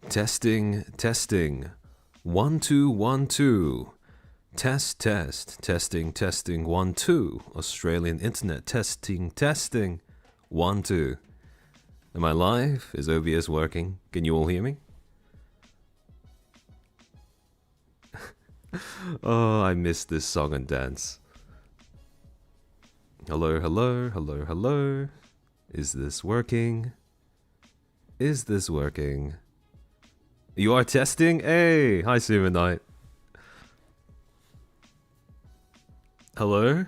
Testing, testing. 1 2 1 2. Test, test, testing, testing. 1 2. Australian internet testing, testing. 1 2. Am I live? Is OBS working? Can you all hear me? Oh, I missed this song and dance. Hello, hello, hello, hello. Is this working? Is this working? You are testing? Hey! Hi, Super Knight. Hello?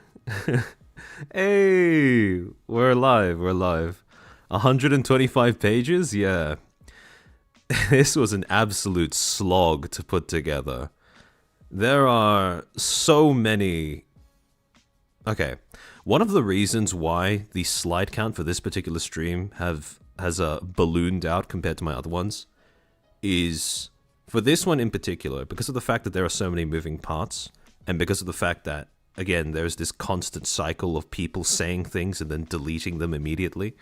Hey! We're live, we're live. 125 pages? Yeah. This was an absolute slog to put together. There are so many... Okay. One of the reasons why the slide count for this particular stream has ballooned out compared to my other ones is, for this one in particular, because of the fact that there are so many moving parts, and because of the fact that, again, there's this constant cycle of people saying things and then deleting them immediately,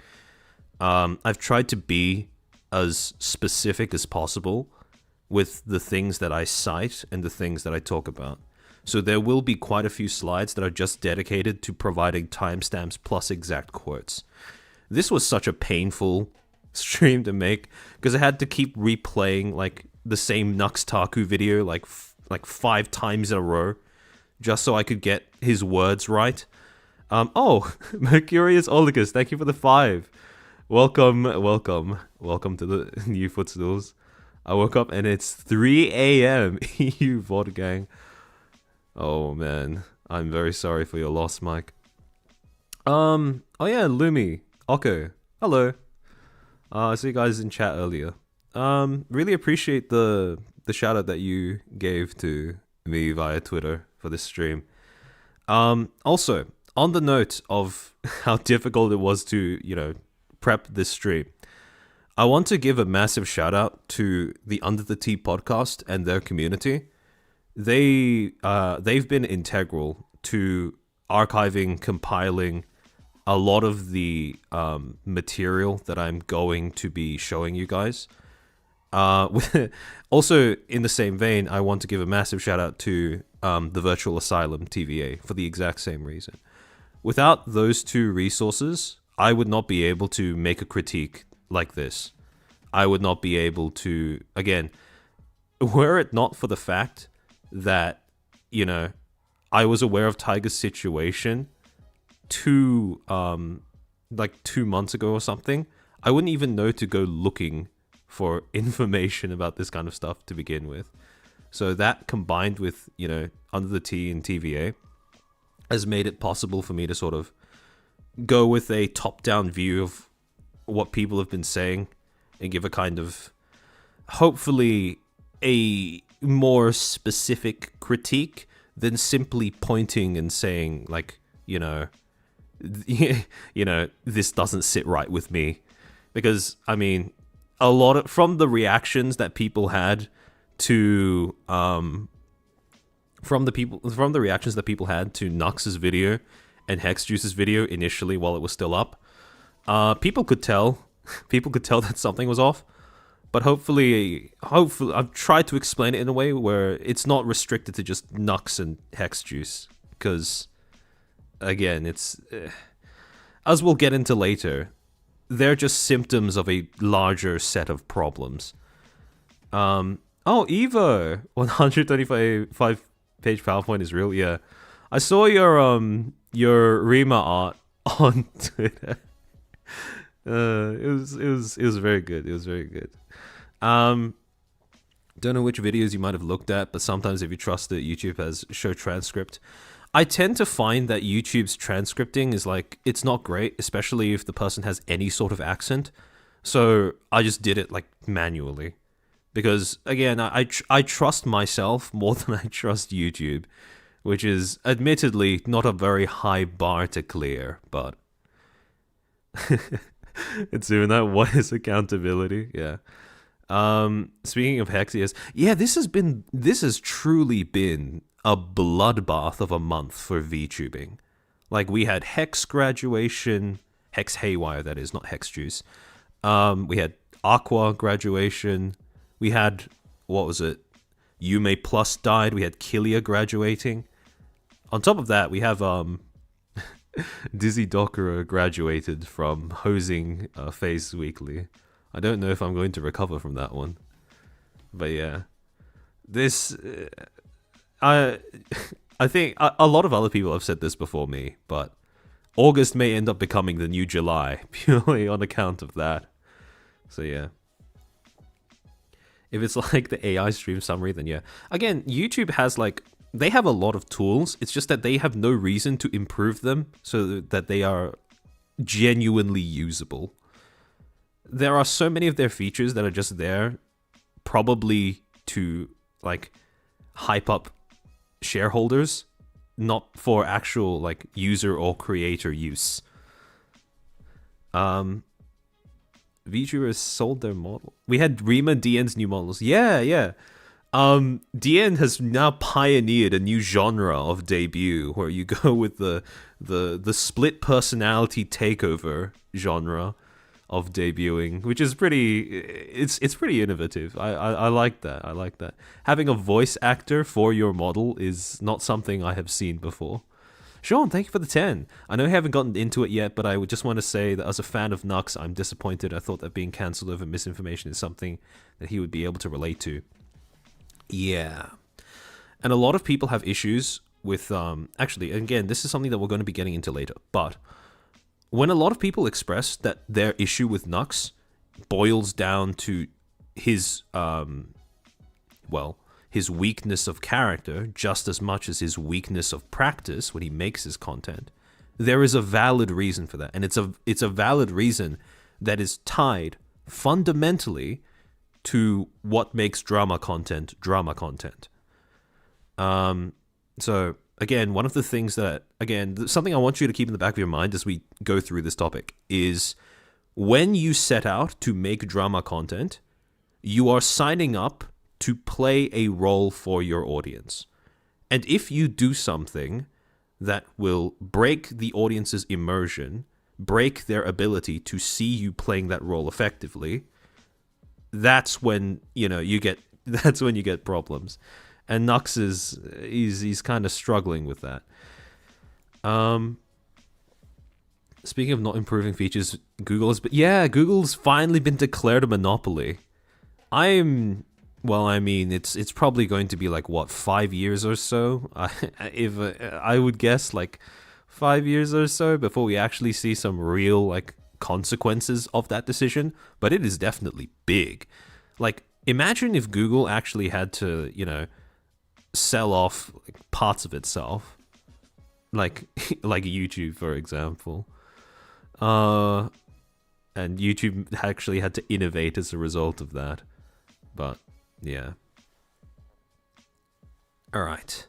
I've tried to be as specific as possible with the things that I cite and the things that I talk about. So there will be quite a few slides that are just dedicated to providing timestamps plus exact quotes. This was such a painful stream to make because I had to keep replaying like the same Knux Taku video like 5 times in a row just so I could get his words right. Oh, Mercurius Olicus, thank you for the 5. Welcome to the new Footstools. I woke up and it's 3 a.m. You VOD gang. Oh man, I'm very sorry for your loss, Mike. Oh yeah, Lumi, Oko, hello. I saw you guys in chat earlier. Really appreciate the shout out that you gave to me via Twitter for this stream. Also, on the note of how difficult it was to, prep this stream, I want to give a massive shout out to the Under the Tea podcast and their community. They've been integral to archiving, compiling a lot of the material that I'm going to be showing you guys. Also, in the same vein, I want to give a massive shout out to the Virtual Asylum TVA for the exact same reason. Without those two resources, I would not be able to make a critique like this. I would not be able to, again, were it not for the fact that, I was aware of Tiger's situation 2 months ago or something, I wouldn't even know to go looking for information about this kind of stuff to begin with. So that combined with, Under the Tea and TVA has made it possible for me to sort of go with a top-down view of what people have been saying and give a kind of, hopefully, a more specific critique than simply pointing and saying, like, this doesn't sit right with me. Because, I mean, from the reactions that people had to, from the reactions that people had to Knux's video and Hexjuice's video initially while it was still up, people could tell that something was off. But hopefully, I've tried to explain it in a way where it's not restricted to just Knux and Hexjuice. Because, again, it's... as we'll get into later, they're just symptoms of a larger set of problems. Oh, Evo! 125-page PowerPoint is real, yeah. I saw your Rima art on Twitter. It was very good. It was very good. Don't know which videos you might have looked at, but sometimes if you trust it, YouTube has show transcript. I tend to find that YouTube's transcripting is like, it's not great, especially if the person has any sort of accent. So I just did it like manually. Because again, I trust myself more than I trust YouTube, which is admittedly not a very high bar to clear, but... It's doing that. What is accountability? Yeah. Speaking of Hexius, yeah, this has truly been a bloodbath of a month for VTubing. Like, we had Hex graduation, Hex Haywire, that is, not Hex Juice. We had Aqua graduation. We had, what was it? Yume Plus died. We had Killia graduating. On top of that, we have Dizzy Dokura graduated from hosing Phase Weekly. I don't know if I'm going to recover from that one. But yeah. This... I think a lot of other people have said this before me, but August may end up becoming the new July, purely on account of that. So yeah. If it's like the AI stream summary, then yeah. Again, YouTube has like... They have a lot of tools. It's just that they have no reason to improve them so that they are genuinely usable. There are so many of their features that are just there probably to like hype up shareholders, not for actual like user or creator use. VTubers sold their model. We had Rima DN's new models. Yeah. DN has now pioneered a new genre of debut where you go with the split personality takeover genre of debuting, which is it's pretty innovative. I like that. I like that. Having a voice actor for your model is not something I have seen before. Sean, thank you for the 10. I know we haven't gotten into it yet, but I would just want to say that as a fan of Knux, I'm disappointed. I thought that being cancelled over misinformation is something that he would be able to relate to. Yeah. And a lot of people have issues with, actually, again, this is something that we're going to be getting into later, but when a lot of people express that their issue with Knux boils down to his, his weakness of character just as much as his weakness of practice when he makes his content, there is a valid reason for that. And it's a valid reason that is tied fundamentally to what makes drama content. So again, one of the things that, something I want you to keep in the back of your mind as we go through this topic is when you set out to make drama content, you are signing up to play a role for your audience. And if you do something that will break the audience's immersion, break their ability to see you playing that role effectively, that's when you get problems, and Knux he's kind of struggling with that. Speaking of not improving features, Google's finally been declared a monopoly. It's probably going to be like 5 years or so. I would guess like 5 years or so before we actually see some real like consequences of that decision, but it is definitely big. Like, imagine if Google actually had to, sell off like, parts of itself, like YouTube, for example, and YouTube actually had to innovate as a result of that. But yeah, all right,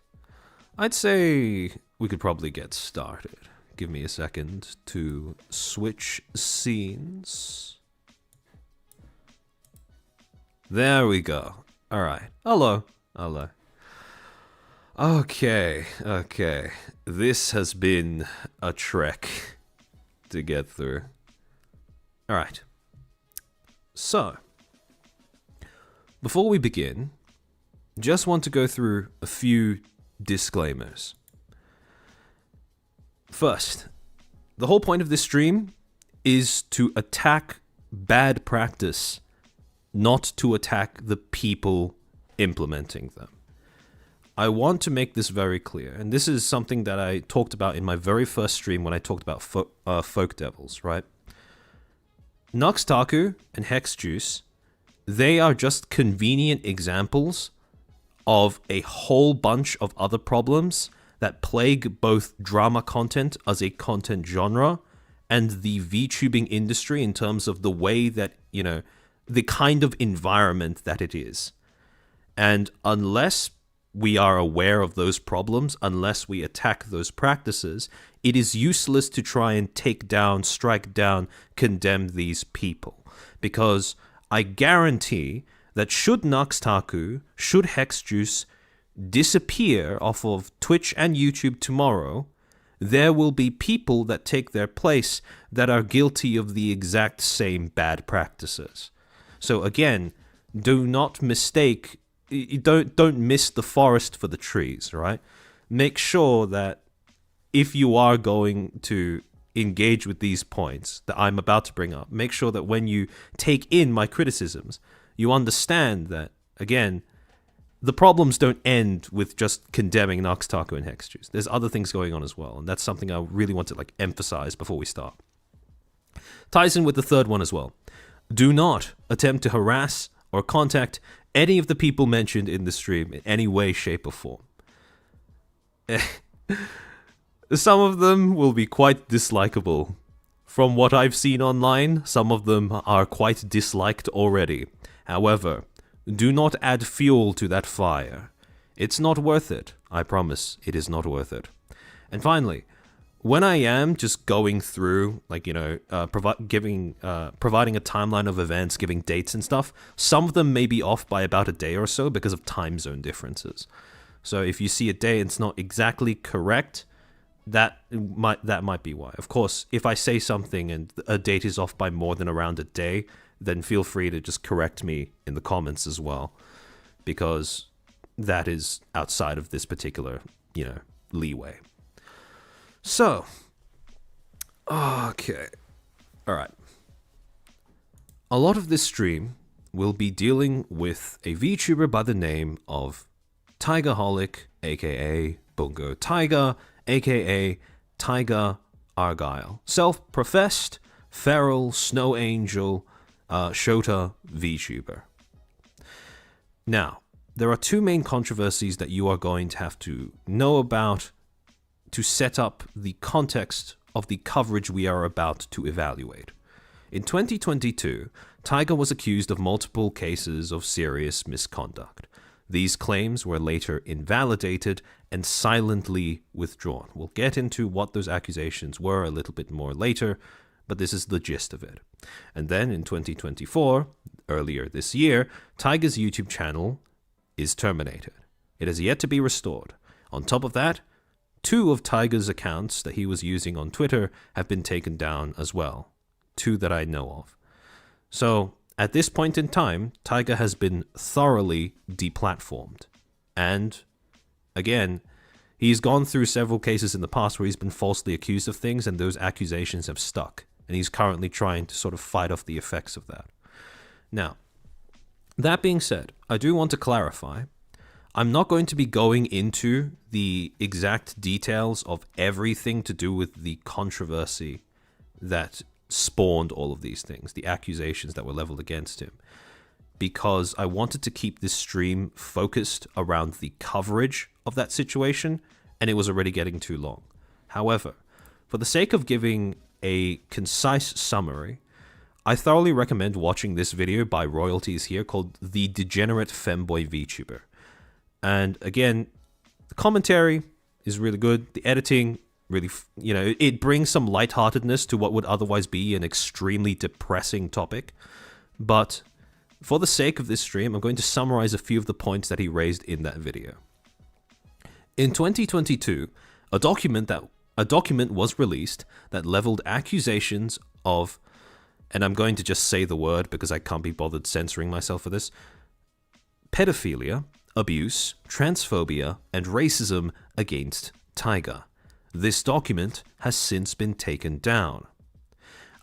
I'd say we could probably get started. Give me a second to switch scenes. There we go. All right. Hello. Okay. This has been a trek to get through. All right. So, before we begin, just want to go through a few disclaimers. First, the whole point of this stream is to attack bad practice, not to attack the people implementing them. I want to make this very clear, and this is something that I talked about in my very first stream when I talked about Folk Devils, right? Knux Taku and Hex Juice, they are just convenient examples of a whole bunch of other problems that plague both drama content as a content genre and the VTubing industry in terms of the way that, the kind of environment that it is. And unless we are aware of those problems, unless we attack those practices, it is useless to try and take down, strike down, condemn these people. Because I guarantee that should Knux Taku, should Hex Juice disappear off of Twitch and YouTube tomorrow, there will be people that take their place that are guilty of the exact same bad practices. So again, do not mistake, don't miss the forest for the trees, right? Make sure that if you are going to engage with these points that I'm about to bring up, make sure that when you take in my criticisms, you understand that, again, the problems don't end with just condemning Knux, Taku, and Hexjuice. There's other things going on as well, and that's something I really want to emphasize before we start. Ties in with the third one as well. Do not attempt to harass or contact any of the people mentioned in the stream in any way, shape, or form. Some of them will be quite dislikable. From what I've seen online, some of them are quite disliked already. However, do not add fuel to that fire. It's not worth it. I promise, it is not worth it. And finally, when I am just going through, providing a timeline of events, giving dates and stuff, some of them may be off by about a day or so because of time zone differences. So if you see a day and it's not exactly correct, that might be why. Of course, if I say something and a date is off by more than around a day, then feel free to just correct me in the comments as well, because that is outside of this particular, leeway. So, okay. All right. A lot of this stream will be dealing with a VTuber by the name of Holic, aka Bungo Tiger, aka Tiger Argyle. Self-professed, feral, snow angel, Shota VTuber. Now, there are two main controversies that you are going to have to know about to set up the context of the coverage we are about to evaluate. In 2022, Tiger was accused of multiple cases of serious misconduct. These claims were later invalidated and silently withdrawn. We'll get into what those accusations were a little bit more later, but this is the gist of it. And then in 2024, earlier this year, Tiger's YouTube channel is terminated. It has yet to be restored. On top of that, 2 of Tiger's accounts that he was using on Twitter have been taken down as well. 2 that I know of. So, at this point in time, Tiger has been thoroughly deplatformed. And, again, he's gone through several cases in the past where he's been falsely accused of things and those accusations have stuck. And he's currently trying to sort of fight off the effects of that. Now, that being said, I do want to clarify, I'm not going to be going into the exact details of everything to do with the controversy that spawned all of these things, the accusations that were leveled against him, because I wanted to keep this stream focused around the coverage of that situation, and it was already getting too long. However, for the sake of giving a concise summary, I thoroughly recommend watching this video by royalties here called The Degenerate Femboy VTuber. And again, the commentary is really good. The editing really, it brings some lightheartedness to what would otherwise be an extremely depressing topic. But for the sake of this stream, I'm going to summarize a few of the points that he raised in that video. In 2022, a document was released that leveled accusations of, and I'm going to just say the word because I can't be bothered censoring myself for this, pedophilia, abuse, transphobia, and racism against Tiger. This document has since been taken down.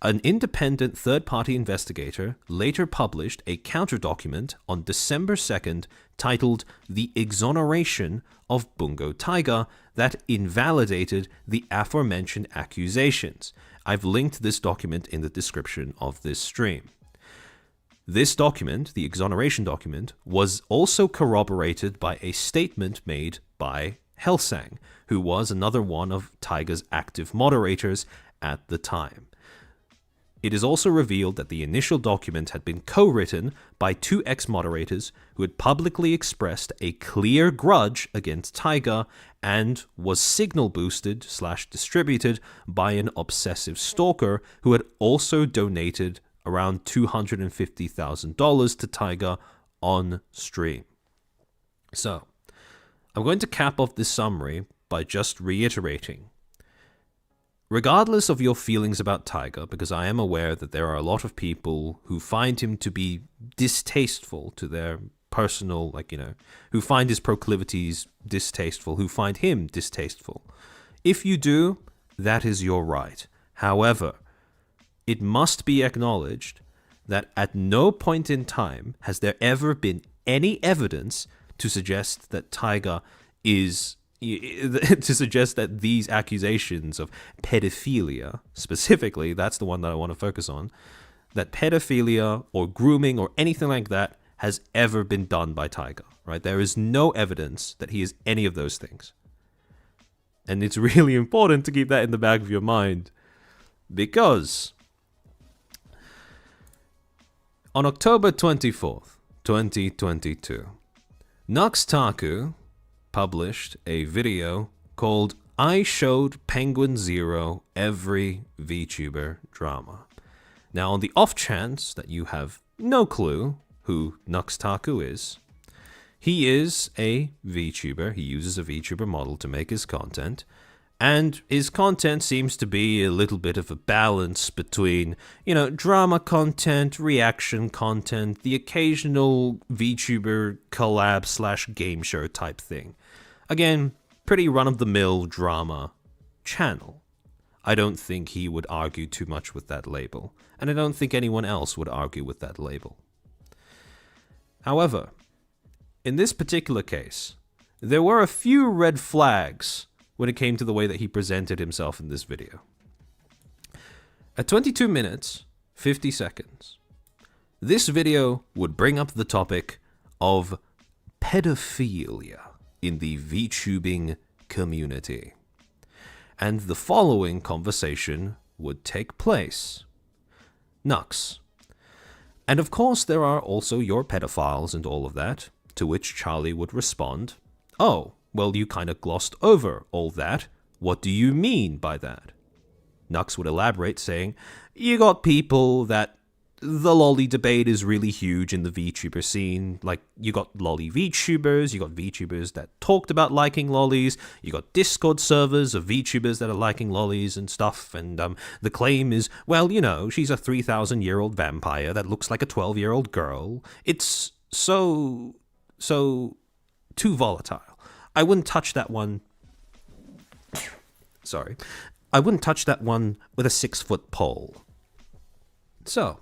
An independent third-party investigator later published a counter-document on December 2nd titled The Exoneration of Bungo Tiger that invalidated the aforementioned accusations. I've linked this document in the description of this stream. This document, the exoneration document, was also corroborated by a statement made by Helsang, who was another one of Tiger's active moderators at the time. It is also revealed that the initial document had been co-written by 2 ex-moderators who had publicly expressed a clear grudge against Tiger and was signal boosted / distributed by an obsessive stalker who had also donated around $250,000 to Tiger on stream. So, I'm going to cap off this summary by just reiterating. regardless of your feelings about Tiger, because I am aware that there are a lot of people who find him to be distasteful to their personal, who find his proclivities distasteful, who find him distasteful. If you do, that is your right. However, it must be acknowledged that at no point in time has there ever been any evidence to suggest that Tiger is to suggest that these accusations of pedophilia, specifically, that's the one that I want to focus on, that pedophilia or grooming or anything like that has ever been done by Tiger, right? There is no evidence that he is any of those things. And it's really important to keep that in the back of your mind, because on October 24th, 2022, Knux Taku published a video called I Showed Penguin Zero Every VTuber Drama. Now, on the off chance that you have no clue who Knux Taku is, he is a VTuber. He uses a VTuber model to make his content, and his content seems to be a little bit of a balance between, drama content, reaction content, the occasional VTuber collab / game show type thing. Again, pretty run-of-the-mill drama channel. I don't think he would argue too much with that label, and I don't think anyone else would argue with that label. However, in this particular case, there were a few red flags when it came to the way that he presented himself in this video. At 22 minutes, 50 seconds, this video would bring up the topic of pedophilia in the VTubing community. And the following conversation would take place. Knux. And of course there are also your pedophiles and all of that, to which Charlie would respond, oh, well, you kind of glossed over all that. What do you mean by that? Knux would elaborate, saying, you got people that the lolly debate is really huge in the VTuber scene. Like, you got lolly VTubers, you got VTubers that talked about liking lollies, you got Discord servers of VTubers that are liking lollies and stuff, and the claim is, well, she's a 3,000-year-old vampire that looks like a 12-year-old girl. It's so too volatile. I wouldn't touch that one. Sorry. I wouldn't touch that one with a 6-foot pole. So,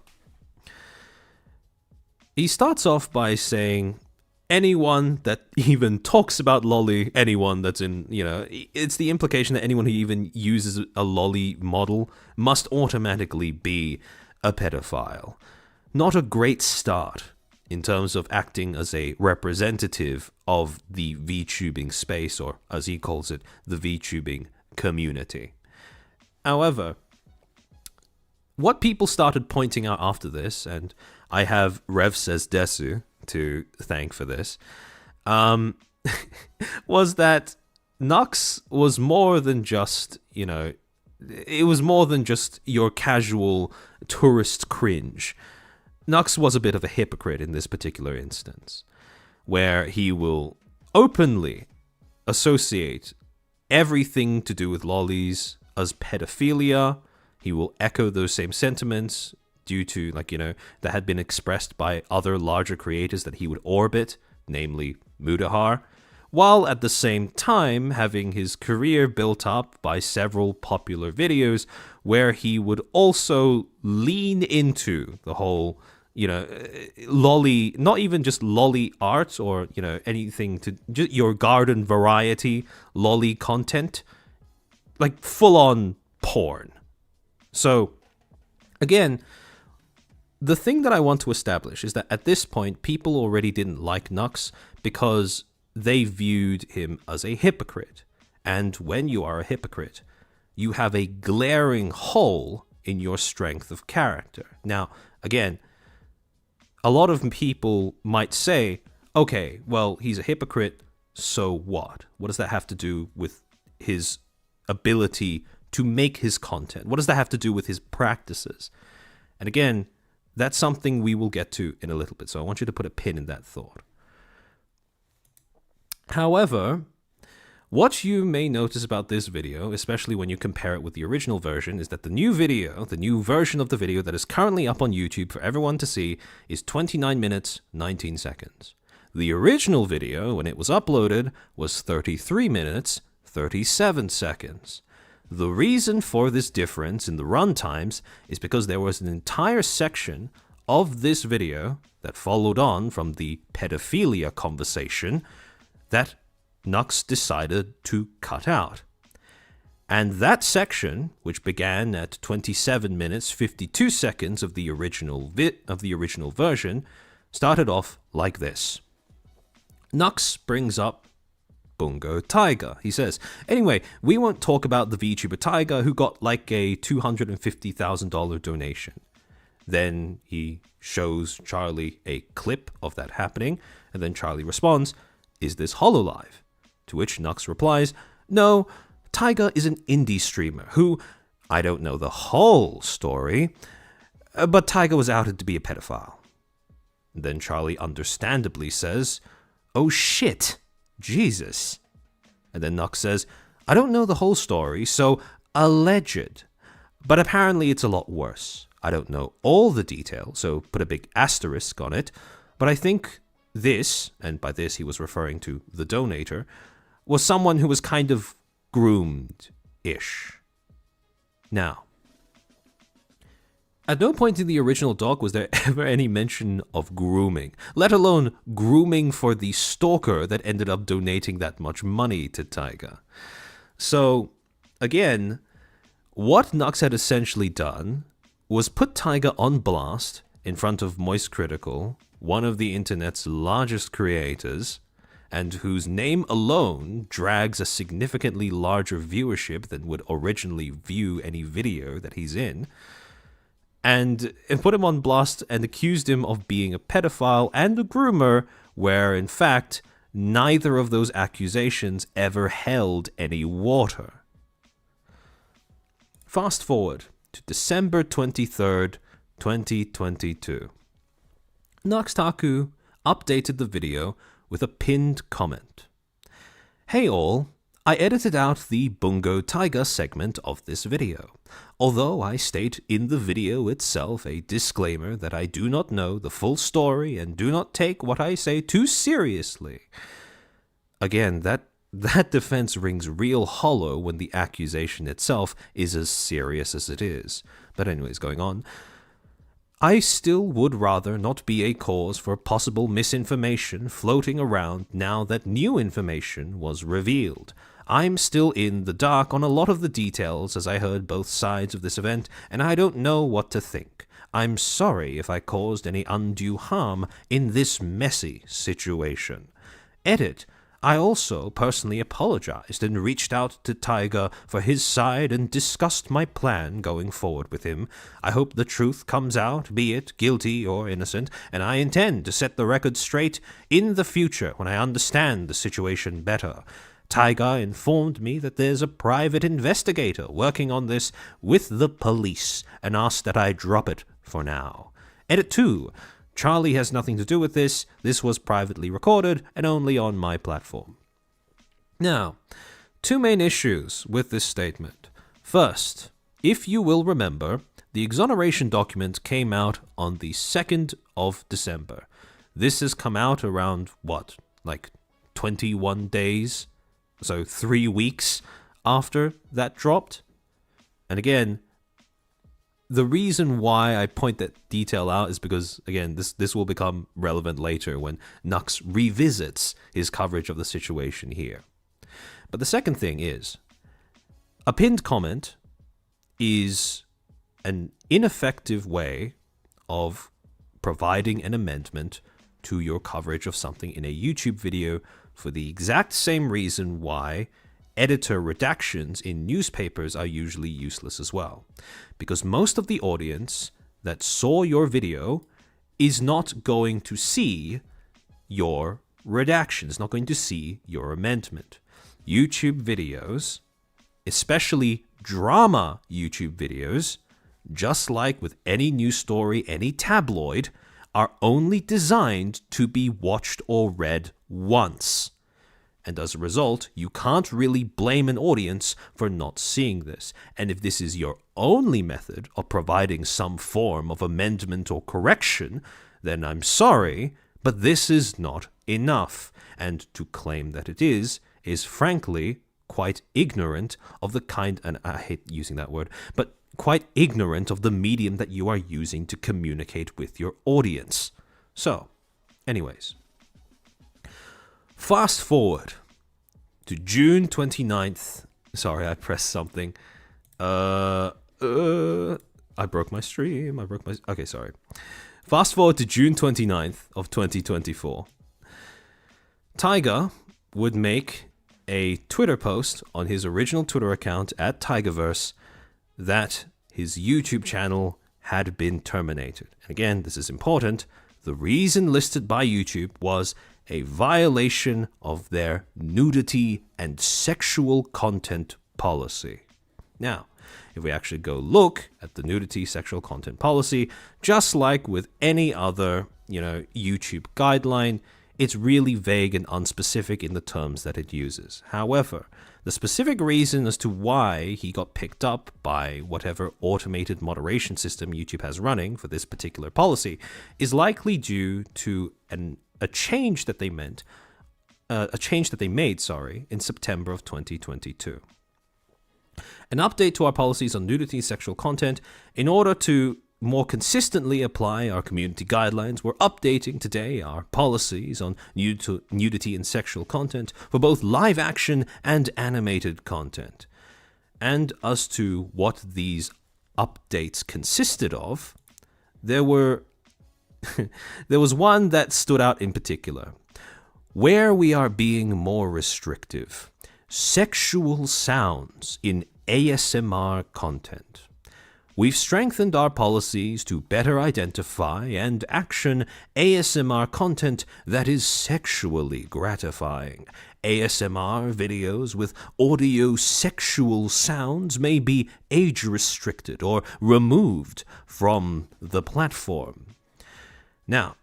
he starts off by saying, anyone that even talks about lolly, anyone that's in, it's the implication that anyone who even uses a lolly model must automatically be a pedophile. Not a great start in terms of acting as a representative of the VTubing space, or as he calls it, the VTubing community. However, what people started pointing out after this, and I have Rev Says Desu to thank for this, was that Knux was more than just, it was more than just your casual tourist cringe. Knux was a bit of a hypocrite in this particular instance, where he will openly associate everything to do with lollies as pedophilia. He will echo those same sentiments due to, that had been expressed by other larger creators that he would orbit, namely Mudahar, while at the same time having his career built up by several popular videos where he would also lean into the whole, lolly, not even just lolly art or, anything to just your garden variety lolly content, like full-on porn. So, again, the thing that I want to establish is that at this point, people already didn't like Knux because they viewed him as a hypocrite. And when you are a hypocrite, you have a glaring hole in your strength of character. Now, again, a lot of people might say, okay, well, he's a hypocrite, so what? What does that have to do with his ability to make his content? What does that have to do with his practices? And again, that's something we will get to in a little bit, so I want you to put a pin in that thought. However, What you may notice about this video, especially when you compare it with the original version, is that the new version of the video that is currently up on YouTube for everyone to see, is 29 minutes, 19 seconds. The original video, when it was uploaded, was 33 minutes, 37 seconds. The reason for this difference in the run times is because there was an entire section of this video that followed on from the pedophilia conversation that Knux decided to cut out. And that section, which began at 27 minutes 52 seconds of the original version, started off like this. Knux brings up Bungo Tiger. He says, anyway, we won't talk about the VTuber Tiger who got like a $250,000 donation. Then he shows Charlie a clip of that happening, and then Charlie responds, is this HoloLive? To which Knux replies, no, Tiger is an indie streamer who, I don't know the whole story, but Tiger was outed to be a pedophile. Then Charlie understandably says, oh shit, Jesus. And then Knux says, I don't know the whole story, so alleged. But apparently it's a lot worse. I don't know all the details, so put a big asterisk on it, but I think this, and by this he was referring to the donator, was someone who was kind of groomed-ish. Now, at no point in the original doc was there ever any mention of grooming, let alone grooming for the stalker that ended up donating that much money to Tiger. So, again, what Knux had essentially done was put Tiger on blast in front of Moist Critical, one of the internet's largest creators, and whose name alone drags a significantly larger viewership than would originally view any video that he's in, and put him on blast and accused him of being a pedophile and a groomer, where, in fact, neither of those accusations ever held any water. Fast forward to December 23rd, 2022. Knux Taku updated the video with a pinned comment. Hey all, I edited out the Bungo Tiger segment of this video, although I state in the video itself a disclaimer that I do not know the full story and do not take what I say too seriously. Again, that defense rings real hollow when the accusation itself is as serious as it is. But anyways, going on. I still would rather not be a cause for possible misinformation floating around now that new information was revealed. I'm still in the dark on a lot of the details as I heard both sides of this event, and I don't know what to think. I'm sorry if I caused any undue harm in this messy situation. Edit. I also personally apologized and reached out to Tiger for his side and discussed my plan going forward with him. I hope the truth comes out, be it guilty or innocent, and I intend to set the record straight in the future when I understand the situation better. Tiger informed me that there's a private investigator working on this with the police and asked that I drop it for now. Edit 2. Charlie has nothing to do with this. This was privately recorded and only on my platform. Now, two main issues with this statement. First, if you will remember, the exoneration document came out on the 2nd of December. This has come out around, what, like 21 days? So 3 weeks after that dropped? And again, the reason why I point that detail out is because, again, this will become relevant later when Knux revisits his coverage of the situation here. But the second thing is, a pinned comment is an ineffective way of providing an amendment to your coverage of something in a YouTube video for the exact same reason why editor redactions in newspapers are usually useless as well. Because most of the audience that saw your video is not going to see your redaction, is not going to see your amendment. YouTube videos, especially drama YouTube videos, just like with any news story, any tabloid, are only designed to be watched or read once. And as a result, you can't really blame an audience for not seeing this. And if this is your only method of providing some form of amendment or correction, then I'm sorry, but this is not enough. And to claim that it is frankly quite ignorant of the kind, and I hate using that word, but quite ignorant of the medium that you are using to communicate with your audience. So, anyways. Fast forward to June 29th. Sorry, I pressed something. I broke my stream. Okay, sorry. Fast forward to June 29th of 2024. Tiger would make a Twitter post on his original Twitter account at Tigerverse that his YouTube channel had been terminated. And again, this is important. The reason listed by YouTube was a violation of their nudity and sexual content policy. Now, if we actually go look at the nudity sexual content policy, just like with any other, YouTube guideline, it's really vague and unspecific in the terms that it uses. However, the specific reason as to why he got picked up by whatever automated moderation system YouTube has running for this particular policy is likely due to a change that they made, in September of 2022. An update to our policies on nudity and sexual content in order to more consistently apply our community guidelines. We're updating today our policies on nudity and sexual content for both live action and animated content. And as to what these updates consisted of, there was one that stood out in particular. Where we are being more restrictive, sexual sounds in ASMR content. We've strengthened our policies to better identify and action ASMR content that is sexually gratifying. ASMR videos with audio sexual sounds may be age restricted or removed from the platform. Now,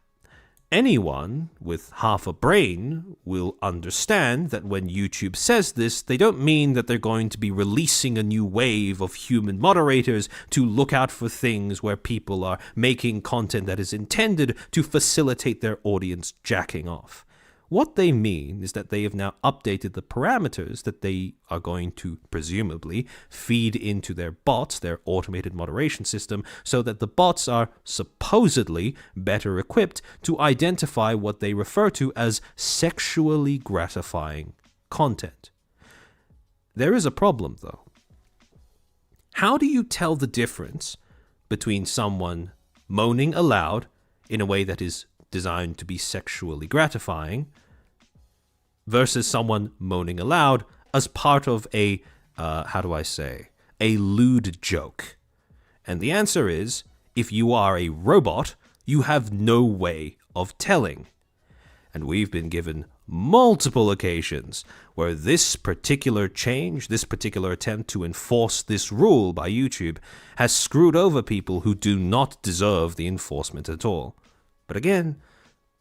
anyone with half a brain will understand that when YouTube says this, they don't mean that they're going to be releasing a new wave of human moderators to look out for things where people are making content that is intended to facilitate their audience jacking off. What they mean is that they have now updated the parameters that they are going to presumably feed into their bots, their automated moderation system, so that the bots are supposedly better equipped to identify what they refer to as sexually gratifying content. There is a problem, though. How do you tell the difference between someone moaning aloud in a way that is designed to be sexually gratifying versus someone moaning aloud as part of a lewd joke? And the answer is, if you are a robot, you have no way of telling. And we've been given multiple occasions where this particular change, this particular attempt to enforce this rule by YouTube has screwed over people who do not deserve the enforcement at all. But again,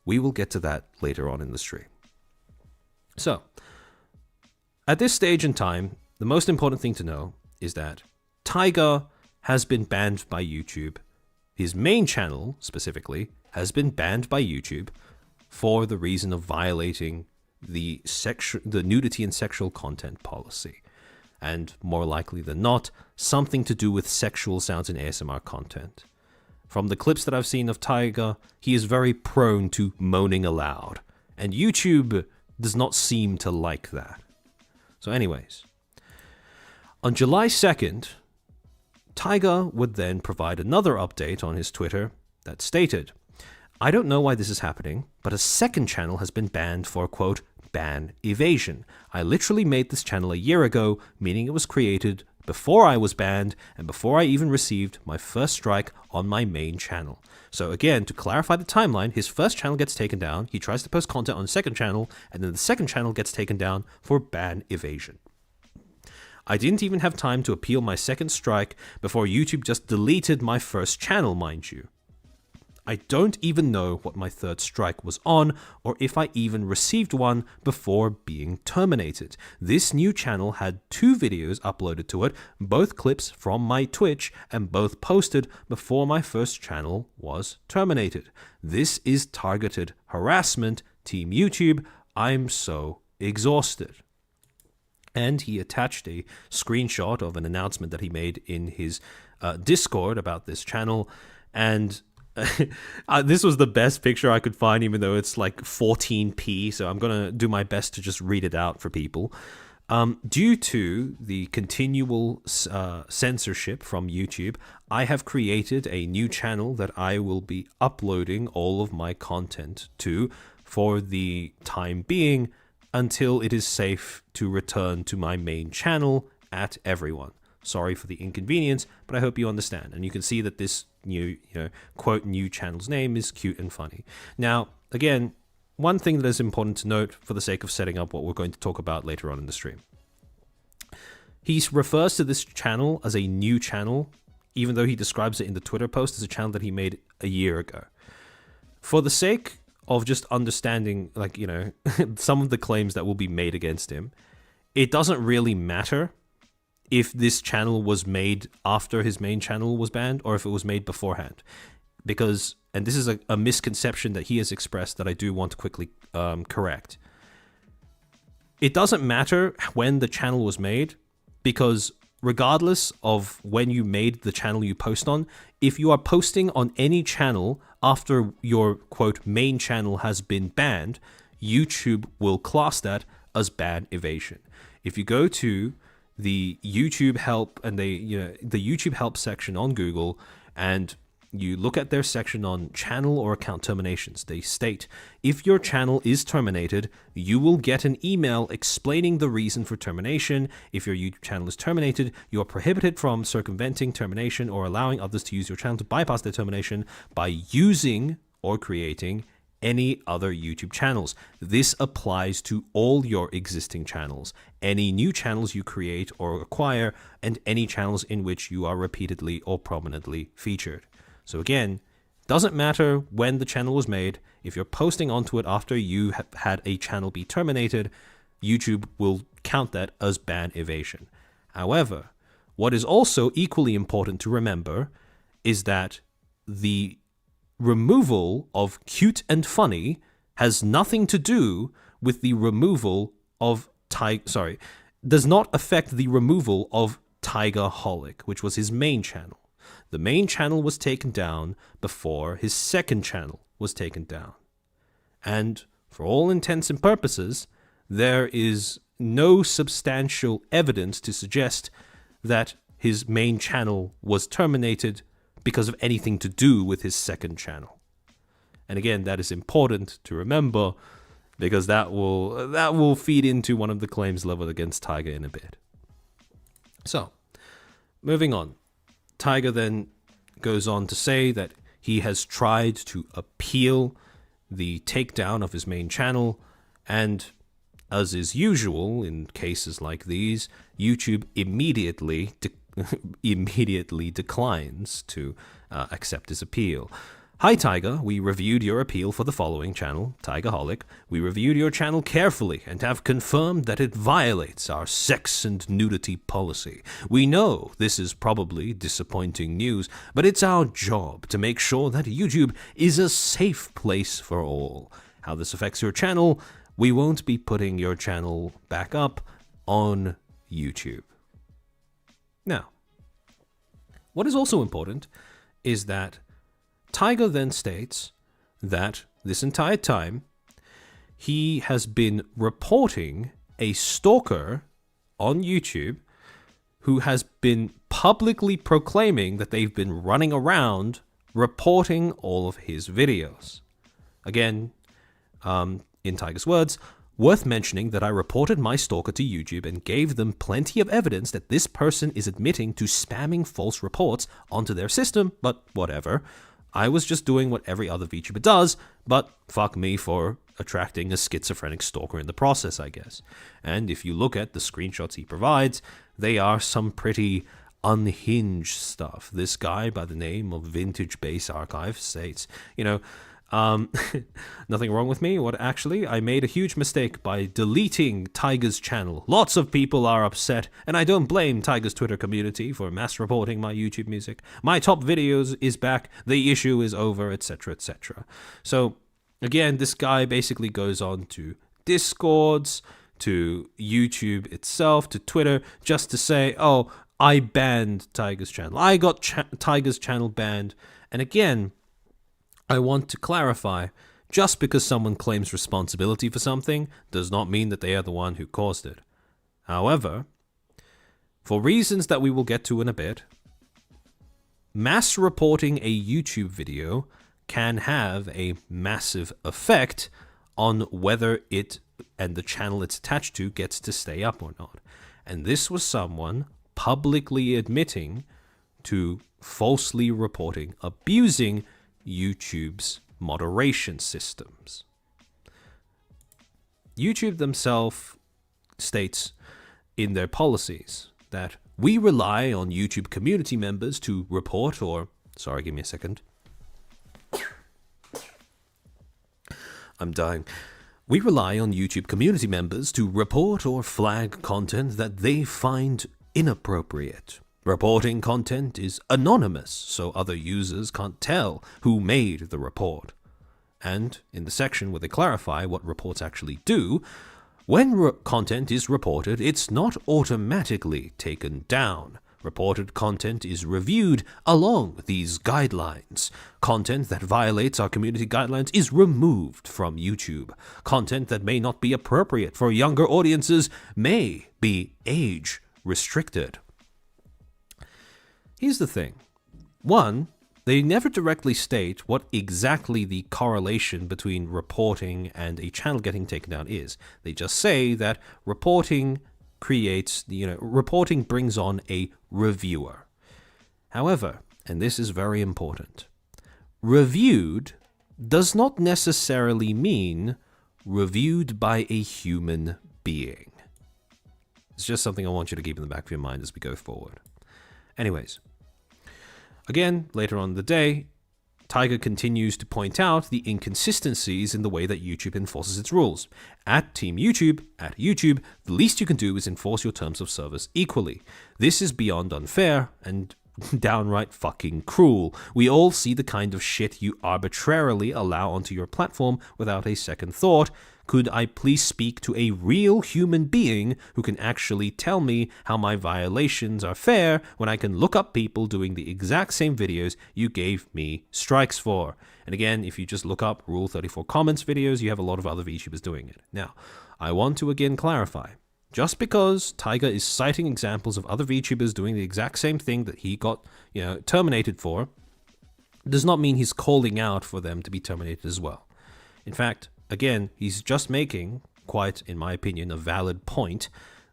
we will get to that later on in the stream. So, at this stage in time, the most important thing to know is that Tiger has been banned by YouTube. His main channel, specifically, has been banned by YouTube for the reason of violating the nudity and sexual content policy. And more likely than not, something to do with sexual sounds in ASMR content. From the clips that I've seen of Tiger, he is very prone to moaning aloud, and YouTube does not seem to like that. So anyways, on July 2nd, Tiger would then provide another update on his Twitter that stated, "I don't know why this is happening, but a second channel has been banned for, quote, ban evasion. I literally made this channel a year ago, meaning it was created before I was banned and before I even received my first strike on my main channel." So again, to clarify the timeline, his first channel gets taken down, he tries to post content on the second channel, and then the second channel gets taken down for ban evasion. "I didn't even have time to appeal my second strike before YouTube just deleted my first channel, mind you. I don't even know what my third strike was on, or if I even received one before being terminated. This new channel had 2 videos uploaded to it, both clips from my Twitch, and both posted before my first channel was terminated. This is targeted harassment. Team YouTube, I'm so exhausted. And he attached a screenshot of an announcement that he made in his Discord about this channel. And this was the best picture I could find, even though it's like 14p. So I'm going to do my best to just read it out for people. Due to the continual censorship from YouTube, I have created a new channel that I will be uploading all of my content to for the time being, until it is safe to return to my main channel at everyone. Sorry for the inconvenience, but I hope you understand. And you can see that this new, quote, new channel's name is cute and funny. Now, again, one thing that is important to note for the sake of setting up what we're going to talk about later on in the stream. He refers to this channel as a new channel, even though he describes it in the Twitter post as a channel that he made a year ago. For the sake of just understanding, some of the claims that will be made against him, it doesn't really matter if this channel was made after his main channel was banned or if it was made beforehand. Because, and this is a misconception that he has expressed that I do want to quickly correct. It doesn't matter when the channel was made, because regardless of when you made the channel you post on, if you are posting on any channel after your, quote, main channel has been banned, YouTube will class that as ban evasion. If you go to the YouTube help and the YouTube help section on Google and you look at their section on channel or account terminations, they state, if your channel is terminated, you will get an email explaining the reason for termination. If your YouTube channel is terminated, you are prohibited from circumventing termination or allowing others to use your channel to bypass their termination by using or creating any other YouTube channels. This applies to all your existing channels, any new channels you create or acquire, and any channels in which you are repeatedly or prominently featured. So again, doesn't matter when the channel was made. If you're posting onto it after you have had a channel be terminated, YouTube will count that as ban evasion. However, what is also equally important to remember is that the removal of cute and funny has nothing to do with the removal of does not affect the removal of Tiger Holic, which was his main channel. The main channel was taken down before his second channel was taken down. And for all intents and purposes, there is no substantial evidence to suggest that his main channel was terminated because of anything to do with his second channel. And again, that is important to remember because that will feed into one of the claims leveled against Tiger in a bit. So, moving on. Tiger then goes on to say that he has tried to appeal the takedown of his main channel, and as is usual in cases like these, YouTube immediately declines to accept his appeal. Hi Tiger, we reviewed your appeal for the following channel, Tiger Holic. We reviewed your channel carefully and have confirmed that it violates our sex and nudity policy. We know this is probably disappointing news, but it's our job to make sure that YouTube is a safe place for all. How this affects your channel, we won't be putting your channel back up on YouTube. Now, what is also important is that Tiger then states that this entire time he has been reporting a stalker on YouTube who has been publicly proclaiming that they've been running around reporting all of his videos. Again, in Tiger's words, worth mentioning that I reported my stalker to YouTube and gave them plenty of evidence that this person is admitting to spamming false reports onto their system, but whatever. I was just doing what every other VTuber does, but fuck me for attracting a schizophrenic stalker in the process, I guess. And if you look at the screenshots he provides, they are some pretty unhinged stuff. This guy by the name of Vintage Base Archive states, nothing wrong with me. What actually? I made a huge mistake by deleting Tiger's channel. Lots of people are upset, and I don't blame Tiger's Twitter community for mass reporting my YouTube music. My top videos is back, the issue is over, etc., etc. So, again, this guy basically goes on to Discords, to YouTube itself, to Twitter, just to say, oh, I banned Tiger's channel. I got Tiger's channel banned. And again, I want to clarify, just because someone claims responsibility for something does not mean that they are the one who caused it. However, for reasons that we will get to in a bit, mass reporting a YouTube video can have a massive effect on whether it and the channel it's attached to gets to stay up or not. And this was someone publicly admitting to falsely reporting, abusing YouTube's moderation systems. YouTube themselves states in their policies that we rely on YouTube community members to report or... Sorry, give me a second. I'm dying. We rely on YouTube community members to report or flag content that they find inappropriate. Reporting content is anonymous, so other users can't tell who made the report. And in the section where they clarify what reports actually do, when content is reported, it's not automatically taken down. Reported content is reviewed along these guidelines. Content that violates our community guidelines is removed from YouTube. Content that may not be appropriate for younger audiences may be age restricted. Here's the thing. One, they never directly state what exactly the correlation between reporting and a channel getting taken down is. They just say that reporting creates, reporting brings on a reviewer. However, and this is very important, reviewed does not necessarily mean reviewed by a human being. It's just something I want you to keep in the back of your mind as we go forward. Anyways, again, later on in the day, Tiger continues to point out the inconsistencies in the way that YouTube enforces its rules. At Team YouTube, the least you can do is enforce your terms of service equally. This is beyond unfair and downright fucking cruel. We all see the kind of shit you arbitrarily allow onto your platform without a second thought. Could I please speak to a real human being who can actually tell me how my violations are fair when I can look up people doing the exact same videos you gave me strikes for? And again, if you just look up Rule 34 comments videos, you have a lot of other VTubers doing it. Now, I want to again clarify. Just because Tiger is citing examples of other VTubers doing the exact same thing that he got, terminated for, does not mean he's calling out for them to be terminated as well. In fact, again, he's just making, quite, in my opinion, a valid point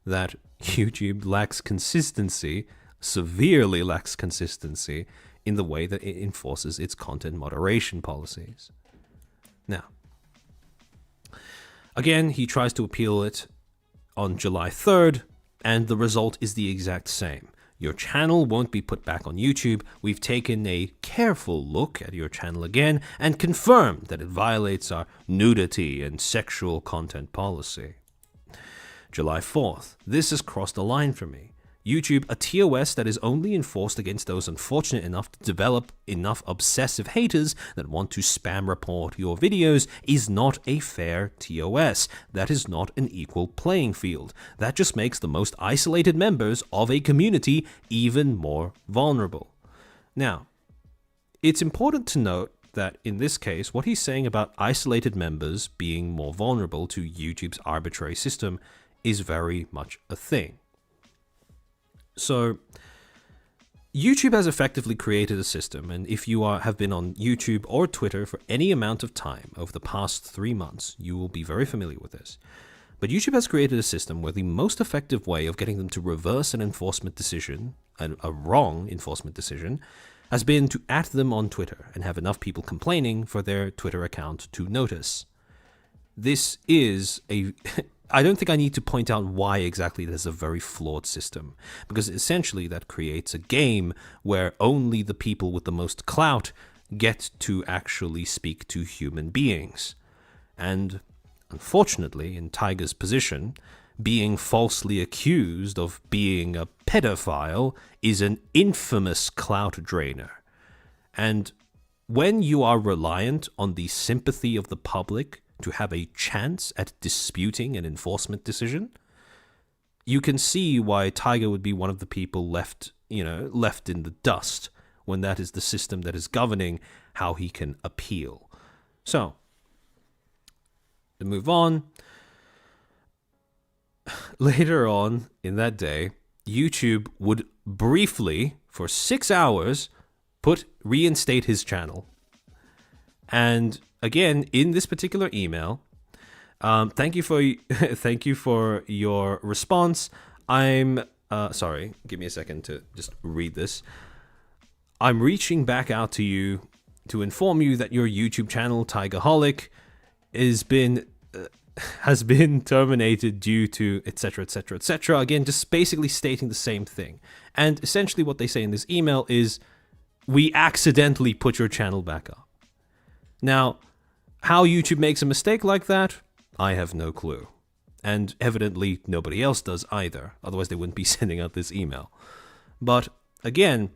that YouTube lacks consistency, severely lacks consistency, in the way that it enforces its content moderation policies. Now, again, he tries to appeal it on July 3rd, and the result is the exact same. Your channel won't be put back on YouTube. We've taken a careful look at your channel again and confirmed that it violates our nudity and sexual content policy. July 4th. This has crossed a line for me. YouTube, a TOS that is only enforced against those unfortunate enough to develop enough obsessive haters that want to spam report your videos, is not a fair TOS. That is not an equal playing field. That just makes the most isolated members of a community even more vulnerable. Now, it's important to note that in this case, what he's saying about isolated members being more vulnerable to YouTube's arbitrary system is very much a thing. So, YouTube has effectively created a system, and if you have been on YouTube or Twitter for any amount of time over the past 3 months, you will be very familiar with this. But YouTube has created a system where the most effective way of getting them to reverse an enforcement decision, a wrong enforcement decision, has been to @ them on Twitter and have enough people complaining for their Twitter account to notice. This is I don't think I need to point out why exactly this is a very flawed system, because essentially that creates a game where only the people with the most clout get to actually speak to human beings. And unfortunately, in Tiger's position, being falsely accused of being a pedophile is an infamous clout drainer. And when you are reliant on the sympathy of the public to have a chance at disputing an enforcement decision, you can see why Tiger would be one of the people left in the dust when that is the system that is governing how he can appeal. So, to move on, later on in that day, YouTube would briefly, for 6 hours, reinstate his channel. And again, in this particular email, thank you for your response. I'm sorry, give me a second to just read this. I'm reaching back out to you to inform you that your YouTube channel, Tiger Holic, has been terminated due to etc, etc, etc. Again, just basically stating the same thing. And essentially what they say in this email is, we accidentally put your channel back up. Now, how YouTube makes a mistake like that, I have no clue. And evidently nobody else does either. Otherwise they wouldn't be sending out this email. But again,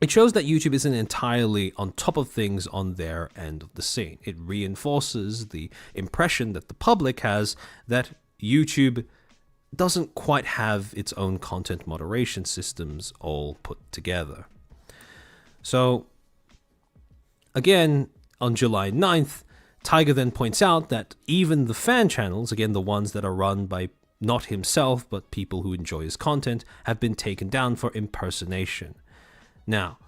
it shows that YouTube isn't entirely on top of things on their end of the scene. It reinforces the impression that the public has that YouTube doesn't quite have its own content moderation systems all put together. So, again, on July 9th, Tiger then points out that even the fan channels, again the ones that are run by not himself but people who enjoy his content, have been taken down for impersonation. Now,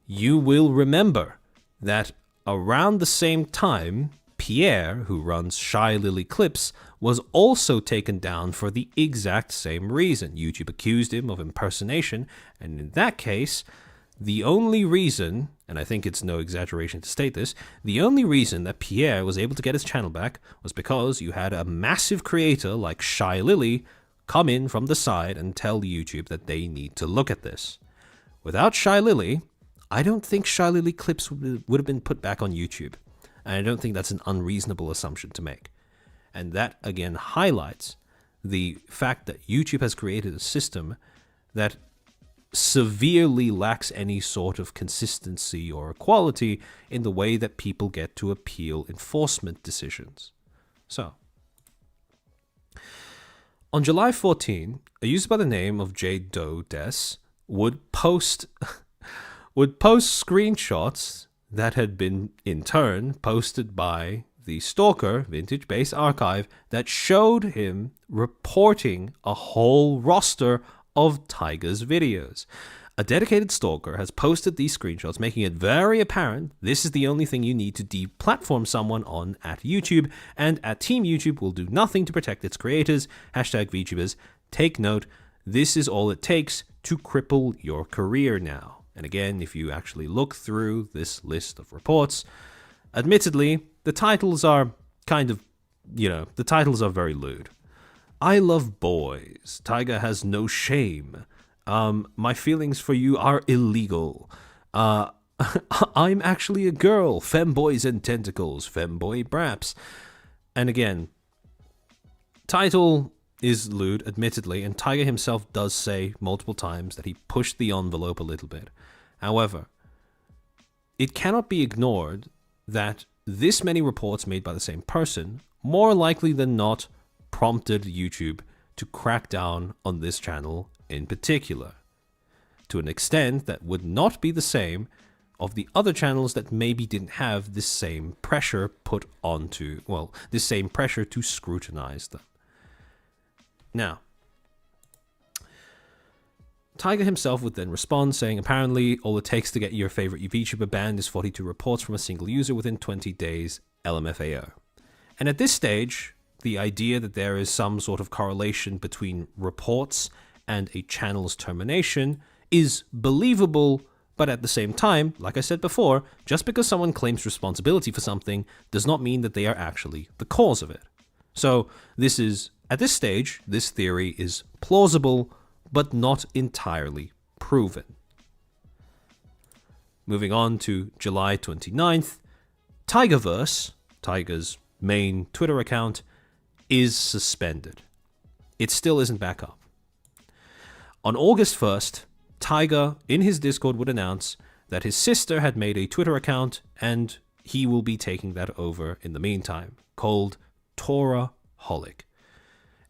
you will remember that around the same time, Pierre, who runs Shy Lily Clips, was also taken down for the exact same reason. YouTube accused him of impersonation, and in that case, the only reason, and I think it's no exaggeration to state this, the only reason that Pierre was able to get his channel back was because you had a massive creator like Shy Lily come in from the side and tell YouTube that they need to look at this. Without Shy Lily, I don't think Shy Lily Clips would have been put back on YouTube. And I don't think that's an unreasonable assumption to make. And that, again, highlights the fact that YouTube has created a system that severely lacks any sort of consistency or equality in the way that people get to appeal enforcement decisions. So, on July 14, a user by the name of JDoDes would post screenshots that had been, in turn, posted by the stalker, Vintage Base Archive, that showed him reporting a whole roster of Tiger's videos. A dedicated stalker has posted these screenshots, making it very apparent this is the only thing you need to deplatform someone on at YouTube, and at Team YouTube will do nothing to protect its creators. #Vtubers. Take note, this is all it takes to cripple your career now. And again, if you actually look through this list of reports, admittedly, the titles are the titles are very lewd. I love boys. Tiger has no shame. My feelings for you are illegal. I'm actually a girl. Femboys and tentacles. Femboy braps. And again, title is lewd, admittedly, and Tiger himself does say multiple times that he pushed the envelope a little bit. However, it cannot be ignored that this many reports made by the same person, more likely than not, prompted YouTube to crack down on this channel in particular, to an extent that would not be the same of the other channels that maybe didn't have this same pressure this same pressure to scrutinize them. Now, Tiger himself would then respond saying, apparently all it takes to get your favorite VTuber banned is 42 reports from a single user within 20 days, LMFAO. And at this stage, the idea that there is some sort of correlation between reports and a channel's termination is believable, but at the same time, like I said before, just because someone claims responsibility for something does not mean that they are actually the cause of it. So at this stage, this theory is plausible, but not entirely proven. Moving on to July 29th, Tigerverse, Tiger's main Twitter account, is suspended. It still isn't back up. On August 1st, Tiger in his Discord would announce that his sister had made a Twitter account and he will be taking that over in the meantime, called holic.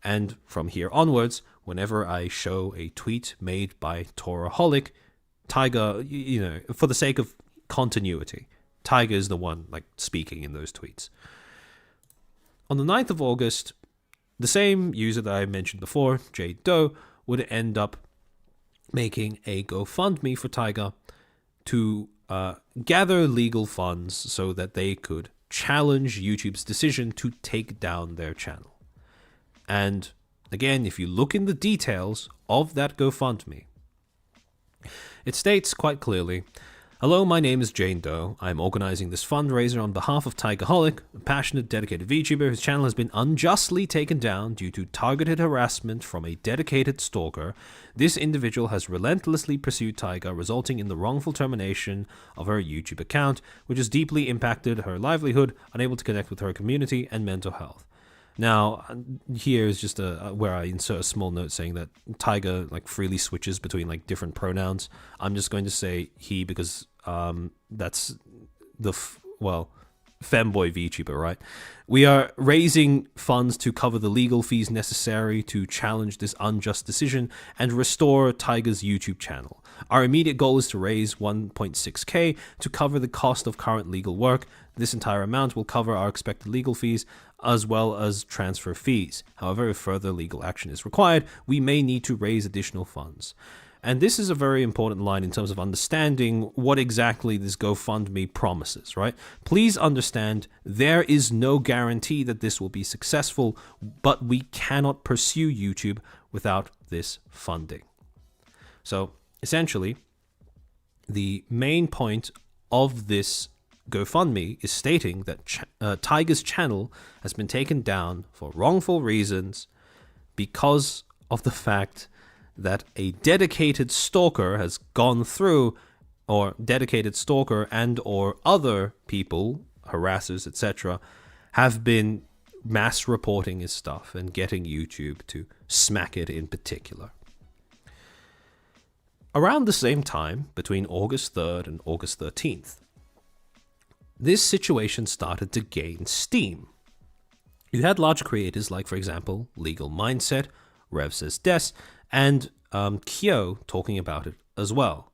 And from here onwards, whenever I show a tweet made by holic, Tiger, for the sake of continuity, Tiger is the one speaking in those tweets. On the 9th of August, the same user that I mentioned before, Jade Doe, would end up making a GoFundMe for Tiger to gather legal funds so that they could challenge YouTube's decision to take down their channel. And again, if you look in the details of that GoFundMe, it states quite clearly, "Hello, my name is Jane Doe. I'm organizing this fundraiser on behalf of Tigerholic, a passionate, dedicated VTuber whose channel has been unjustly taken down due to targeted harassment from a dedicated stalker. This individual has relentlessly pursued Tiger, resulting in the wrongful termination of her YouTube account, which has deeply impacted her livelihood, unable to connect with her community, and mental health." Now, here is just where I insert a small note saying that Tiger freely switches between different pronouns. I'm just going to say he because that's the femboy VTuber, right? We are raising funds to cover the legal fees necessary to challenge this unjust decision and restore Tiger's YouTube channel. Our immediate goal is to raise 1.6k to cover the cost of current legal work. This entire amount will cover our expected legal fees as well as transfer fees. However, if further legal action is required, we may need to raise additional funds. And this is a very important line in terms of understanding what exactly this GoFundMe promises, right? Please understand there is no guarantee that this will be successful, but we cannot pursue YouTube without this funding. So essentially, the main point of this GoFundMe is stating that Tiger's channel has been taken down for wrongful reasons because of the fact that a dedicated stalker has gone through, or dedicated stalker and or other people, harassers, etc., have been mass reporting his stuff and getting YouTube to smack it in particular. Around the same time, between August 3rd and August 13th, this situation started to gain steam. You had large creators like, for example, Legal Mindset, Rev Says Des, and Kyo talking about it as well.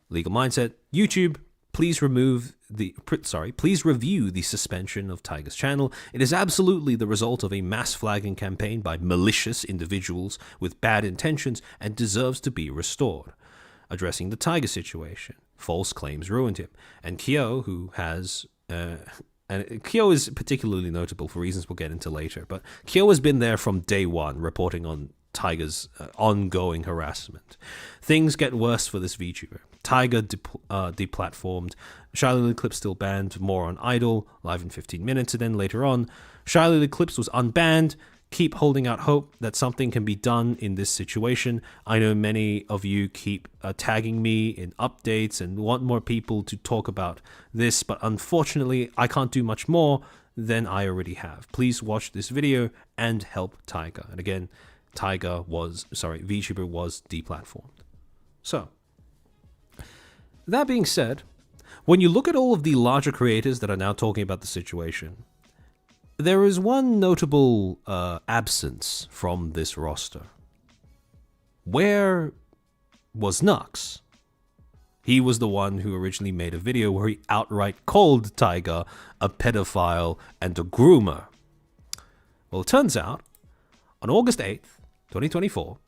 Legal Mindset, YouTube, please review the suspension of Tiger's channel. It is absolutely the result of a mass flagging campaign by malicious individuals with bad intentions and deserves to be restored. Addressing the Tiger situation, false claims ruined him. And Kyo, who has... and Kyo is particularly notable for reasons we'll get into later, but Kyo has been there from day one, reporting on Tiger's ongoing harassment. Things get worse for this VTuber. Tiger deplatformed, Shyly Clips still banned, more on Idol, live in 15 minutes, and then later on, Shyly Clips was unbanned. Keep holding out hope that something can be done in this situation. I know many of you keep tagging me in updates and want more people to talk about this, but unfortunately, I can't do much more than I already have. Please watch this video and help Tiger. And again, VTuber was deplatformed. So, that being said, when you look at all of the larger creators that are now talking about the situation, there is one notable absence from this roster. Where was Knux? He was the one who originally made a video where he outright called Tiger a pedophile and a groomer. Well, it turns out, on August 8th, 2024,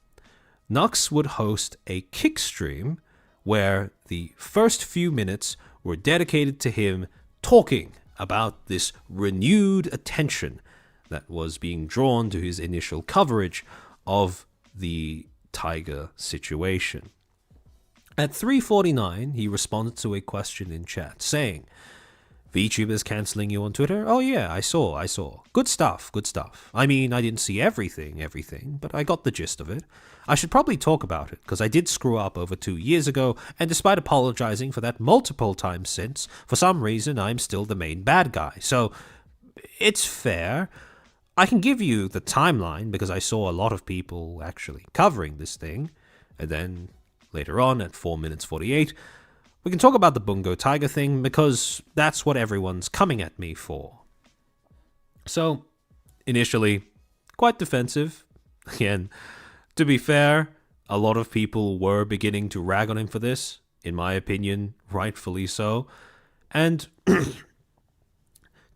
Knux would host a kick stream where the first few minutes were dedicated to him talking about this renewed attention that was being drawn to his initial coverage of the Tiger situation. At 3:49, he responded to a question in chat saying, VTubers cancelling you on Twitter? Oh yeah, I saw. Good stuff. I mean, I didn't see everything, but I got the gist of it. I should probably talk about it, because I did screw up over 2 years ago, and despite apologizing for that multiple times since, for some reason I'm still the main bad guy. So, it's fair. I can give you the timeline, because I saw a lot of people actually covering this thing, and then later on at 4 minutes 48, we can talk about the Bungo Tiger thing, because that's what everyone's coming at me for. So, initially, quite defensive. Again, to be fair, a lot of people were beginning to rag on him for this, in my opinion, rightfully so. And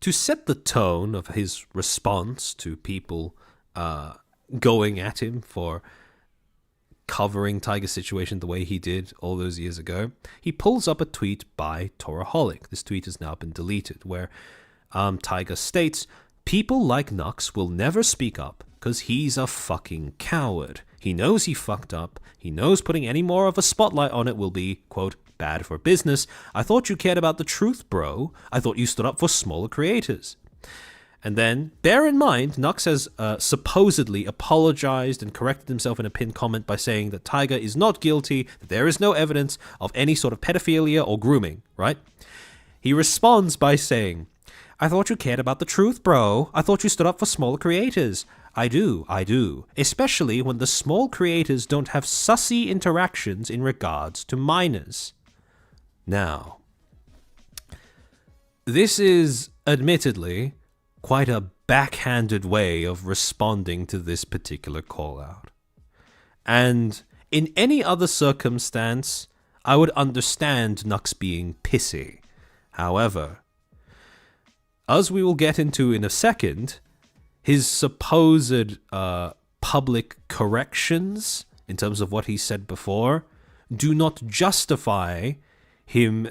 to set the tone of his response to people going at him for covering Tiger's situation the way he did all those years ago, he pulls up a tweet by holic. This tweet has now been deleted, where Tiger states, "People like Knux will never speak up because he's a fucking coward. He knows he fucked up. He knows putting any more of a spotlight on it will be, quote, bad for business. I thought you cared about the truth, bro. I thought you stood up for smaller creators." And then, bear in mind, Knux has supposedly apologized and corrected himself in a pinned comment by saying that Tiger is not guilty, that there is no evidence of any sort of pedophilia or grooming, right? He responds by saying, "I thought you cared about the truth, bro. I thought you stood up for smaller creators. I do. Especially when the small creators don't have sussy interactions in regards to minors." Now, this is admittedly quite a backhanded way of responding to this particular call-out. And in any other circumstance, I would understand Knux being pissy. However, as we will get into in a second, his supposed public corrections, in terms of what he said before, do not justify him,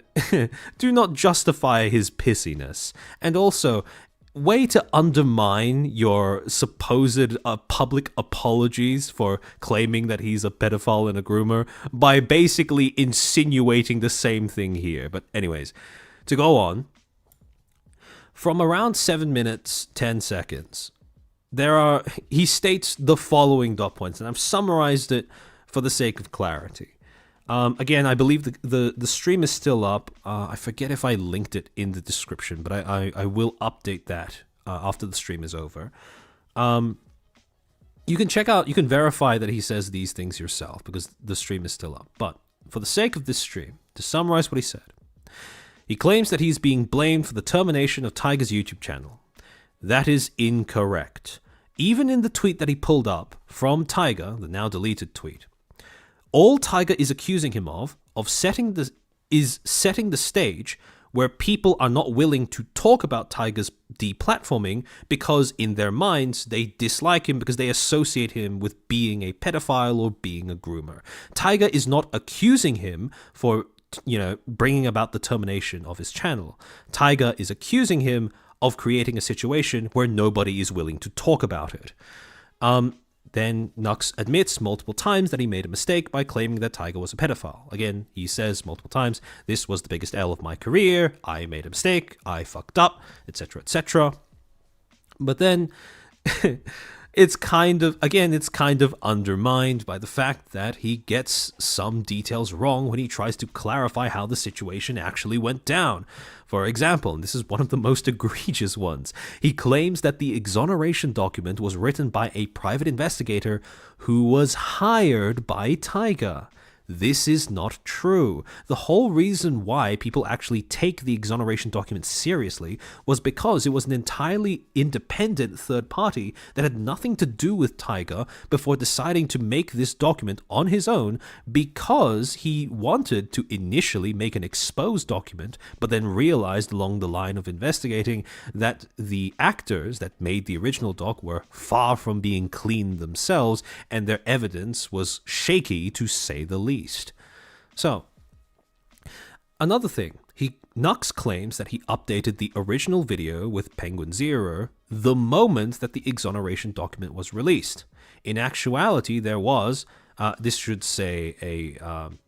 do not justify his pissiness. And also, way to undermine your supposed public apologies for claiming that he's a pedophile and a groomer by basically insinuating the same thing here. But anyways, to go on, from around 7 minutes, 10 seconds, he states the following dot points, and I've summarized it for the sake of clarity. Again, I believe the stream is still up. I forget if I linked it in the description, but I will update that after the stream is over. You can verify that he says these things yourself, because the stream is still up. But for the sake of this stream, to summarize what he said, he claims that he's being blamed for the termination of Tiger's YouTube channel. That is incorrect. Even in the tweet that he pulled up from Tiger, the now deleted tweet, all Tiger is accusing him of setting the stage where people are not willing to talk about Tiger's deplatforming because in their minds they dislike him because they associate him with being a pedophile or being a groomer. Tiger is not accusing him for, bringing about the termination of his channel. Tiger is accusing him of creating a situation where nobody is willing to talk about it. Then Knux admits multiple times that he made a mistake by claiming that Tiger was a pedophile. Again, he says multiple times, "This was the biggest L of my career, I made a mistake, I fucked up, etc., etc." But then, it's kind of undermined by the fact that he gets some details wrong when he tries to clarify how the situation actually went down. For example, and this is one of the most egregious ones, he claims that the exoneration document was written by a private investigator who was hired by Tiger. This is not true. The whole reason why people actually take the exoneration document seriously was because it was an entirely independent third party that had nothing to do with Tiger before deciding to make this document on his own, because he wanted to initially make an exposed document, but then realized along the line of investigating that the actors that made the original doc were far from being clean themselves, and their evidence was shaky to say the least. So, another thing, Knux claims that he updated the original video with Penguin Zero the moment that the exoneration document was released. In actuality, there was, this should say a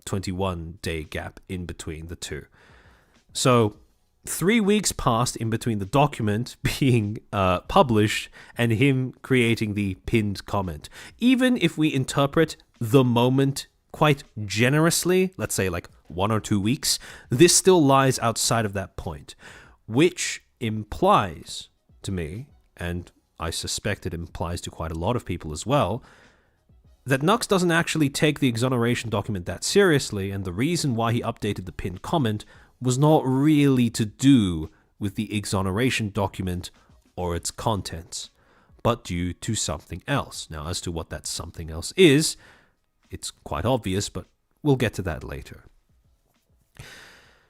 21-day gap in between the two. So, 3 weeks passed in between the document being published and him creating the pinned comment. Even if we interpret the moment quite generously, let's say like 1 or 2 weeks, this still lies outside of that point, which implies to me, and I suspect it implies to quite a lot of people as well, that Knux doesn't actually take the exoneration document that seriously, and the reason why he updated the pinned comment was not really to do with the exoneration document or its contents, but due to something else. Now, as to what that something else is, it's quite obvious, but we'll get to that later.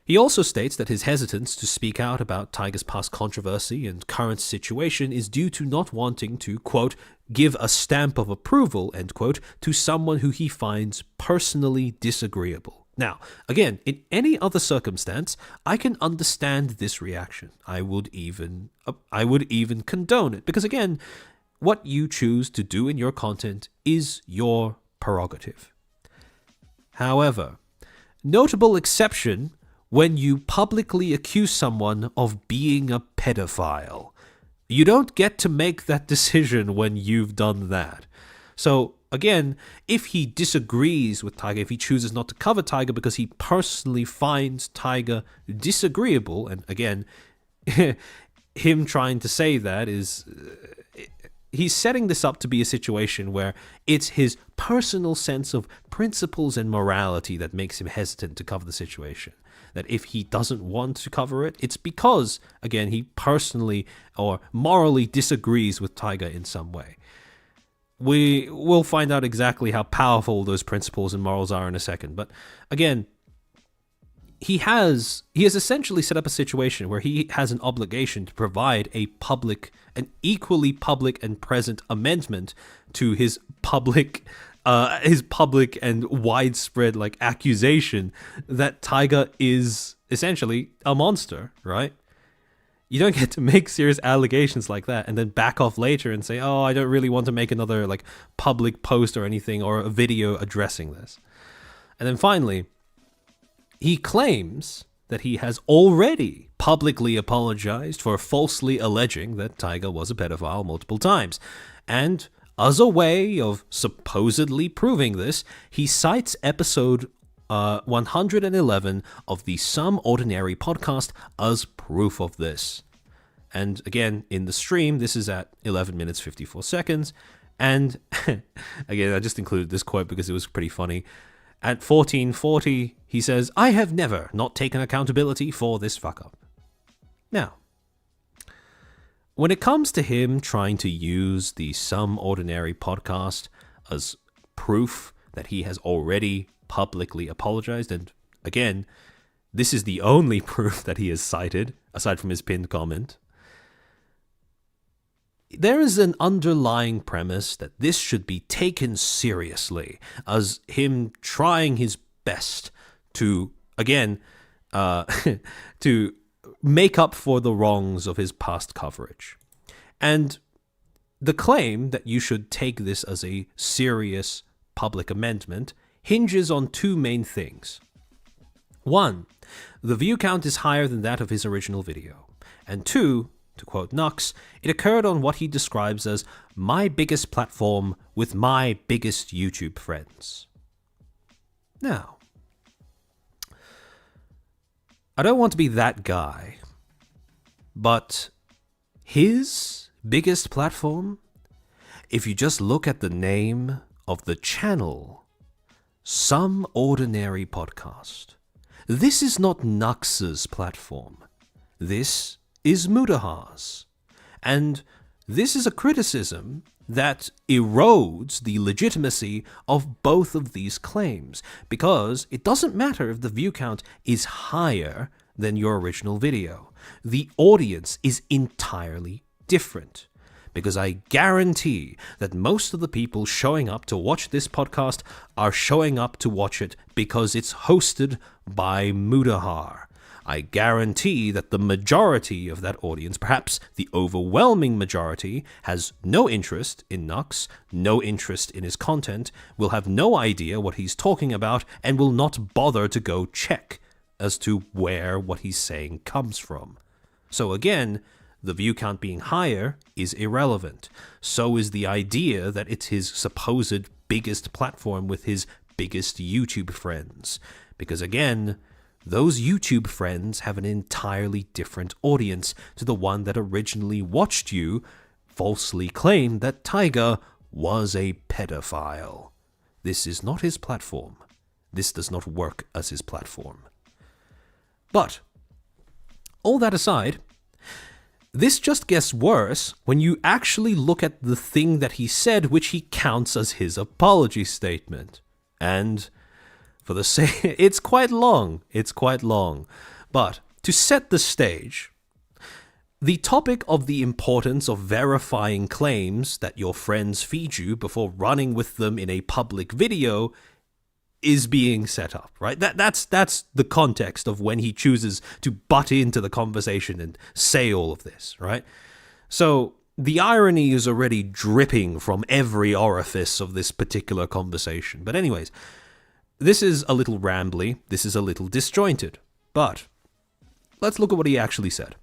He also states that his hesitance to speak out about Tiger's past controversy and current situation is due to not wanting to, quote, give a stamp of approval, end quote, to someone who he finds personally disagreeable. Now, again, in any other circumstance, I can understand this reaction. I would even condone it, because again, what you choose to do in your content is your prerogative. However, notable exception when you publicly accuse someone of being a pedophile. You don't get to make that decision when you've done that. So, again, if he disagrees with Tiger, if he chooses not to cover Tiger because he personally finds Tiger disagreeable, and again, him trying to say that is... he's setting this up to be a situation where it's his personal sense of principles and morality that makes him hesitant to cover the situation. That if he doesn't want to cover it, it's because, again, he personally or morally disagrees with Tiger in some way. We will find out exactly how powerful those principles and morals are in a second. But again, he has essentially set up a situation where he has an obligation to provide an equally public and present amendment to his public and widespread accusation that Tiger is essentially a monster, right? You don't get to make serious allegations like that and then back off later and say, oh, I don't really want to make another public post or anything or a video addressing this. And then finally, he claims that he has already publicly apologized for falsely alleging that Tiger was a pedophile multiple times. And as a way of supposedly proving this, he cites episode 111 of the Some Ordinary podcast as proof of this. And again, in the stream, this is at 11 minutes 54 seconds. And again, I just included this quote because it was pretty funny. At 14:40, he says, I have never not taken accountability for this fuck up. Now, when it comes to him trying to use the Some Ordinary podcast as proof that he has already publicly apologized, and again, this is the only proof that he has cited, aside from his pinned comment, there is an underlying premise that this should be taken seriously as him trying his best to, again, to make up for the wrongs of his past coverage. And the claim that you should take this as a serious public amendment hinges on two main things. One, the view count is higher than that of his original video. And two, to quote Knux, it occurred on what he describes as my biggest platform with my biggest YouTube friends. Now, I don't want to be that guy, but his biggest platform, if you just look at the name of the channel, Some Ordinary Podcast, this is not Knux's platform. This is Mudahar's. And this is a criticism that erodes the legitimacy of both of these claims, because it doesn't matter if the view count is higher than your original video. The audience is entirely different, because I guarantee that most of the people showing up to watch this podcast are showing up to watch it because it's hosted by Mudahar. I guarantee that the majority of that audience, perhaps the overwhelming majority, has no interest in Knux, no interest in his content, will have no idea what he's talking about, and will not bother to go check as to where what he's saying comes from. So again, the view count being higher is irrelevant. So is the idea that it's his supposed biggest platform with his biggest YouTube friends. Because again, those YouTube friends have an entirely different audience to the one that originally watched you falsely claim that Taiga was a pedophile. This is not his platform. This does not work as his platform. But, all that aside, this just gets worse when you actually look at the thing that he said, which he counts as his apology statement. And for the sake, it's quite long. But to set the stage, the topic of the importance of verifying claims that your friends feed you before running with them in a public video is being set up, right? That's the context of when he chooses to butt into the conversation and say all of this, right? So the irony is already dripping from every orifice of this particular conversation. But anyways, this is a little rambly, this is a little disjointed, but let's look at what he actually said.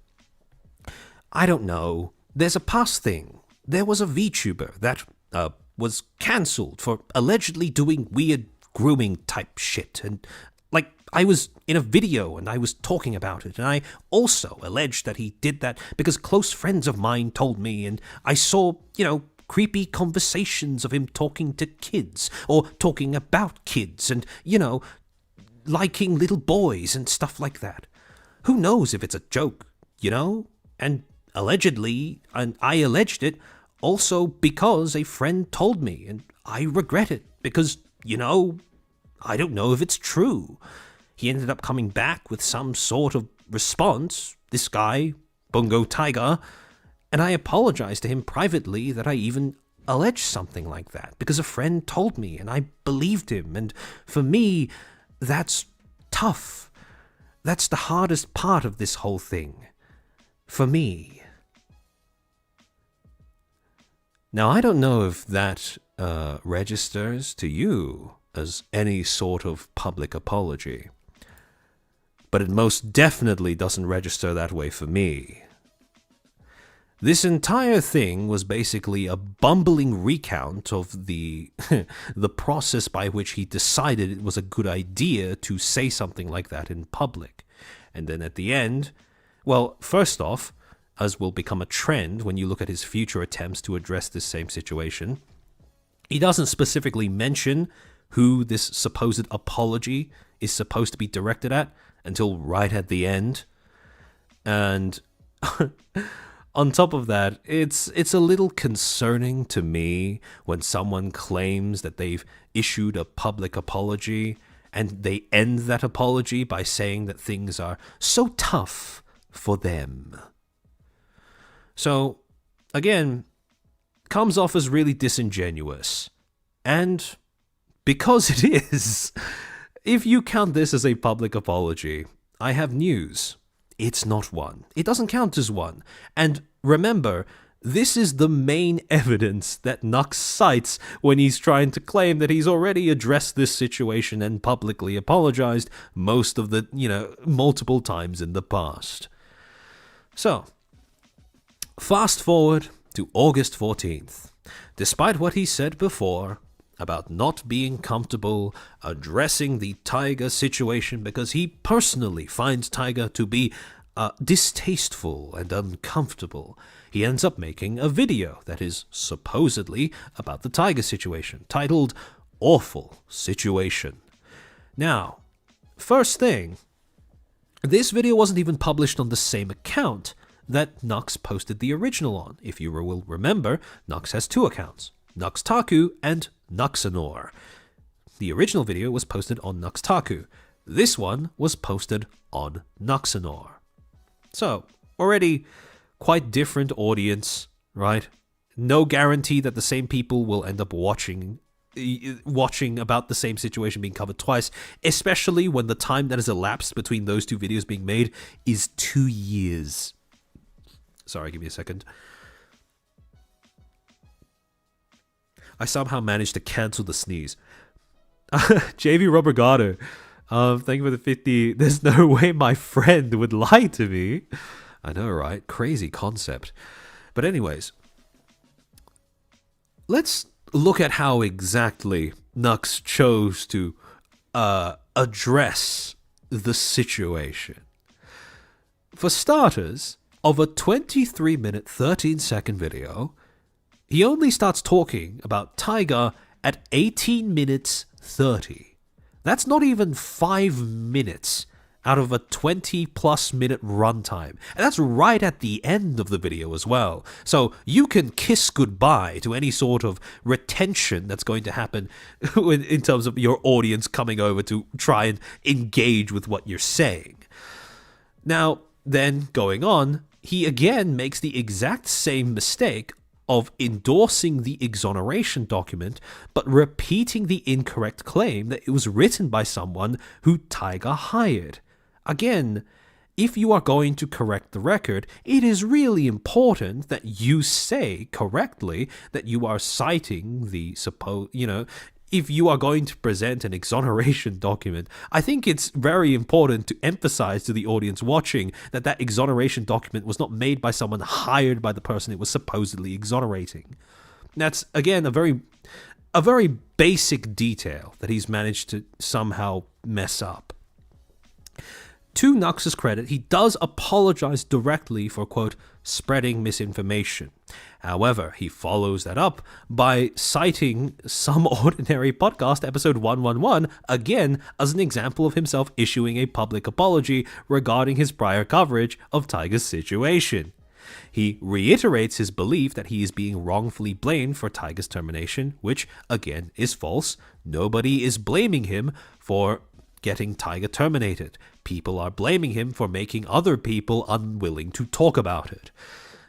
I don't know, there's a past thing. There was a Vtuber that was cancelled for allegedly doing weird grooming type shit, and like I was in a video and I was talking about it, and I also alleged that he did that because close friends of mine told me, and I saw, creepy conversations of him talking to kids or talking about kids and, liking little boys and stuff like that. Who knows if it's a joke, And allegedly, and I alleged it also because a friend told me, and I regret it because, I don't know if it's true. He ended up coming back with some sort of response, this guy, Bungo Tiger, and I apologized to him privately that I even alleged something like that because a friend told me and I believed him, and for me, that's tough. That's the hardest part of this whole thing. For me. Now, I don't know if that registers to you as any sort of public apology, but it most definitely doesn't register that way for me. This entire thing was basically a bumbling recount of the the process by which he decided it was a good idea to say something like that in public. And then at the end, well, first off, as will become a trend when you look at his future attempts to address this same situation, he doesn't specifically mention who this supposed apology is supposed to be directed at until right at the end. And on top of that, it's a little concerning to me when someone claims that they've issued a public apology and they end that apology by saying that things are so tough for them. So, again, comes off as really disingenuous. And because it is, if you count this as a public apology, I have news. It's not one. It doesn't count as one. And remember, this is the main evidence that Knux cites when he's trying to claim that he's already addressed this situation and publicly apologized most of the, multiple times in the past. So, fast forward to August 14th. Despite what he said before about not being comfortable addressing the Taiga situation because he personally finds Taiga to be distasteful and uncomfortable, he ends up making a video that is supposedly about the Taiga situation, titled Awful Situation. Now, first thing, this video wasn't even published on the same account that Knux posted the original on. If you will remember, Knux has two accounts, Knux Taku and Knuxanor. The original video was posted on Knux Taku. This one was posted on Knuxanor. So, already quite different audience, right? No guarantee that the same people will end up watching about the same situation being covered twice, especially when the time that has elapsed between those two videos being made is 2 years. Sorry, give me a second. I somehow managed to cancel the sneeze. JV Robergato Thank you for the 50. There's no way my friend would lie to me. I know, right? Crazy concept. But anyways, let's look at how exactly Knux chose to address the situation. For starters, of a 23-minute, 13-second video, he only starts talking about Tiger at 18 minutes 30. That's not even 5 minutes out of a 20-plus minute runtime. And that's right at the end of the video as well. So you can kiss goodbye to any sort of retention that's going to happen in terms of your audience coming over to try and engage with what you're saying. Now, then going on, he again makes the exact same mistake of endorsing the exoneration document, but repeating the incorrect claim that it was written by someone who Tiger hired. Again, if you are going to correct the record, it is really important that you say correctly that you are citing the if you are going to present an exoneration document, I think it's very important to emphasize to the audience watching that that exoneration document was not made by someone hired by the person it was supposedly exonerating. That's, again, a very basic detail that he's managed to somehow mess up. To Knux's credit, he does apologize directly for, quote, spreading misinformation. However, he follows that up by citing Some Ordinary Podcast episode 111 again as an example of himself issuing a public apology regarding his prior coverage of Tiger's situation. He reiterates his belief that he is being wrongfully blamed for Tiger's termination, which, again, is false. Nobody is blaming him for getting Tiger terminated. People are blaming him for making other people unwilling to talk about it.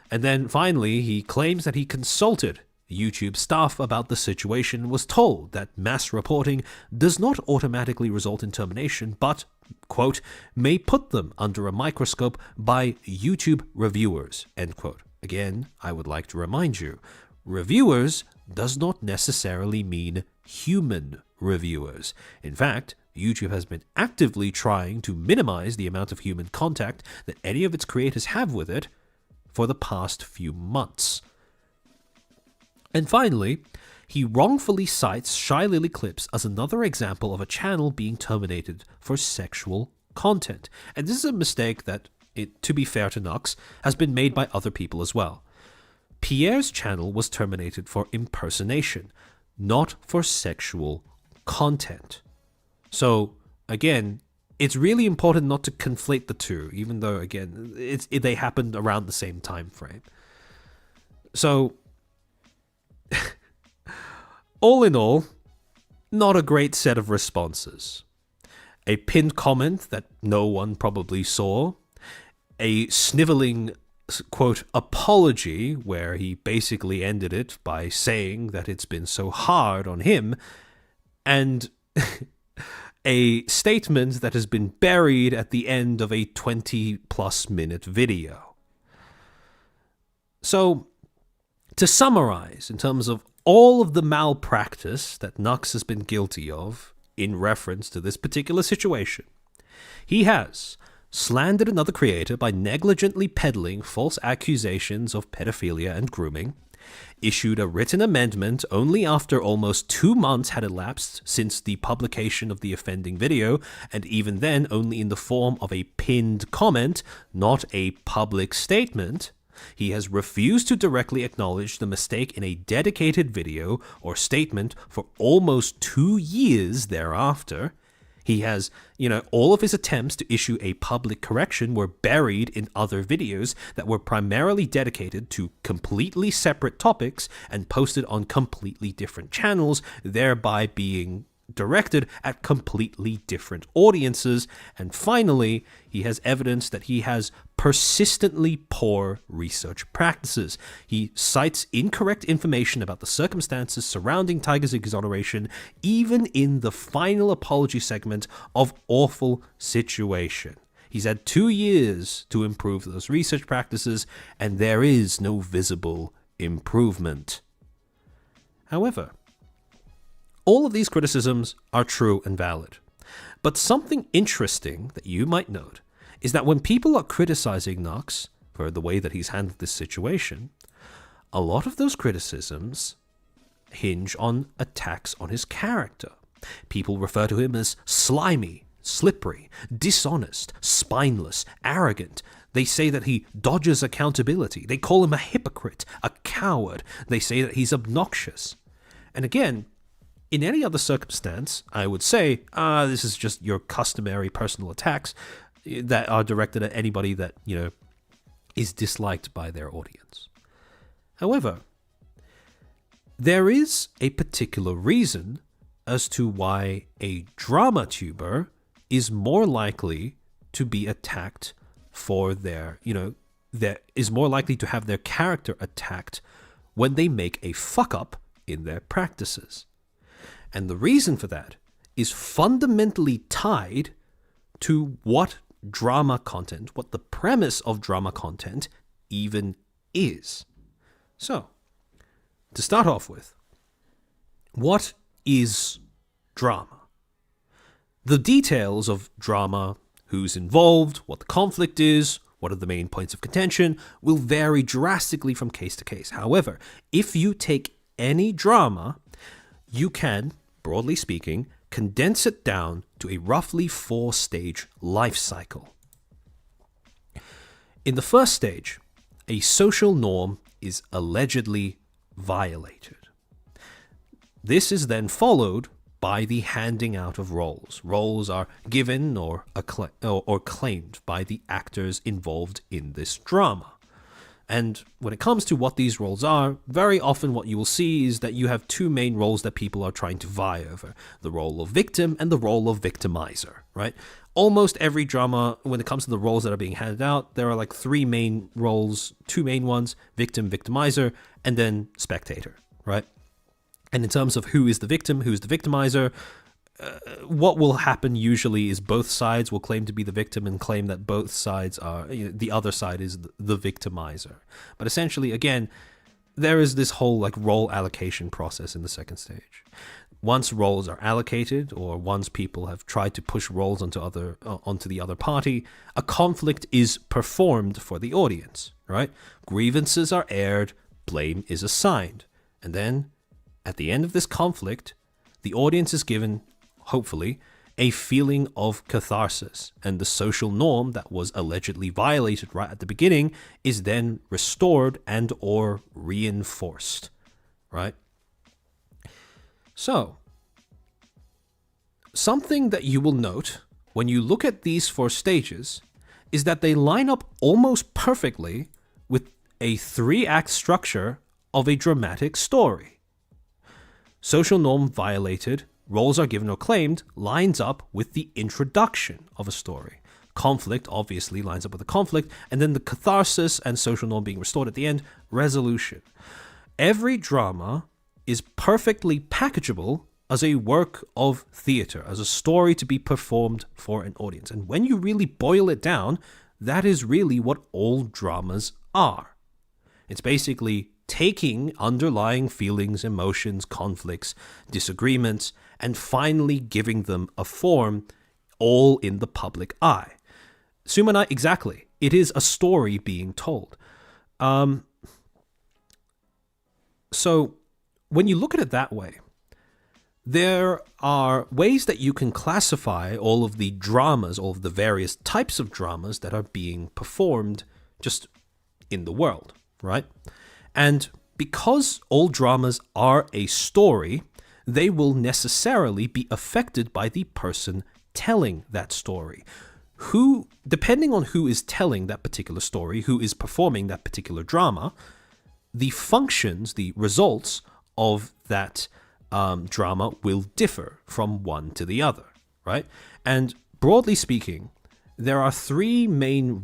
And then finally, he claims that he consulted YouTube staff about the situation and was told that mass reporting does not automatically result in termination, but, quote, may put them under a microscope by YouTube reviewers, end quote. Again, I would like to remind you, reviewers does not necessarily mean human reviewers. In fact, YouTube has been actively trying to minimize the amount of human contact that any of its creators have with it for the past few months. And finally, he wrongfully cites Shy Lily Clips as another example of a channel being terminated for sexual content. And this is a mistake that, to be fair to Knux, has been made by other people as well. Pierre's channel was terminated for impersonation, not for sexual content. So, again, it's really important not to conflate the two, even though, again, they happened around the same time frame. So, all in all, not a great set of responses. A pinned comment that no one probably saw, a sniveling, quote, apology, where he basically ended it by saying that it's been so hard on him, and a statement that has been buried at the end of a 20-plus minute video. So, to summarize, in terms of all of the malpractice that Knux has been guilty of in reference to this particular situation, he has slandered another creator by negligently peddling false accusations of pedophilia and grooming, issued a written amendment only after almost 2 months had elapsed since the publication of the offending video, and even then only in the form of a pinned comment, not a public statement. He has refused to directly acknowledge the mistake in a dedicated video or statement for almost 2 years thereafter. He has, all of his attempts to issue a public correction were buried in other videos that were primarily dedicated to completely separate topics and posted on completely different channels, thereby being directed at completely different audiences. And finally, he has evidence that he has persistently poor research practices. He cites incorrect information about the circumstances surrounding Tiger's exoneration, even in the final apology segment of Awful Situation. He's had 2 years to improve those research practices, and there is no visible improvement. However, all of these criticisms are true and valid. But something interesting that you might note is that when people are criticizing Knux for the way that he's handled this situation, a lot of those criticisms hinge on attacks on his character. People refer to him as slimy, slippery, dishonest, spineless, arrogant. They say that he dodges accountability. They call him a hypocrite, a coward. They say that he's obnoxious. And again, in any other circumstance, I would say, this is just your customary personal attacks that are directed at anybody that, is disliked by their audience. However, there is a particular reason as to why a drama tuber is more likely to be attacked for that is more likely to have their character attacked when they make a fuck up in their practices. And the reason for that is fundamentally tied to what drama content, what the premise of drama content even is. So, to start off with, what is drama? The details of drama, who's involved, what the conflict is, what are the main points of contention, will vary drastically from case to case. However, if you take any drama, you can, broadly speaking, condense it down to a roughly 4-stage life cycle. In the first stage, a social norm is allegedly violated. This is then followed by the handing out of roles. Roles are given or claimed by the actors involved in this drama. And when it comes to what these roles are, very often what you will see is that you have two main roles that people are trying to vie over. The role of victim and the role of victimizer, right? Almost every drama, when it comes to the roles that are being handed out, there are like three main roles, two main ones: victim, victimizer, and then spectator, right? And in terms of who is the victim, who's the victimizer, what will happen usually is both sides will claim to be the victim and claim that both sides are, the other side is the victimizer. But essentially, again, there is this whole like role allocation process in the second stage. Once roles are allocated, or once people have tried to push roles onto the other party, a conflict is performed for the audience, right? Grievances are aired, blame is assigned, and then at the end of this conflict, the audience is given, hopefully, a feeling of catharsis, and the social norm that was allegedly violated right at the beginning is then restored and or reinforced, right? So, something that you will note when you look at these 4 stages is that they line up almost perfectly with a 3-act structure of a dramatic story. Social norm violated, roles are given or claimed, lines up with the introduction of a story. Conflict obviously lines up with the conflict, and then the catharsis and social norm being restored at the end, resolution. Every drama is perfectly packageable as a work of theater, as a story to be performed for an audience. And when you really boil it down, that is really what all dramas are. It's basically taking underlying feelings, emotions, conflicts, disagreements, and finally giving them a form, all in the public eye. Sumanai, exactly. It is a story being told. So when you look at it that way, there are ways that you can classify all of the dramas, all of the various types of dramas that are being performed just in the world, right? And because all dramas are a story, they will necessarily be affected by the person telling that story. Who, depending on who is telling that particular story, who is performing that particular drama, the functions, the results of that drama will differ from one to the other, right? And broadly speaking, there are three main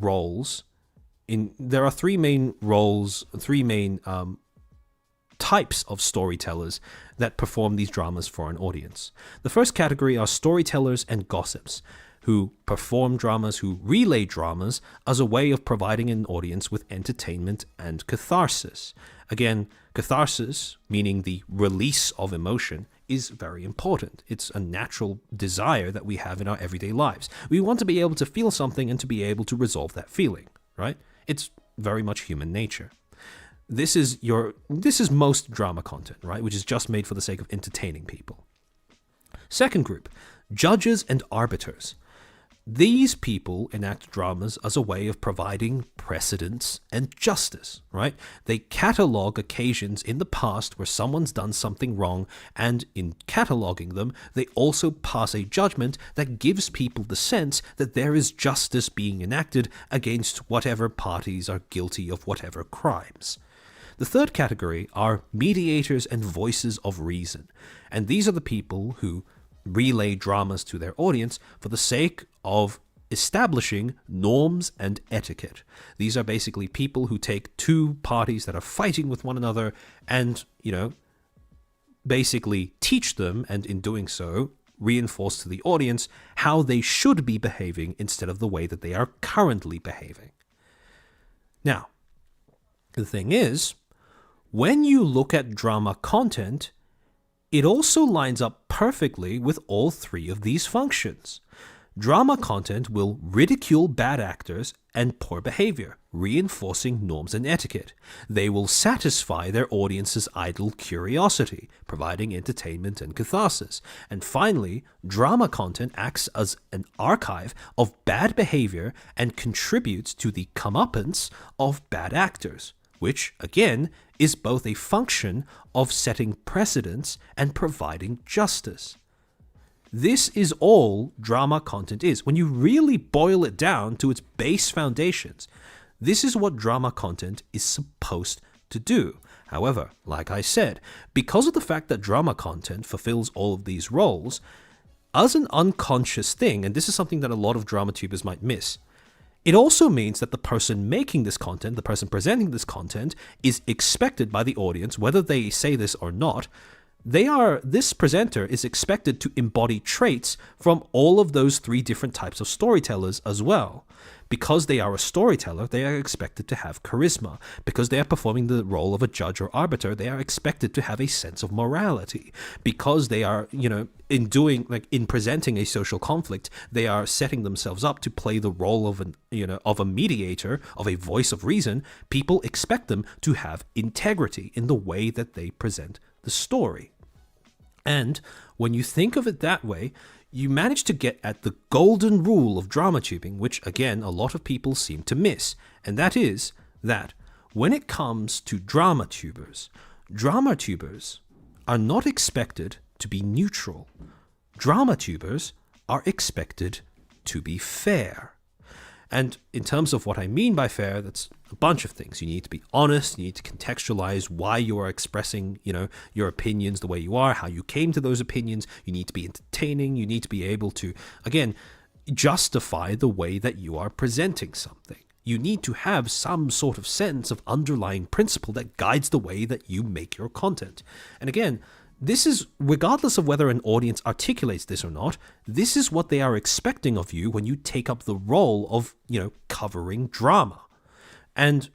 types of storytellers that perform these dramas for an audience. The first category are storytellers and gossips. who perform dramas, who relay dramas as a way of providing an audience with entertainment and catharsis. Again, catharsis, meaning the release of emotion, is very important. It's a natural desire that we have in our everyday lives. We want to be able to feel something and to be able to resolve that feeling, right? It's very much human nature. This is most drama content, right? Which is just made for the sake of entertaining people. Second group, judges and arbiters. These people enact dramas as a way of providing precedence and justice, right? They catalog occasions in the past where someone's done something wrong, and in cataloging them, they also pass a judgment that gives people the sense that there is justice being enacted against whatever parties are guilty of whatever crimes. The third category are mediators and voices of reason, and these are the people who relay dramas to their audience for the sake of establishing norms and etiquette. These are basically people who take two parties that are fighting with one another and, basically teach them, and in doing so, reinforce to the audience how they should be behaving instead of the way that they are currently behaving. Now, the thing is, when you look at drama content, it also lines up perfectly with all three of these functions. Drama content will ridicule bad actors and poor behavior, reinforcing norms and etiquette. They will satisfy their audience's idle curiosity, providing entertainment and catharsis. And finally, drama content acts as an archive of bad behavior and contributes to the comeuppance of bad actors, which, again, is both a function of setting precedents and providing justice. This is all drama content is. When you really boil it down to its base foundations, this is what drama content is supposed to do. However, like I said, because of the fact that drama content fulfills all of these roles, as an unconscious thing, and this is something that a lot of drama tubers might miss, it also means that the person making this content, the person presenting this content, is expected by the audience, whether they say this or not, this presenter is expected to embody traits from all of those three different types of storytellers as well. Because they are a storyteller, they are expected to have charisma. Because they are performing the role of a judge or arbiter, they are expected to have a sense of morality. Because they are, in presenting a social conflict, they are setting themselves up to play the role of a mediator, of a voice of reason. People expect them to have integrity in the way that they present the story. And when you think of it that way, you manage to get at the golden rule of drama tubing, which again, a lot of people seem to miss. And that is that when it comes to drama tubers are not expected to be neutral. Drama tubers are expected to be fair. And in terms of what I mean by fair, that's a bunch of things. You need to be honest. You need to contextualize why you are expressing, your opinions the way you are, how you came to those opinions. You need to be entertaining. You need to be able to, again, justify the way that you are presenting something. You need to have some sort of sense of underlying principle that guides the way that you make your content. And again, this is, regardless of whether an audience articulates this or not, this is what they are expecting of you when you take up the role of, covering drama. And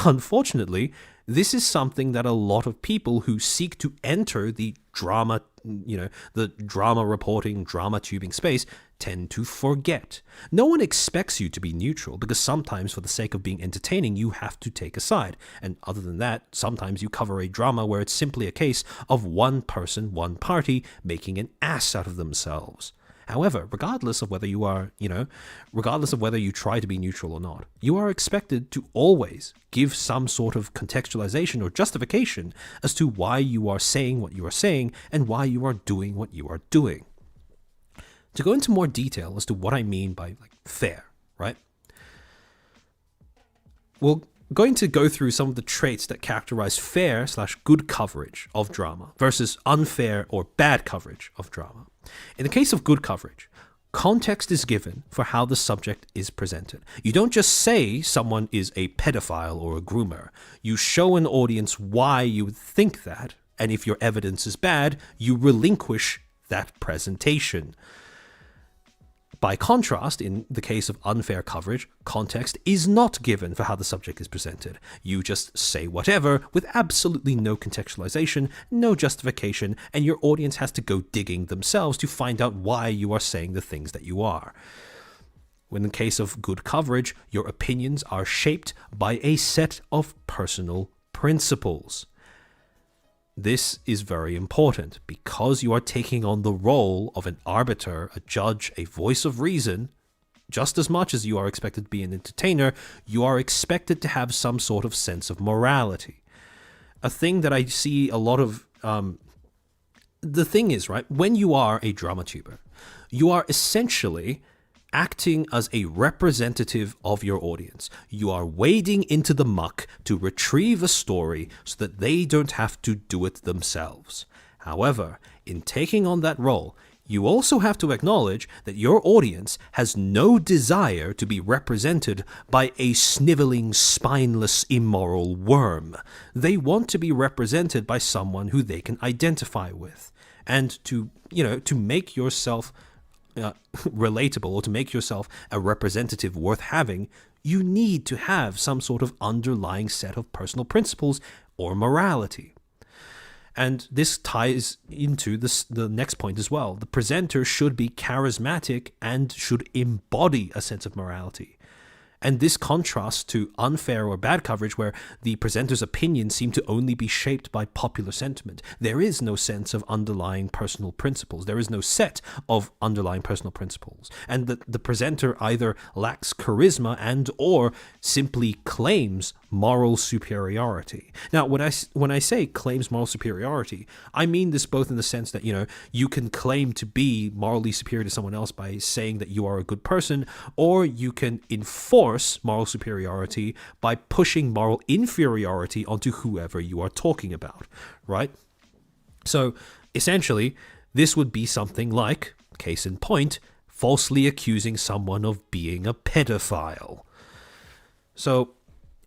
unfortunately, this is something that a lot of people who seek to enter the drama, the drama reporting, drama tubing space tend to forget. No one expects you to be neutral because sometimes for the sake of being entertaining, you have to take a side. And other than that, sometimes you cover a drama where it's simply a case of one person, one party making an ass out of themselves. However, regardless of whether you are, regardless of whether you try to be neutral or not, you are expected to always give some sort of contextualization or justification as to why you are saying what you are saying and why you are doing what you are doing. To go into more detail as to what I mean by fair, right? We're going to go through some of the traits that characterize fair/good coverage of drama versus unfair or bad coverage of drama. In the case of good coverage, context is given for how the subject is presented. You don't just say someone is a pedophile or a groomer. You show an audience why you would think that, and if your evidence is bad, you relinquish that presentation. By contrast, in the case of unfair coverage, context is not given for how the subject is presented. You just say whatever with absolutely no contextualization, no justification, and your audience has to go digging themselves to find out why you are saying the things that you are. In the case of good coverage, your opinions are shaped by a set of personal principles. This is very important because you are taking on the role of an arbiter, a judge, a voice of reason. Just as much as you are expected to be an entertainer, you are expected to have some sort of sense of morality. A thing that I see a lot of... the thing is, right, when you are a drama-tuber, you are essentially acting as a representative of your audience. You are wading into the muck to retrieve a story so that they don't have to do it themselves. However, in taking on that role, you also have to acknowledge that your audience has no desire to be represented by a sniveling, spineless, immoral worm. They want to be represented by someone who they can identify with. And to make yourself relatable, or to make yourself a representative worth having, you need to have some sort of underlying set of personal principles or morality. And this ties into the next point as well. The presenter should be charismatic and should embody a sense of morality. And this contrasts to unfair or bad coverage where the presenter's opinions seem to only be shaped by popular sentiment. There is no sense of underlying personal principles. There is no set of underlying personal principles. And the presenter either lacks charisma and or simply claims moral superiority. Now, when I say claims moral superiority, I mean this both in the sense that, you can claim to be morally superior to someone else by saying that you are a good person, or you can enforce moral superiority by pushing moral inferiority onto whoever you are talking about, right? So essentially, this would be something like, case in point, falsely accusing someone of being a pedophile. So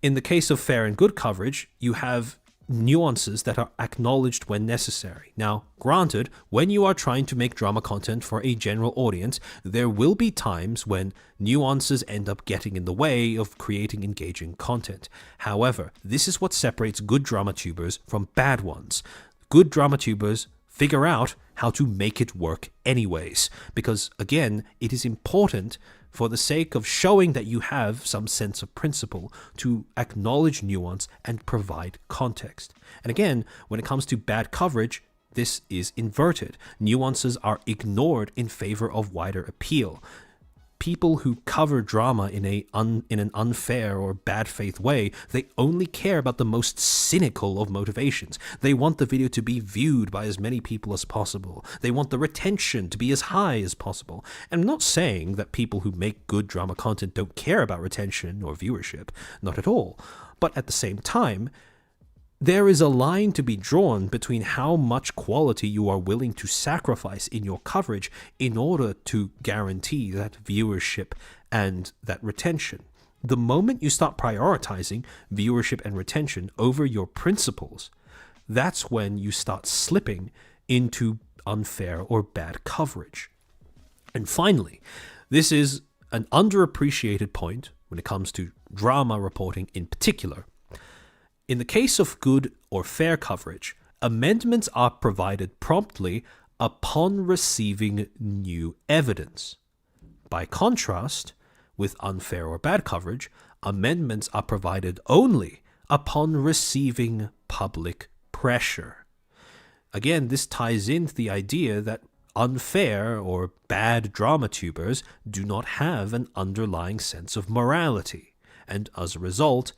in the case of fair and good coverage, you have nuances that are acknowledged when necessary. Now, granted, when you are trying to make drama content for a general audience, there will be times when nuances end up getting in the way of creating engaging content. However, this is what separates good drama tubers from bad ones. Good drama tubers figure out how to make it work anyways, because again, it is important for the sake of showing that you have some sense of principle to acknowledge nuance and provide context. And again, when it comes to bad coverage, this is inverted. Nuances are ignored in favor of wider appeal. People who cover drama in an unfair or bad faith way, they only care about the most cynical of motivations. They want the video to be viewed by as many people as possible. They want the retention to be as high as possible. And I'm not saying that people who make good drama content don't care about retention or viewership, not at all. But at the same time, there is a line to be drawn between how much quality you are willing to sacrifice in your coverage in order to guarantee that viewership and that retention. The moment you start prioritizing viewership and retention over your principles, that's when you start slipping into unfair or bad coverage. And finally, this is an underappreciated point when it comes to drama reporting in particular. In the case of good or fair coverage, amendments are provided promptly upon receiving new evidence. By contrast, with unfair or bad coverage, amendments are provided only upon receiving public pressure. Again, this ties into the idea that unfair or bad drama tubers do not have an underlying sense of morality, and as a result,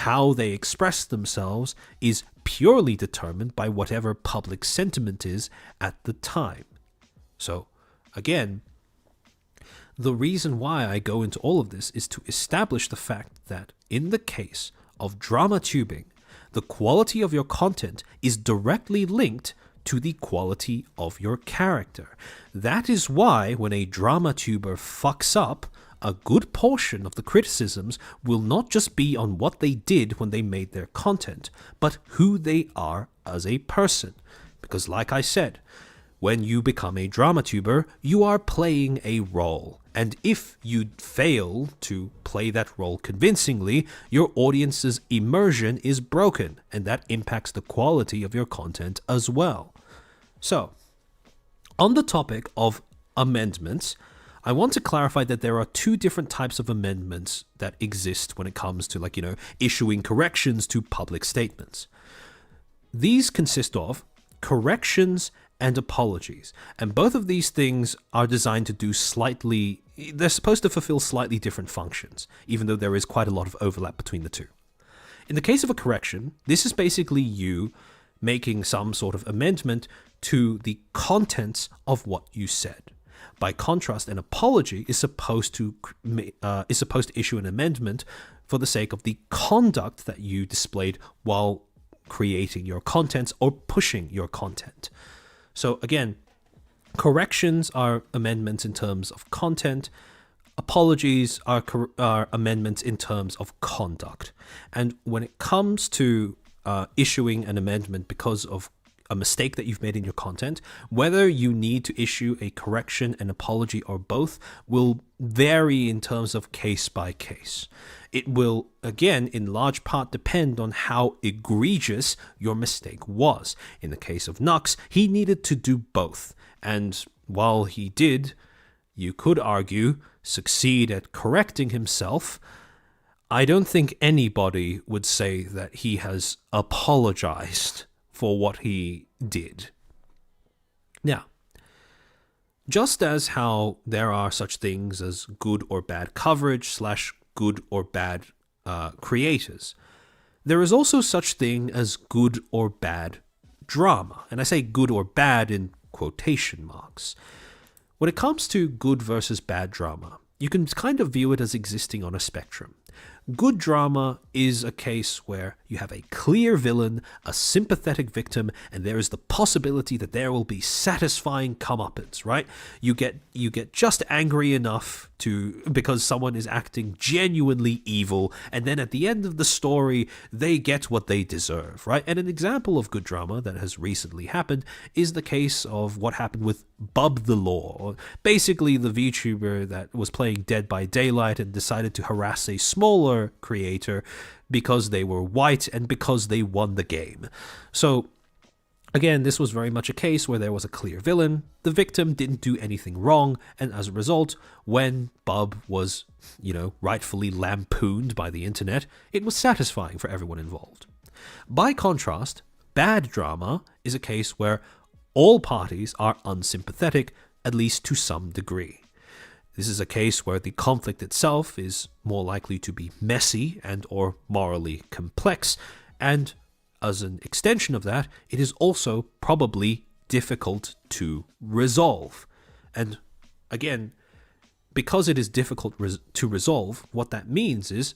how they express themselves is purely determined by whatever public sentiment is at the time. So, again, the reason why I go into all of this is to establish the fact that in the case of drama tubing, the quality of your content is directly linked to the quality of your character. That is why when a drama tuber fucks up, a good portion of the criticisms will not just be on what they did when they made their content, but who they are as a person. Because like I said, when you become a drama tuber, you are playing a role. And if you fail to play that role convincingly, your audience's immersion is broken, and that impacts the quality of your content as well. So, on the topic of amendments, I want to clarify that there are two different types of amendments that exist when it comes to, issuing corrections to public statements. These consist of corrections and apologies. And both of these things are designed to do they're supposed to fulfill slightly different functions, even though there is quite a lot of overlap between the two. In the case of a correction, this is basically you making some sort of amendment to the contents of what you said. By contrast, an apology is supposed to issue an amendment for the sake of the conduct that you displayed while creating your contents or pushing your content. So again, corrections are amendments in terms of content. Apologies are amendments in terms of conduct. And when it comes to issuing an amendment because of a mistake that you've made in your content, whether you need to issue a correction, an apology, or both will vary in terms of case by case. It will, again, in large part depend on how egregious your mistake was. In the case of Knux, he needed to do both. And while he did, you could argue, succeed at correcting himself, I don't think anybody would say that he has apologized for what he did. Now, just as how there are such things as good or bad coverage / good or bad creators, there is also such thing as good or bad drama. And I say good or bad in quotation marks. When it comes to good versus bad drama, you can kind of view it as existing on a spectrum. Good drama is a case where you have a clear villain, a sympathetic victim, and there is the possibility that there will be satisfying comeuppance, right? You get just angry enough because someone is acting genuinely evil, and then at the end of the story, they get what they deserve, right? And an example of good drama that has recently happened is the case of what happened with Bub the Law, or basically the VTuber that was playing Dead by Daylight and decided to harass a smaller creator because they were white and because they won the game. So again, this was very much a case where there was a clear villain, the victim didn't do anything wrong, and as a result, when Bub was, rightfully lampooned by the internet, it was satisfying for everyone involved. By contrast, bad drama is a case where all parties are unsympathetic, at least to some degree. This is a case where the conflict itself is more likely to be messy and or morally complex, and as an extension of that, it is also probably difficult to resolve. And again, because it is difficult to resolve, what that means is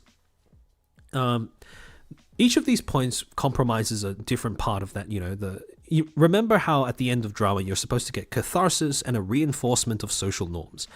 each of these points compromises a different part of that. You remember how at the end of drama you're supposed to get catharsis and a reinforcement of social norms.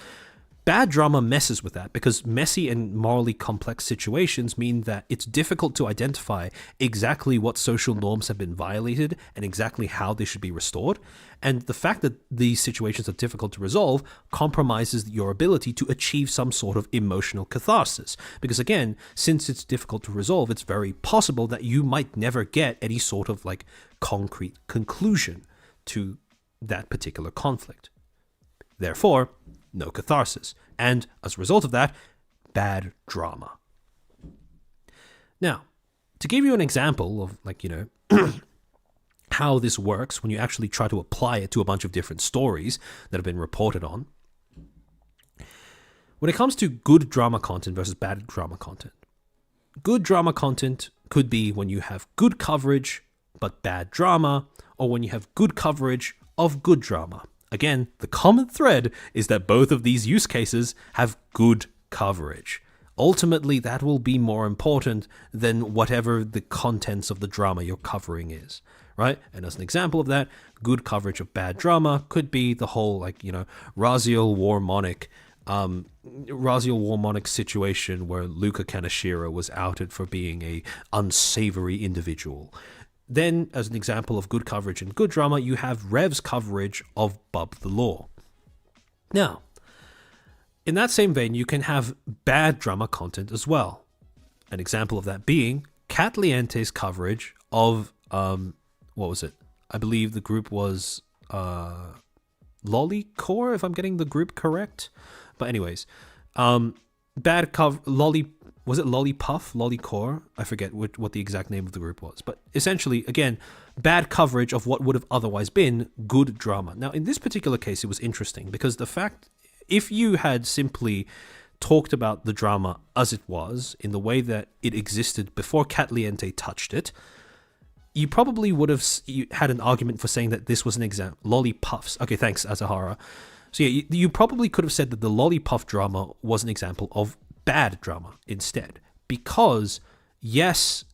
Bad drama messes with that because messy and morally complex situations mean that it's difficult to identify exactly what social norms have been violated and exactly how they should be restored. And the fact that these situations are difficult to resolve compromises your ability to achieve some sort of emotional catharsis. Because again, since it's difficult to resolve, it's very possible that you might never get any sort of concrete conclusion to that particular conflict. Therefore, no catharsis. And as a result of that, bad drama. Now, to give you an example of how this works when you actually try to apply it to a bunch of different stories that have been reported on. When it comes to good drama content versus bad drama content, good drama content could be when you have good coverage but bad drama, or when you have good coverage of good drama. Again, the common thread is that both of these use cases have good coverage. Ultimately, that will be more important than whatever the contents of the drama you're covering is, right? And as an example of that, good coverage of bad drama could be the whole, Raziel Warmonic situation where Luca Kaneshiro was outed for being a unsavory individual. then, as an example of good coverage and good drama, you have Rev's coverage of Bub the Law. Now, in that same vein, you can have bad drama content as well. An example of that being Cat Liente's coverage of, what was it? I believe the group was Lollycore, if I'm getting the group correct. But anyways, bad cover, was it Lollypuff, Lollycore? I forget what the exact name of the group was. But essentially, again, bad coverage of what would have otherwise been good drama. Now, in this particular case, it was interesting because the fact, if you had simply talked about the drama as it was, in the way that it existed before Cat Liente touched it, you probably would have had an argument for saying that this was an example. Lollypuffs. Okay, thanks, Azahara. So yeah, you probably could have said that the Lollypuff drama was an example of bad drama instead, because yes,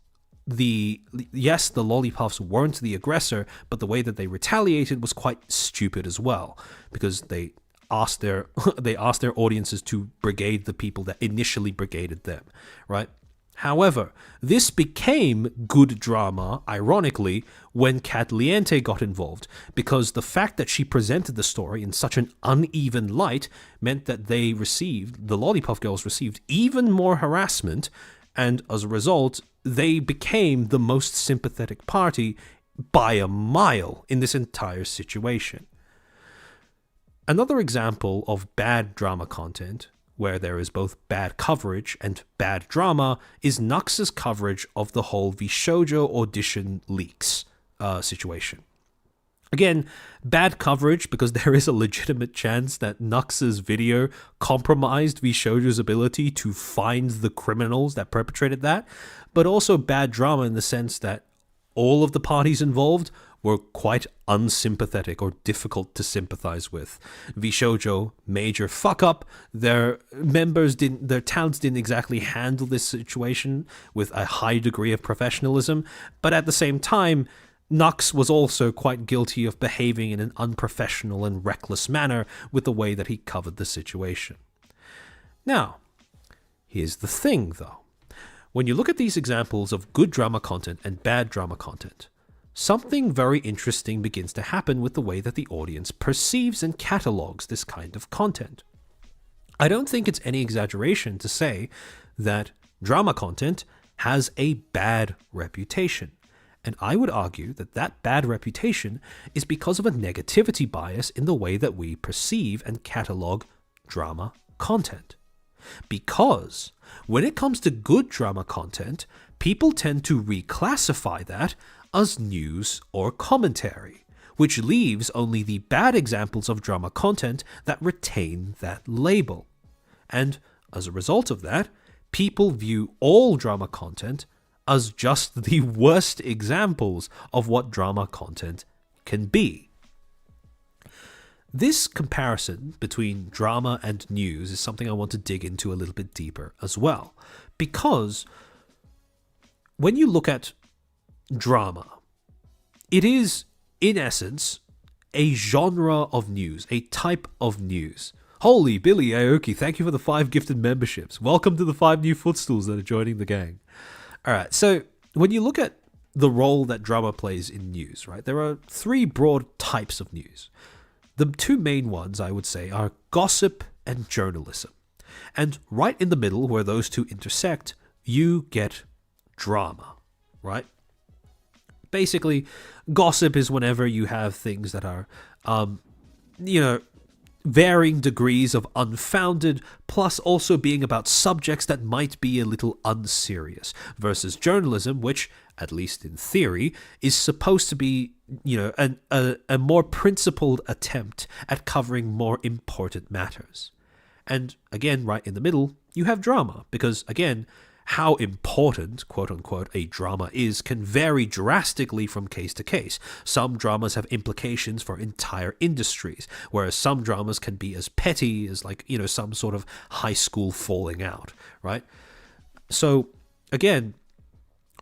the Lollypuffs weren't the aggressor, but the way that they retaliated was quite stupid as well, because they asked their audiences to brigade the people that initially brigaded them, right? However, this became good drama, ironically, when Cat Liente got involved, because the fact that she presented the story in such an uneven light meant that the Lollypuff Girls received even more harassment, and as a result, they became the most sympathetic party by a mile in this entire situation. Another example of bad drama content, where there is both bad coverage and bad drama, is Knux's coverage of the whole Vshoujo audition leaks situation. Again, bad coverage because there is a legitimate chance that Knux's video compromised Vshoujo's ability to find the criminals that perpetrated that, but also bad drama in the sense that all of the parties involved were quite unsympathetic or difficult to sympathize with. Vshoujo, major fuck up. Their talents didn't exactly handle this situation with a high degree of professionalism, but at the same time, Knux was also quite guilty of behaving in an unprofessional and reckless manner with the way that he covered the situation. Now, here's the thing though. When you look at these examples of good drama content and bad drama content, something very interesting begins to happen with the way that the audience perceives and catalogs this kind of content. I don't think it's any exaggeration to say that drama content has a bad reputation. And I would argue that that bad reputation is because of a negativity bias in the way that we perceive and catalog drama content. Because when it comes to good drama content, people tend to reclassify that as news or commentary, which leaves only the bad examples of drama content that retain that label. And as a result of that, people view all drama content as just the worst examples of what drama content can be. This comparison between drama and news is something I want to dig into a little bit deeper as well, because when you look at drama, it is, in essence, a genre of news, a type of news. Holy Billy Aoki, thank you for the 5 gifted memberships. Welcome to the 5 new Footstools that are joining the gang. Alright, so when you look at the role that drama plays in news, right, there are 3 broad types of news. The 2 main ones, I would say, are gossip and journalism. And right in the middle, where those 2 intersect, you get drama, right? Basically, gossip is whenever you have things that are, varying degrees of unfounded, plus also being about subjects that might be a little unserious, versus journalism, which, at least in theory, is supposed to be, a more principled attempt at covering more important matters. And again, right in the middle, you have drama, because again, how important, quote-unquote, a drama is can vary drastically from case to case. Some dramas have implications for entire industries, whereas some dramas can be as petty as, some sort of high school falling out, right? So, again,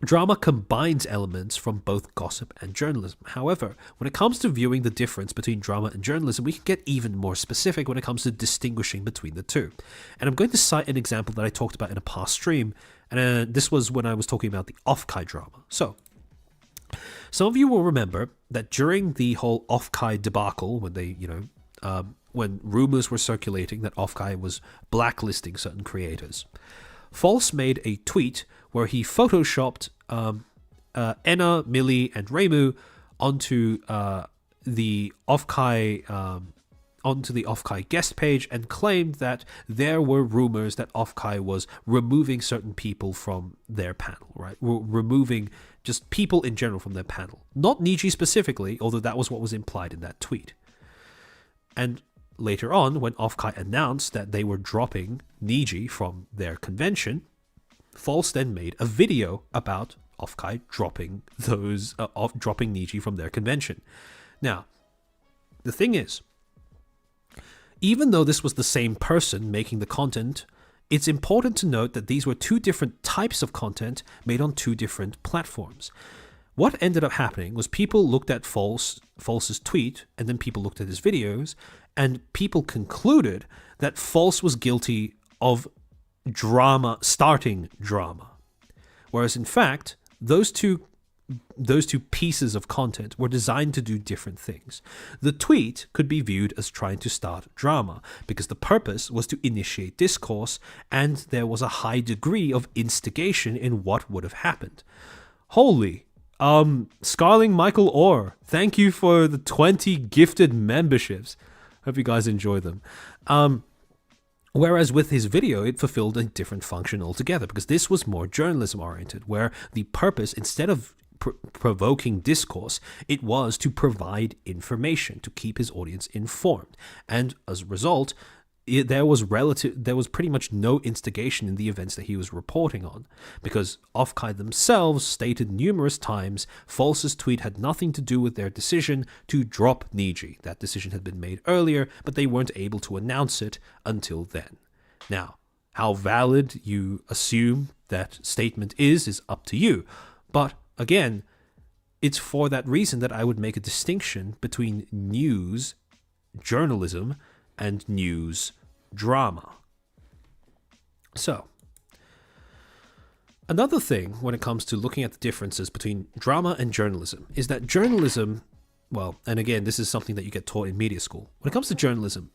drama combines elements from both gossip and journalism. However, when it comes to viewing the difference between drama and journalism, we can get even more specific when it comes to distinguishing between the two. And I'm going to cite an example that I talked about in a past stream, and this was when I was talking about the off-kai drama. So, Some of you will remember that during the whole Offkai debacle, when they, when rumors were circulating that Offkai was blacklisting certain creators, False made a tweet where he photoshopped Enna, Millie, and Reimu onto the Offkai guest page and claimed that there were rumors that Offkai was removing certain people from their panel, right? Removing just people in general from their panel. Not Niji specifically, although that was what was implied in that tweet. And later on, when Offkai announced that they were dropping Niji from their convention, False then made a video about Offkai dropping dropping Niji from their convention. Now, the thing is, even though this was the same person making the content, it's important to note that these were two different types of content made on two different platforms. What ended up happening was people looked at False's tweet, and then people looked at his videos, and people concluded that False was guilty of starting drama. Whereas in fact, those two pieces of content were designed to do different things. The tweet could be viewed as trying to start drama, because the purpose was to initiate discourse, and there was a high degree of instigation in what would have happened. Holy, Scarling Michael Orr, thank you for the 20 gifted memberships. Hope you guys enjoy them. Whereas with his video, it fulfilled a different function altogether, because this was more journalism oriented, where the purpose, instead of provoking discourse, it was to provide information, to keep his audience informed. And as a result, there was pretty much no instigation in the events that he was reporting on, because Offkai themselves stated numerous times False's tweet had nothing to do with their decision to drop Niji. That decision had been made earlier, but they weren't able to announce it until then. Now, how valid you assume that statement is up to you, but again, it's for that reason that I would make a distinction between news journalism and news drama. So, another thing when it comes to looking at the differences between drama and journalism is that journalism, well, and again, this is something that you get taught in media school. When it comes to journalism,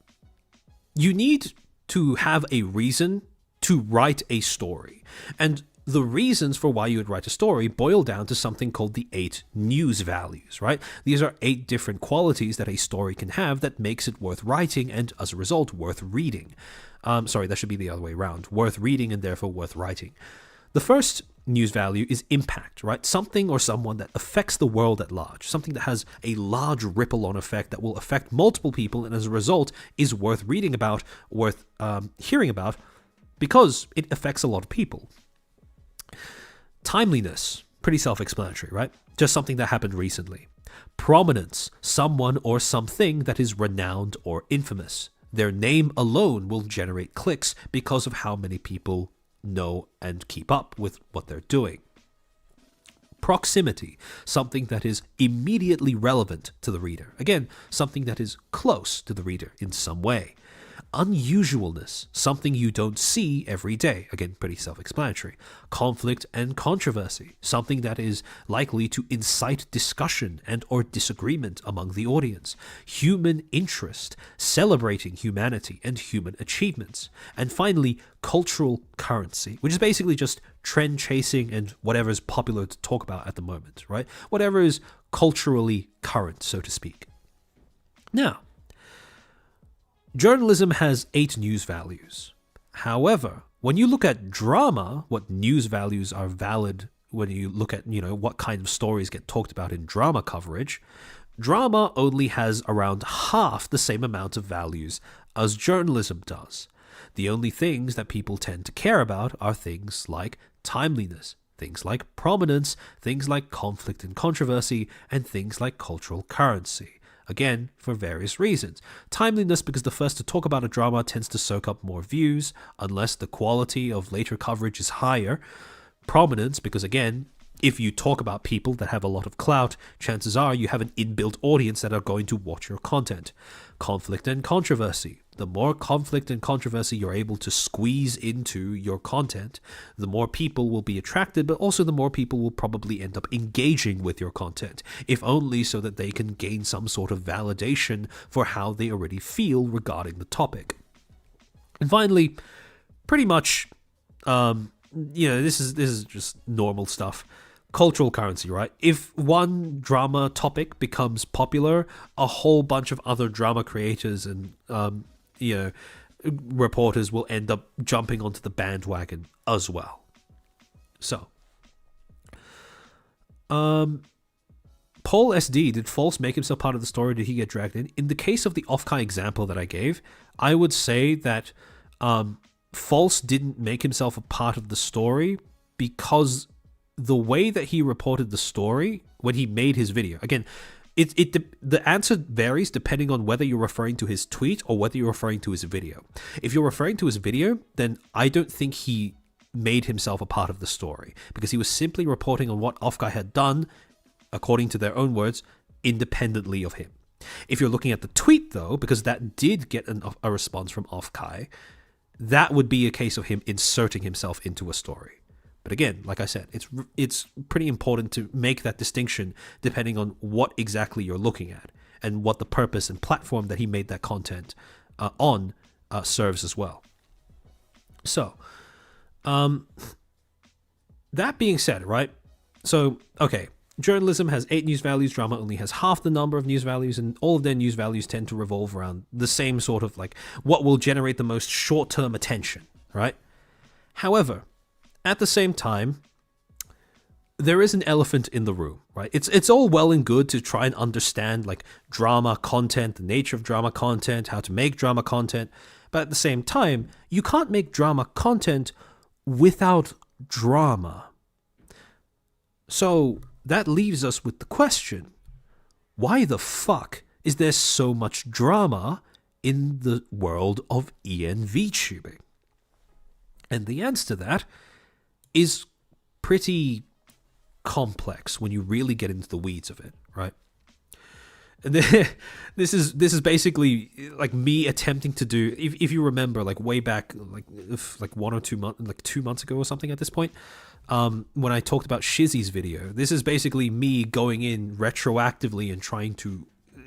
you need to have a reason to write a story. And the reasons for why you would write a story boil down to something called the 8 news values, right? These are 8 different qualities that a story can have that makes it worth writing and, as a result, worth reading. Sorry, that should be the other way around. Worth reading and therefore worth writing. The first news value is impact, right? Something or someone that affects the world at large. Something that has a large ripple-on effect that will affect multiple people and, as a result, is worth reading about, worth hearing about, because it affects a lot of people. Timeliness, pretty self-explanatory, right? Just something that happened recently. Prominence, someone or something that is renowned or infamous. Their name alone will generate clicks because of how many people know and keep up with what they're doing. Proximity, something that is immediately relevant to the reader. Again, something that is close to the reader in some way. Unusualness, something you don't see every day. Again, pretty self-explanatory. Conflict and controversy, something that is likely to incite discussion and or disagreement among the audience. Human interest, celebrating humanity and human achievements. And finally, cultural currency, which is basically just trend chasing and whatever is popular to talk about at the moment, right? Whatever is culturally current, so to speak. Now, journalism has 8 news values. However, when you look at drama, what news values are valid when you look at, what kind of stories get talked about in drama coverage, drama only has around half the same amount of values as journalism does. The only things that people tend to care about are things like timeliness, things like prominence, things like conflict and controversy, and things like cultural currency. Again, for various reasons. Timeliness, because the first to talk about a drama tends to soak up more views, unless the quality of later coverage is higher. Prominence, because again, if you talk about people that have a lot of clout, chances are you have an inbuilt audience that are going to watch your content. Conflict and controversy, The more conflict and controversy you're able to squeeze into your content, the more people will be attracted, but also the more people will probably end up engaging with your content, if only so that they can gain some sort of validation for how they already feel regarding the topic. And finally, pretty much, this is just normal stuff. Cultural currency, right? If one drama topic becomes popular, a whole bunch of other drama creators and reporters will end up jumping onto the bandwagon as well. So, Paul SD, did False make himself part of the story? Did he get dragged in? In the case of the Offkai example that I gave, I would say that False didn't make himself a part of the story because the way that he reported the story when he made his video, again, the answer varies depending on whether you're referring to his tweet or whether you're referring to his video. If you're referring to his video, then I don't think he made himself a part of the story because he was simply reporting on what Offkai had done, according to their own words, independently of him. If you're looking at the tweet, though, because that did get a response from Offkai, that would be a case of him inserting himself into a story. But again, like I said, it's pretty important to make that distinction depending on what exactly you're looking at and what the purpose and platform that he made that content on serves as well. So, that being said, right? So, okay, journalism has 8 news values, drama only has half the number of news values, and all of their news values tend to revolve around the same sort of like what will generate the most short-term attention, right? However, at the same time, there is an elephant in the room, right? It's all well and good to try and understand like drama content, the nature of drama content, how to make drama content, but at the same time, you can't make drama content without drama. So that leaves us with the question, why the fuck is there so much drama in the world of Vtubing? And the answer to that is pretty complex when you really get into the weeds of it, right? And this is basically like me attempting to do, if you remember, like way back, like 1 or 2 months, like 2 months ago or something at this point, when I talked about Shizzy's video. This is basically me going in retroactively and trying to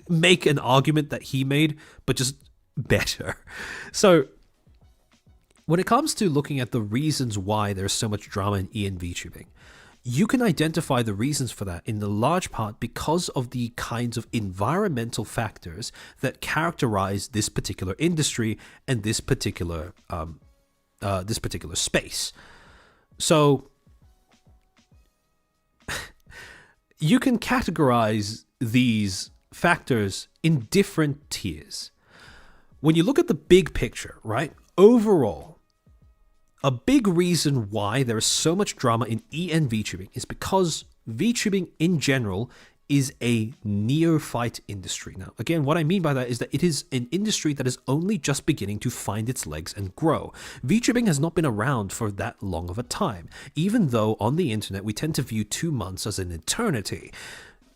make an argument that he made, but just better. So when it comes to looking at the reasons why there's so much drama in Vtubing, you can identify the reasons for that in the large part because of the kinds of environmental factors that characterize this particular industry and this particular space. So you can categorize these factors in different tiers. When you look at the big picture, right? Overall, a big reason why there is so much drama in Vtubing is because Vtubing in general is a neophyte industry. Now, again, what I mean by that is that it is an industry that is only just beginning to find its legs and grow. Vtubing has not been around for that long of a time, even though on the internet we tend to view 2 months as an eternity.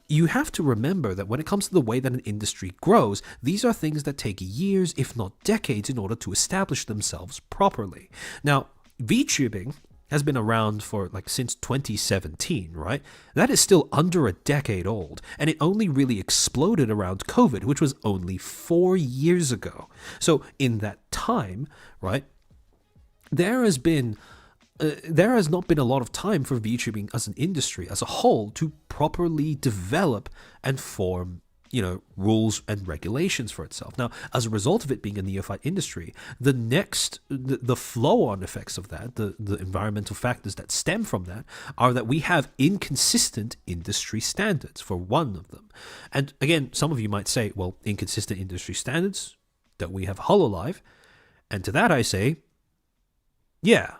You have to remember that when it comes to the way that an industry grows, these are things that take years, if not decades, in order to establish themselves properly. Now, Vtubing has been around for since 2017, right? That is still under a decade old, and it only really exploded around COVID, which was only 4 years ago. So in that time, right, there has not been a lot of time for Vtubing as an industry as a whole to properly develop and form, rules and regulations for itself. Now, as a result of it being a neophyte industry, the flow-on effects of that, the environmental factors that stem from that, are that we have inconsistent industry standards for one of them. And again, some of you might say, well, inconsistent industry standards, that we have HoloLive. And to that I say, yeah,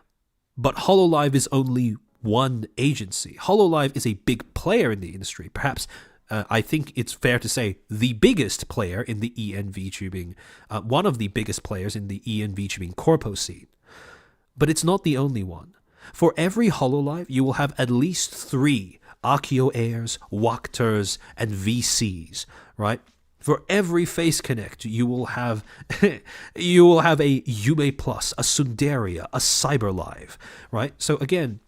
but HoloLive is only one agency. HoloLive is a big player in the industry, perhaps I think it's fair to say the biggest player in the Vtubing, one of the biggest players in the Vtubing corpo scene. But it's not the only one. For every HoloLive, you will have at least 3 Archeo Airs, Wachters, and VCs, right? For every face connect, you will have you will have a Yume Plus, a Sundaria, a Cyberlive, right? So again,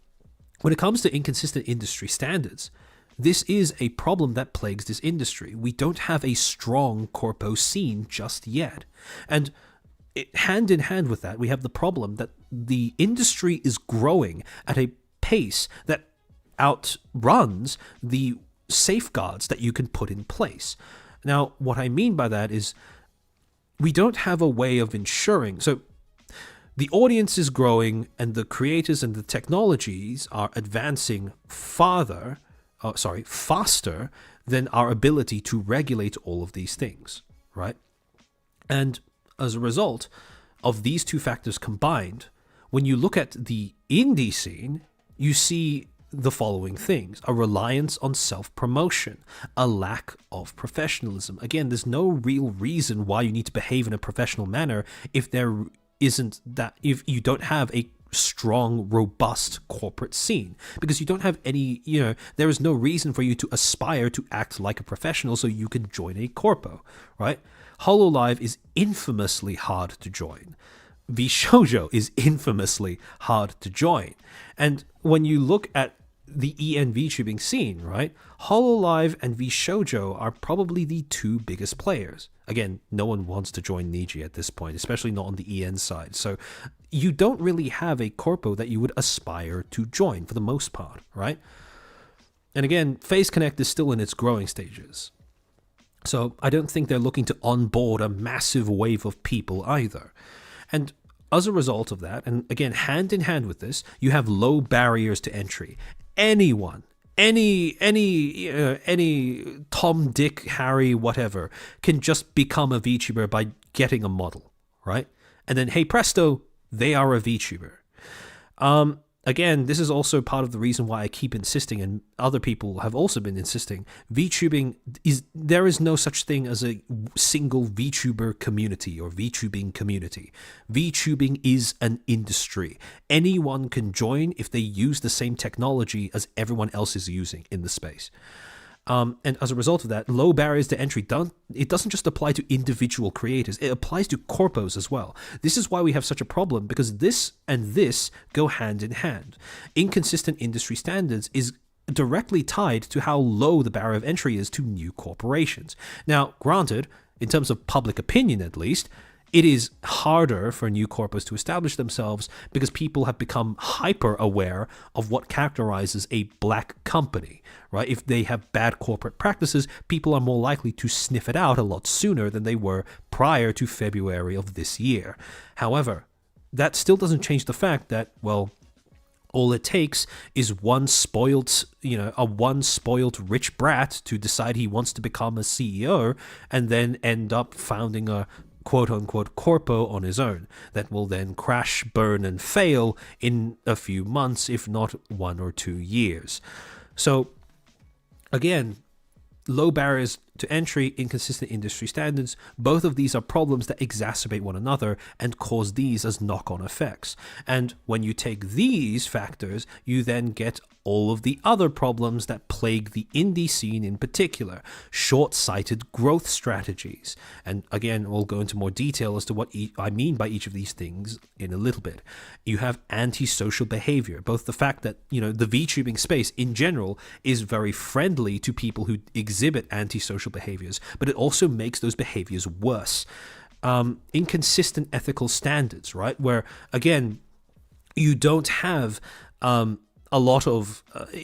when it comes to inconsistent industry standards, this is a problem that plagues this industry. We don't have a strong corpo scene just yet. And hand in hand with that, we have the problem that the industry is growing at a pace that outruns the safeguards that you can put in place. Now, what I mean by that is we don't have a way of ensuring. So the audience is growing and the creators and the technologies are advancing faster than our ability to regulate all of these things, right? And as a result of these two factors combined, when you look at the indie scene, you see the following things: a reliance on self-promotion, a lack of professionalism. Again, there's no real reason why you need to behave in a professional manner if you don't have a strong, robust corporate scene, because you don't have any, there is no reason for you to aspire to act like a professional so you can join a corpo, right? Hololive is infamously hard to join. Vshoujo is infamously hard to join. And when you look at the EN VTubing scene, right, Hololive and Vshoujo are probably the two biggest players. Again, no one wants to join Niji at this point, especially not on the EN side. So you don't really have a corpo that you would aspire to join for the most part, right? And again, Face Connect is still in its growing stages. So I don't think they're looking to onboard a massive wave of people either. And as a result of that, and again, hand in hand with this, you have low barriers to entry. Anyone, any Tom, Dick, Harry, whatever, can just become a VTuber by getting a model, right? And then, hey presto, they are a VTuber. Again, this is also part of the reason why I keep insisting, and other people have also been insisting, there is no such thing as a single VTuber community or VTubing community. VTubing is an industry. Anyone can join if they use the same technology as everyone else is using in the space. And as a result of that, low barriers to entry doesn't just apply to individual creators, it applies to corpos as well. This is why we have such a problem, because this and this go hand in hand. Inconsistent industry standards is directly tied to how low the barrier of entry is to new corporations. Now, granted, in terms of public opinion at least, it is harder for new corpos to establish themselves because people have become hyper aware of what characterizes a black company, right? If they have bad corporate practices, people are more likely to sniff it out a lot sooner than they were prior to February of this year. However, that still doesn't change the fact that, well, all it takes is one spoiled rich brat to decide he wants to become a CEO and then end up founding a quote-unquote corpo on his own that will then crash, burn, and fail in a few months, if not 1 or 2 years. So, again, low barriers to entry, inconsistent industry standards, both of these are problems that exacerbate one another and cause these as knock-on effects. And when you take these factors, you then get all of the other problems that plague the indie scene in particular, short-sighted growth strategies. And again, we'll go into more detail as to what I mean by each of these things in a little bit. You have antisocial behavior, both the fact that, the VTubing space in general is very friendly to people who exhibit antisocial behaviors, but it also makes those behaviors worse. Inconsistent ethical standards, right? Where, again, you don't have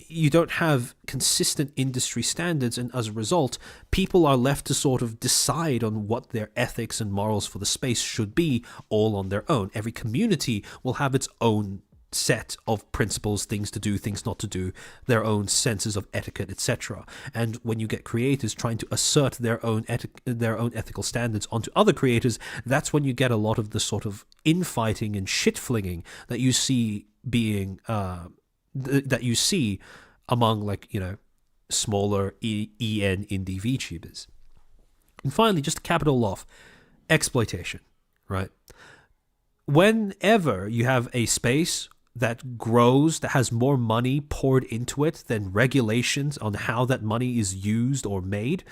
you don't have consistent industry standards, and as a result, people are left to sort of decide on what their ethics and morals for the space should be all on their own. Every community will have its own set of principles, things to do, things not to do, their own senses of etiquette, etc. And when you get creators trying to assert their own ethical standards onto other creators, that's when you get a lot of the sort of infighting and shit flinging that you see among smaller EN indie VTubers. And finally, just to cap it all off, exploitation, right? Whenever you have a space that grows, that has more money poured into it than regulations on how that money is used or made,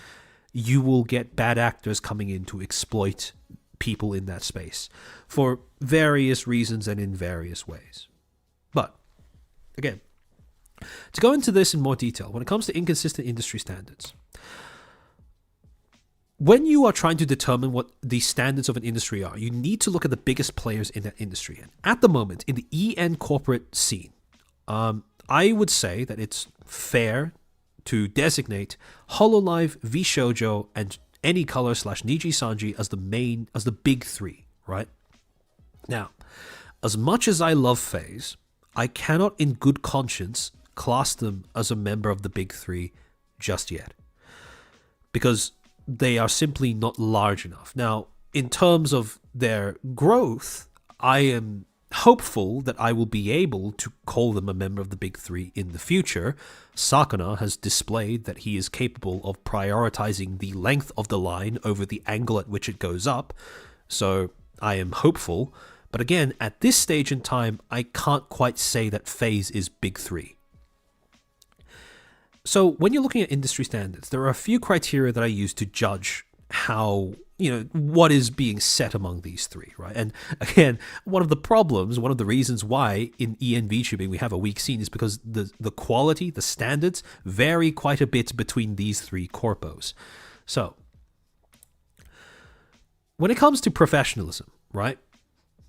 you will get bad actors coming in to exploit people in that space for various reasons and in various ways. But again, to go into this in more detail, when it comes to inconsistent industry standards, when you are trying to determine what the standards of an industry are, you need to look at the biggest players in that industry. And at the moment, in the EN corporate scene, I would say that it's fair to designate Hololive, VShojo, and Anycolor/Niji-Sanji as the big three, right? Now, as much as I love FaZe, I cannot in good conscience class them as a member of the big three just yet, because they are simply not large enough. Now, in terms of their growth, I am hopeful that I will be able to call them a member of the big three in the future. Sakana has displayed that he is capable of prioritizing the length of the line over the angle at which it goes up, so I am hopeful. But again, at this stage in time, I can't quite say that FaZe is big three. So when you're looking at industry standards, there are a few criteria that I use to judge how, what is being set among these three, right? And again, one of the reasons why in EN VTubing we have a weak scene is because the quality, the standards vary quite a bit between these three corpos. So when it comes to professionalism, right?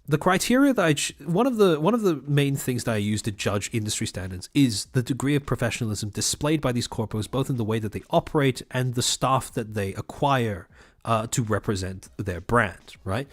The criteria that one of the main things that I use to judge industry standards is the degree of professionalism displayed by these corpos, both in the way that they operate and the staff that they acquire to represent their brand, right?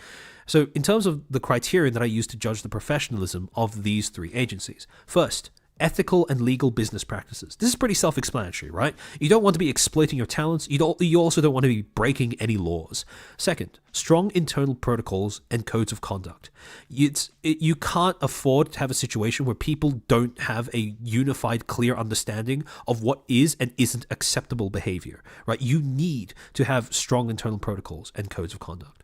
So in terms of the criteria that I use to judge the professionalism of these three agencies, first, ethical and legal business practices. This is pretty self-explanatory, right? You don't want to be exploiting your talents. You also don't want to be breaking any laws. Second, strong internal protocols and codes of conduct. You can't afford to have a situation where people don't have a unified, clear understanding of what is and isn't acceptable behavior, right? You need to have strong internal protocols and codes of conduct.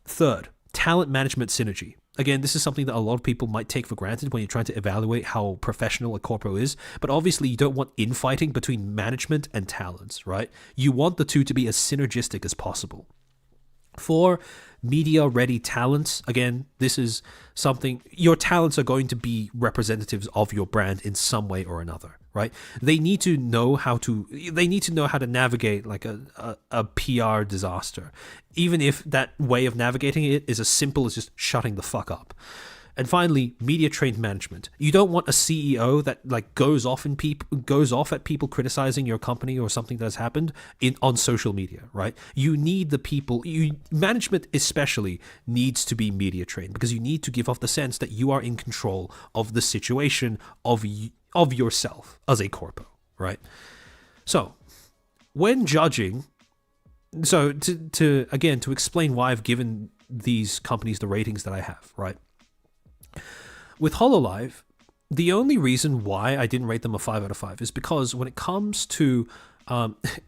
Third, talent management synergy. Again, this is something that a lot of people might take for granted when you're trying to evaluate how professional a corpo is, but obviously you don't want infighting between management and talents, right? You want the two to be as synergistic as possible. For media-ready talents, again, this is something, your talents are going to be representatives of your brand in some way or another, right? They need to know how to navigate like a PR disaster, even if that way of navigating it is as simple as just shutting the fuck up. And finally, media trained management. You don't want a CEO that like goes off at people criticizing your company or something that has happened on social media, right? You need the people. Management especially needs to be media trained, because you need to give off the sense that you are in control of the situation of yourself as a corpo, right? So when judging, to explain why I've given these companies the ratings that I have, right? With Hololive, the only reason why I didn't rate them a 5 out of 5 is because when it comes to,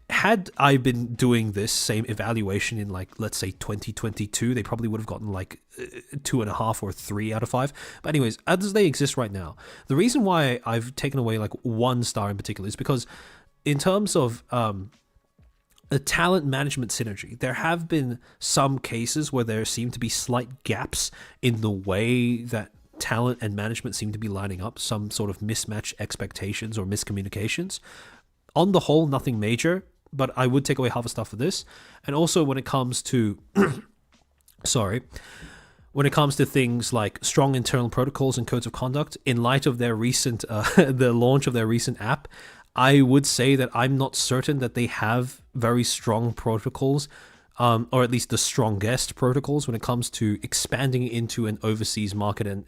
had I been doing this same evaluation in like, let's say 2022, they probably would have gotten like 2.5 or 3 out of 5. But anyways, as they exist right now, the reason why I've taken away like 1 star in particular is because in terms of, a talent management synergy, there have been some cases where there seem to be slight gaps in the way that talent and management seem to be lining up, some sort of mismatched expectations or miscommunications. On the whole, nothing major, but I would take away half a star for this. And also when it comes to when it comes to things like strong internal protocols and codes of conduct, in light of their recent the launch of their recent app, I would say that I'm not certain that they have very strong protocols, or at least the strongest protocols when it comes to expanding into an overseas market and,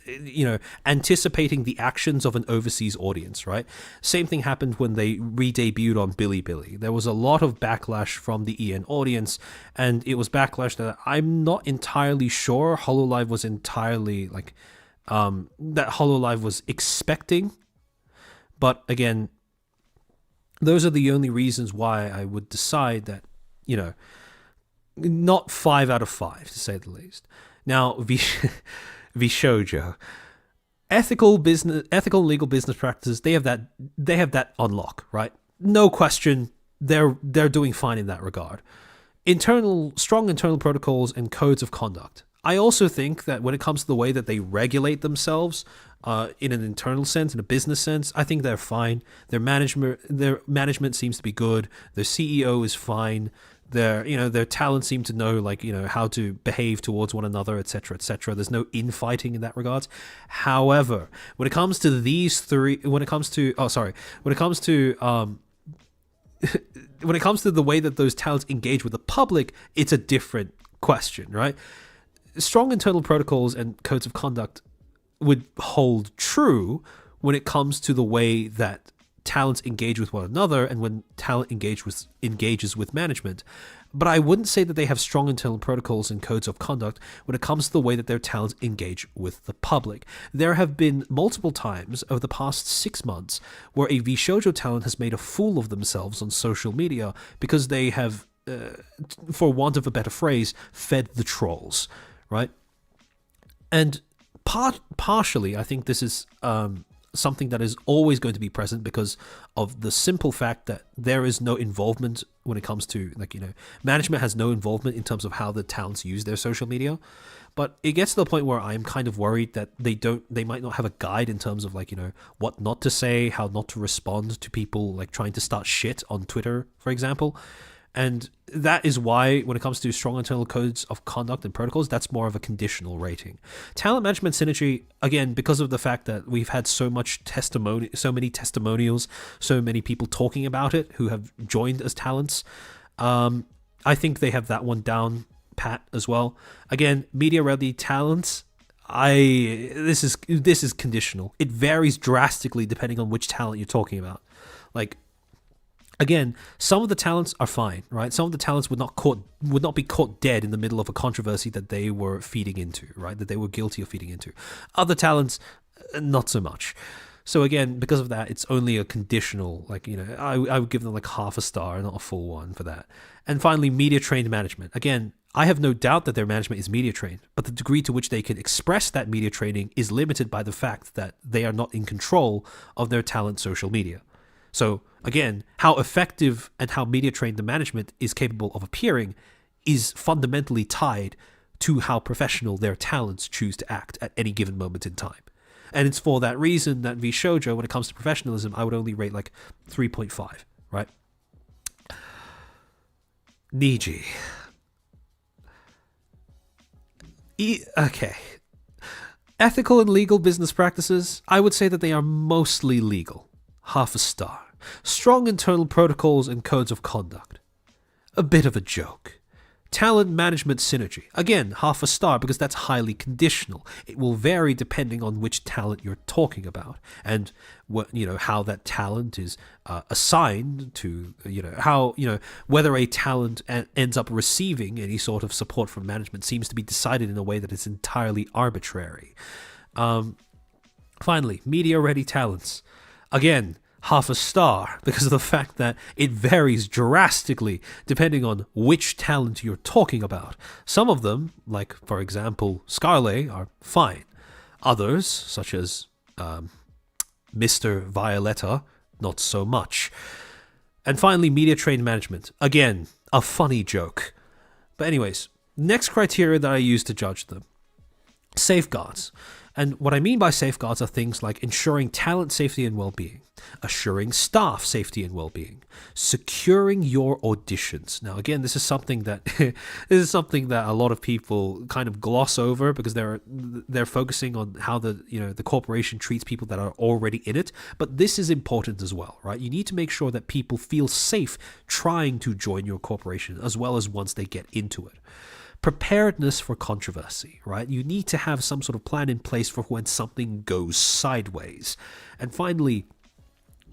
anticipating the actions of an overseas audience, right? Same thing happened when they re-debuted on Bilibili. There was a lot of backlash from the EN audience, and it was backlash that I'm not entirely sure Hololive was entirely like, that Hololive was expecting. But again, those are the only reasons why I would decide that, not 5 out of 5 to say the least. Now, VShojo, ethical and legal business practices, they have that on lock, right? No question, they're doing fine in that regard. Strong internal protocols and codes of conduct. I also think that when it comes to the way that they regulate themselves, in an internal sense, in a business sense, I think they're fine. Their management seems to be good. Their CEO is fine. Their talent seem to know, like, how to behave towards one another, etc., etc. There's no infighting in that regards. However, when it comes to when it comes to when it comes to the way that those talents engage with the public, it's a different question, right? Strong internal protocols and codes of conduct would hold true when it comes to the way that talents engage with one another and when talent engages with management. But I wouldn't say that they have strong internal protocols and codes of conduct when it comes to the way that their talents engage with the public. There have been multiple times over the past 6 months where a VShojo talent has made a fool of themselves on social media because they have, for want of a better phrase, fed the trolls, right? And partially, I think this is something that is always going to be present because of the simple fact that there is no involvement when it comes to, management has no involvement in terms of how the talents use their social media. But it gets to the point where I'm kind of worried that they might not have a guide in terms of what not to say, how not to respond to people trying to start shit on Twitter, for example. And that is why, when it comes to strong internal codes of conduct and protocols, that's more of a conditional rating. Talent management synergy, again, because of the fact that we've had so many testimonials, so many people talking about it who have joined as talents, I think they have that one down pat as well. Again, media ready talents, this is conditional. It varies drastically depending on which talent you're talking about. Again, some of the talents are fine, right? Some of the talents would not be caught dead in the middle of a controversy that they were feeding into, right? That they were guilty of feeding into. Other talents, not so much. So again, because of that, it's only a conditional, I would give them half a star, not a full one for that. And finally, media trained management. Again, I have no doubt that their management is media trained, but the degree to which they can express that media training is limited by the fact that they are not in control of their talent social media. So again, how effective and how media trained the management is capable of appearing is fundamentally tied to how professional their talents choose to act at any given moment in time. And it's for that reason that VShojo, when it comes to professionalism, I would only rate 3.5, right? Niji. Okay. Ethical and legal business practices, I would say that they are mostly legal. Half a star. Strong internal protocols and codes of conduct. A bit of a joke. Talent management synergy. Again, half a star because that's highly conditional. It will vary depending on which talent you're talking about and how that talent is assigned to, whether a talent ends up receiving any sort of support from management seems to be decided in a way that is entirely arbitrary. Finally, media ready talents. Again, half a star because of the fact that it varies drastically depending on which talent you're talking about. Some of them, like for example Scarlet, are fine. Others, such as Mr. Violetta, not so much. And finally, media trained management. Again, a funny joke. But anyways, next criteria that I use to judge them. Safeguards. And what I mean by safeguards are things like ensuring talent safety and well-being, assuring staff safety and well-being, securing your auditions. Now, again, this is something that a lot of people kind of gloss over because they're focusing on how the corporation treats people that are already in it. But this is important as well, right? You need to make sure that people feel safe trying to join your corporation as well as once they get into it. Preparedness for controversy, right? You need to have some sort of plan in place for when something goes sideways. And finally,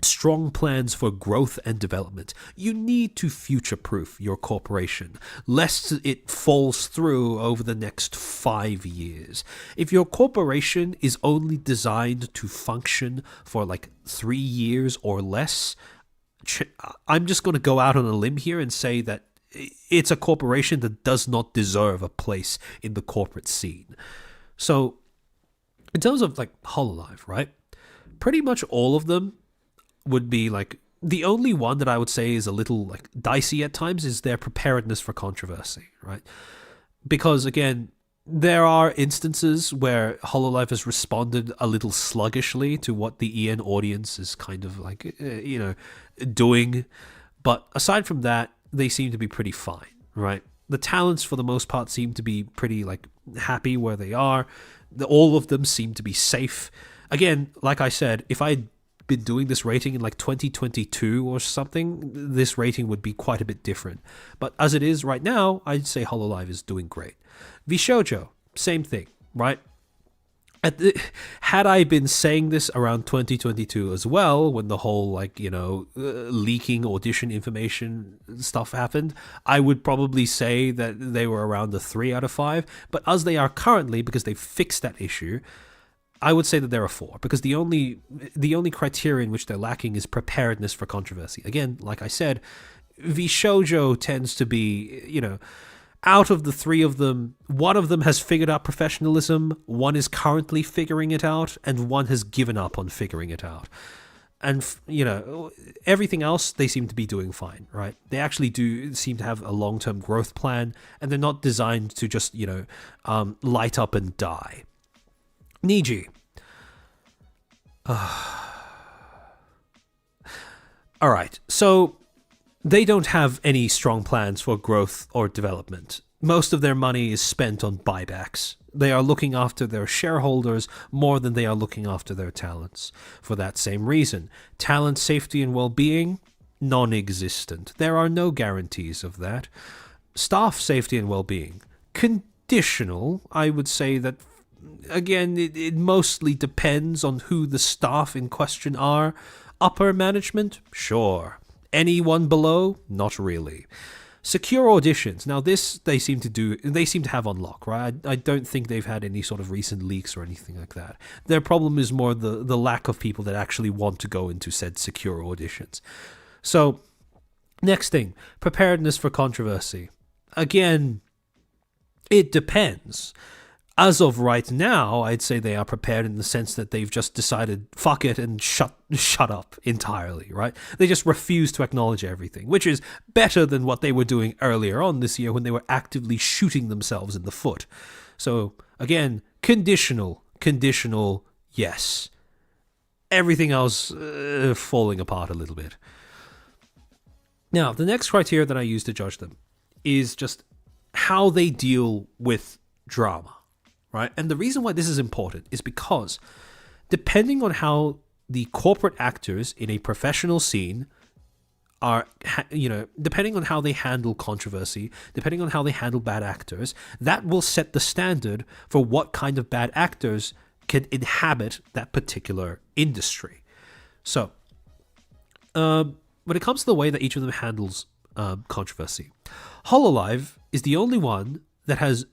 strong plans for growth and development. You need to future-proof your corporation, lest it falls through over the next 5 years. If your corporation is only designed to function for 3 years or less, I'm just going to go out on a limb here and say that it's a corporation that does not deserve a place in the corporate scene. So, in terms of Hololive, right? Pretty much all of them would be The only one that I would say is a little like dicey at times is their preparedness for controversy, right? Because again, there are instances where Hololive has responded a little sluggishly to what the EN audience is kind of like, doing. But aside from that, they seem to be pretty fine, right? The talents, for the most part, seem to be pretty like happy where they are. All of them seem to be safe. Again, like I said, if I'd been doing this rating in like 2022 or something, this rating would be quite a bit different. But as it is right now, I'd say Hololive is doing great. Vshoujo, same thing, right? Had I been saying this around 2022 as well, when the whole leaking audition information stuff happened, I would probably say that they were around a 3 out of 5. But as they are currently, because they've fixed that issue, I would say that they're a 4, because the only criteria in which they're lacking is preparedness for controversy. Again, like I said, Vshoujo tends to be, out of the 3 of them, 1 of them has figured out professionalism, 1 is currently figuring it out, and 1 has given up on figuring it out. And, everything else, they seem to be doing fine, right? They actually do seem to have a long-term growth plan, and they're not designed to just, light up and die. Niji. Alright, so they don't have any strong plans for growth or development. Most of their money is spent on buybacks. They are looking after their shareholders more than they are looking after their talents. For that same reason, talent safety and well-being, non-existent. There are no guarantees of that. Staff safety and well-being, conditional. I would say that, again, it mostly depends on who the staff in question are. Upper management? Sure. Anyone below? Not really. Secure auditions. Now this they seem to have on lock, right? I don't think they've had any sort of recent leaks or anything like that. Their problem is more the lack of people that actually want to go into said secure auditions. So, next thing, preparedness for controversy. Again, it depends. As of right now, I'd say they are prepared in the sense that they've just decided, fuck it, and shut up entirely, right? They just refuse to acknowledge everything, which is better than what they were doing earlier on this year when they were actively shooting themselves in the foot. So, again, conditional, yes. Everything else falling apart a little bit. Now, the next criteria that I use to judge them is just how they deal with drama. Right? And the reason why this is important is because depending on how the corporate actors in a professional scene are, depending on how they handle controversy, depending on how they handle bad actors, that will set the standard for what kind of bad actors can inhabit that particular industry. So, when it comes to the way that each of them handles controversy, Hololive is the only one that has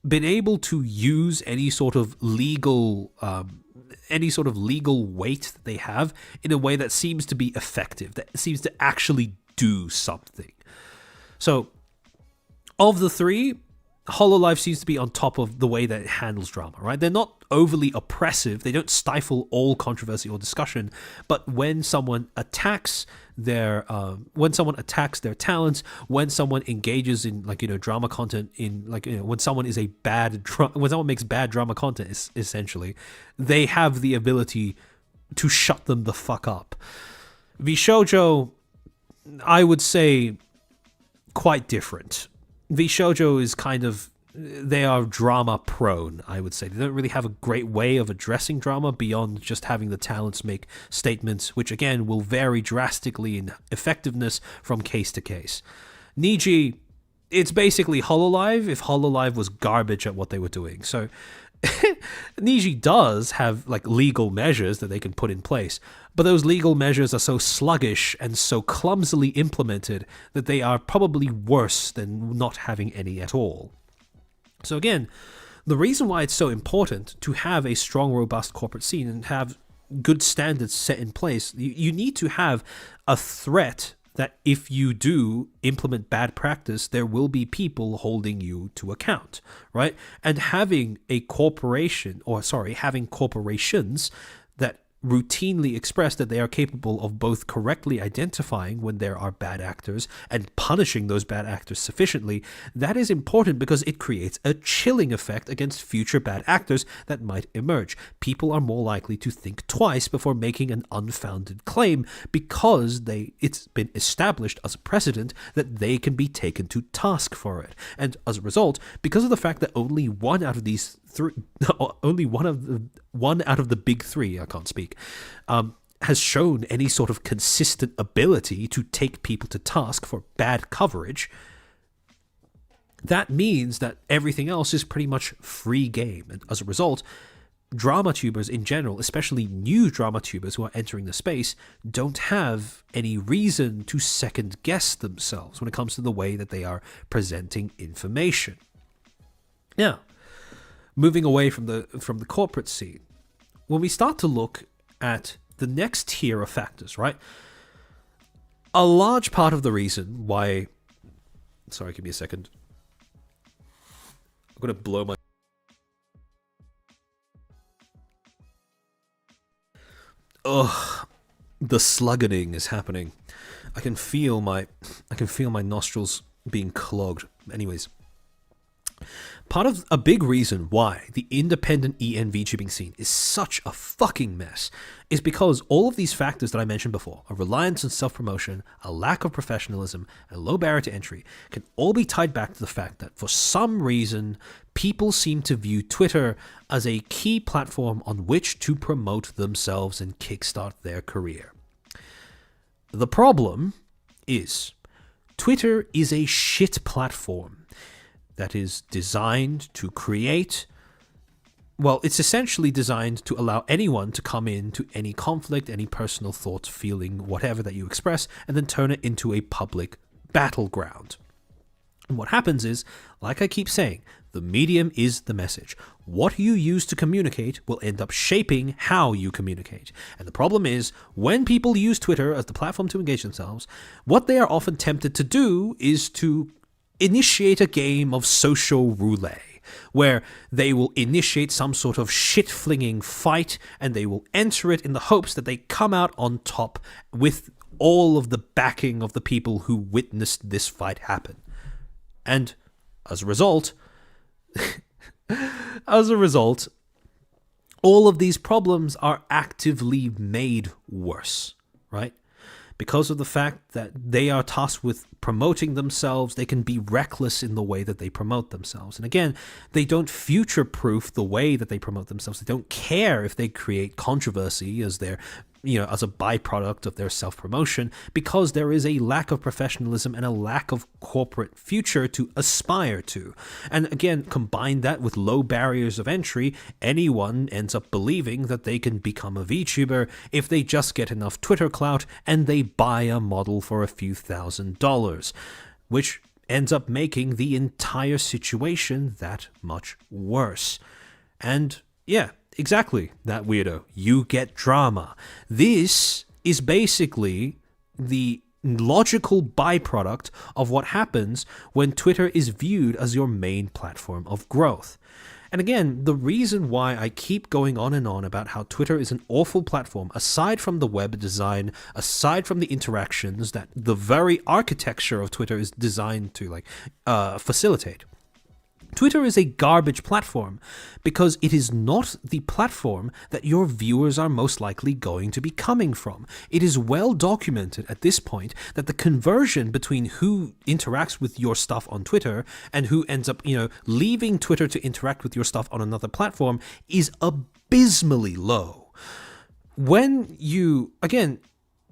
been able to use any sort of legal weight that they have in a way that seems to be effective, that seems to actually do something. So, of the 3, Hololive seems to be on top of the way that it handles drama, right? They're not overly oppressive. They don't stifle all controversy or discussion. But when someone attacks their talents, when someone engages in drama content, when someone makes bad drama content, essentially, they have the ability to shut them the fuck up. Vshoujo, I would say, quite different. Vshoujo is they are drama prone, I would say. They don't really have a great way of addressing drama beyond just having the talents make statements, which again will vary drastically in effectiveness from case to case. Niji, it's basically Hololive if Hololive was garbage at what they were doing. So Niji does have legal measures that they can put in place, but those legal measures are so sluggish and so clumsily implemented that they are probably worse than not having any at all. So again, the reason why it's so important to have a strong, robust corporate scene and have good standards set in place, you need to have a threat that if you do implement bad practice, there will be people holding you to account, right? And having corporations that routinely express that they are capable of both correctly identifying when there are bad actors and punishing those bad actors sufficiently, that is important because it creates a chilling effect against future bad actors that might emerge. People are more likely to think twice before making an unfounded claim because it's been established as a precedent that they can be taken to task for it. And as a result, because of the fact that only one out of the big three, I can't speak, has shown any sort of consistent ability to take people to task for bad coverage, that means that everything else is pretty much free game. And as a result, drama tubers in general, especially new drama tubers who are entering the space, don't have any reason to second guess themselves when it comes to the way that they are presenting information. Now, moving away from the corporate scene, when we start to look at the next tier of factors, right? A large part of the reason why... Sorry, give me a second. I'm going to blow my... Ugh, the sluggening is happening. I can feel my nostrils being clogged. Anyways, part of a big reason why the independent EN VTubing scene is such a fucking mess is because all of these factors that I mentioned before, a reliance on self-promotion, a lack of professionalism, and low barrier to entry, can all be tied back to the fact that for some reason, people seem to view Twitter as a key platform on which to promote themselves and kickstart their career. The problem is, Twitter is a shit platform that is designed to create... Well, it's essentially designed to allow anyone to come into any conflict, any personal thought, feeling, whatever that you express, and then turn it into a public battleground. And what happens is, like I keep saying, the medium is the message. What you use to communicate will end up shaping how you communicate. And the problem is, when people use Twitter as the platform to engage themselves, what they are often tempted to do is to initiate a game of social roulette, where they will initiate some sort of shit-flinging fight and they will enter it in the hopes that they come out on top with all of the backing of the people who witnessed this fight happen. And as a result, all of these problems are actively made worse, right? Because of the fact that they are tasked with promoting themselves, they can be reckless in the way that they promote themselves. And again, they don't future-proof the way that they promote themselves. They don't care if they create controversy as their, as a byproduct of their self-promotion, because there is a lack of professionalism and a lack of corporate future to aspire to. And again, combine that with low barriers of entry, anyone ends up believing that they can become a VTuber if they just get enough Twitter clout and they buy a model for a few $1,000s, which ends up making the entire situation that much worse. And yeah, exactly, that weirdo. You get drama. This is basically the logical byproduct of what happens when Twitter is viewed as your main platform of growth. And again, the reason why I keep going on and on about how Twitter is an awful platform, aside from the web design, aside from the interactions that the very architecture of Twitter is designed to facilitate. Twitter is a garbage platform because it is not the platform that your viewers are most likely going to be coming from. It is well documented at this point that the conversion between who interacts with your stuff on Twitter and who ends up, leaving Twitter to interact with your stuff on another platform is abysmally low.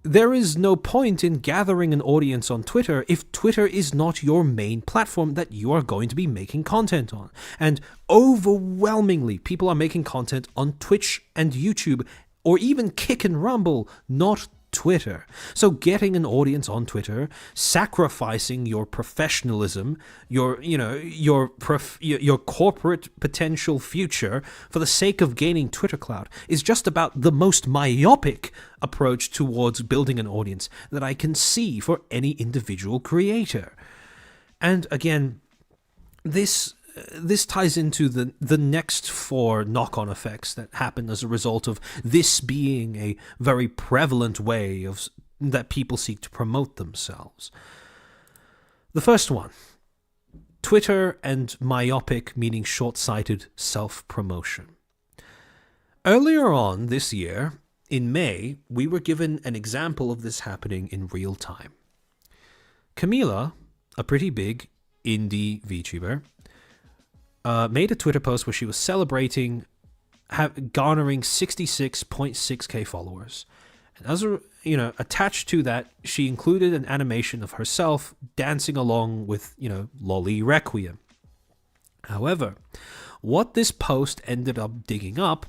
There is no point in gathering an audience on Twitter if Twitter is not your main platform that you are going to be making content on. And overwhelmingly, people are making content on Twitch and YouTube, or even Kick and Rumble, not Twitter. So getting an audience on Twitter, sacrificing your professionalism, your corporate potential future for the sake of gaining Twitter clout is just about the most myopic approach towards building an audience that I can see for any individual creator. And again, this this ties into the next 4 knock-on effects that happen as a result of this being a very prevalent way of that people seek to promote themselves. The first one, Twitter and myopic, meaning short-sighted, self-promotion. Earlier on this year, in May, we were given an example of this happening in real time. Camila, a pretty big indie VTuber, made a Twitter post where she was celebrating garnering 66.6k followers. And as attached to that, she included an animation of herself dancing along with, Lolly Requiem. However, what this post ended up digging up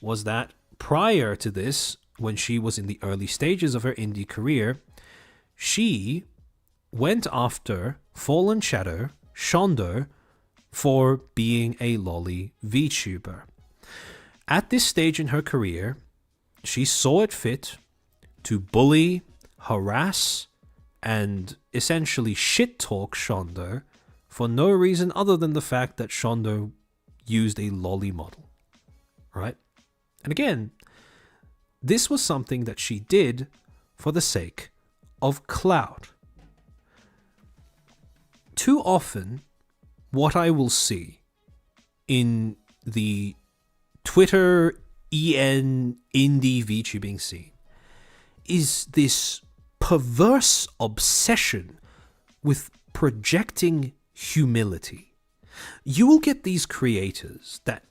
was that prior to this, when she was in the early stages of her indie career, she went after Fallen Shadow, Shonder, for being a lolly VTuber. At this stage in her career, she saw it fit to bully, harass, and essentially shit-talk Shonder for no reason other than the fact that Shonder used a lolly model. Right? And again, this was something that she did for the sake of clout. Too often, what I will see in the Twitter indie VTubing scene is this perverse obsession with projecting humility. You will get these creators that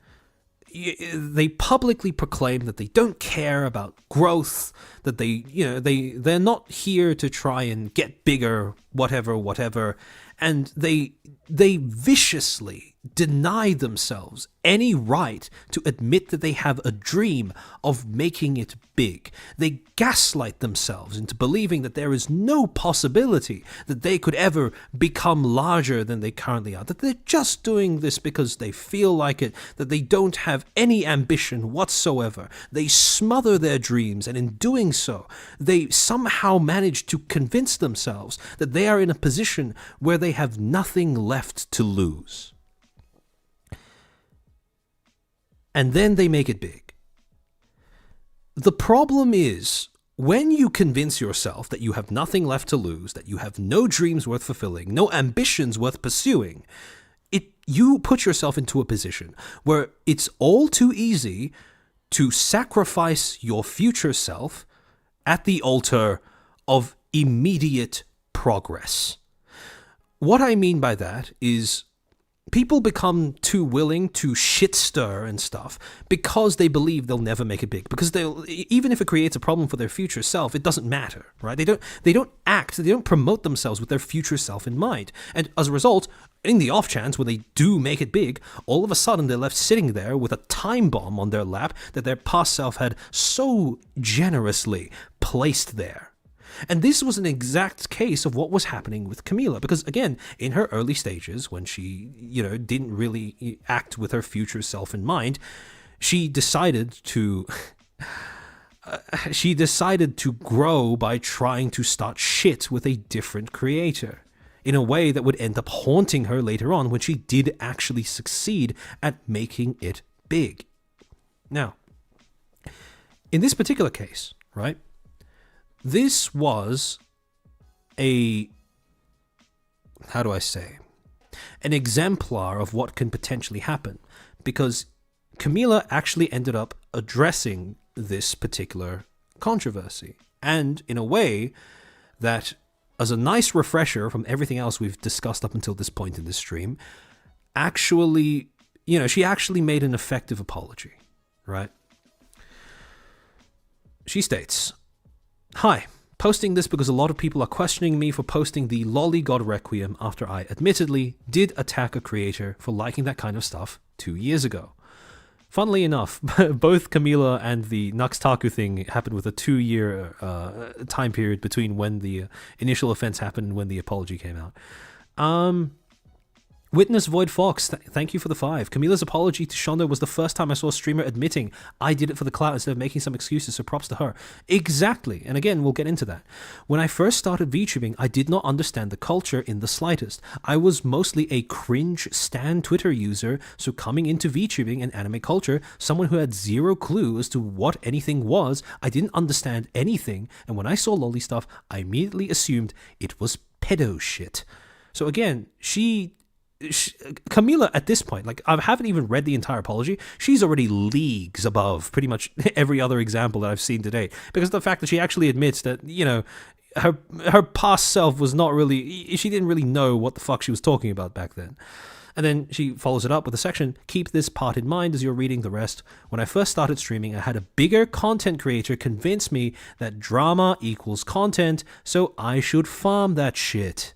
they publicly proclaim that they don't care about growth, that they're not here to try and get bigger, whatever, and they viciously deny themselves any right to admit that they have a dream of making it big. They gaslight themselves into believing that there is no possibility that they could ever become larger than they currently are, that they're just doing this because they feel like it, that they don't have any ambition whatsoever. They smother their dreams, and in doing so, they somehow manage to convince themselves that they are in a position where they have nothing left to lose. And then they make it big. The problem is, when you convince yourself that you have nothing left to lose, that you have no dreams worth fulfilling, no ambitions worth pursuing, you put yourself into a position where it's all too easy to sacrifice your future self at the altar of immediate progress. What I mean by that is people become too willing to shit stir and stuff because they believe they'll never make it big. Because even if it creates a problem for their future self, it doesn't matter, right? They don't promote themselves with their future self in mind. And as a result, in the off chance when they do make it big, all of a sudden they're left sitting there with a time bomb on their lap that their past self had so generously placed there. And this was an exact case of what was happening with Camila, because again, in her early stages, when she, didn't really act with her future self in mind, she decided to grow by trying to start shit with a different creator in a way that would end up haunting her later on when she did actually succeed at making it big. Now, in this particular case, right? This was an exemplar of what can potentially happen, because Camila actually ended up addressing this particular controversy, and in a way that, as a nice refresher from everything else we've discussed up until this point in this stream, actually, she actually made an effective apology, right? She states, "Hi, posting this because a lot of people are questioning me for posting the Lolly God Requiem after I admittedly did attack a creator for liking that kind of stuff 2 years ago. Funnily enough, both Camila and the Knux taku thing happened with a 2-year time period between when the initial offense happened and when the apology came out. Witness Void Fox, thank you for the 5. Camila's apology to Shondo was the first time I saw a streamer admitting I did it for the clout instead of making some excuses, so props to her. Exactly, and again, we'll get into that. When I first started VTubing, I did not understand the culture in the slightest. I was mostly a cringe stan Twitter user, so coming into VTubing and anime culture, someone who had zero clue as to what anything was, I didn't understand anything, and when I saw lolly stuff, I immediately assumed it was pedo shit. So again, Camila at this point, like, I haven't even read the entire apology. She's already leagues above pretty much every other example that I've seen today, because of the fact that she actually admits that, you know, her past self was not really, she didn't really know what the fuck she was talking about back then. And then she follows it up with a section, keep this part in mind as you're reading the rest. When I first started streaming, I had a bigger content creator convince me that drama equals content, so I should farm that shit.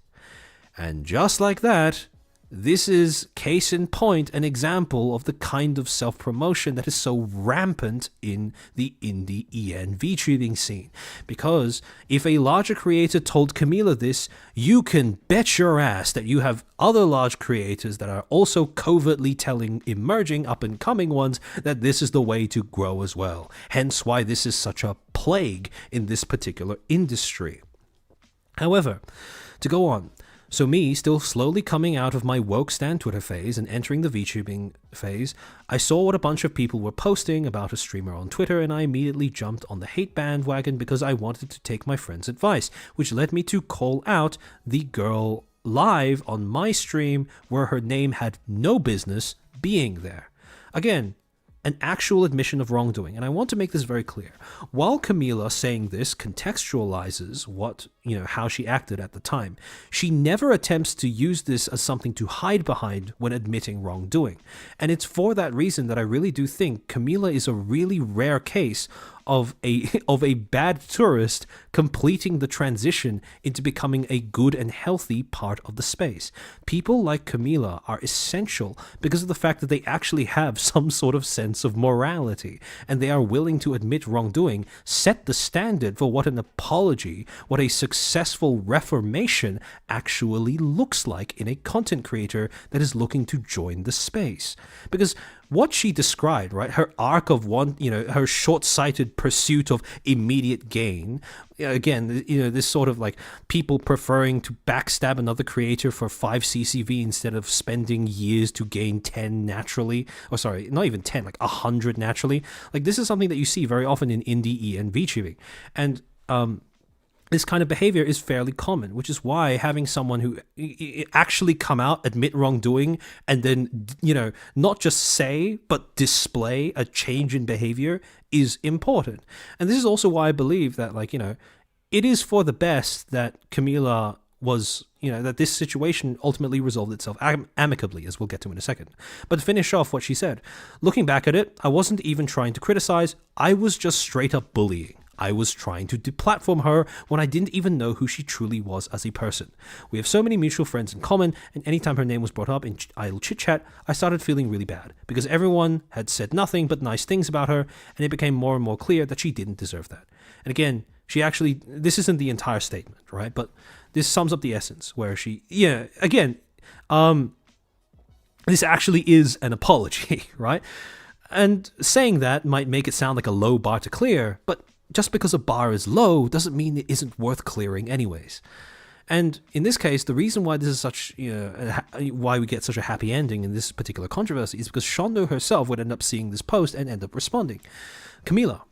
And just like that, this is, case in point, an example of the kind of self-promotion that is so rampant in the indie EN VTubing scene. Because if a larger creator told Camila this, you can bet your ass that you have other large creators that are also covertly telling emerging up-and-coming ones that this is the way to grow as well. Hence why this is such a plague in this particular industry. However, to go on, so me, still slowly coming out of my woke stan Twitter phase and entering the VTubing phase, I saw what a bunch of people were posting about a streamer on Twitter, and I immediately jumped on the hate bandwagon because I wanted to take my friend's advice, which led me to call out the girl live on my stream where her name had no business being there. Again, an actual admission of wrongdoing. And I want to make this very clear. While Camila saying this contextualizes what, you know, how she acted at the time, she never attempts to use this as something to hide behind when admitting wrongdoing. And it's for that reason that I really do think Camila is a really rare case of a bad tourist completing the transition into becoming a good and healthy part of the space. People like Camila are essential because of the fact that they actually have some sort of sense of morality, and they are willing to admit wrongdoing, set the standard for what an apology, what a successful reformation actually looks like in a content creator that is looking to join the space. Because what she described, right, her arc of one, you know, her short-sighted pursuit of immediate gain, again, you know, this sort of like people preferring to backstab another creator for 5 CCV instead of spending years to gain 10 naturally, or sorry, not even 10, like 100 naturally. Like, this is something that you see very often in indie and VTubing. And, this kind of behavior is fairly common, which is why having someone who actually come out, admit wrongdoing, and then, you know, not just say, but display a change in behavior is important. And this is also why I believe that, like, you know, it is for the best that Camila was, you know, that this situation ultimately resolved itself amicably, as we'll get to in a second. But to finish off what she said, looking back at it, I wasn't even trying to criticize, I was just straight up bullying. I was trying to deplatform her when I didn't even know who she truly was as a person. We have so many mutual friends in common, and anytime her name was brought up in idle chit-chat, I started feeling really bad, because everyone had said nothing but nice things about her, and it became more and more clear that she didn't deserve that. And again, she actually, this isn't the entire statement, right? But this sums up the essence, where she, yeah, again, this actually is an apology, right? And saying that might make it sound like a low bar to clear, but just because a bar is low doesn't mean it isn't worth clearing anyways. And in this case, the reason why this is such, you know, why we get such a happy ending in this particular controversy is because Shondo herself would end up seeing this post and end up responding. Camila,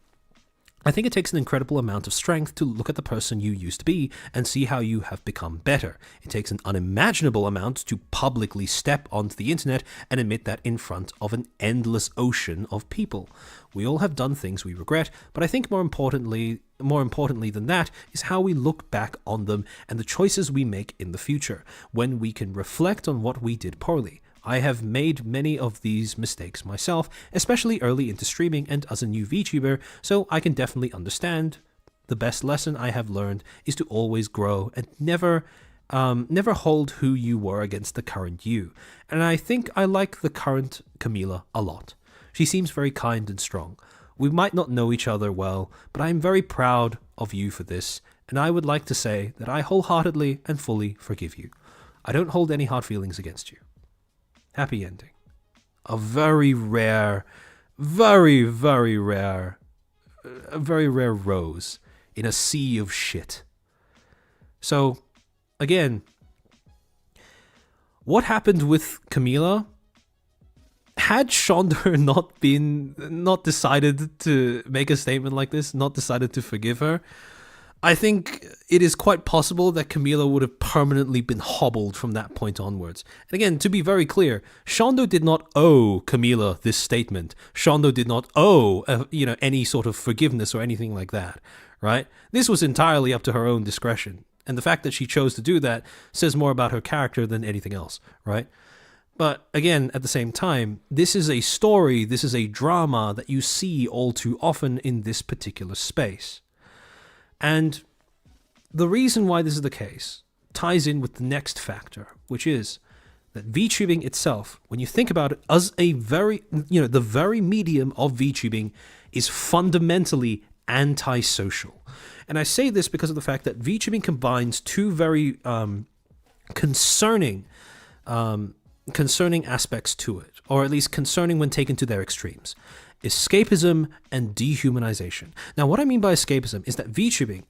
I think it takes an incredible amount of strength to look at the person you used to be and see how you have become better. It takes an unimaginable amount to publicly step onto the internet and admit that in front of an endless ocean of people. We all have done things we regret, but I think more importantly than that is how we look back on them and the choices we make in the future, when we can reflect on what we did poorly. I have made many of these mistakes myself, especially early into streaming and as a new VTuber, so I can definitely understand. The best lesson I have learned is to always grow and never hold who you were against the current you. And I think I like the current Camila a lot. She seems very kind and strong. We might not know each other well, but I am very proud of you for this, and I would like to say that I wholeheartedly and fully forgive you. I don't hold any hard feelings against you. Happy ending. A very rare, very, very rare, a very rare rose in a sea of shit. So, again, what happened with Camila? Had Shonda not decided to make a statement like this, not decided to forgive her, I think it is quite possible that Camila would have permanently been hobbled from that point onwards. And again, to be very clear, Shondo did not owe Camila this statement. Shondo did not owe, any sort of forgiveness or anything like that, right? This was entirely up to her own discretion. And the fact that she chose to do that says more about her character than anything else, right? But again, at the same time, this is a story, this is a drama that you see all too often in this particular space. And the reason why this is the case ties in with the next factor, which is that VTubing itself, when you think about it as a very, the very medium of VTubing is fundamentally antisocial. And I say this because of the fact that VTubing combines two very concerning aspects to it, or at least concerning when taken to their extremes. Escapism and dehumanization. Now, what I mean by escapism is that VTubing,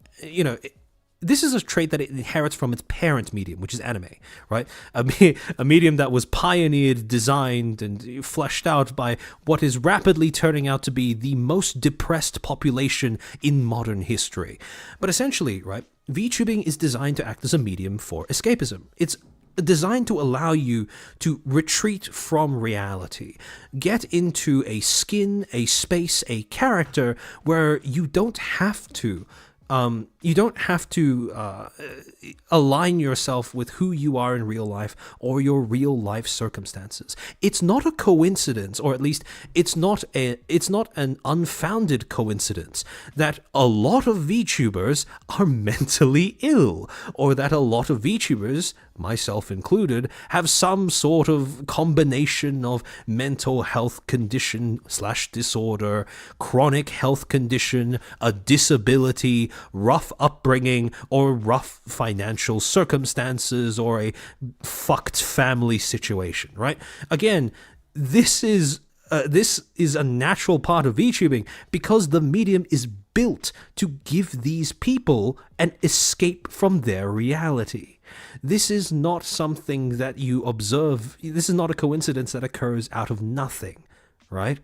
this is a trait that it inherits from its parent medium, which is anime, right? A medium that was pioneered, designed, and fleshed out by what is rapidly turning out to be the most depressed population in modern history. But essentially, right, VTubing is designed to act as a medium for escapism. It's designed to allow you to retreat from reality, get into a skin, a space, a character where you don't have to align yourself with who you are in real life or your real life circumstances. It's not a coincidence, or at least it's not an unfounded coincidence that a lot of VTubers are mentally ill, or that a lot of VTubers, myself included, have some sort of combination of mental health condition / disorder, chronic health condition, a disability, rough upbringing, or rough financial circumstances, or a fucked family situation, right? Again, this is a natural part of VTubing because the medium is built to give these people an escape from their reality. This is not something that you observe. This is not a coincidence that occurs out of nothing, right?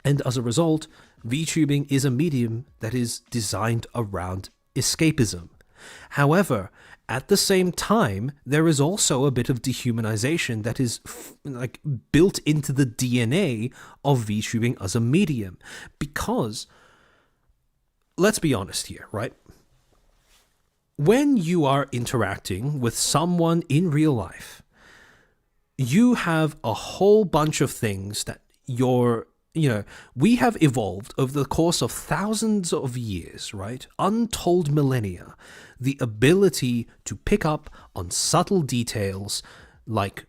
And as a result, VTubing is a medium that is designed around escapism. However, at the same time, there is also a bit of dehumanization that is built into the DNA of VTubing as a medium. Because, let's be honest here, right? When you are interacting with someone in real life, you have a whole bunch of things that we have evolved over the course of thousands of years, right? Untold millennia, the ability to pick up on subtle details like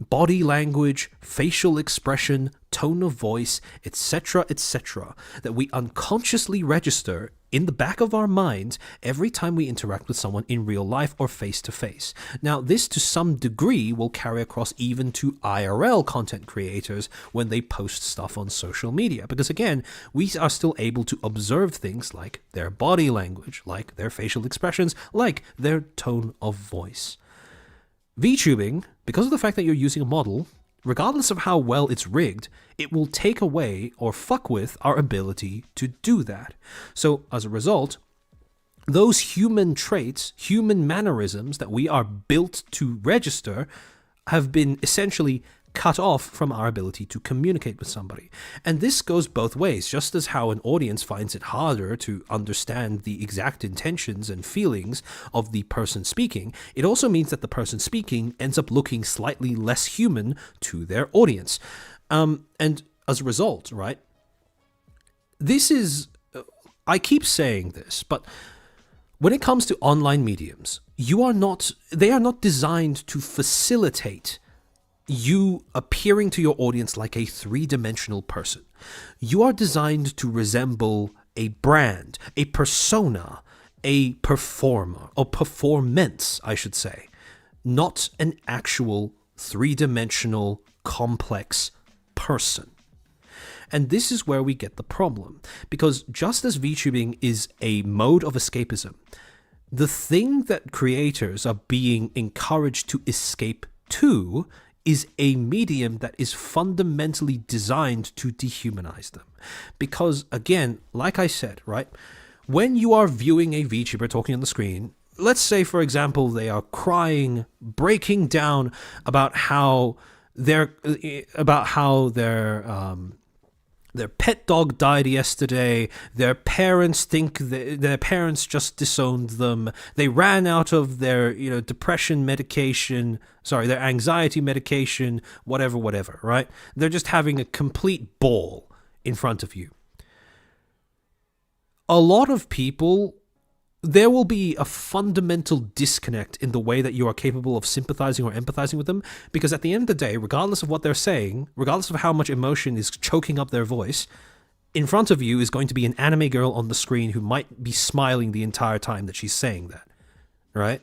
body language, facial expression, tone of voice, etc., that we unconsciously register in the back of our minds every time we interact with someone in real life or face to face. Now, this to some degree will carry across even to IRL content creators when they post stuff on social media, because again, we are still able to observe things like their body language, like their facial expressions, like their tone of voice. VTubing, because of the fact that you're using a model, regardless of how well it's rigged, it will take away or fuck with our ability to do that. So as a result, those human traits, human mannerisms that we are built to register have been essentially cut off from our ability to communicate with somebody. And this goes both ways, just as how an audience finds it harder to understand the exact intentions and feelings of the person speaking. It also means that the person speaking ends up looking slightly less human to their audience. And as a result, right, this is, I keep saying this, but when it comes to online mediums, they are not designed to facilitate you appearing to your audience like a three-dimensional person. You are designed to resemble a brand, a persona, a performer, or performance, I should say, not an actual three-dimensional, complex person. And this is where we get the problem. Because just as VTubing is a mode of escapism, the thing that creators are being encouraged to escape to is a medium that is fundamentally designed to dehumanize them. Because, again, like I said, right, when you are viewing a VTuber talking on the screen, let's say, for example, they are crying, breaking down about how their pet dog died yesterday. Their parents think their parents just disowned them. They ran out of their, depression medication. Sorry, their anxiety medication, whatever, right? They're just having a complete ball in front of you. A lot of people, there will be a fundamental disconnect in the way that you are capable of sympathizing or empathizing with them, because at the end of the day, regardless of what they're saying, regardless of how much emotion is choking up their voice, in front of you is going to be an anime girl on the screen who might be smiling the entire time that she's saying that, right?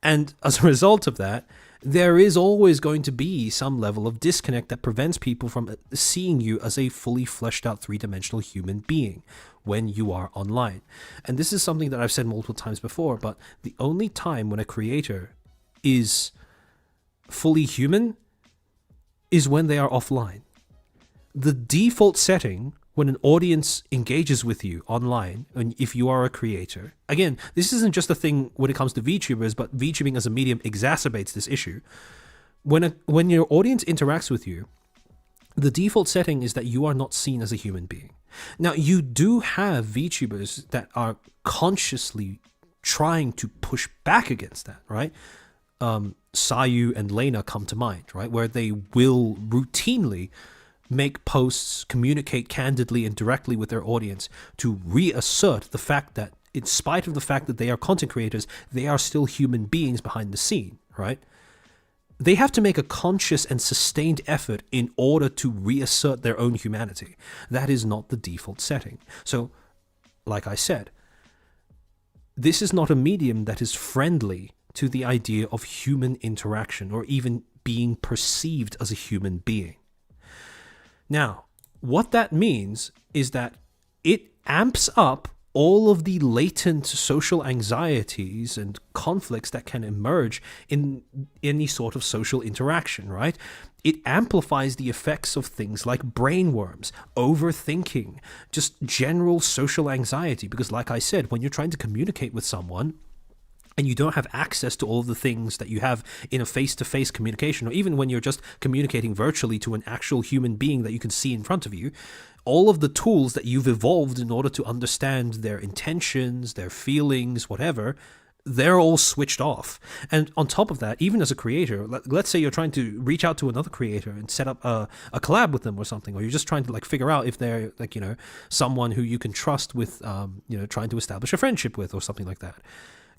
And as a result of that, there is always going to be some level of disconnect that prevents people from seeing you as a fully fleshed out three-dimensional human being when you are online. And this is something that I've said multiple times before, but the only time when a creator is fully human is when they are offline. The default setting when an audience engages with you online, and if you are a creator, again, this isn't just a thing when it comes to VTubers, but VTubing as a medium exacerbates this issue. When your audience interacts with you, the default setting is that you are not seen as a human being. Now, you do have VTubers that are consciously trying to push back against that, right? Sayu and Lena come to mind, right? Where they will routinely make posts, communicate candidly and directly with their audience to reassert the fact that, in spite of the fact that they are content creators, they are still human beings behind the scene, right? They have to make a conscious and sustained effort in order to reassert their own humanity. That is not the default setting. So, like I said, this is not a medium that is friendly to the idea of human interaction or even being perceived as a human being. Now, what that means is that it amps up all of the latent social anxieties and conflicts that can emerge in any sort of social interaction, right? It amplifies the effects of things like brainworms, overthinking, just general social anxiety. Because like I said, when you're trying to communicate with someone, and you don't have access to all of the things that you have in a face-to-face communication, or even when you're just communicating virtually to an actual human being that you can see in front of you, all of the tools that you've evolved in order to understand their intentions, their feelings, whatever, they're all switched off. And on top of that, even as a creator, let's say you're trying to reach out to another creator and set up a collab with them or something, or you're just trying to figure out if they're someone who you can trust with, trying to establish a friendship with or something like that.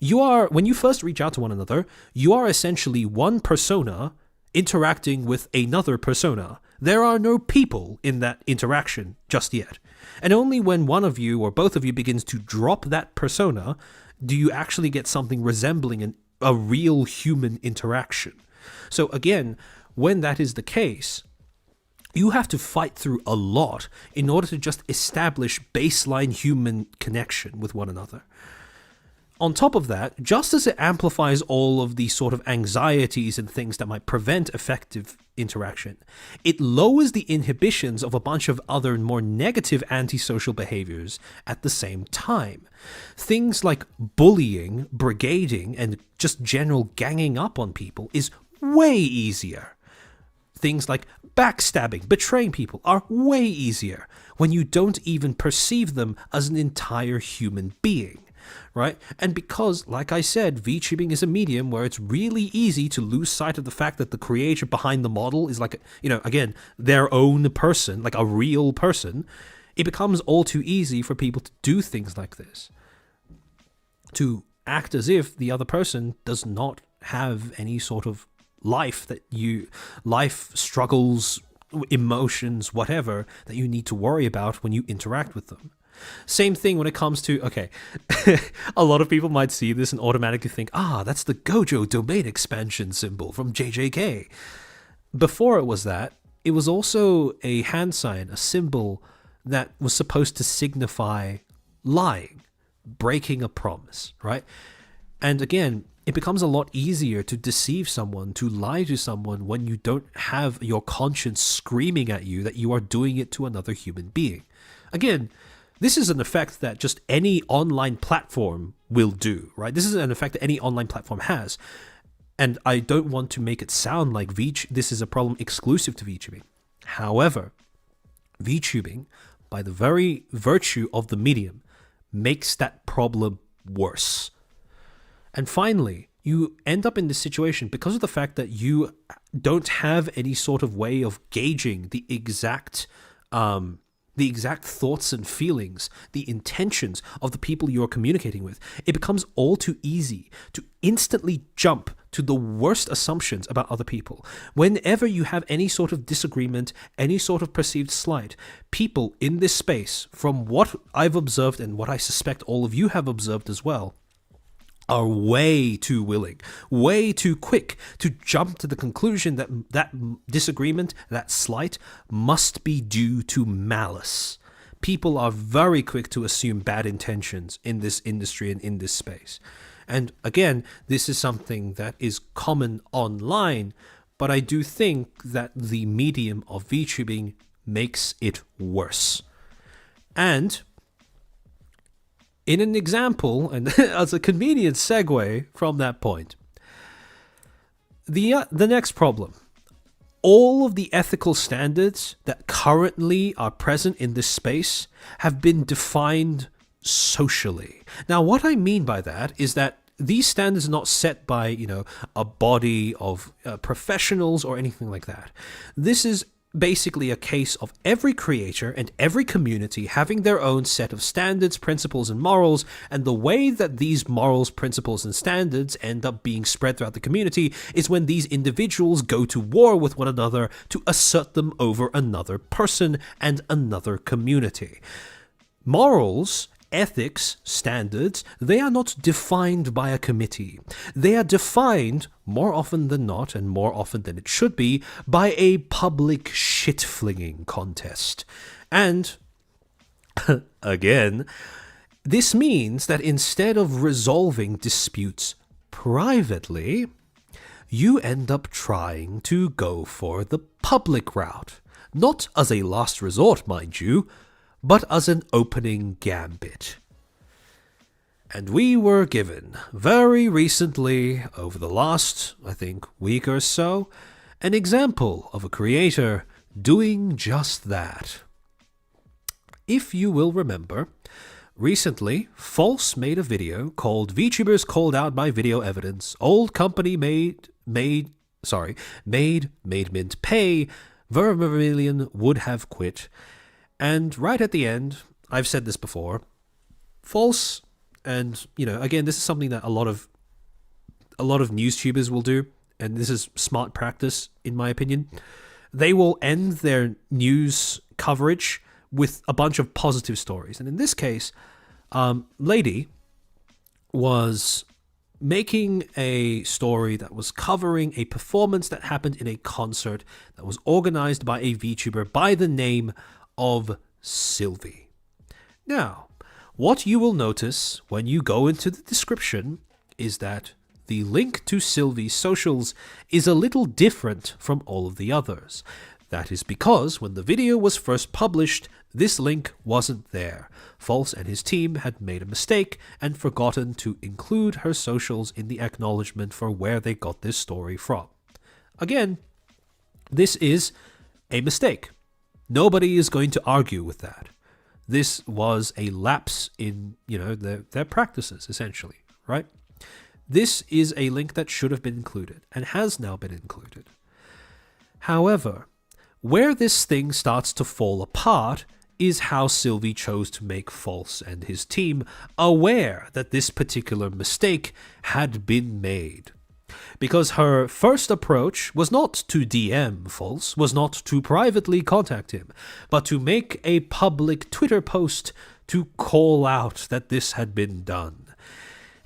When you first reach out to one another, you are essentially one persona interacting with another persona. There are no people in that interaction just yet. And only when one of you or both of you begins to drop that persona do you actually get something resembling a real human interaction. So again, when that is the case, you have to fight through a lot in order to just establish baseline human connection with one another. On top of that, just as it amplifies all of these sort of anxieties and things that might prevent effective interaction, it lowers the inhibitions of a bunch of other more negative antisocial behaviors at the same time. Things like bullying, brigading, and just general ganging up on people is way easier. Things like backstabbing, betraying people are way easier when you don't even perceive them as an entire human being. Right? And because, like I said, VTubing is a medium where it's really easy to lose sight of the fact that the creator behind the model is again, their own person, like a real person, it becomes all too easy for people to do things like this. To act as if the other person does not have any sort of life struggles, emotions, whatever, that you need to worry about when you interact with them. Same thing when it comes to, okay, a lot of people might see this and automatically think, that's the Gojo domain expansion symbol from JJK. Before it was that, it was also a hand sign, a symbol that was supposed to signify lying, breaking a promise, right? And again, it becomes a lot easier to deceive someone, to lie to someone when you don't have your conscience screaming at you that you are doing it to another human being. Again, this is an effect that just any online platform will do, right? This is an effect that any online platform has. And I don't want to make it sound like this is a problem exclusive to VTubing. However, VTubing, by the very virtue of the medium, makes that problem worse. And finally, you end up in this situation because of the fact that you don't have any sort of way of gauging the exact thoughts and feelings, the intentions of the people you're communicating with. It becomes all too easy to instantly jump to the worst assumptions about other people. Whenever you have any sort of disagreement, any sort of perceived slight, people in this space, from what I've observed and what I suspect all of you have observed as well, are way too willing, way too quick to jump to the conclusion that that disagreement, that slight, must be due to malice. People are very quick to assume bad intentions in this industry and in this space. And again, this is something that is common online, but I do think that the medium of VTubing makes it worse. And in an example, and as a convenient segue from that point, the next problem. All of the ethical standards that currently are present in this space have been defined socially. Now, what I mean by that is that these standards are not set by, a body of professionals or anything like that. This is basically a case of every creator and every community having their own set of standards, principles, and morals, and the way that these morals, principles, and standards end up being spread throughout the community is when these individuals go to war with one another to assert them over another person and another community. Morals, ethics, standards, they are not defined by a committee. They are defined, more often than not, and more often than it should be, by a public shit-flinging contest. And, again, this means that instead of resolving disputes privately, you end up trying to go for the public route. Not as a last resort, mind you, but as an opening gambit. And we were given, very recently, over the last, I think, week or so, an example of a creator doing just that. If you will remember, recently, False made a video called VTubers Called Out by Video Evidence. Old company made mint pay, Vermilion would have quit. And right at the end, I've said this before, False, and again, this is something that a lot of news tubers will do, and this is smart practice in my opinion. They will end their news coverage with a bunch of positive stories, and in this case, lady was making a story that was covering a performance that happened in a concert that was organized by a VTuber by the name of Sylvie. Now, what you will notice when you go into the description is that the link to Sylvie's socials is a little different from all of the others. That is because when the video was first published, this link wasn't there. False and his team had made a mistake and forgotten to include her socials in the acknowledgement for where they got this story from. Again, this is a mistake. Nobody is going to argue with that. This was a lapse in, their practices, essentially, right? This is a link that should have been included and has now been included. However, where this thing starts to fall apart is how Sylvie chose to make False and his team aware that this particular mistake had been made. Because her first approach was not to DM False, was not to privately contact him, but to make a public Twitter post to call out that this had been done.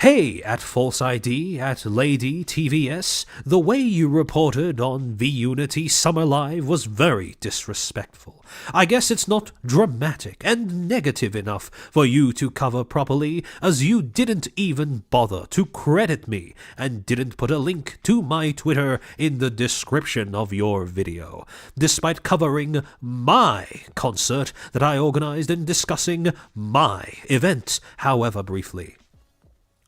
Hey, at False ID, at Lady TVS, the way you reported on V-Unity Summer Live was very disrespectful. I guess it's not dramatic and negative enough for you to cover properly, as you didn't even bother to credit me and didn't put a link to my Twitter in the description of your video, despite covering my concert that I organized and discussing my event, however briefly.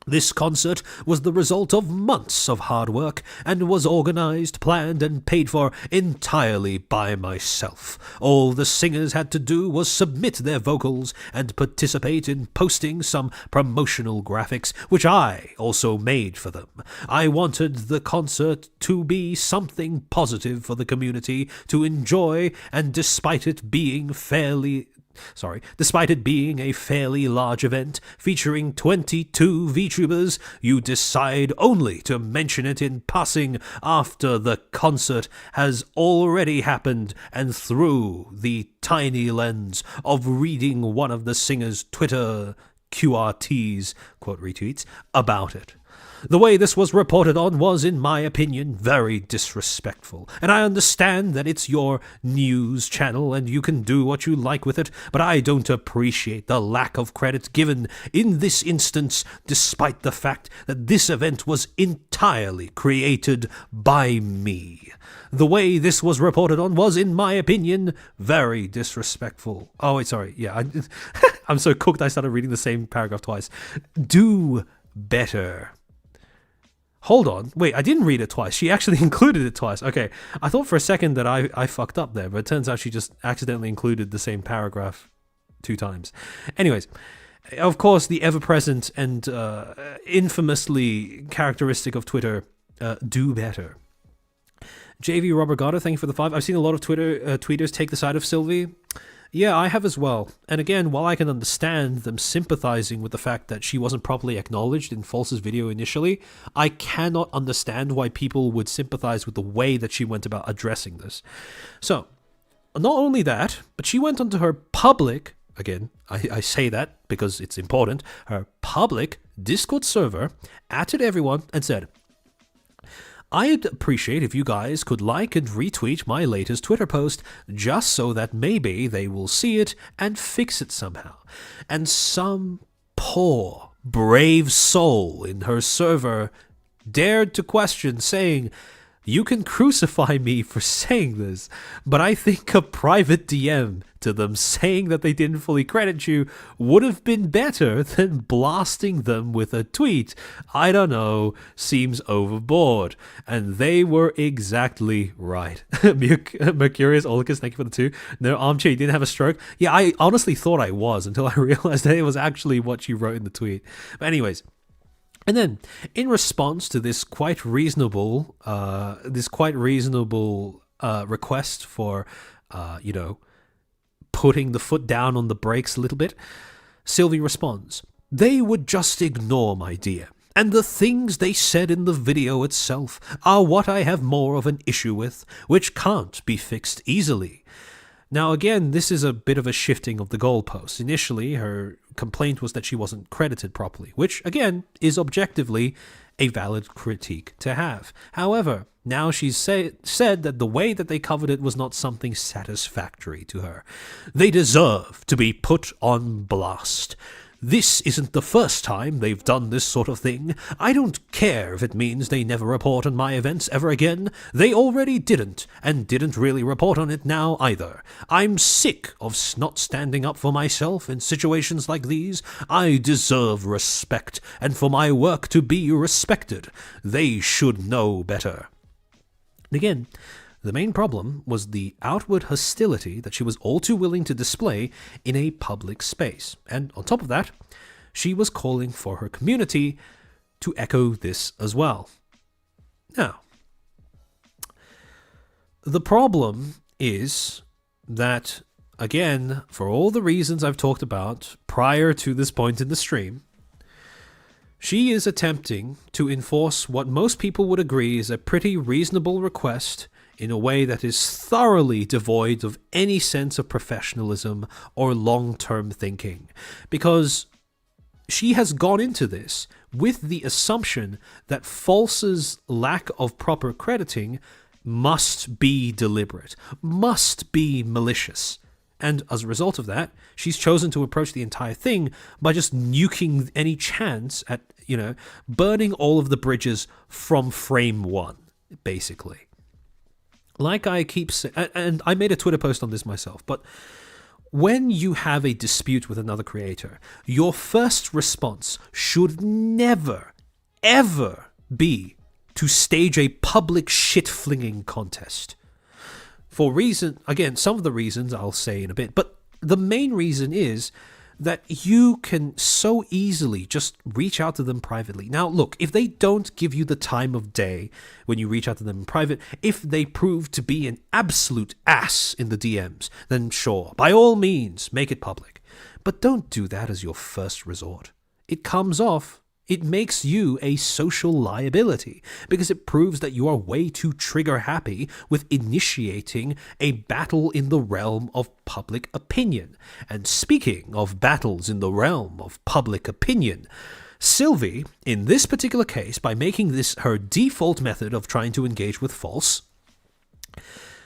This concert was the result of months of hard work and was organized, planned, and paid for entirely by myself. All the singers had to do was submit their vocals and participate in posting some promotional graphics, which I also made for them. I wanted the concert to be something positive for the community to enjoy, and despite it being a fairly large event featuring 22 VTubers, you decide only to mention it in passing after the concert has already happened, and through the tiny lens of reading one of the singer's Twitter QRTs, quote retweets, about it. The way this was reported on was, in my opinion, very disrespectful, and I understand that it's your news channel and you can do what you like with it, but I don't appreciate the lack of credit given in this instance, despite the fact that this event was entirely created by me. The way this was reported on was, in my opinion, very disrespectful. Oh, wait, sorry. Yeah, I'm so cooked I started reading the same paragraph twice. Do better. Hold on. Wait, I didn't read it twice. She actually included it twice. Okay. I thought for a second that I fucked up there, but it turns out she just accidentally included the same paragraph 2 times. Anyways, of course, the ever-present and infamously characteristic of Twitter, do better. JV Robergato, thank you for the 5. I've seen a lot of tweeters take the side of Sylvie. Yeah, I have as well. And again, while I can understand them sympathizing with the fact that she wasn't properly acknowledged in False's video initially, I cannot understand why people would sympathize with the way that she went about addressing this. So, not only that, but she went onto her public, again, I say that because it's important, her public Discord server, added everyone and said, I'd appreciate if you guys could like and retweet my latest Twitter post just so that maybe they will see it and fix it somehow. And some poor, brave soul in her server dared to question, saying, you can crucify me for saying this, but I think a private DM to them saying that they didn't fully credit you would have been better than blasting them with a tweet. I don't know, seems overboard. And they were exactly right. Mercurius Olicus, thank you for the 2. No, Armchair, you didn't have a stroke? Yeah, I honestly thought I was until I realized that it was actually what you wrote in the tweet. But anyways, and then, in response to this quite reasonable request for, putting the foot down on the brakes a little bit, Sylvie responds, they would just ignore my DM. And the things they said in the video itself are what I have more of an issue with, which can't be fixed easily. Now again, this is a bit of a shifting of the goalposts. Initially, her complaint was that she wasn't credited properly, which again is objectively a valid critique to have. However, now she's said that the way that they covered it was not something satisfactory to her. They deserve to be put on blast. This isn't the first time they've done this sort of thing. I don't care if it means they never report on my events ever again. They already didn't, and didn't really report on it now either. I'm sick of not standing up for myself in situations like these. I deserve respect, and for my work to be respected, they should know better. Again, the main problem was the outward hostility that she was all too willing to display in a public space. And on top of that, she was calling for her community to echo this as well. Now, the problem is that, again, for all the reasons I've talked about prior to this point in the stream, she is attempting to enforce what most people would agree is a pretty reasonable request in a way that is thoroughly devoid of any sense of professionalism or long-term thinking, because she has gone into this with the assumption that False's lack of proper crediting must be deliberate, must be malicious. And as a result of that, she's chosen to approach the entire thing by just nuking any chance at, burning all of the bridges from frame one, basically. Like I keep saying, and I made a Twitter post on this myself, but when you have a dispute with another creator, your first response should never, ever be to stage a public shit-flinging contest. For some of the reasons I'll say in a bit, but the main reason is that you can so easily just reach out to them privately. Now, look, if they don't give you the time of day when you reach out to them in private, if they prove to be an absolute ass in the DMs, then sure, by all means, make it public. But don't do that as your first resort. It makes you a social liability because it proves that you are way too trigger happy with initiating a battle in the realm of public opinion. And speaking of battles in the realm of public opinion, Sylvie, in this particular case, by making this her default method of trying to engage with False,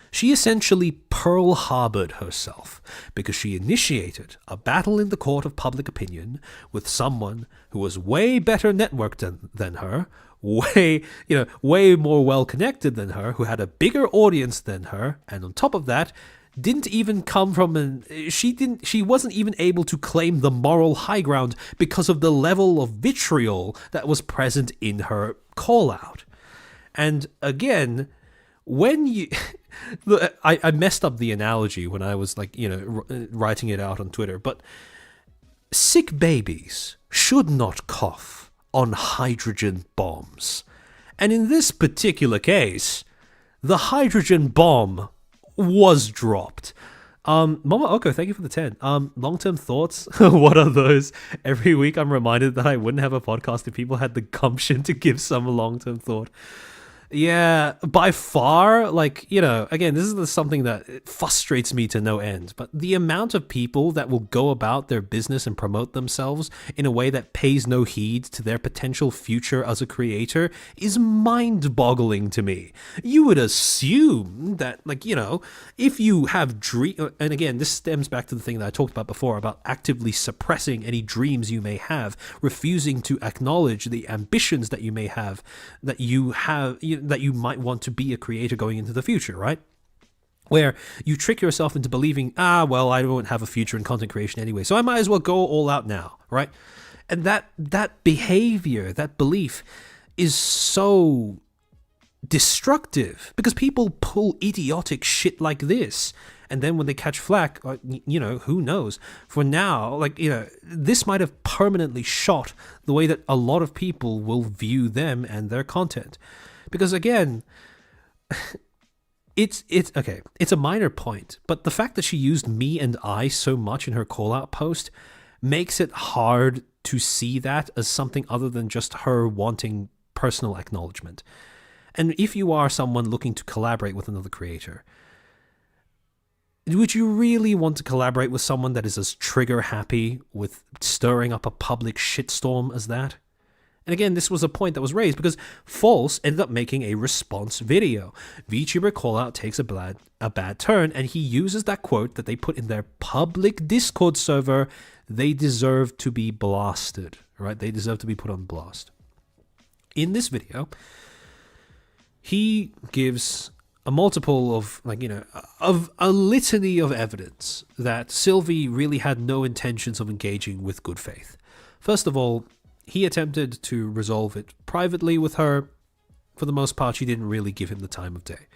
she essentially Pearl Harbored herself because she initiated a battle in the court of public opinion with someone who was way better networked than her, way more well connected than her, who had a bigger audience than her, and on top of that, didn't even come from she wasn't even able to claim the moral high ground because of the level of vitriol that was present in her call out. And again, when you I messed up the analogy when I was writing it out on Twitter, but sick babies should not cough on hydrogen bombs. And in this particular case, the hydrogen bomb was dropped. Mama Oko, thank you for the 10. Long-term thoughts, what are those? Every week I'm reminded that I wouldn't have a podcast if people had the gumption to give some long-term thought. Yeah, by far, again, this is something that frustrates me to no end, but the amount of people that will go about their business and promote themselves in a way that pays no heed to their potential future as a creator is mind-boggling to me. You would assume that, if you have and again, this stems back to the thing that I talked about before about actively suppressing any dreams you may have, refusing to acknowledge the ambitions that you may have, that you might want to be a creator going into the future, right? Where you trick yourself into believing, I won't have a future in content creation anyway, so I might as well go all out now, right? And that behavior, that belief is so destructive because people pull idiotic shit like this. And then when they catch flack, who knows? For now, this might have permanently shot the way that a lot of people will view them and their content. Because again, it's okay. It's a minor point, but the fact that she used me and I so much in her call-out post makes it hard to see that as something other than just her wanting personal acknowledgement. And if you are someone looking to collaborate with another creator, would you really want to collaborate with someone that is as trigger happy with stirring up a public shitstorm as that? And again, this was a point that was raised because False ended up making a response video. VTuber callout takes a bad turn, and he uses that quote that they put in their public Discord server. They deserve to be blasted, right? They deserve to be put on blast. In this video, he gives a multiple of a litany of evidence that Sylvie really had no intentions of engaging with good faith. First of all, he attempted to resolve it privately with her. For the most part, she didn't really give him the time of day.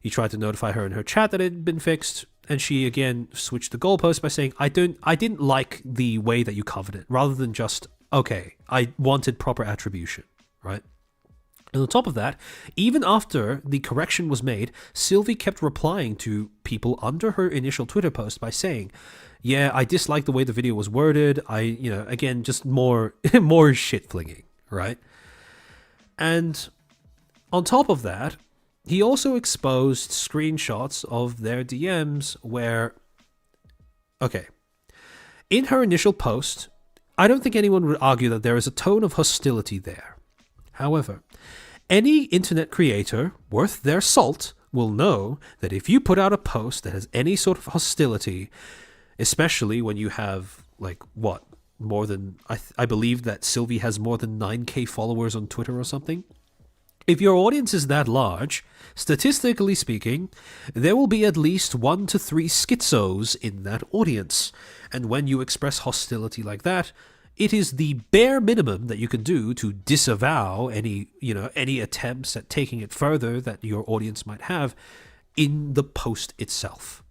He tried to notify her in her chat that it had been fixed, and she again switched the goalpost by saying, I didn't like the way that you covered it, rather than just, okay, I wanted proper attribution, right? And on top of that, even after the correction was made, Sylvie kept replying to people under her initial Twitter post by saying, yeah, I dislike the way the video was worded. Again, just more shit flinging, right? And on top of that, he also exposed screenshots of their DMs where, okay, in her initial post, I don't think anyone would argue that there is a tone of hostility there. However, any internet creator worth their salt will know that if you put out a post that has any sort of hostility, especially when you have, like, what, more than, I believe that Sylvie has more than 9k followers on Twitter or something. If your audience is that large, statistically speaking, there will be at least 1 to 3 schizos in that audience. And when you express hostility like that, it is the bare minimum that you can do to disavow any attempts at taking it further that your audience might have in the post itself.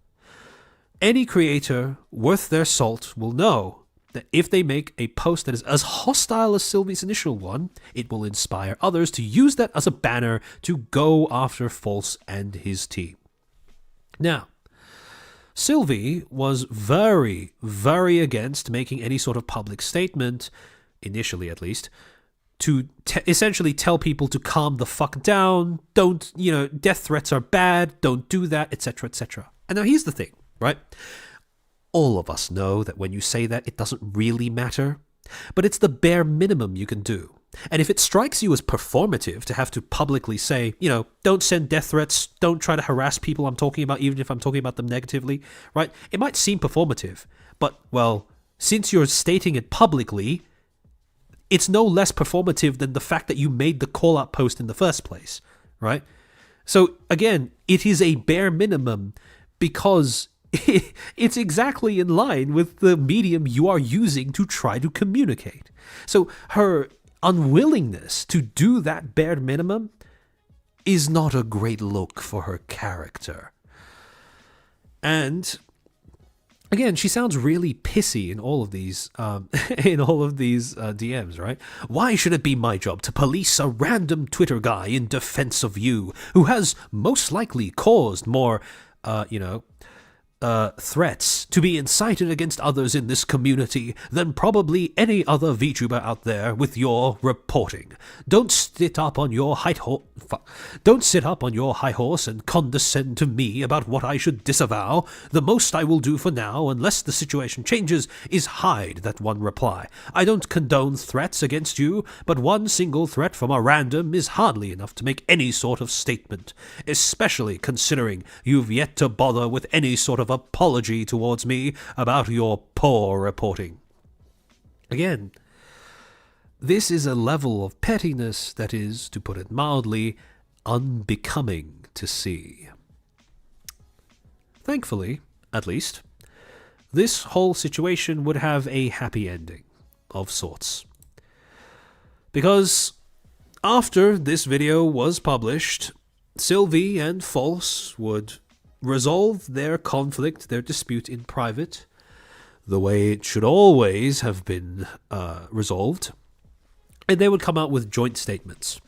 Any creator worth their salt will know that if they make a post that is as hostile as Sylvie's initial one, it will inspire others to use that as a banner to go after False and his team. Now, Sylvie was very, very against making any sort of public statement, initially at least, to essentially tell people to calm the fuck down, don't, death threats are bad, don't do that, etc., etc. And now here's the thing, right? All of us know that when you say that, it doesn't really matter, but it's the bare minimum you can do. And if it strikes you as performative to have to publicly say, don't send death threats, don't try to harass people I'm talking about, even if I'm talking about them negatively, right? It might seem performative, but, well, since you're stating it publicly, it's no less performative than the fact that you made the call-out post in the first place, right? So, again, it is a bare minimum because it's exactly in line with the medium you are using to try to communicate. So her unwillingness to do that bare minimum is not a great look for her character. And again, she sounds really pissy in all of these DMs, right? Why should it be my job to police a random Twitter guy in defense of you who has most likely caused more, threats to be incited against others in this community than probably any other VTuber out there with your reporting. Don't sit up on your high horse and condescend to me about what I should disavow. The most I will do for now, unless the situation changes, is hide that one reply. I don't condone threats against you, but one single threat from a random is hardly enough to make any sort of statement, especially considering you've yet to bother with any sort of apology towards me about your poor reporting. Again, this is a level of pettiness that is, to put it mildly, unbecoming to see. Thankfully, at least, this whole situation would have a happy ending of sorts. Because after this video was published, Sylvie and False would resolve their conflict, their dispute in private, the way it should always have been resolved, and they would come out with joint statements.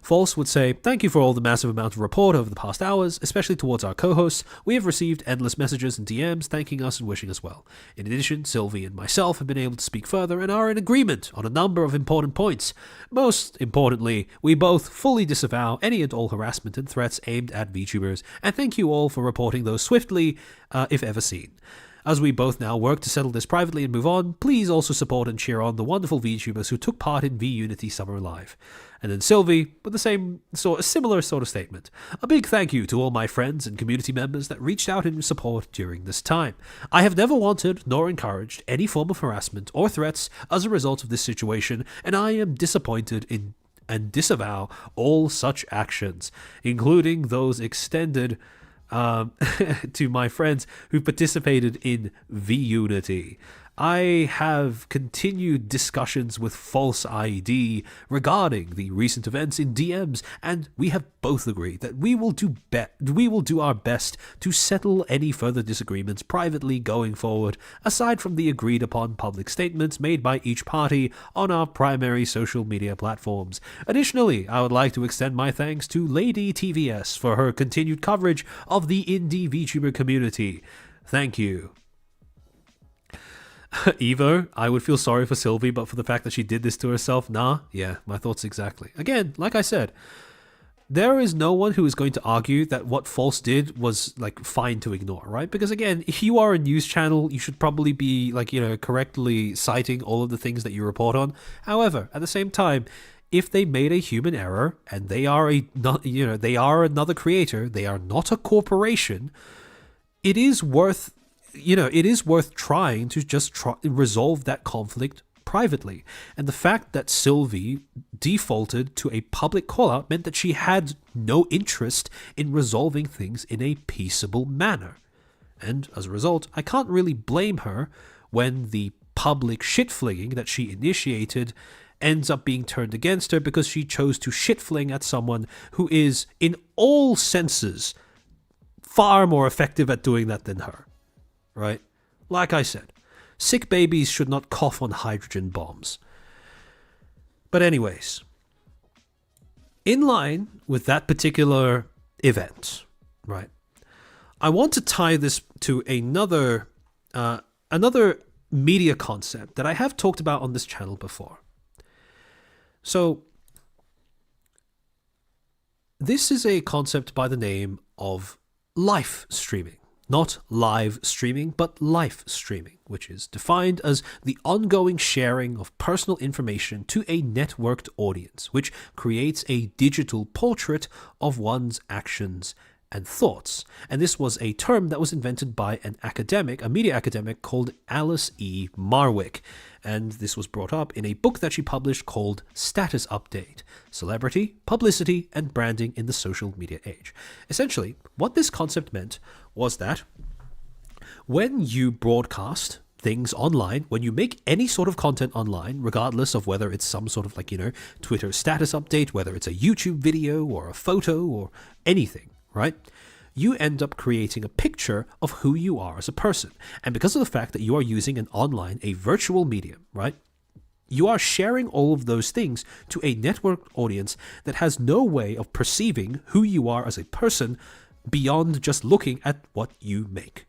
False would say, "Thank you for all the massive amount of report over the past hours, especially towards our co-hosts. We have received endless messages and DMs thanking us and wishing us well. In addition, Sylvie and myself have been able to speak further and are in agreement on a number of important points. Most importantly, we both fully disavow any and all harassment and threats aimed at VTubers, and thank you all for reporting those swiftly, if ever seen. As we both now work to settle this privately and move on, please also support and cheer on the wonderful VTubers who took part in V-Unity Summer Live." And then Sylvie, with a similar sort of statement. "A big thank you to all my friends and community members that reached out in support during this time. I have never wanted nor encouraged any form of harassment or threats as a result of this situation, and I am disappointed in and disavow all such actions, including those extended to my friends who participated in V-Unity. I have continued discussions with False ID regarding the recent events in DMs, and we have both agreed that we will do our best to settle any further disagreements privately going forward, aside from the agreed upon public statements made by each party on our primary social media platforms. Additionally, I would like to extend my thanks to Lady TVS for her continued coverage of the indie VTuber community. Thank you." Evo, I would feel sorry for Sylvie, but for the fact that she did this to herself, yeah, my thoughts exactly. Again, like I said, there is no one who is going to argue that what False did was like fine to ignore, right? Because again, if you are a news channel, you should probably be like, correctly citing all of the things that you report on. However, at the same time, if they made a human error and they are they are another creator, they are not a corporation, it is worth trying to just resolve that conflict privately. And the fact that Sylvie defaulted to a public call-out meant that she had no interest in resolving things in a peaceable manner. And as a result, I can't really blame her when the public shit-flinging that she initiated ends up being turned against her because she chose to shit-fling at someone who is, in all senses, far more effective at doing that than her. Right? Like I said, sick babies should not cough on hydrogen bombs. But anyways, in line with that particular event, right, I want to tie this to another media concept that I have talked about on this channel before. So, this is a concept by the name of live streaming. Not live streaming, but live streaming, which is defined as the ongoing sharing of personal information to a networked audience, which creates a digital portrait of one's actions and thoughts. And this was a term that was invented by a media academic called Alice E. Marwick. And this was brought up in a book that she published called Status Update: Celebrity, Publicity, and Branding in the Social Media Age. Essentially, what this concept meant was that when you broadcast things online, when you make any sort of content online, regardless of whether it's some sort of Twitter status update, whether it's a YouTube video or a photo or anything, right? You end up creating a picture of who you are as a person. And because of the fact that you are using a virtual medium, right? You are sharing all of those things to a networked audience that has no way of perceiving who you are as a person beyond just looking at what you make.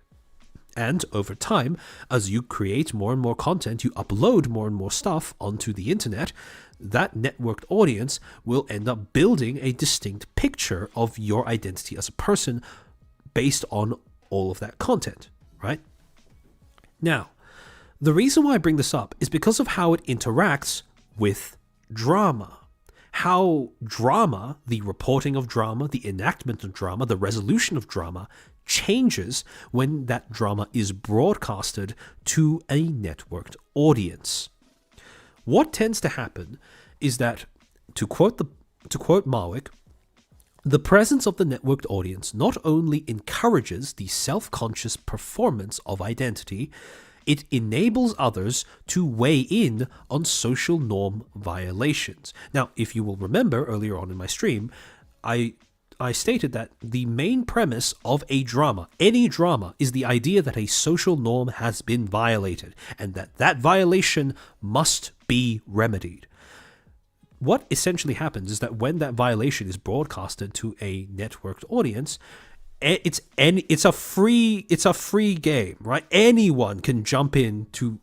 And over time, as you create more and more content, you upload more and more stuff onto the internet, that networked audience will end up building a distinct picture of your identity as a person based on all of that content, right? Now, the reason why I bring this up is because of how it interacts with drama. How drama, the reporting of drama, the enactment of drama, the resolution of drama changes when that drama is broadcasted to a networked audience. What tends to happen is that, to quote Marwick, the presence of the networked audience not only encourages the self-conscious performance of identity, it enables others to weigh in on social norm violations. Now, if you will remember earlier on in my stream, I stated that the main premise of a drama, any drama, is the idea that a social norm has been violated and that violation must be remedied. What essentially happens is that when that violation is broadcasted to a networked audience, it's a free game, right? Anyone can jump in to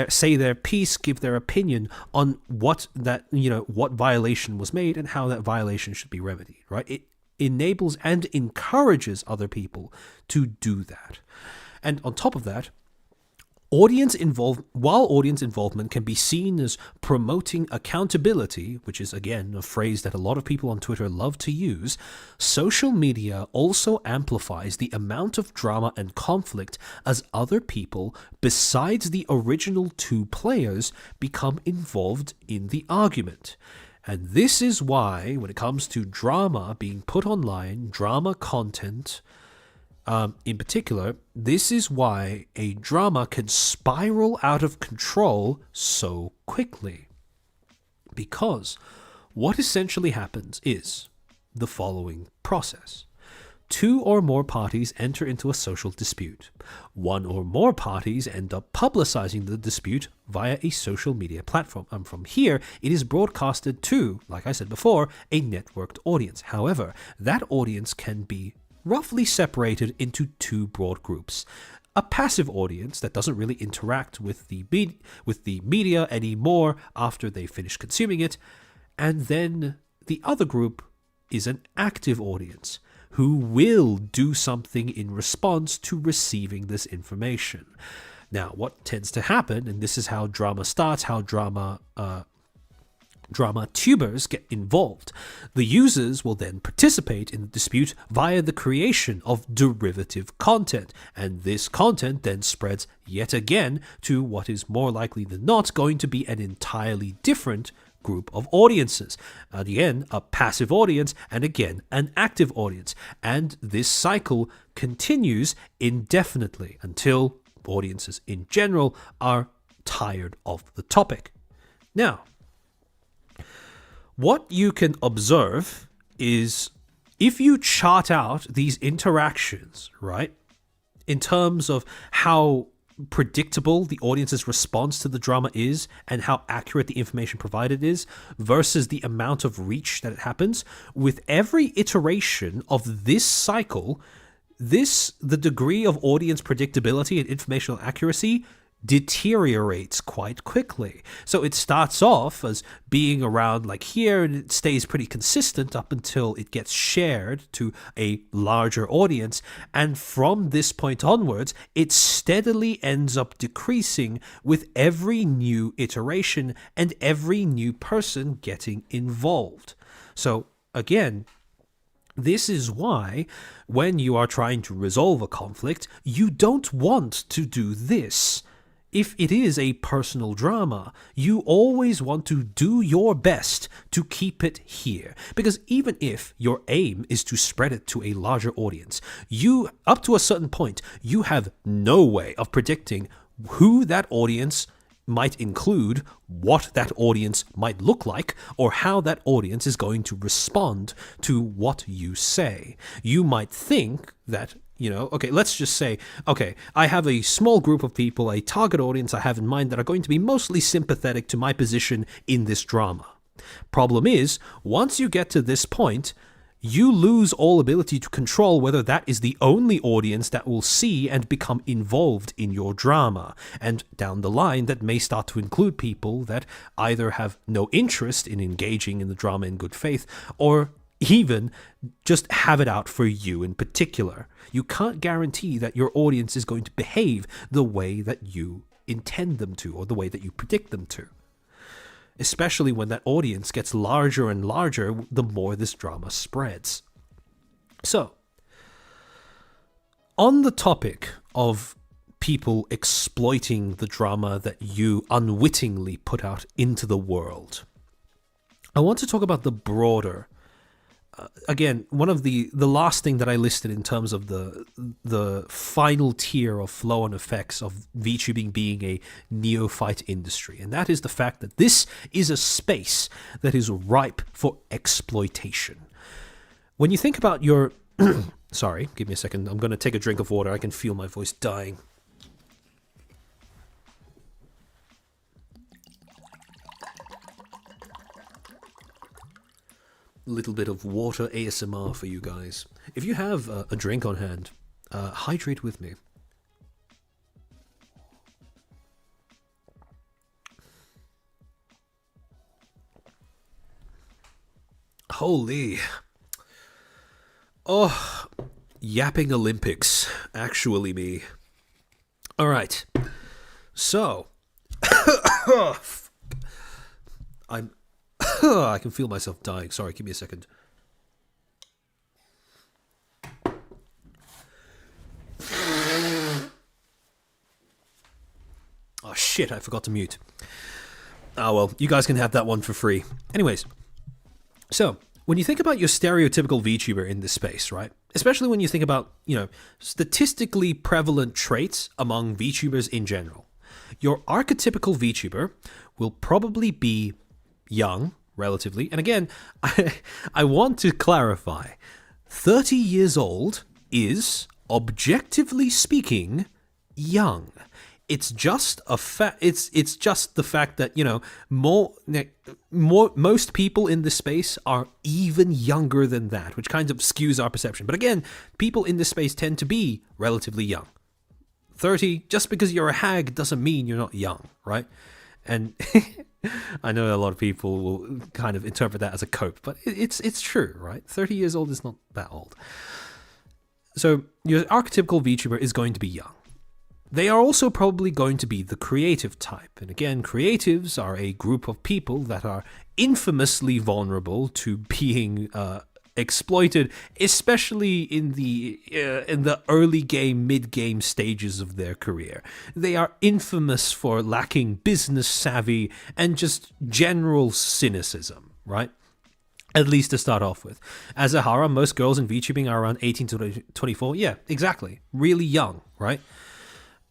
say their piece, give their opinion on what violation was made and how that violation should be remedied, right? It enables and encourages other people to do that. And on top of that, audience involvement can be seen as promoting accountability, which is again a phrase that a lot of people on Twitter love to use, social media also amplifies the amount of drama and conflict as other people besides the original two players become involved in the argument. And this is why, when it comes to drama being put online, drama content, in particular, this is why a drama can spiral out of control so quickly. Because what essentially happens is the following process. Two or more parties enter into a social dispute. One or more parties end up publicizing the dispute via a social media platform. And from here, it is broadcasted to, like I said before, a networked audience. However, that audience can be roughly separated into two broad groups. A passive audience that doesn't really interact with the media anymore after they finish consuming it, and then The other group is an active audience who will do something in response to receiving this information. Now, what tends to happen, and this is how drama starts, how drama tubers get involved. The users will then participate in the dispute via the creation of derivative content, and this content then spreads yet again to what is more likely than not going to be an entirely different group of audiences. Again, a passive audience, and again, an active audience. And this cycle continues indefinitely until audiences in general are tired of the topic. Now, what you can observe is if you chart out these interactions, right, in terms of how predictable the audience's response to the drama is and how accurate the information provided is versus the amount of reach that it happens, with every iteration of this cycle, the degree of audience predictability and informational accuracy deteriorates quite quickly. So it starts off as being around like here, and it stays pretty consistent up until it gets shared to a larger audience, and from this point onwards it steadily ends up decreasing with every new iteration and every new person getting involved. So again, this is why when you are trying to resolve a conflict, you don't want to do this. If it is a personal drama, you always want to do your best to keep it here. Because even if your aim is to spread it to a larger audience, you, up to a certain point, you have no way of predicting who that audience might include, what that audience might look like, or how that audience is going to respond to what you say. You might think that, okay, let's just say, okay, I have a small group of people, a target audience I have in mind that are going to be mostly sympathetic to my position in this drama. Problem is, once you get to this point, you lose all ability to control whether that is the only audience that will see and become involved in your drama. And down the line, that may start to include people that either have no interest in engaging in the drama in good faith, or even just have it out for you in particular. You can't guarantee that your audience is going to behave the way that you intend them to, or the way that you predict them to. Especially when that audience gets larger and larger, the more this drama spreads. So, on the topic of people exploiting the drama that you unwittingly put out into the world, I want to talk about the broader again, one of the last thing that I listed in terms of the final tier of flow and effects of VTubing being a neophyte industry, and that is the fact that this is a space that is ripe for exploitation. When you think about your sorry, give me a second. I'm going to take a drink of water. I can feel my voice dying. Little bit of water ASMR for you guys. If you have a drink on hand, hydrate with me. Holy. Oh, yapping Olympics. Actually me. Alright. So. I can feel myself dying. Sorry, give me a second. Oh shit, I forgot to mute. Oh well, you guys can have that one for free. Anyways, so when you think about your stereotypical VTuber in this space, right? Especially when you think about, statistically prevalent traits among VTubers in general. Your archetypical VTuber will probably be young, relatively. And again, I want to clarify, 30 years old is, objectively speaking, young. It's just a it's just the fact that, most people in this space are even younger than that, which kind of skews our perception. But again, people in this space tend to be relatively young. 30, just because you're a hag doesn't mean you're not young, right? And I know a lot of people will kind of interpret that as a cope, but it's true, right? 30 years old is not that old. So your archetypical VTuber is going to be young. They are also probably going to be the creative type. And again, creatives are a group of people that are infamously vulnerable to being exploited, especially in the early game, mid game stages of their career. They are infamous for lacking business savvy and just general cynicism, right? At least to start off with. As a Hara, most girls in VTubing are around 18 to 24. Yeah, exactly. Really young, right?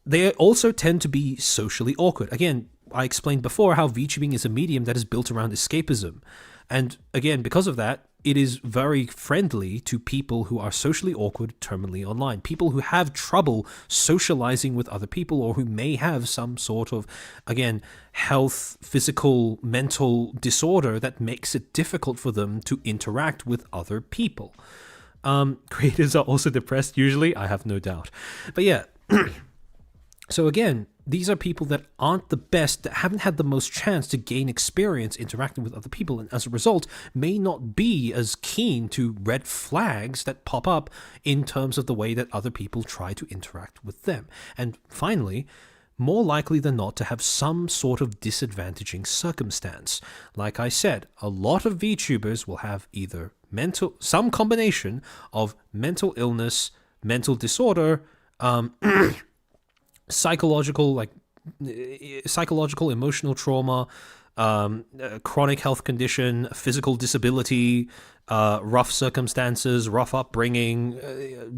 They also tend to be socially awkward. Again, I explained before how VTubing is a medium that is built around escapism. And again, because of that, it is very friendly to people who are socially awkward terminally online. People who have trouble socializing with other people, or who may have some sort of, again, health, physical, mental disorder that makes it difficult for them to interact with other people. Creators are also depressed usually, I have no doubt. But yeah, so again, these are people that aren't the best, that haven't had the most chance to gain experience interacting with other people, and as a result may not be as keen to red flags that pop up in terms of the way that other people try to interact with them. And finally, more likely than not to have some sort of disadvantaging circumstance. Like I said, a lot of VTubers will have either some combination of mental illness, mental disorder, psychological, emotional trauma, chronic health condition, physical disability, rough circumstances, rough upbringing,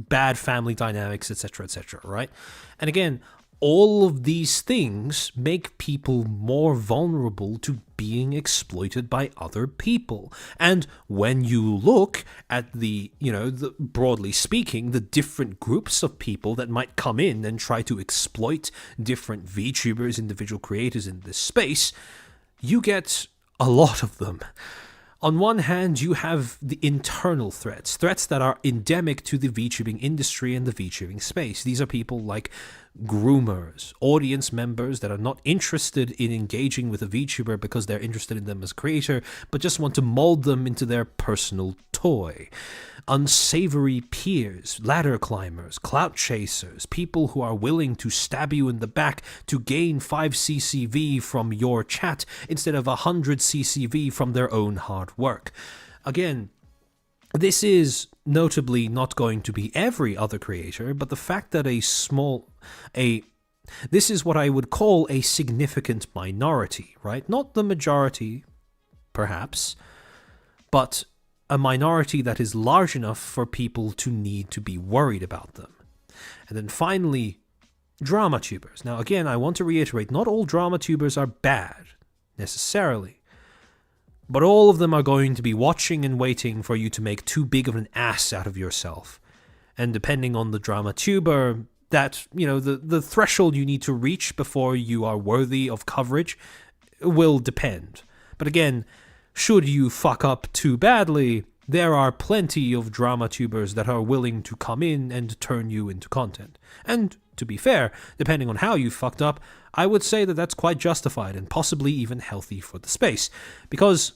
bad family dynamics, etc., right? And again, all of these things make people more vulnerable to being exploited by other people. And when you look at broadly speaking, the different groups of people that might come in and try to exploit different VTubers, individual creators in this space, you get a lot of them. On one hand, you have the internal threats that are endemic to the VTubing industry and the VTubing space. These are people like groomers, audience members that are not interested in engaging with a VTuber because they're interested in them as a creator, but just want to mold them into their personal toy. Unsavory peers, ladder climbers, clout chasers, people who are willing to stab you in the back to gain 5 CCV from your chat instead of 100 CCV from their own hard work. Again, this is notably not going to be every other creator, but the fact that this is what I would call a significant minority, right? Not the majority, perhaps, but a minority that is large enough for people to need to be worried about them. And then finally, drama tubers. Now again, I want to reiterate, not all drama tubers are bad, necessarily. But all of them are going to be watching and waiting for you to make too big of an ass out of yourself. And depending on the drama tuber, that, the threshold you need to reach before you are worthy of coverage will depend. But again, should you fuck up too badly, there are plenty of drama tubers that are willing to come in and turn you into content. And to be fair, depending on how you fucked up, I would say that that's quite justified and possibly even healthy for the space. Because,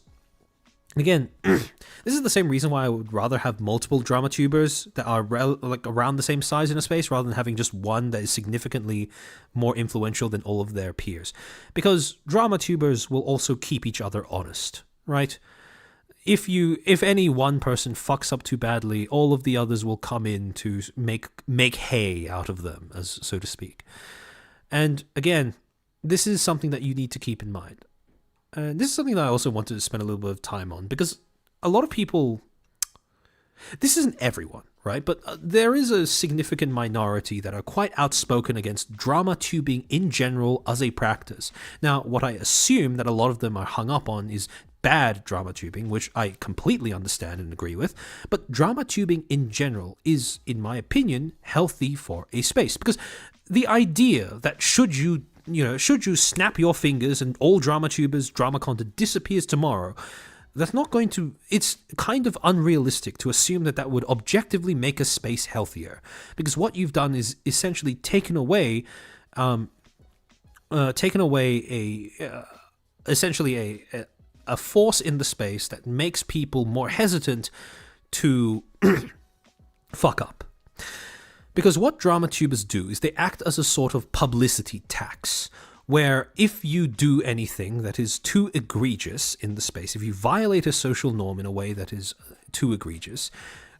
again, this is the same reason why I would rather have multiple drama tubers that are around the same size in a space rather than having just one that is significantly more influential than all of their peers. Because drama tubers will also keep each other honest, right? If any one person fucks up too badly, all of the others will come in to make hay out of them, as so to speak. And again, this is something that you need to keep in mind. And this is something that I also wanted to spend a little bit of time on, because a lot of people, this isn't everyone, right? But there is a significant minority that are quite outspoken against drama tubing in general as a practice. Now, what I assume that a lot of them are hung up on is bad drama tubing, which I completely understand and agree with, but drama tubing in general is, in my opinion, healthy for a space. Because the idea that should you snap your fingers and all drama tubers, drama content disappears tomorrow, that's not going to, it's kind of unrealistic to assume that would objectively make a space healthier. Because what you've done is essentially taken away taken away essentially a force in the space that makes people more hesitant to fuck up. Because what drama tubers do is they act as a sort of publicity tax, where if you do anything that is too egregious in the space, if you violate a social norm in a way that is too egregious,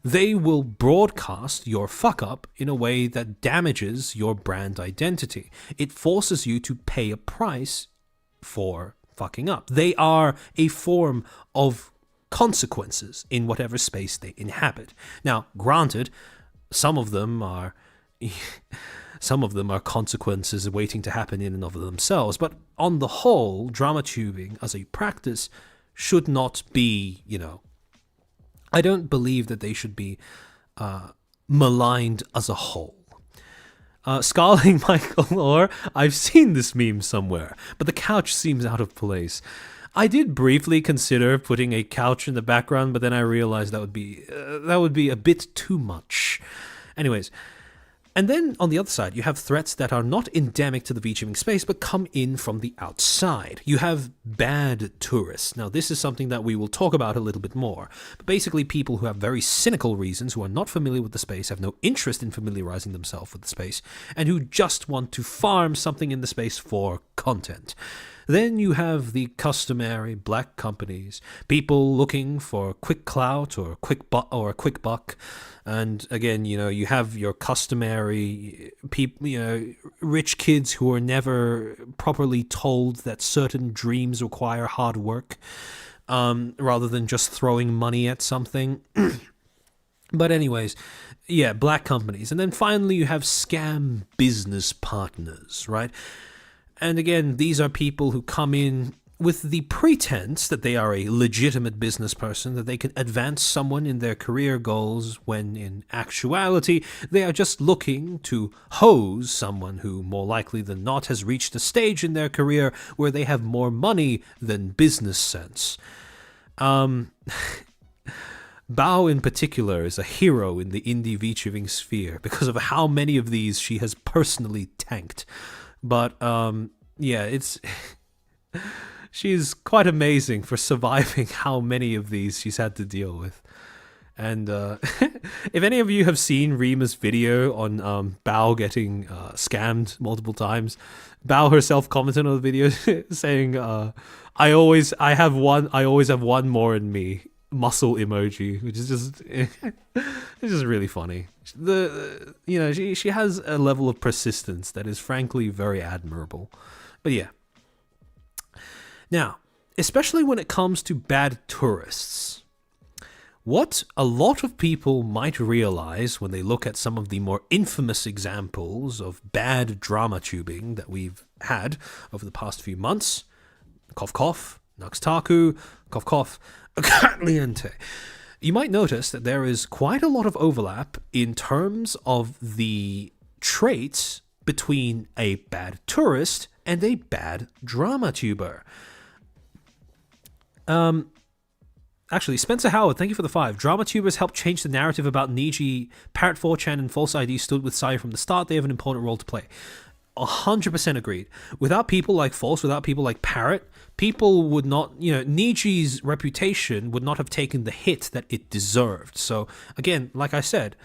they will broadcast your fuck up in a way that damages your brand identity. It forces you to pay a price for fucking up. They are a form of consequences in whatever space they inhabit. Now, granted, some of them are consequences waiting to happen in and of themselves, but on the whole, drama tubing as a practice should not be, I don't believe that they should be maligned as a whole. Scarling Michael, or I've seen this meme somewhere, but the couch seems out of place. I did briefly consider putting a couch in the background, but then I realized that would be a bit too much. Anyways, and then on the other side, you have threats that are not endemic to the VTubing space, but come in from the outside. You have bad tourists. Now, this is something that we will talk about a little bit more. But basically, people who have very cynical reasons, who are not familiar with the space, have no interest in familiarizing themselves with the space, and who just want to farm something in the space for content. Then you have the customary black companies, people looking for quick clout or a quick buck. And again, you have your customary people, rich kids who are never properly told that certain dreams require hard work, rather than just throwing money at something. But anyways, yeah, black companies. And then finally you have scam business partners, right? And again, these are people who come in with the pretense that they are a legitimate business person, that they can advance someone in their career goals, when in actuality, they are just looking to hose someone who, more likely than not, has reached a stage in their career where they have more money than business sense. Bao in particular is a hero in the indie VTubing sphere because of how many of these she has personally tanked. But, yeah, she's quite amazing for surviving how many of these she's had to deal with. And if any of you have seen Rima's video on Bao getting scammed multiple times, Bao herself commented on the video saying, I always have one more in me. Muscle emoji, which is just it's just really funny. She has a level of persistence that is frankly very admirable. But yeah. Now, especially when it comes to bad tourists, what a lot of people might realize when they look at some of the more infamous examples of bad drama tubing that we've had over the past few months, cough cough, Knux taku, cough cough, Cliente. You might notice that there is quite a lot of overlap in terms of the traits between a bad tourist and a bad drama tuber. Actually, Spencer Howard, thank you for the 5. Drama tubers help change the narrative about Niji. Parrot 4chan and False ID stood with Saya from the start. They have an important role to play. 100% agreed. Without people like False, without people like Parrot, people would not, Niji's reputation would not have taken the hit that it deserved. So, again, like I said,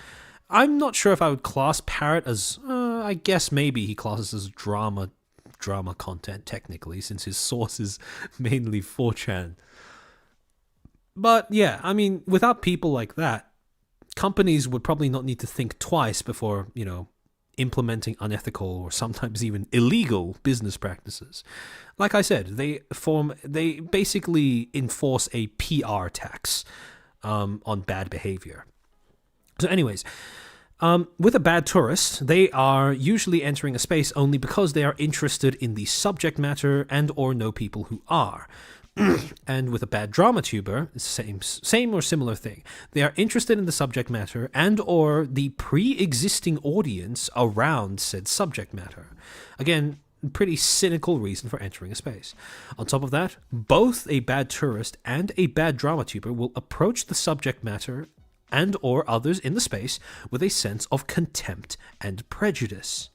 I'm not sure if I would class Parrot as, I guess maybe he classes as drama content, technically, since his source is mainly 4chan. But, yeah, I mean, without people like that, companies would probably not need to think twice before, implementing unethical or sometimes even illegal business practices. Like I said, they basically enforce a PR tax on bad behavior. So anyways, with a bad tourist, they are usually entering a space only because they are interested in the subject matter and or know people who are. And with a bad drama tuber, it's the same or similar thing. They are interested in the subject matter and or the pre-existing audience around said subject matter. Again, pretty cynical reason for entering a space. On top of that, both a bad tourist and a bad drama tuber will approach the subject matter and or others in the space with a sense of contempt and prejudice.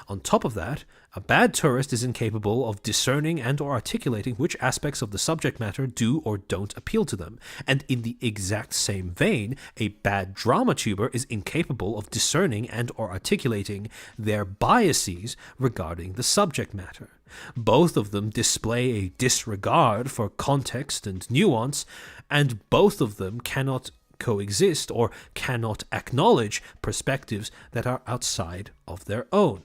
On top of that, A bad tourist is incapable of discerning and or articulating which aspects of the subject matter do or don't appeal to them. And in the exact same vein, a bad drama tuber is incapable of discerning and or articulating their biases regarding the subject matter. Both of them display a disregard for context and nuance, and both of them cannot coexist or cannot acknowledge perspectives that are outside of their own.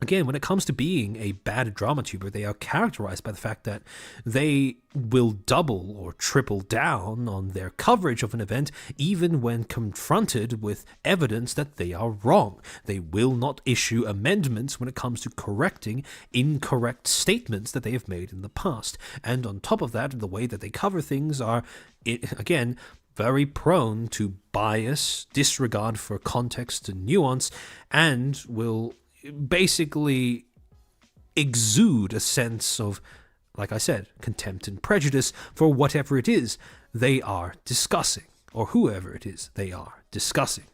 Again, when it comes to being a bad drama tuber, they are characterized by the fact that they will double or triple down on their coverage of an event even when confronted with evidence that they are wrong. They will not issue amendments when it comes to correcting incorrect statements that they have made in the past. And on top of that, the way that they cover things are, again, very prone to bias, disregard for context and nuance, and will basically exude a sense of, like I said, contempt and prejudice for whatever it is they are discussing, or whoever it is they are discussing.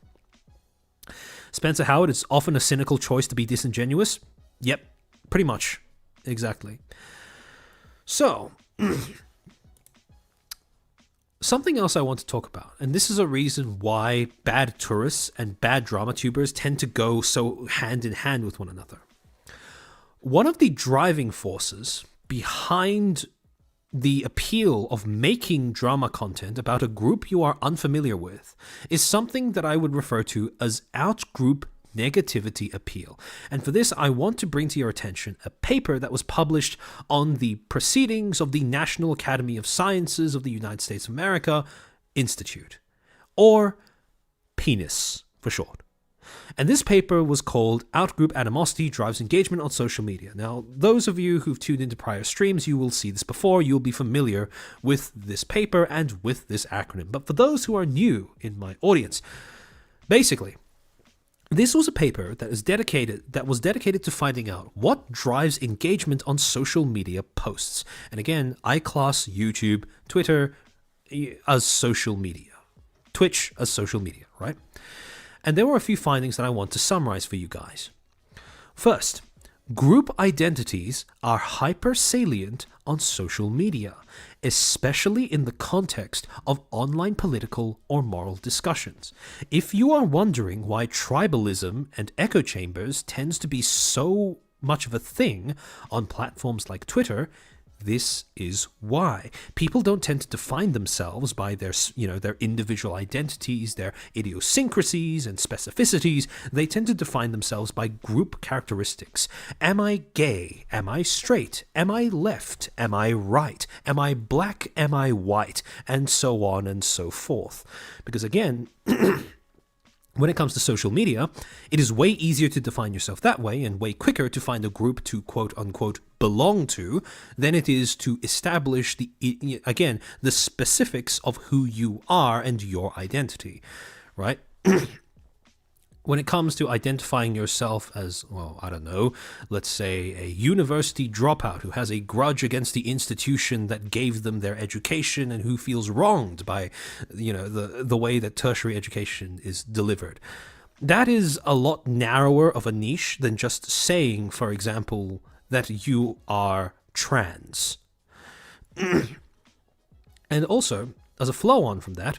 Spencer Howard, it's often a cynical choice to be disingenuous. Yep, pretty much. Exactly. So, something else I want to talk about, and this is a reason why bad tourists and bad drama tubers tend to go so hand in hand with one another. One of the driving forces behind the appeal of making drama content about a group you are unfamiliar with is something that I would refer to as out-group negativity appeal. And for this, I want to bring to your attention a paper that was published on the Proceedings of the National Academy of Sciences of the United States of America Institute, or PENIS for short. And this paper was called Outgroup Animosity Drives Engagement on Social Media. Now, those of you who've tuned into prior streams, you will see this before. You'll be familiar with this paper and with this acronym. But for those who are new in my audience, basically, this was a paper that was dedicated to finding out what drives engagement on social media posts. And again, I class YouTube, Twitter as social media, Twitch as social media, right? And there were a few findings that I want to summarize for you guys. First, group identities are hyper-salient on social media, especially in the context of online political or moral discussions. If you are wondering why tribalism and echo chambers tends to be so much of a thing on platforms like Twitter, this is why. People don't tend to define themselves by their individual identities, their idiosyncrasies and specificities. They tend to define themselves by group characteristics. Am I gay? Am I straight? Am I left? Am I right? Am I black? Am I white? And so on and so forth. Because again, when it comes to social media, it is way easier to define yourself that way and way quicker to find a group to quote-unquote belong to than it is to establish the specifics of who you are and your identity, right? When it comes to identifying yourself as, well, I don't know, let's say a university dropout who has a grudge against the institution that gave them their education and who feels wronged by, the way that tertiary education is delivered. That is a lot narrower of a niche than just saying, for example, that you are trans. And also, as a flow-on from that,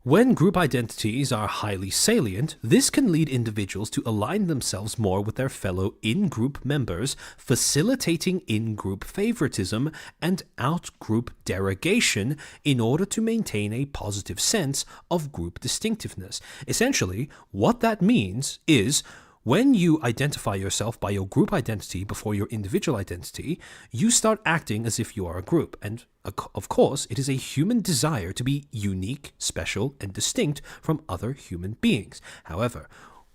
when group identities are highly salient, this can lead individuals to align themselves more with their fellow in-group members, facilitating in-group favoritism and out-group derogation in order to maintain a positive sense of group distinctiveness. Essentially, what that means is, when you identify yourself by your group identity before your individual identity, you start acting as if you are a group. And of course, it is a human desire to be unique, special, and distinct from other human beings. However,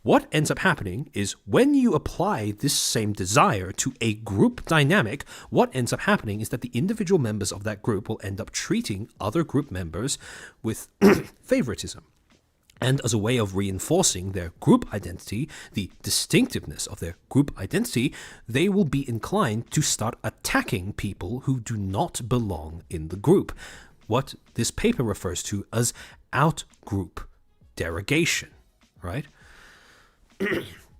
what ends up happening is when you apply this same desire to a group dynamic, what ends up happening is that the individual members of that group will end up treating other group members with favoritism. And as a way of reinforcing their group identity, the distinctiveness of their group identity, they will be inclined to start attacking people who do not belong in the group. What this paper refers to as out-group derogation, right?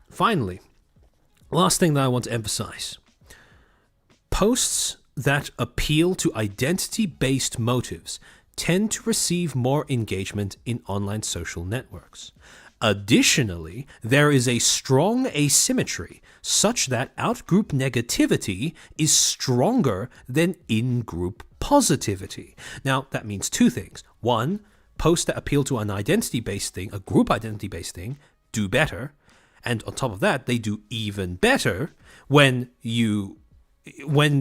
Finally, Last thing that I want to emphasize. Posts that appeal to identity-based motives tend to receive more engagement in online social networks. Additionally, there is a strong asymmetry such that out-group negativity is stronger than in-group positivity. Now, that means two things. One, posts that appeal to an identity-based thing, a group identity-based thing, do better. And on top of that, they do even better when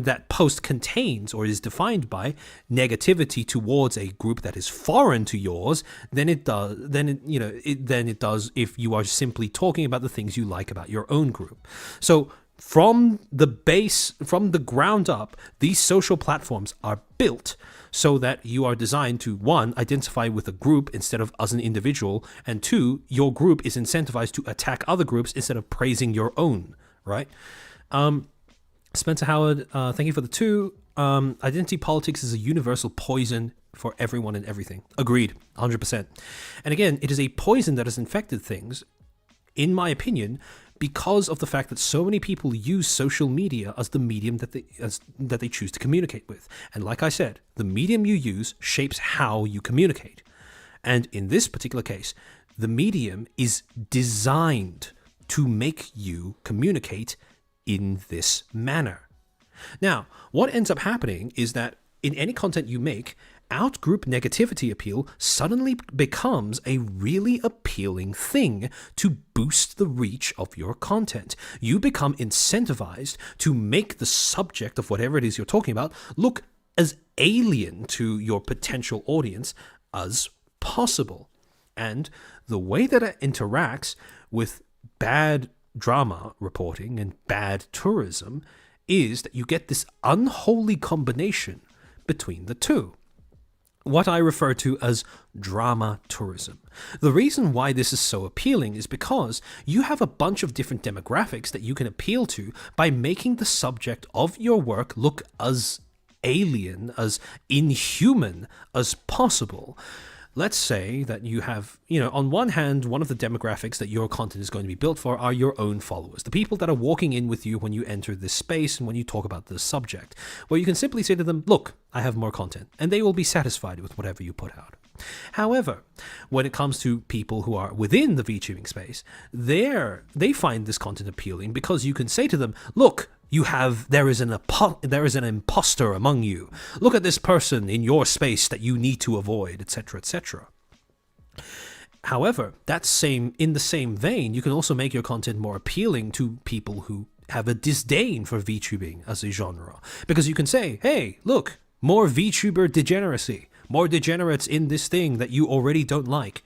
that post contains or is defined by negativity towards a group that is foreign to yours than it does if you are simply talking about the things you like about your own group. So from the ground up, these social platforms are built so that you are designed to, one, identify with a group instead of as an individual, and two, your group is incentivized to attack other groups instead of praising your own, right? Spencer Howard, thank you for the 2. Identity politics is a universal poison for everyone and everything. Agreed, 100%. And again, it is a poison that has infected things, in my opinion, because of the fact that so many people use social media as the medium that they choose to communicate with. And like I said, the medium you use shapes how you communicate. And in this particular case, the medium is designed to make you communicate in this manner. Now, what ends up happening is that in any content you make, out-group negativity appeal suddenly becomes a really appealing thing to boost the reach of your content. You become incentivized to make the subject of whatever it is you're talking about look as alien to your potential audience as possible. And the way that it interacts with bad drama reporting and bad tourism is that you get this unholy combination between the two. What I refer to as drama tourism. The reason why this is so appealing is because you have a bunch of different demographics that you can appeal to by making the subject of your work look as alien, as inhuman as possible. Let's say that you have, on one hand, one of the demographics that your content is going to be built for are your own followers, the people that are walking in with you when you enter this space and when you talk about this subject, where you can simply say to them, look, I have more content, and they will be satisfied with whatever you put out. However, when it comes to people who are within the VTubing space, they find this content appealing because you can say to them, look, there is an imposter among you. Look at this person in your space that you need to avoid, etc., etc. However, in the same vein, you can also make your content more appealing to people who have a disdain for VTubing as a genre. Because you can say, hey, look, more VTuber degeneracy, more degenerates in this thing that you already don't like.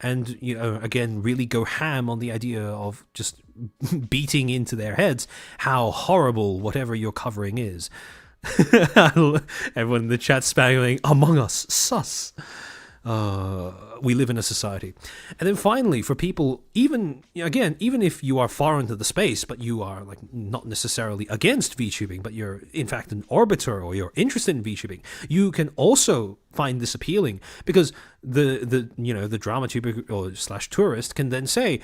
And, again, really go ham on the idea of just beating into their heads how horrible whatever you're covering is. Everyone in the chat spamming, Among Us, sus. We live in a society. And then finally, for people, even if you are far into the space, but you are not necessarily against VTubing, but you're in fact an orbiter or you're interested in VTubing, you can also find this appealing because the drama tuber or / tourist can then say,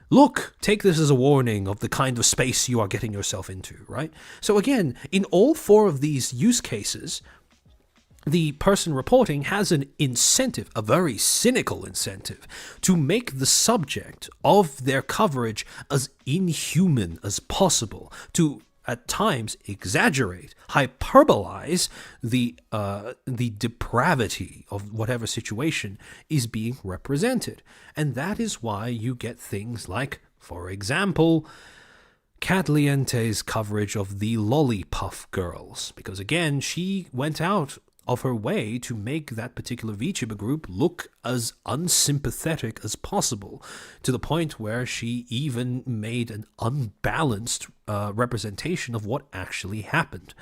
look, take this as a warning of the kind of space you are getting yourself into, right? So again, in all 4 of these use cases, the person reporting has an incentive, a very cynical incentive, to make the subject of their coverage as inhuman as possible, to at times exaggerate, hyperbolize the depravity of whatever situation is being represented. And that is why you get things like, for example, Catliente's coverage of the Lollipuff girls, because again, she went out of her way to make that particular VTuber group look as unsympathetic as possible, to the point where she even made an unbalanced representation of what actually happened.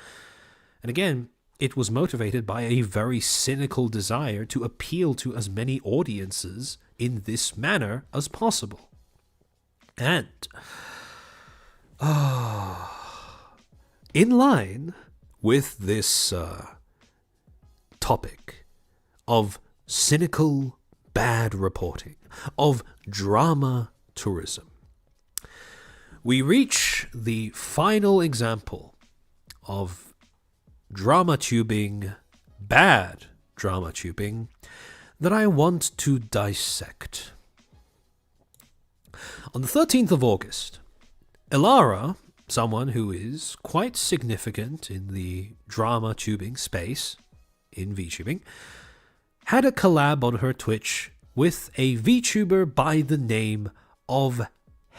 And again, it was motivated by a very cynical desire to appeal to as many audiences in this manner as possible. And in line with this topic of cynical bad reporting, of drama tourism, we reach watch the final example of drama tubing, bad drama tubing, that I want to dissect. On the 13th of August, Elara, someone who is quite significant in the drama tubing space in VTubing, had a collab on her Twitch with a VTuber by the name of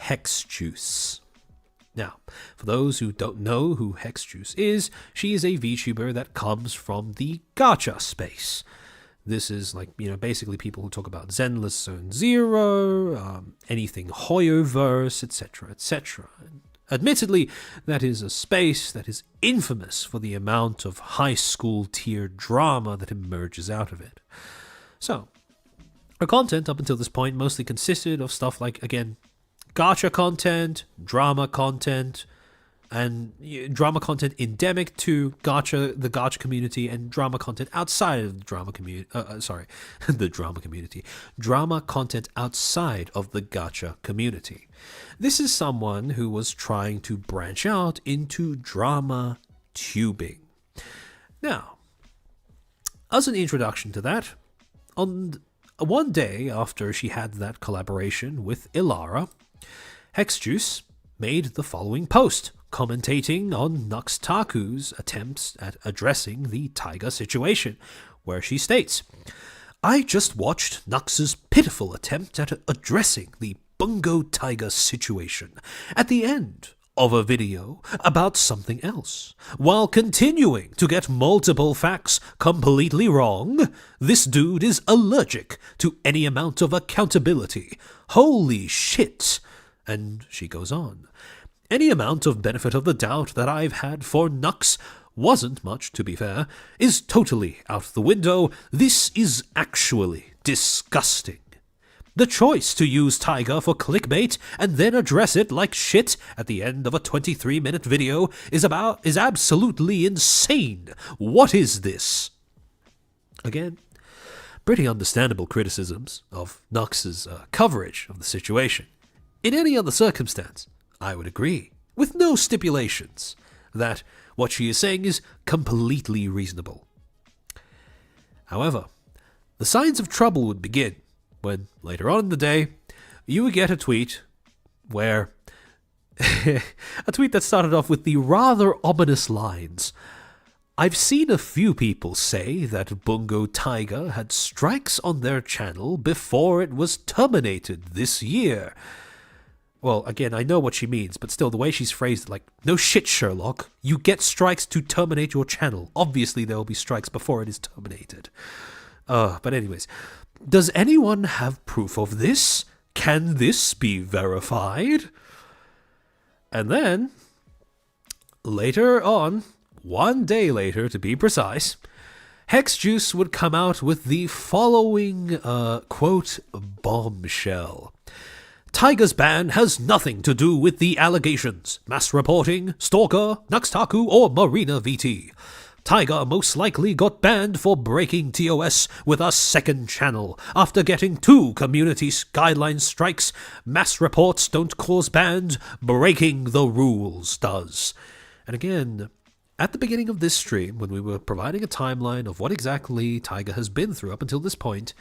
Hexjuice. Now, for those who don't know who Hexjuice is, she is a VTuber that comes from the gacha space. This is like, basically people who talk about Zenless Zone Zero, anything Hoyoverse, etc., etc. Admittedly, that is a space that is infamous for the amount of high school tier drama that emerges out of it. So, her content up until this point mostly consisted of stuff like, again, gacha content, drama content, and drama content endemic to the gacha community, and drama content outside of the drama community. The drama community. Drama content outside of the gacha community. This is someone who was trying to branch out into drama tubing. Now, as an introduction to that, on one day after she had that collaboration with Elara, Hexjuice made the following post, commentating on Knux Taku's attempts at addressing the Taiga situation, where she states, "I just watched Knux's pitiful attempt at addressing the Bungo Taiga situation at the end of a video about something else, while continuing to get multiple facts completely wrong. This dude is allergic to any amount of accountability. Holy shit." And she goes on. "Any amount of benefit of the doubt that I've had for Knux wasn't much, to be fair, is totally out the window. This is actually disgusting. The choice to use Taiga for clickbait and then address it like shit at the end of a 23-minute video is absolutely insane. What is this?" Again, pretty understandable criticisms of Knux's coverage of the situation. In any other circumstance, I would agree, with no stipulations, that what she is saying is completely reasonable. However, the signs of trouble would begin when, later on in the day, you would get a tweet where a tweet that started off with the rather ominous lines, "I've seen a few people say that Bungo Taiga had strikes on their channel before it was terminated this year." Well, again, I know what she means, but still, the way she's phrased it, like, no shit, Sherlock. You get strikes to terminate your channel. Obviously, there will be strikes before it is terminated. But anyways, does anyone have proof of this? Can this be verified? And then, later on, one day later to be precise, Hexjuice would come out with the following, quote, bombshell. "Taiga's ban has nothing to do with the allegations, mass reporting, Stalker, Knux Taku, or Marina VT. Taiga most likely got banned for breaking TOS with a second channel. After getting 2 community guideline strikes, mass reports don't cause bans, breaking the rules does." And again, at the beginning of this stream, when we were providing a timeline of what exactly Taiga has been through up until this point,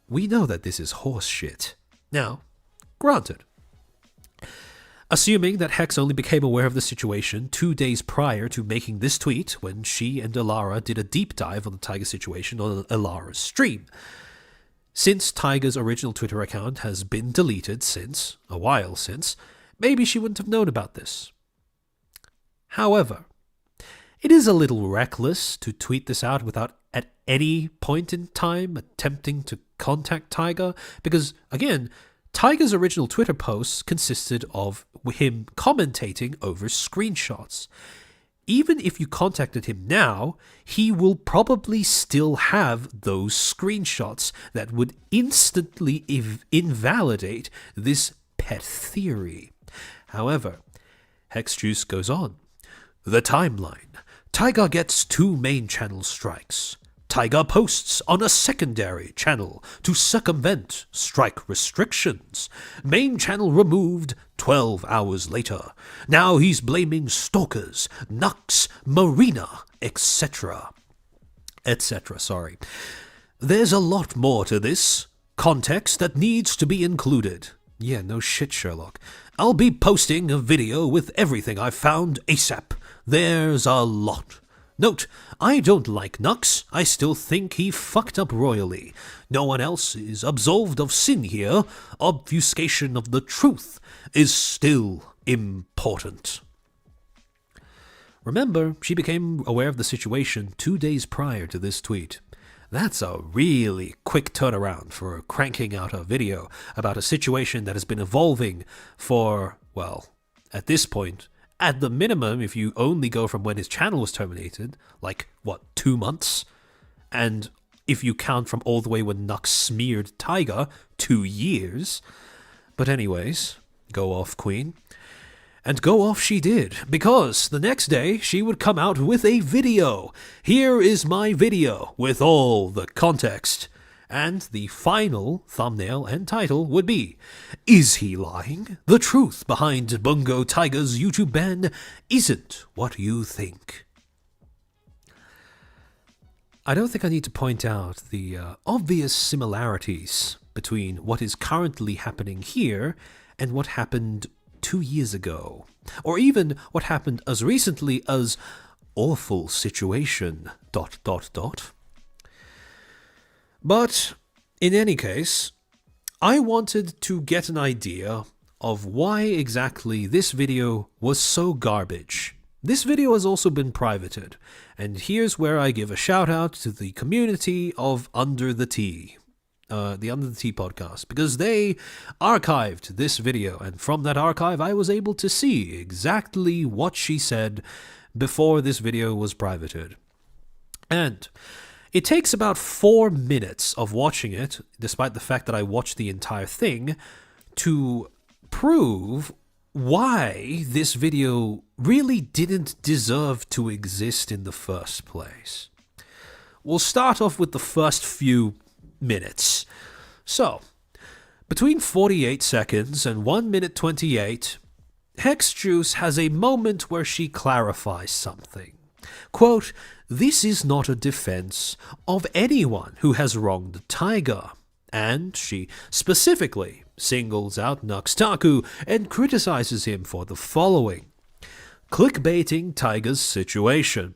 we know that this is horse shit. Now, granted, assuming that Hex only became aware of the situation 2 days prior to making this tweet when she and Elara did a deep dive on the Taiga situation on Elara's stream. Since Taiga's original Twitter account has been deleted a while since, maybe she wouldn't have known about this. However, it is a little reckless to tweet this out without at any point in time attempting to contact Taiga, because, again, Taiga's original Twitter posts consisted of him commentating over screenshots. Even if you contacted him now, he will probably still have those screenshots that would instantly invalidate this pet theory. However, Hexjuice goes on. The timeline. Taiga gets 2 main channel strikes. Tiger posts on a secondary channel to circumvent strike restrictions. Main channel removed 12 hours later. Now he's blaming stalkers, Knux, Marina, etc. Etc., sorry. There's a lot more to this context that needs to be included. Yeah, no shit, Sherlock. I'll be posting a video with everything I've found ASAP. There's a lot. Note, I don't like Knux. I still think he fucked up royally. No one else is absolved of sin here. Obfuscation of the truth is still important. Remember, she became aware of the situation 2 days prior to this tweet. That's a really quick turnaround for cranking out a video about a situation that has been evolving for, well, at this point, at the minimum, if you only go from when his channel was terminated, like, 2 months? And if you count from all the way when Knux smeared Tiger, 2 years? But anyways, go off, Queen. And go off she did, because the next day she would come out with a video. Here is my video with all the context. And the final thumbnail and title would be, Is he lying? The truth behind Bungo Tiger's YouTube ban isn't what you think. I don't think I need to point out the obvious similarities between what is currently happening here and what happened 2 years ago, or even what happened as recently as awful situation ... But in any case, I wanted to get an idea of why exactly this video was so garbage. This video has also been privated, and here's where I give a shout out to the community of Under the Tea. The Under the Tea podcast, because they archived this video, and from that archive I was able to see exactly what she said before this video was privated. And it takes about 4 minutes of watching it, despite the fact that I watched the entire thing, to prove why this video really didn't deserve to exist in the first place. We'll start off with the first few minutes. So, between 48 seconds and 1 minute 28, Hexjuice has a moment where she clarifies something. Quote, "This is not a defense of anyone who has wronged Tiger." And she specifically singles out Knux Taku and criticizes him for the following: clickbaiting Tiger's situation,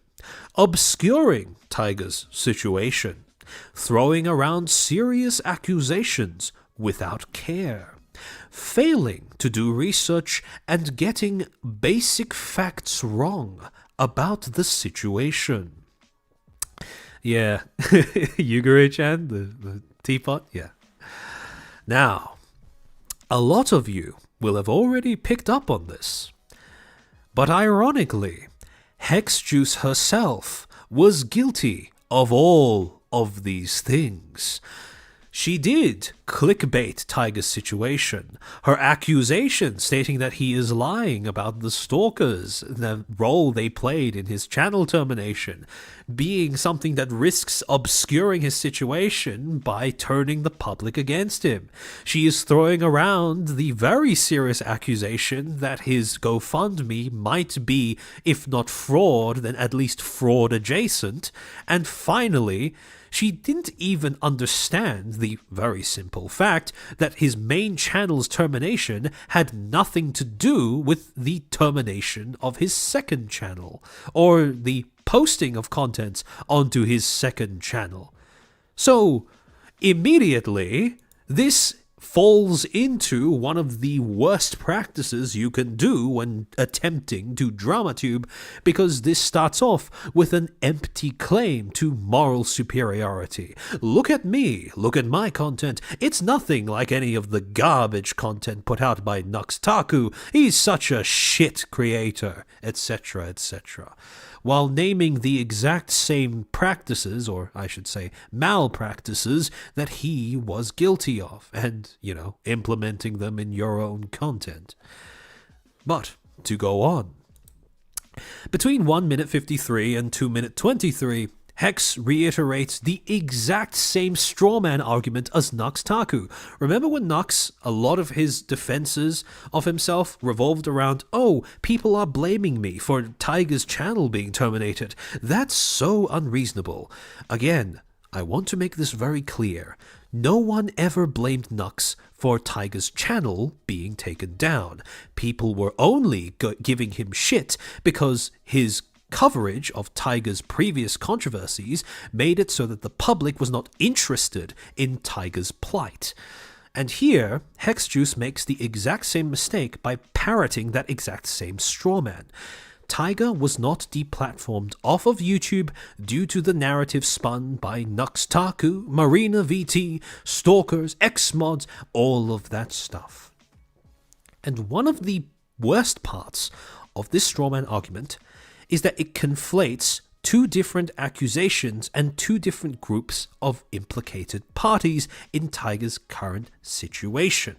obscuring Tiger's situation, throwing around serious accusations without care, failing to do research and getting basic facts wrong about the situation. Yeah, Yugure-chan, the teapot, yeah. Now, a lot of you will have already picked up on this, but ironically, Hexjuice herself was guilty of all of these things. She did clickbait Tiger's situation. Her accusation stating that he is lying about the stalkers, the role they played in his channel termination, being something that risks obscuring his situation by turning the public against him. She is throwing around the very serious accusation that his GoFundMe might be, if not fraud, then at least fraud adjacent. And finally, she didn't even understand the very simple fact that his main channel's termination had nothing to do with the termination of his second channel, or the posting of contents onto his second channel. So, immediately, this falls into one of the worst practices you can do when attempting to dramatube, because this starts off with an empty claim to moral superiority. Look at me, look at my content, it's nothing like any of the garbage content put out by Knux Taku, he's such a shit creator, etc., etc., while naming the exact same practices, or I should say malpractices, that he was guilty of, and, implementing them in your own content. But, to go on. Between 1 minute 53 and 2 minute 23, Hex reiterates the exact same strawman argument as Knux Taku. Remember when Knux, a lot of his defenses of himself revolved around, oh, people are blaming me for Tiger's channel being terminated. That's so unreasonable. Again, I want to make this very clear. No one ever blamed Knux for Tiger's channel being taken down. People were only giving him shit because his coverage of Tiger's previous controversies made it so that the public was not interested in Tiger's plight. And here, Hexjuice makes the exact same mistake by parroting that exact same strawman. Tiger was not deplatformed off of YouTube due to the narrative spun by Knux Taku, Marina VT, stalkers, X-mods, all of that stuff. And one of the worst parts of this strawman argument is that it conflates two different accusations and two different groups of implicated parties in Tiger's current situation.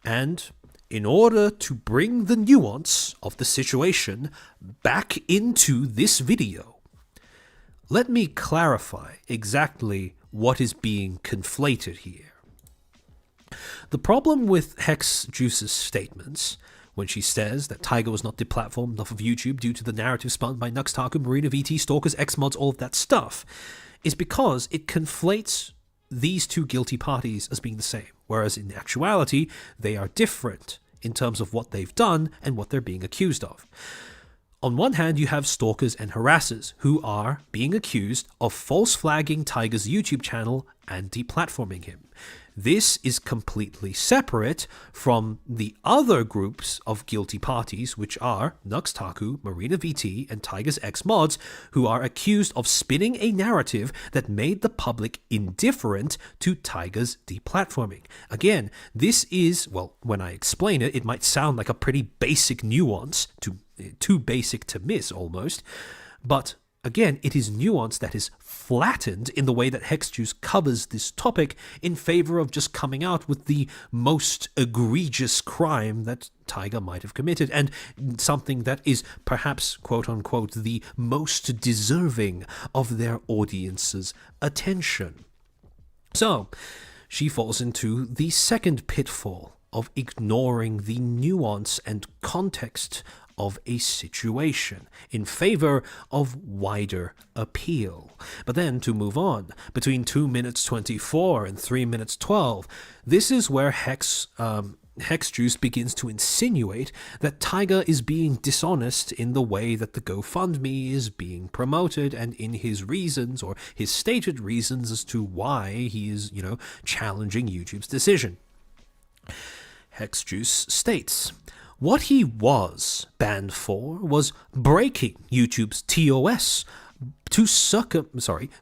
And in order to bring the nuance of the situation back into this video, let me clarify exactly what is being conflated here. The problem with Hexjuice's statements, when she says that Tiger was not deplatformed off of YouTube due to the narrative spun by Knux Taku, Marina VT, stalkers, X-mods, all of that stuff, is because it conflates these two guilty parties as being the same, whereas in actuality, they are different in terms of what they've done and what they're being accused of. On one hand, you have stalkers and harassers who are being accused of false flagging Tiger's YouTube channel and deplatforming him. This is completely separate from the other groups of guilty parties, which are Knux Taku, Marina VT, and Tiger's X-mods, who are accused of spinning a narrative that made the public indifferent to Tiger's deplatforming. Again, this is, well, when I explain it, it might sound like a pretty basic nuance, too basic to miss almost, but again, it is nuance that is flattened in the way that Hexjuice covers this topic in favor of just coming out with the most egregious crime that Tiger might have committed, and something that is perhaps, quote-unquote, the most deserving of their audience's attention. So, she falls into the second pitfall of ignoring the nuance and context of a situation in favor of wider appeal. But then to move on, between 2 minutes 24 and 3 minutes 12, this is where Hexjuice begins to insinuate that Tiger is being dishonest in the way that the GoFundMe is being promoted and in his reasons or his stated reasons as to why he is, challenging YouTube's decision. Hexjuice states, what he was banned for was breaking YouTube's TOS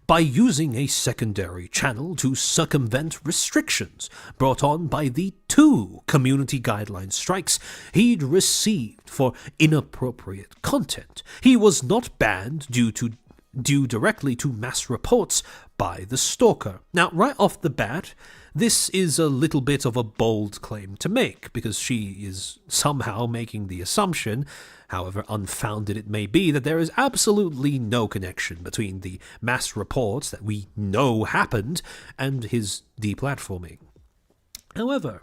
by using a secondary channel to circumvent restrictions brought on by the 2 community guideline strikes he'd received for inappropriate content. He was not banned due directly to mass reports by the stalker. Now, right off the bat, this is a little bit of a bold claim to make, because she is somehow making the assumption, however unfounded it may be, that there is absolutely no connection between the mass reports that we know happened and his deplatforming. However,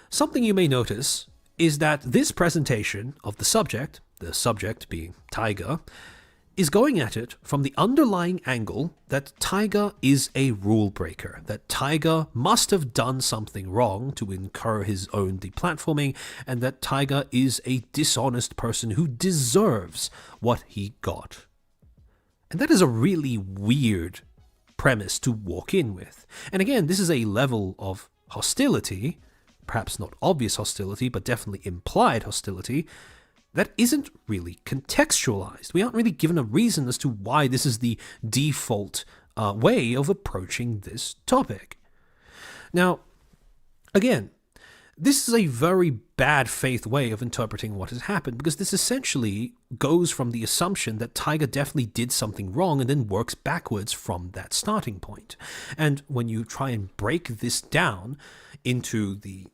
something you may notice is that this presentation of the subject being Tiger, is going at it from the underlying angle that Tiger is a rule breaker, that Tiger must have done something wrong to incur his own deplatforming, and that Tiger is a dishonest person who deserves what he got. And that is a really weird premise to walk in with. And again, this is a level of hostility, perhaps not obvious hostility, but definitely implied hostility, that isn't really contextualized. We aren't really given a reason as to why this is the default way of approaching this topic. Now, again, This is a very bad faith way of interpreting what has happened, because this essentially goes from the assumption that Tiger definitely did something wrong and then works backwards from that starting point. And when you try and break this down into the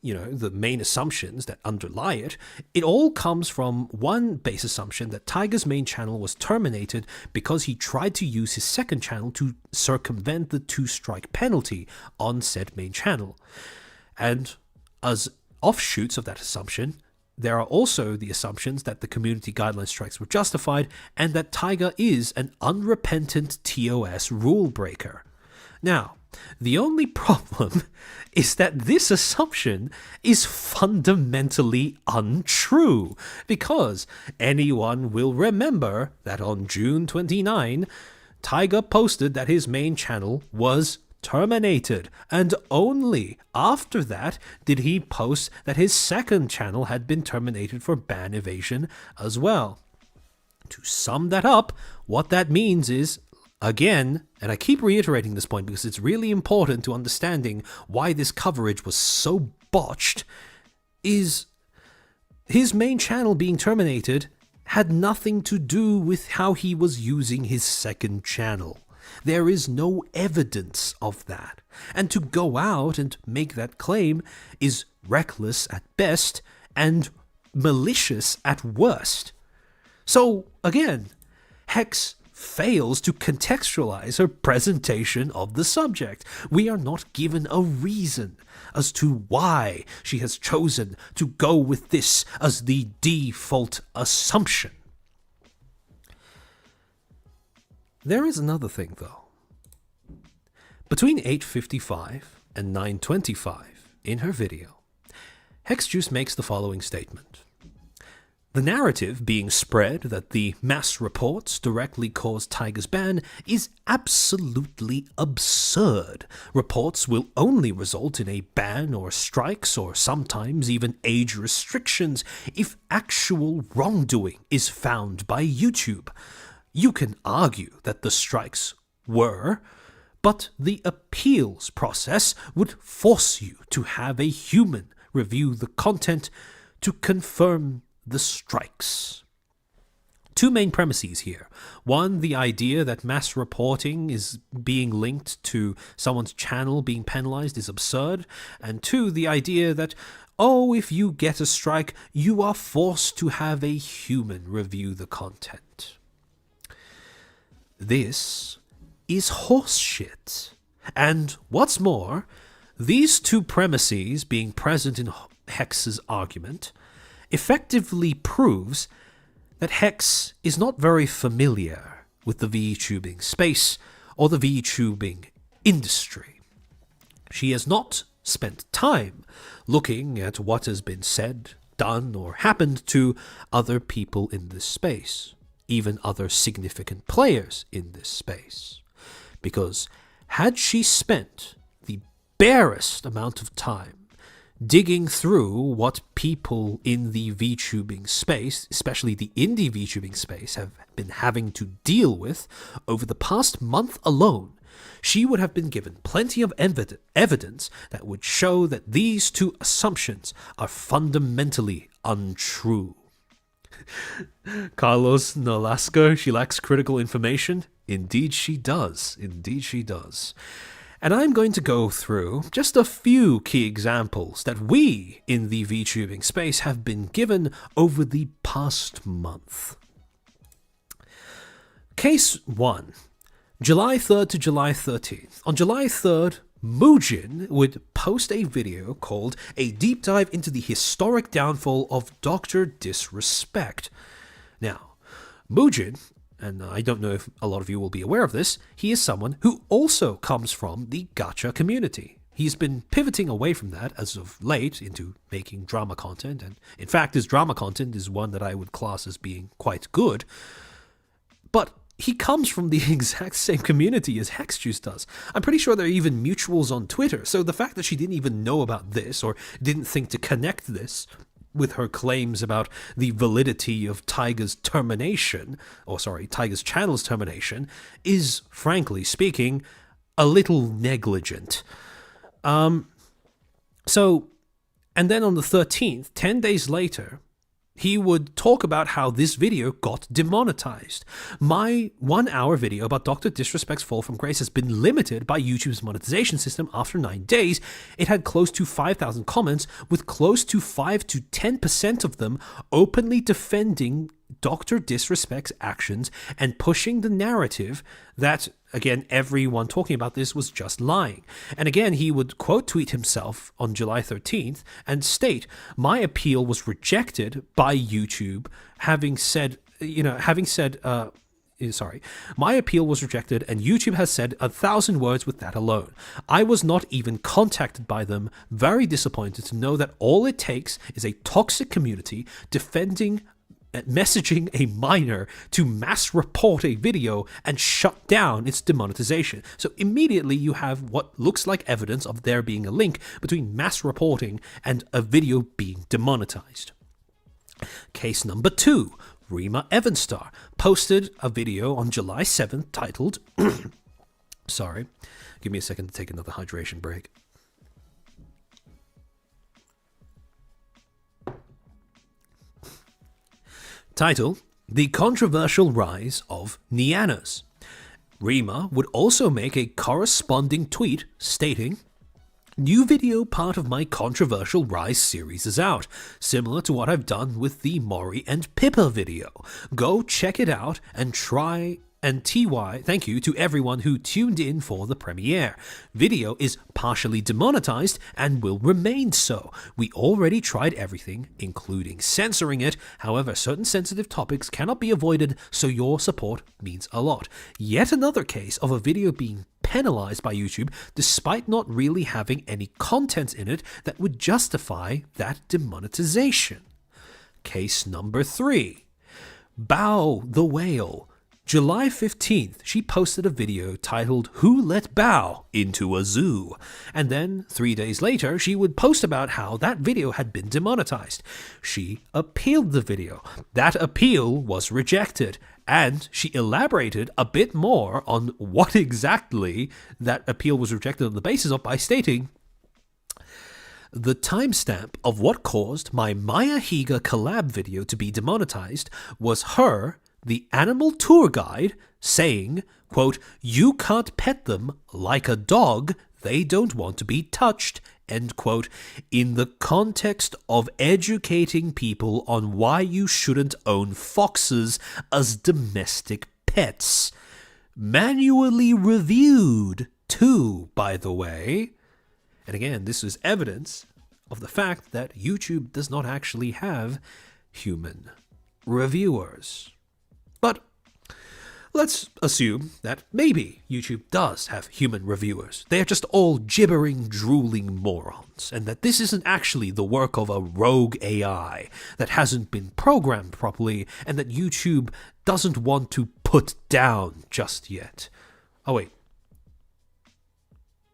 main assumptions that underlie it, it all comes from one base assumption that Tiger's main channel was terminated because he tried to use his second channel to circumvent the 2-strike penalty on said main channel. And as offshoots of that assumption, there are also the assumptions that the community guideline strikes were justified and that Tiger is an unrepentant TOS rule breaker. Now, the only problem is that this assumption is fundamentally untrue, because anyone will remember that on June 29, Tiger posted that his main channel was terminated, and only after that did he post that his second channel had been terminated for ban evasion as well. To sum that up, what that means is, again, and I keep reiterating this point because it's really important to understanding why this coverage was so botched, is his main channel being terminated had nothing to do with how he was using his second channel. There is no evidence of that. And to go out and make that claim is reckless at best and malicious at worst. So, again, Hex fails to contextualize her presentation of the subject. We are not given a reason as to why she has chosen to go with this as the default assumption. There is another thing, though. Between 8:55 and 9:25 in her video, Hexjuice makes the following statement. The narrative being spread that the mass reports directly caused Tiger's ban is absolutely absurd. Reports will only result in a ban or strikes or sometimes even age restrictions if actual wrongdoing is found by YouTube. You can argue that the strikes were, but the appeals process would force you to have a human review the content to confirm the strikes. Two main premises here. One, the idea that mass reporting is being linked to someone's channel being penalized is absurd. And two, the idea that, if you get a strike, you are forced to have a human review the content. This is horseshit. And what's more, these two premises being present in Hex's argument effectively proves that Hex is not very familiar with the VTubing space or the VTubing industry. She has not spent time looking at what has been said, done, or happened to other people in this space, even other significant players in this space. Because had she spent the barest amount of time digging through what people in the VTubing space, especially the indie VTubing space, have been having to deal with over the past month alone, she would have been given plenty of evidence that would show that these two assumptions are fundamentally untrue. Carlos Nolasco, she lacks critical information? Indeed she does. Indeed she does. And I'm going to go through just a few key examples that we in the VTubing space have been given over the past month. Case 1. July 3rd to July 13th. On July 3rd, Mujin would post a video called A Deep Dive into the Historic Downfall of Dr. Disrespect. Now, Mujin, and I don't know if a lot of you will be aware of this, he is someone who also comes from the gacha community. He's been pivoting away from that as of late into making drama content, and in fact his drama content is one that I would class as being quite good. But he comes from the exact same community as Hexjuice does. I'm pretty sure they're even mutuals on Twitter, so the fact that she didn't even know about this or didn't think to connect this with her claims about the validity of Tiger's termination, Tiger's channel's termination, is, frankly speaking, a little negligent. So, And then on the 13th, 10 days later, he would talk about how this video got demonetized. My 1-hour video about Dr. Disrespect's fall from grace has been limited by YouTube's monetization system after 9 days. It had close to 5,000 comments, with close to 5 to 10% of them openly defending Dr. Disrespect's actions and pushing the narrative that, again, everyone talking about this was just lying. And again, he would quote tweet himself on July 13th and state, "My appeal was rejected by YouTube, my appeal was rejected and YouTube has said 1,000 words with that alone. I was not even contacted by them. Very disappointed to know that all it takes is a toxic community messaging a minor to mass report a video and shut down its demonetization." So immediately you have what looks like evidence of there being a link between mass reporting and a video being demonetized. Case number 2. Rima Evanstar posted a video on July 7th titled sorry, give me a second to take another hydration break. Title: The Controversial Rise of Nyanas. Rima would also make a corresponding tweet stating, "New video part of my Controversial Rise series is out, similar to what I've done with the Mori and Pippa video. Go check it out and try. And TY, thank you to everyone who tuned in for the premiere. Video is partially demonetized and will remain so. We already tried everything, including censoring it. However, certain sensitive topics cannot be avoided, so your support means a lot." Yet another case of a video being penalized by YouTube despite not really having any content in it that would justify that demonetization. Case number 3. Bao the Whale. July 15th, she posted a video titled "Who Let Bao Into a Zoo?" And then 3 days later, she would post about how that video had been demonetized. She appealed the video. That appeal was rejected. And she elaborated a bit more on what exactly that appeal was rejected on the basis of by stating, "The timestamp of what caused my Maya Higa collab video to be demonetized was her, the animal tour guide, saying, quote, 'You can't pet them like a dog, they don't want to be touched,' end quote, in the context of educating people on why you shouldn't own foxes as domestic pets. Manually reviewed, too, by the way." And again, this is evidence of the fact that YouTube does not actually have human reviewers. But let's assume that maybe YouTube does have human reviewers. They are just all gibbering, drooling morons, and that this isn't actually the work of a rogue AI that hasn't been programmed properly and that YouTube doesn't want to put down just yet. Oh wait.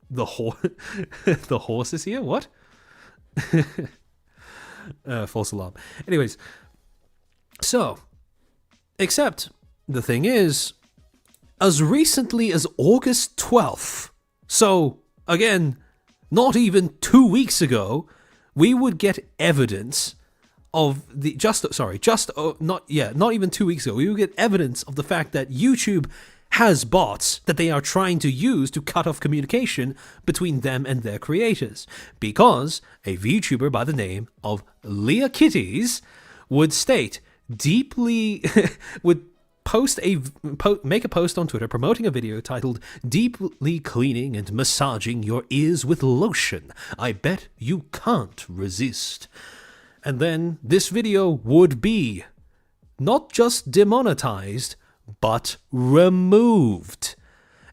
The horse is here? What? False alarm. Anyways, so, except the thing is, as recently as August 12th, so again, not even 2 weeks ago, we would get evidence of the not even 2 weeks ago, we would get evidence of the fact that YouTube has bots that they are trying to use to cut off communication between them and their creators, because a VTuber by the name of Leah Kitties would state make a post on Twitter promoting a video titled "Deeply Cleaning and Massaging Your Ears with Lotion. I bet you can't resist." And then this video would be not just demonetized, but removed.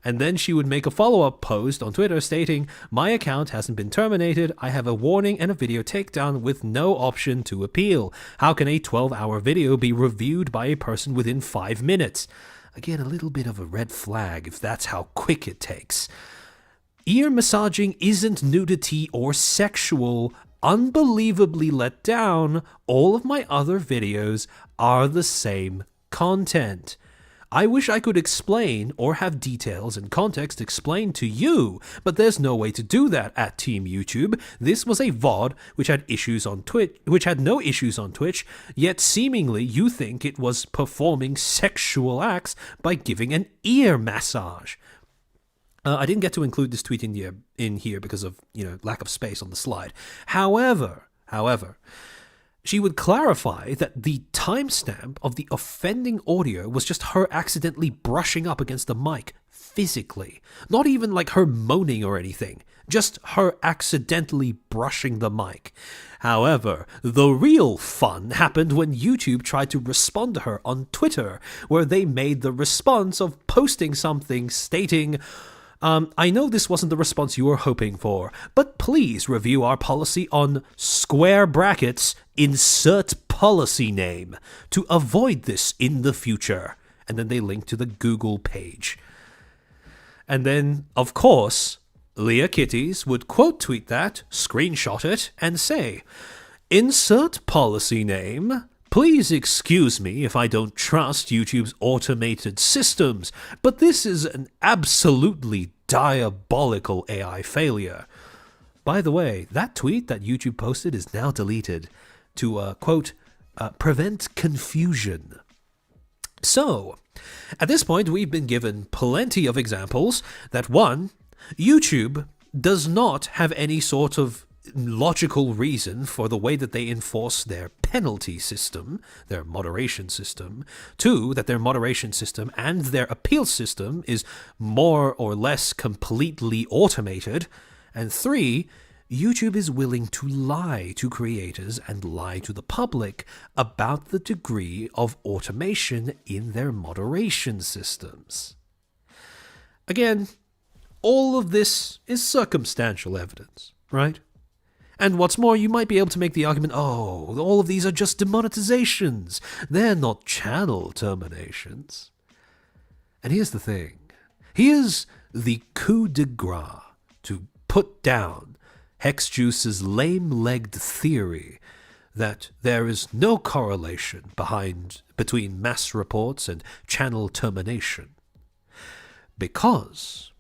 And then she would make a follow-up post on Twitter stating, "My account hasn't been terminated. I have a warning and a video takedown with no option to appeal. How can a 12-hour video be reviewed by a person within 5 minutes?" Again, a little bit of a red flag if that's how quick it takes. "Ear massaging isn't nudity or sexual. Unbelievably let down. All of my other videos are the same content. I wish I could explain or have details and context explained to you, but there's no way to do that at Team YouTube. This was a VOD which had issues on Twitch, which had no issues on Twitch, yet seemingly you think it was performing sexual acts by giving an ear massage. I didn't get to include this tweet in here because of, lack of space on the slide. However, she would clarify that the timestamp of the offending audio was just her accidentally brushing up against the mic physically. Not even like her moaning or anything, just her accidentally brushing the mic. However, the real fun happened when YouTube tried to respond to her on Twitter, where they made the response of posting something stating, I know this wasn't the response you were hoping for, but please review our policy on square brackets, insert policy name, to avoid this in the future. And then they link to the Google page. And then, of course, Leah Kitties would quote tweet that, screenshot it, and say, insert policy name. Please excuse me if I don't trust YouTube's automated systems, but this is an absolutely diabolical AI failure. By the way, that tweet that YouTube posted is now deleted to, quote, prevent confusion. So, at this point, we've been given plenty of examples that, one, YouTube does not have any sort of logical reason for the way that they enforce their penalty system, their moderation system. Two, that their moderation system and their appeal system is more or less completely automated. And three, YouTube is willing to lie to creators and lie to the public about the degree of automation in their moderation systems. Again, all of this is circumstantial evidence, right? And what's more, you might be able to make the argument, oh, all of these are just demonetizations. They're not channel terminations. And here's the thing. Here's the coup de grace to put down Hexjuice's lame-legged theory that there is no correlation between mass reports and channel termination. Because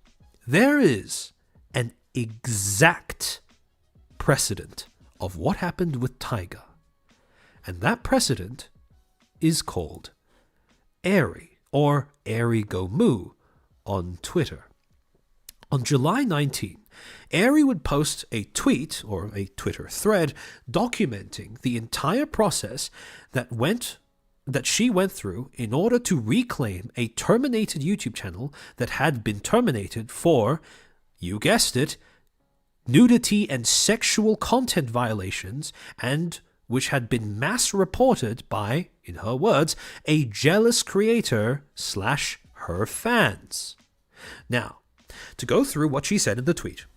there is an exact precedent of what happened with Tiger. And that precedent is called Airy, or Airy Go Moo, on Twitter. On July 19, Airy would post a tweet, or a Twitter thread, documenting the entire process that she went through in order to reclaim a terminated YouTube channel that had been terminated for, you guessed it, nudity and sexual content violations, and which had been mass reported by, in her words, a jealous creator / her fans. Now, to go through what she said in the tweet.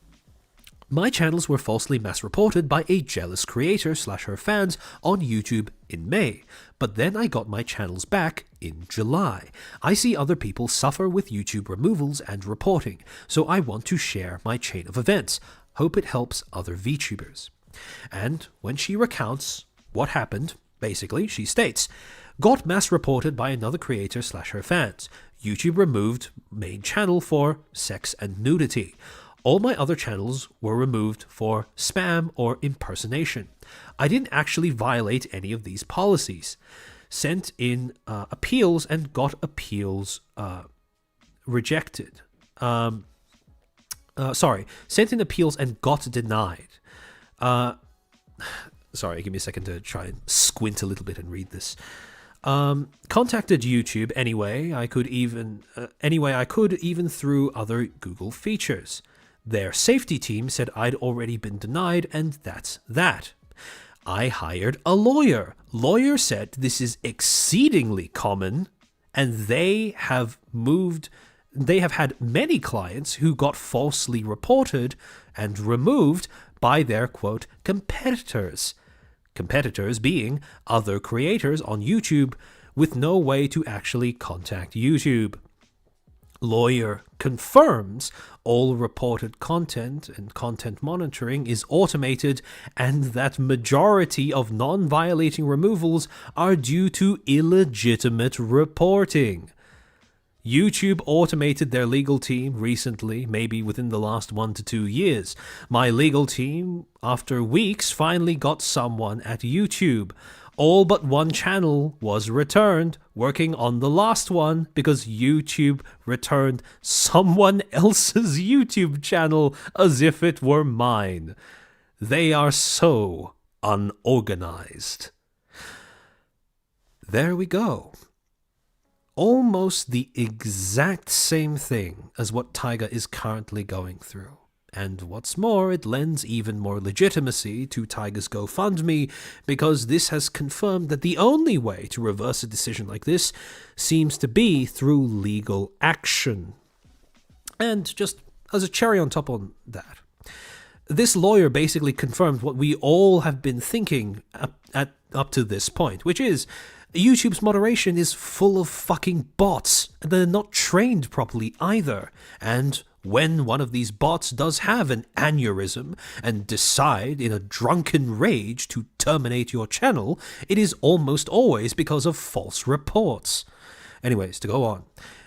My channels were falsely mass reported by a jealous creator / her fans on YouTube in May, but then I got my channels back in July. I see other people suffer with YouTube removals and reporting, so I want to share my chain of events. Hope it helps other VTubers. And when she recounts what happened, basically, she states, got mass reported by another creator / her fans. YouTube removed main channel for sex and nudity. All my other channels were removed for spam or impersonation. I didn't actually violate any of these policies. Sent in appeals and got appeals rejected. Sent in appeals and got denied. Sorry, give me a second to try and squint a little bit and read this. Contacted YouTube anyway. I could even through other Google features. Their safety team said I'd already been denied, and that's that. I hired a lawyer. Lawyer said this is exceedingly common, and they have had many clients who got falsely reported and removed by their, quote, competitors. Competitors being other creators on YouTube with no way to actually contact YouTube. Lawyer confirms all reported content and content monitoring is automated and that majority of non-violating removals are due to illegitimate reporting. YouTube automated their legal team recently, maybe within the last 1 to 2 years. My legal team, after weeks, finally got someone at YouTube. All but one channel was returned, working on the last one because YouTube returned someone else's YouTube channel as if it were mine. They are so unorganized. There we go. Almost the exact same thing as what Taiga is currently going through. And what's more, it lends even more legitimacy to Taiga's GoFundMe, because this has confirmed that the only way to reverse a decision like this seems to be through legal action. And just as a cherry on top on that, this lawyer basically confirmed what we all have been thinking up to this point, which is YouTube's moderation is full of fucking bots, and they're not trained properly either. And when one of these bots does have an aneurysm and decide in a drunken rage to terminate your channel, it is almost always because of false reports. Anyways, to go on.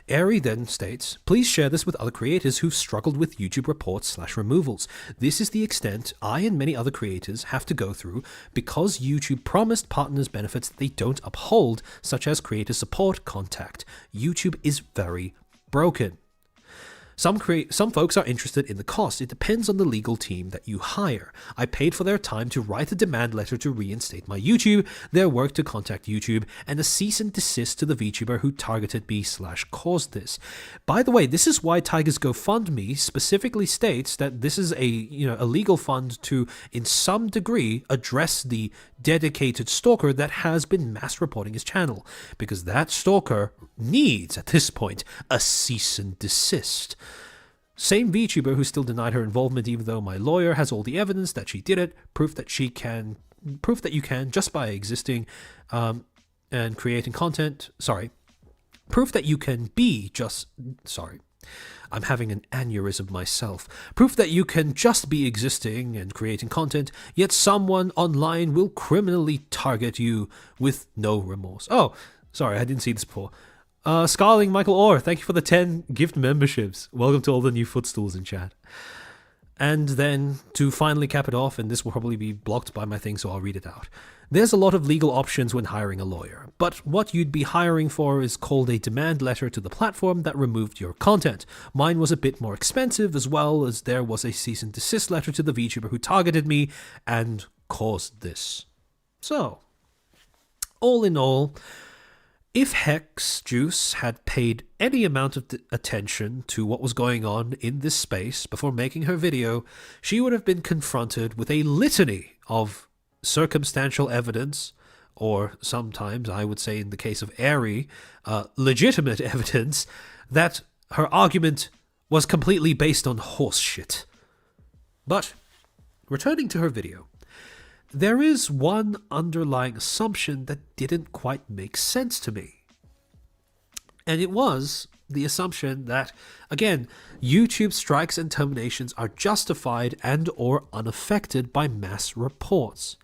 Airy then states, please share this with other creators who've struggled with YouTube reports/removals. This is the extent I and many other creators have to go through because YouTube promised partners benefits that they don't uphold, such as creator support contact. YouTube is very broken. Some folks are interested in the cost. It depends on the legal team that you hire. I paid for their time to write a demand letter to reinstate my YouTube, their work to contact YouTube, and a cease and desist to the VTuber who targeted me/caused this. By the way, this is why Taiga's GoFundMe specifically states that this is a legal fund to, in some degree, address the dedicated stalker that has been mass reporting his channel, because that stalker needs, at this point, a cease and desist. Same VTuber who still denied her involvement even though my lawyer has all the evidence that she did it, proof that you can just by existing and creating content. Proof that you can be just... I'm having an aneurysm myself. Proof that you can just be existing and creating content, yet someone online will criminally target you with no remorse. Oh, sorry, I didn't see this before. Scarling Michael Orr, thank you for the 10 gift memberships. Welcome to all the new Footstools in chat. And then, to finally cap it off, and this will probably be blocked by my thing, so I'll read it out. There's a lot of legal options when hiring a lawyer, but what you'd be hiring for is called a demand letter to the platform that removed your content. Mine was a bit more expensive, as well as there was a cease and desist letter to the VTuber who targeted me and caused this. So, all in all, if Hex Juice had paid any amount of attention to what was going on in this space before making her video, she would have been confronted with a litany of circumstantial evidence, or sometimes, I would say in the case of Airy, legitimate evidence, that her argument was completely based on horse shit. But, returning to her video, there is one underlying assumption that didn't quite make sense to me. And it was the assumption that, again, YouTube strikes and terminations are justified and or unaffected by mass reports.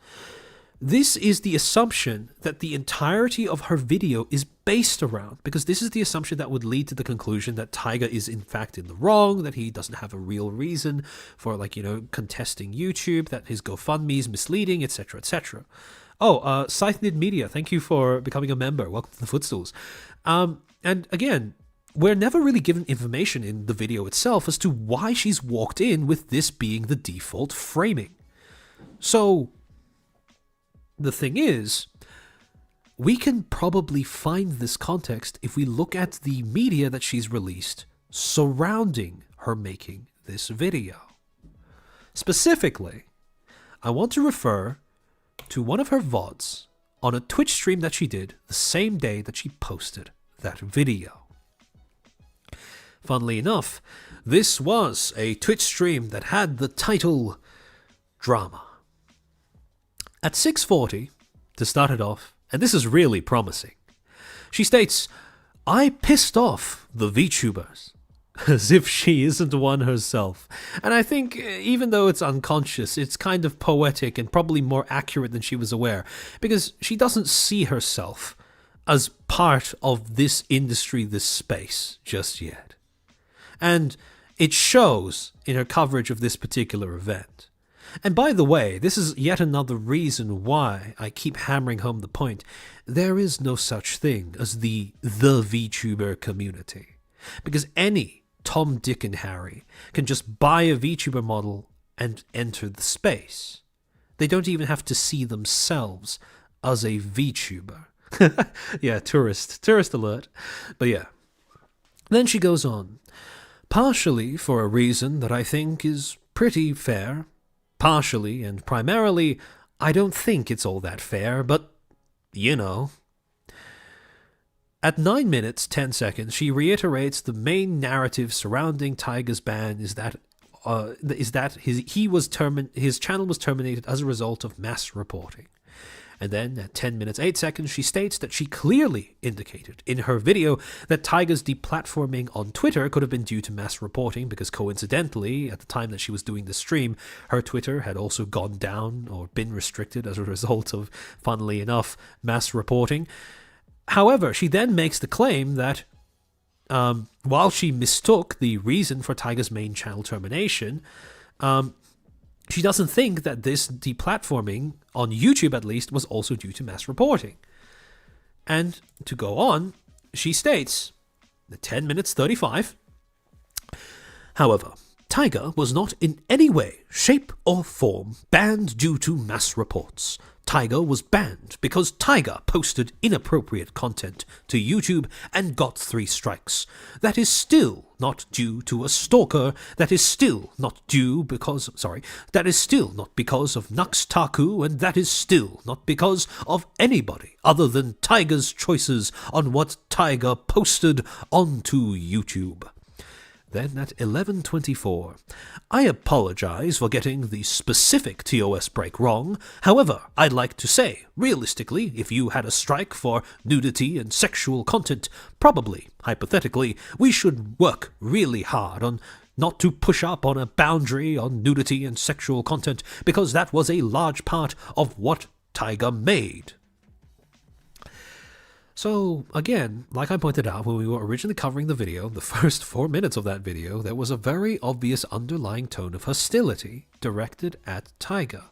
This is the assumption that the entirety of her video is based around, because this is the assumption that would lead to the conclusion that Taiga is in fact in the wrong, that he doesn't have a real reason for, contesting YouTube, that his GoFundMe is misleading, etc., etc. Oh, Scythnid Media, thank you for becoming a member. Welcome to the Footstools. And again, we're never really given information in the video itself as to why she's walked in with this being the default framing. So, the thing is, we can probably find this context if we look at the media that she's released surrounding her making this video. Specifically, I want to refer to one of her VODs on a Twitch stream that she did the same day that she posted that video. Funnily enough, this was a Twitch stream that had the title Drama. At 6:40, to start it off, and this is really promising, she states, I pissed off the VTubers, as if she isn't one herself. And I think, even though it's unconscious, it's kind of poetic and probably more accurate than she was aware, because she doesn't see herself as part of this industry, this space, just yet. And it shows in her coverage of this particular event. And by the way, this is yet another reason why I keep hammering home the point. There is no such thing as the Vtuber community. Because any Tom, Dick, and Harry can just buy a Vtuber model and enter the space. They don't even have to see themselves as a VTuber. Yeah, tourist alert. But yeah. Then she goes on. Partially for a reason that I think is pretty fair. Partially and primarily, I don't think it's all that fair, but, you know. At 9 minutes, 10 seconds, she reiterates the main narrative surrounding Taiga's ban is that his channel was terminated as a result of mass reporting. And then at 10 minutes 8 seconds, she states that she clearly indicated in her video that Taiga's deplatforming on Twitter could have been due to mass reporting because coincidentally, at the time that she was doing the stream, her Twitter had also gone down or been restricted as a result of, funnily enough, mass reporting. However, she then makes the claim that while she mistook the reason for Taiga's main channel termination, she doesn't think that this deplatforming, on YouTube at least, was also due to mass reporting. And to go on, she states, at 10 minutes 35, however, Taiga was not in any way, shape or form banned due to mass reports. Taiga was banned because Taiga posted inappropriate content to YouTube and got 3 strikes. That is still not due to a stalker. That is still not because of Knux Taku, and that is still not because of anybody other than Taiga's choices on what Taiga posted onto YouTube. Then at 11:24, I apologize for getting the specific TOS break wrong. However, I'd like to say, realistically, if you had a strike for nudity and sexual content, probably, hypothetically, we should work really hard on not to push up on a boundary on nudity and sexual content, because that was a large part of what Taiga made. So, again, like I pointed out when we were originally covering the video, the first 4 minutes of that video, there was a very obvious underlying tone of hostility directed at Taiga.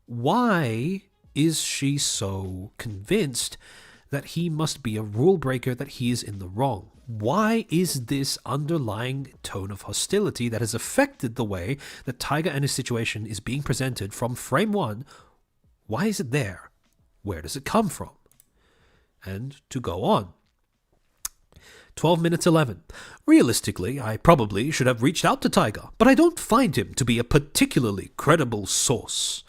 Why is she so convinced that he must be a rule breaker, that he is in the wrong? Why is this underlying tone of hostility that has affected the way that Taiga and his situation is being presented from frame 1? Why is it there? Where does it come from? And to go on. 12 minutes 11. Realistically, I probably should have reached out to Taiga, but I don't find him to be a particularly credible source.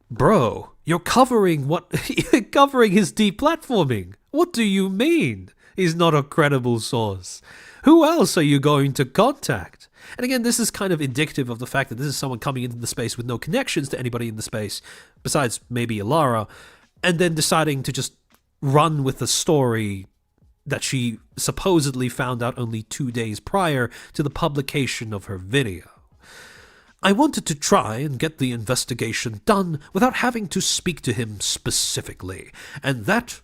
Bro, you're covering you're covering his deplatforming. What do you mean he's not a credible source? Who else are you going to contact? And again, this is kind of indicative of the fact that this is someone coming into the space with no connections to anybody in the space, besides maybe Alara, and then deciding to just run with the story that she supposedly found out only 2 days prior to the publication of her video. I wanted to try and get the investigation done without having to speak to him specifically, and that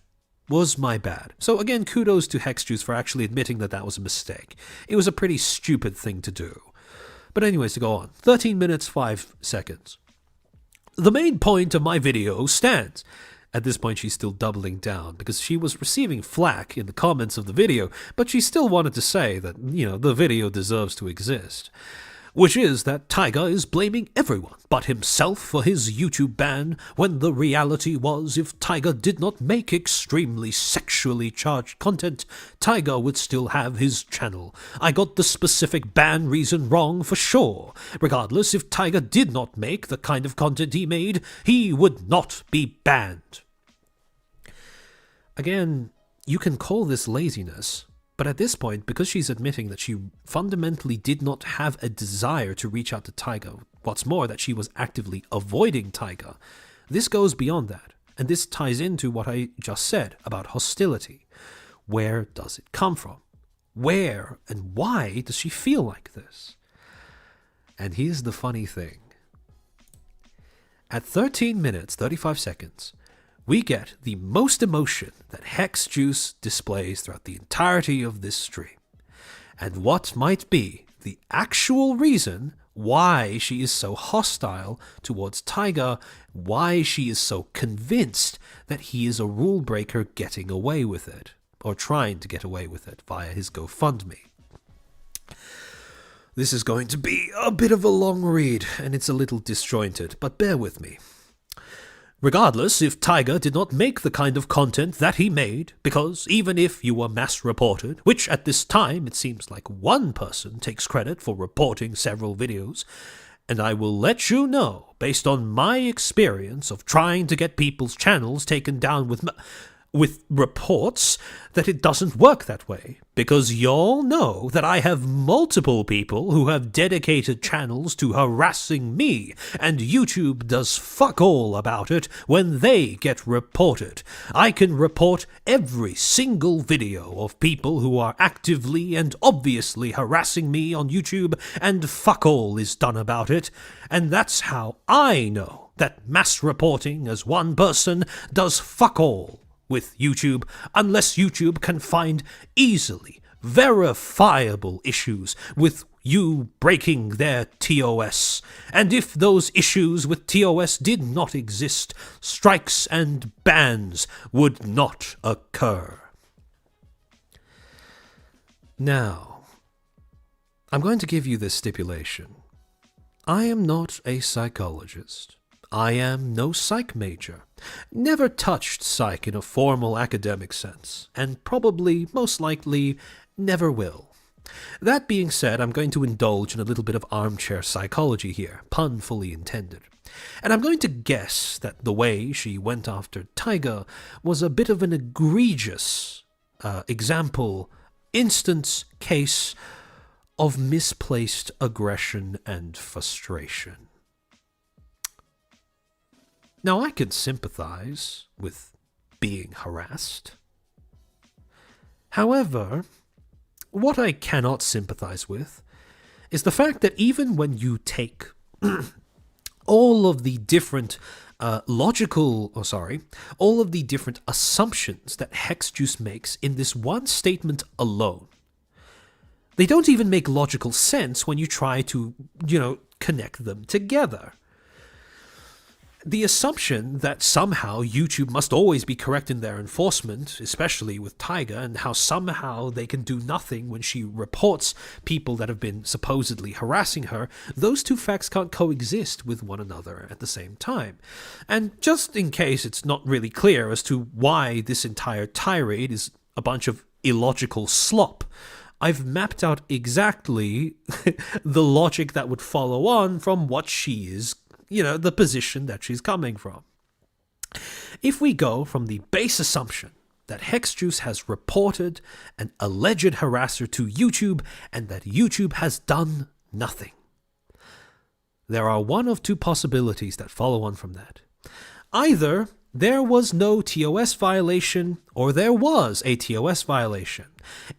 was my bad. So again, kudos to Hexjuice for actually admitting that that was a mistake. It was a pretty stupid thing to do. But anyways, to go on. 13 minutes 5 seconds. The main point of my video stands. At this point, she's still doubling down because she was receiving flack in the comments of the video, but she still wanted to say that, the video deserves to exist. Which is that Taiga is blaming everyone but himself for his YouTube ban, when the reality was if Taiga did not make extremely sexually charged content, Taiga would still have his channel. I got the specific ban reason wrong for sure. Regardless, if Taiga did not make the kind of content he made, he would not be banned. Again, you can call this laziness, but at this point, because she's admitting that she fundamentally did not have a desire to reach out to Taiga, what's more, that she was actively avoiding Taiga, this goes beyond that, and this ties into what I just said about hostility. Where does it come from? Where and why does she feel like this? And here's the funny thing. At 13 minutes, 35 seconds, we get the most emotion that Hex Juice displays throughout the entirety of this stream. And what might be the actual reason why she is so hostile towards Taiga, why she is so convinced that he is a rule breaker getting away with it, or trying to get away with it via his GoFundMe. This is going to be a bit of a long read, and it's a little disjointed, but bear with me. Regardless if Taiga did not make the kind of content that he made, because even if you were mass-reported, which at this time it seems like one person takes credit for reporting several videos, and I will let you know, based on my experience of trying to get people's channels taken down with reports, that it doesn't work that way, because y'all know that I have multiple people who have dedicated channels to harassing me, and YouTube does fuck all about it when they get reported. I can report every single video of people who are actively and obviously harassing me on YouTube, and fuck all is done about it, and that's how I know that mass reporting as one person does fuck all with YouTube, unless YouTube can find easily verifiable issues with you breaking their TOS. And if those issues with TOS did not exist, strikes and bans would not occur. Now, I'm going to give you this stipulation. I am not a psychologist. I am no psych major, never touched psych in a formal academic sense, and probably, most likely, never will. That being said, I'm going to indulge in a little bit of armchair psychology here, pun fully intended. And I'm going to guess that the way she went after Taiga was a bit of an egregious instance, case of misplaced aggression and frustration. Now, I can sympathize with being harassed. However, what I cannot sympathize with is the fact that even when you take all of the different all of the different assumptions that Hexjuice makes in this one statement alone, they don't even make logical sense when you try to, connect them together. The assumption that somehow YouTube must always be correct in their enforcement, especially with Taiga, and how somehow they can do nothing when she reports people that have been supposedly harassing her, those two facts can't coexist with one another at the same time. And just in case it's not really clear as to why this entire tirade is a bunch of illogical slop, I've mapped out exactly the logic that would follow on from what she is, the position that she's coming from. If we go from the base assumption that Hexjuice has reported an alleged harasser to YouTube and that YouTube has done nothing, there are one of two possibilities that follow on from that. Either there was no TOS violation, or there was a TOS violation.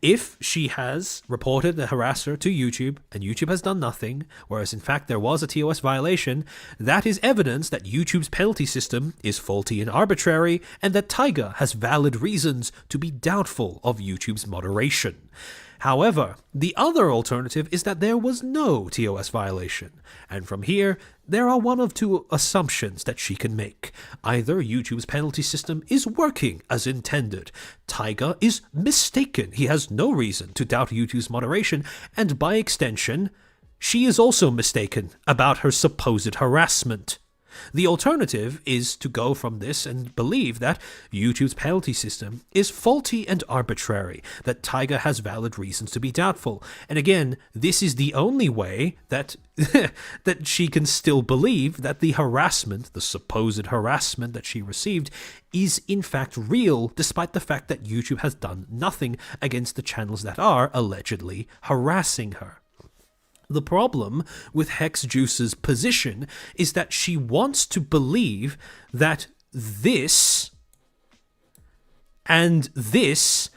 If she has reported a harasser to YouTube, and YouTube has done nothing, whereas in fact there was a TOS violation, that is evidence that YouTube's penalty system is faulty and arbitrary, and that Taiga has valid reasons to be doubtful of YouTube's moderation. However, the other alternative is that there was no TOS violation, and from here, there are one of two assumptions that she can make. Either YouTube's penalty system is working as intended, Taiga is mistaken, he has no reason to doubt YouTube's moderation, and by extension, she is also mistaken about her supposed harassment. The alternative is to go from this and believe that YouTube's penalty system is faulty and arbitrary, that Taiga has valid reasons to be doubtful. And again, this is the only way that that she can still believe that the harassment, the supposed harassment that she received, is in fact real, despite the fact that YouTube has done nothing against the channels that are allegedly harassing her. The problem with Hexjuice's position is that she wants to believe that this and this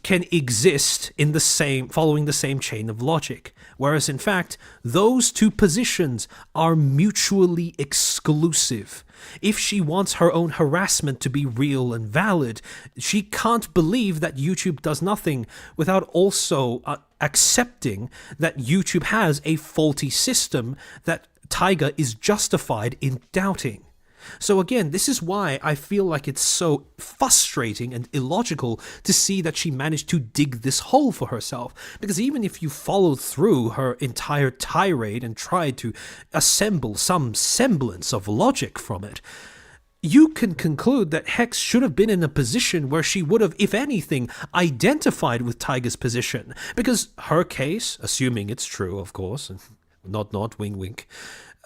can exist in the same, following the same chain of logic. Whereas in fact, those two positions are mutually exclusive. If she wants her own harassment to be real and valid, she can't believe that YouTube does nothing without also accepting that YouTube has a faulty system that Taiga is justified in doubting. So again, this is why I feel like it's so frustrating and illogical to see that she managed to dig this hole for herself. Because even if you followed through her entire tirade and tried to assemble some semblance of logic from it, you can conclude that Hex should have been in a position where she would have, if anything, identified with Taiga's position. Because her case, assuming it's true, of course, not wink wink,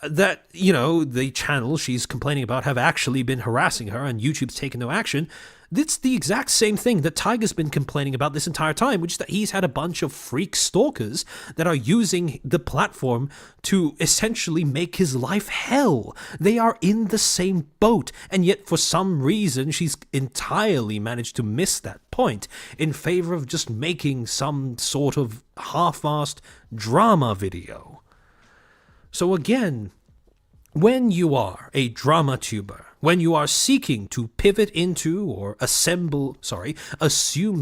that, you know, the channels she's complaining about have actually been harassing her and YouTube's taken no action. That's the exact same thing that Taiga's been complaining about this entire time, which is that he's had a bunch of freak stalkers that are using the platform to essentially make his life hell. They are in the same boat, and yet for some reason she's entirely managed to miss that point in favor of just making some sort of half-assed drama video. So again, when you are a drama tuber, when you are seeking to pivot into or assume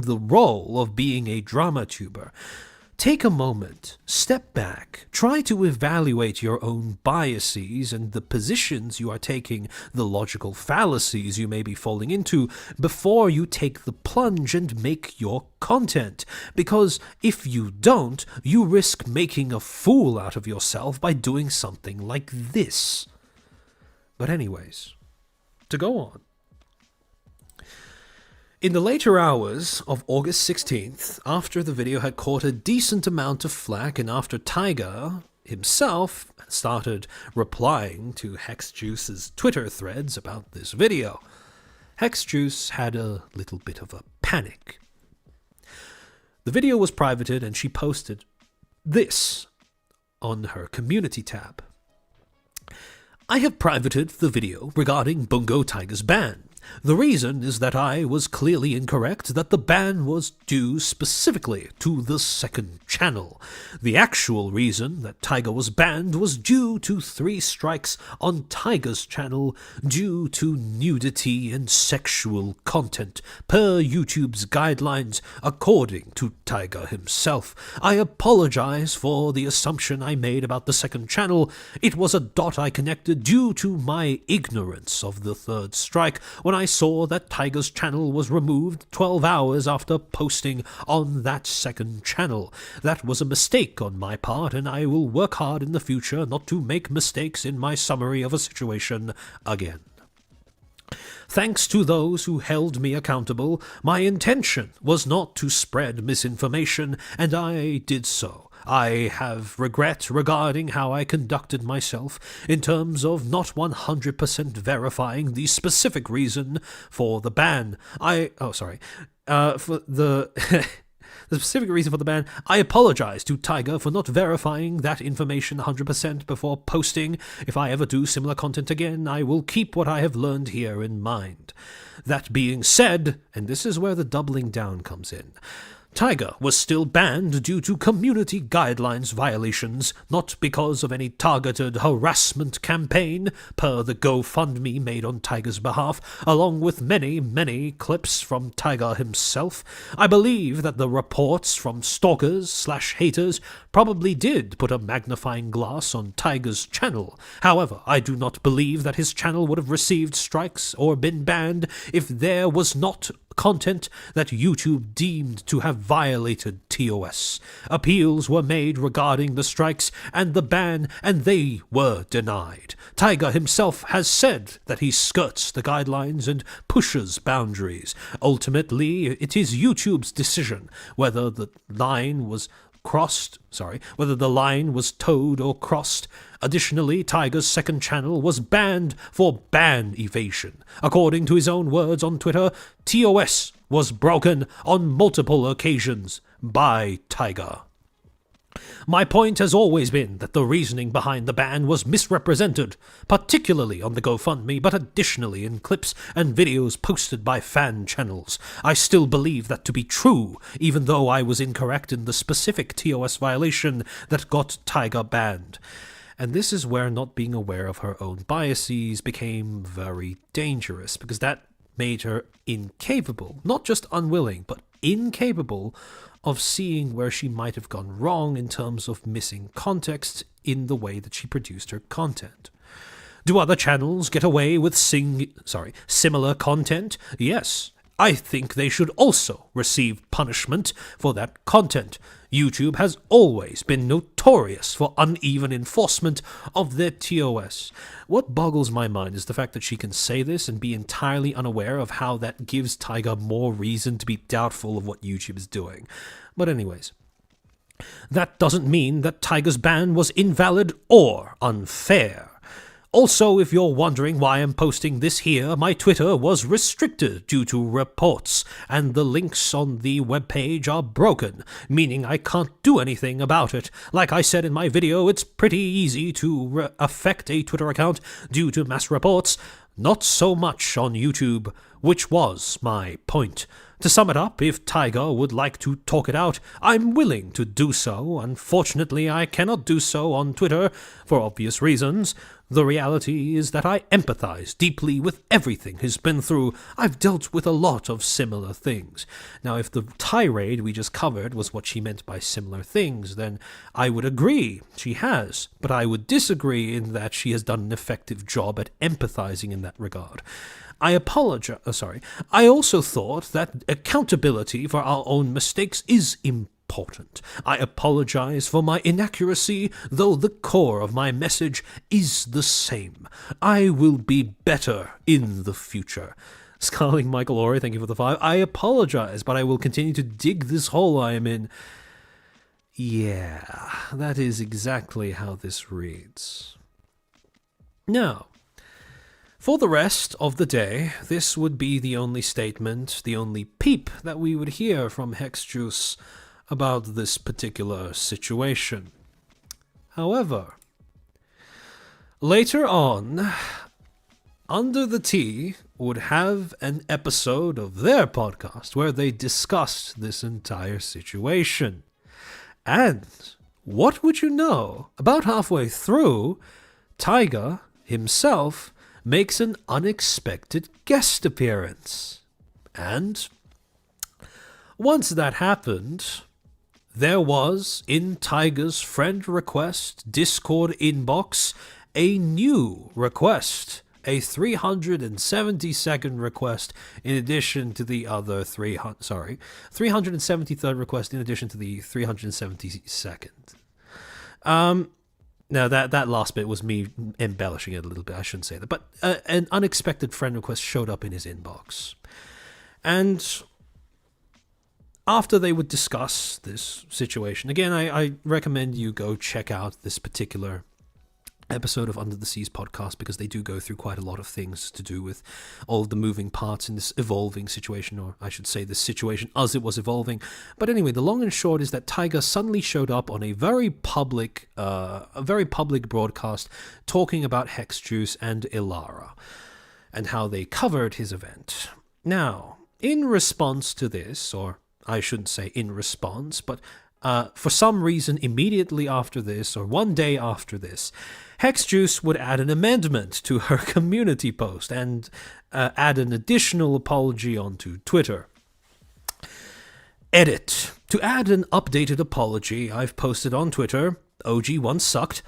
the role of being a drama tuber, take a moment, step back, try to evaluate your own biases and the positions you are taking, the logical fallacies you may be falling into, before you take the plunge and make your content. Because if you don't, you risk making a fool out of yourself by doing something like this. But anyways, to go on. In the later hours of August 16th, after the video had caught a decent amount of flack and after Taiga himself started replying to Hexjuice's Twitter threads about this video, Hexjuice had a little bit of a panic. The video was privated and she posted this on her community tab. I have privated the video regarding Bungo Taiga's ban. The reason is that I was clearly incorrect that the ban was due specifically to the second channel. The actual reason that Taiga was banned was due to 3 strikes on Taiga's channel due to nudity and sexual content, per YouTube's guidelines, according to Taiga himself. I apologize for the assumption I made about the second channel. It was a dot I connected due to my ignorance of the third strike when I saw that Taiga's channel was removed 12 hours after posting on that second channel. That was a mistake on my part, and I will work hard in the future not to make mistakes in my summary of a situation again. Thanks to those who held me accountable, my intention was not to spread misinformation, and I did so. I have regret regarding how I conducted myself in terms of not 100% verifying the specific reason for the ban. For the specific reason for the ban, I apologize to Taiga for not verifying that information 100% before posting. If I ever do similar content again, I will keep what I have learned here in mind. That being said, and this is where the doubling down comes in, Taiga was still banned due to community guidelines violations, not because of any targeted harassment campaign, per the GoFundMe made on Taiga's behalf, along with many clips from Taiga himself. I believe that the reports from stalkers/haters probably did put a magnifying glass on Taiga's channel. However, I do not believe that his channel would have received strikes or been banned if there was not content that YouTube deemed to have violated TOS. Appeals were made regarding the strikes and the ban, and they were denied. Taiga himself has said that he skirts the guidelines and pushes boundaries. Ultimately, it is YouTube's decision whether the line was towed or crossed. Additionally, Taiga's second channel was banned for ban evasion. According to his own words on Twitter, TOS was broken on multiple occasions by Taiga. My point has always been that the reasoning behind the ban was misrepresented, particularly on the GoFundMe, but additionally in clips and videos posted by fan channels. I still believe that to be true, even though I was incorrect in the specific TOS violation that got Taiga banned. And this is where not being aware of her own biases became very dangerous, because that made her incapable, not just unwilling, but incapable of seeing where she might have gone wrong in terms of missing context in the way that she produced her content. Do other channels get away with similar content? Yes. I think they should also receive punishment for that content. YouTube has always been notorious for uneven enforcement of their TOS. What boggles my mind is the fact that she can say this and be entirely unaware of how that gives Taiga more reason to be doubtful of what YouTube is doing. But anyways, that doesn't mean that Taiga's ban was invalid or unfair. Also, if you're wondering why I'm posting this here, my Twitter was restricted due to reports, and the links on the webpage are broken, meaning I can't do anything about it. Like I said in my video, it's pretty easy to affect a Twitter account due to mass reports, not so much on YouTube, which was my point. To sum it up, if Taiga would like to talk it out, I'm willing to do so. Unfortunately, I cannot do so on Twitter, for obvious reasons. The reality is that I empathize deeply with everything he's been through. I've dealt with a lot of similar things. Now, if the tirade we just covered was what she meant by similar things, then I would agree she has, but I would disagree in that she has done an effective job at empathizing in that regard. I also thought that accountability for our own mistakes is important. I apologize for my inaccuracy, though the core of my message is the same. I will be better in the future. Scarling Michael Ori, thank you for the 5. I apologize, but I will continue to dig this hole I am in. Yeah, that is exactly how this reads. Now, for the rest of the day, this would be the only statement, the only peep that we would hear from Hexjuice about this particular situation. However, later on, Under the Tea would have an episode of their podcast where they discussed this entire situation. And what would you know? About halfway through, Taiga himself makes an unexpected guest appearance. And once that happened, there was, in Taiga's friend request Discord inbox, a new request, a 370-second request in addition to the other 373rd request in addition to the 372nd. Now, that last bit was me embellishing it a little bit. I shouldn't say that. But an unexpected friend request showed up in his inbox. And after they would discuss this situation, again, I recommend you go check out this particular episode of Under the Seas podcast, because they do go through quite a lot of things to do with all of the moving parts in this evolving situation, or I should say this situation as it was evolving. But anyway, the long and short is that Taiga suddenly showed up on a very public broadcast talking about Hexjuice and Ilara and how they covered his event. Now, in response to this, or I shouldn't say in response, but for some reason immediately after this, or one day after this, Hexjuice would add an amendment to her community post and add an additional apology onto Twitter. Edit. To add an updated apology I've posted on Twitter, OG once sucked,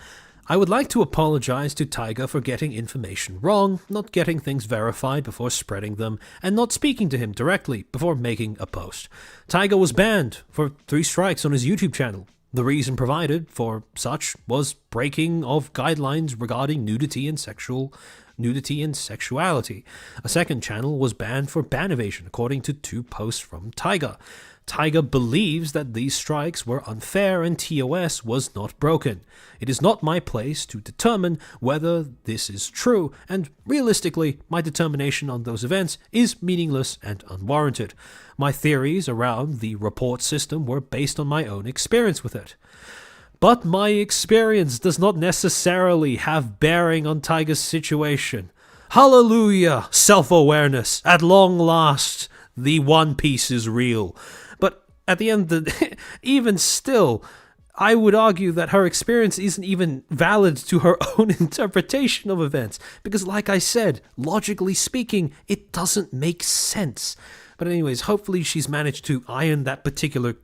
I would like to apologize to Taiga for getting information wrong, not getting things verified before spreading them, and not speaking to him directly before making a post. Taiga was banned for 3 strikes on his YouTube channel. The reason provided for such was breaking of guidelines regarding nudity and sexuality. A second channel was banned for ban evasion, according to 2 posts from Taiga. Taiga believes that these strikes were unfair and TOS was not broken. It is not my place to determine whether this is true, and realistically, my determination on those events is meaningless and unwarranted. My theories around the report system were based on my own experience with it. But my experience does not necessarily have bearing on Taiga's situation. Hallelujah, self-awareness. At long last, the One Piece is real. But at the end of the even still, I would argue that her experience isn't even valid to her own interpretation of events. Because like I said, logically speaking, it doesn't make sense. But anyways, hopefully she's managed to iron that particular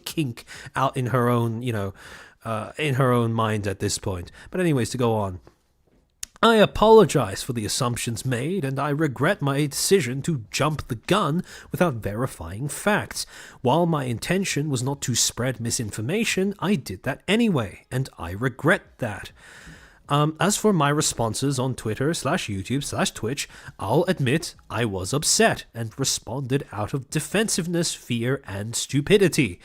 kink out in her own, in her own mind at this point. But anyways, to go on. I apologize for the assumptions made, and I regret my decision to jump the gun without verifying facts. While my intention was not to spread misinformation, I did that anyway, and I regret that. As for my responses on Twitter/YouTube/Twitch, I'll admit I was upset and responded out of defensiveness, fear, and stupidity.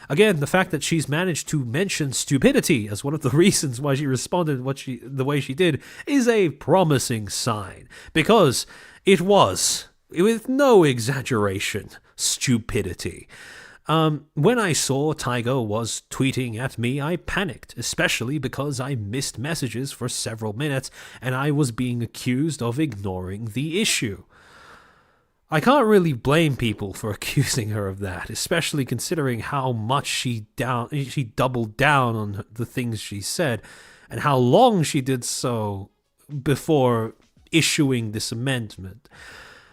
Again, the fact that she's managed to mention stupidity as one of the reasons why she responded the way she did is a promising sign, because it was, with no exaggeration, stupidity. When I saw Taiga was tweeting at me, I panicked, especially because I missed messages for several minutes and I was being accused of ignoring the issue. I can't really blame people for accusing her of that, especially considering how much she doubled down on the things she said and how long she did so before issuing this amendment.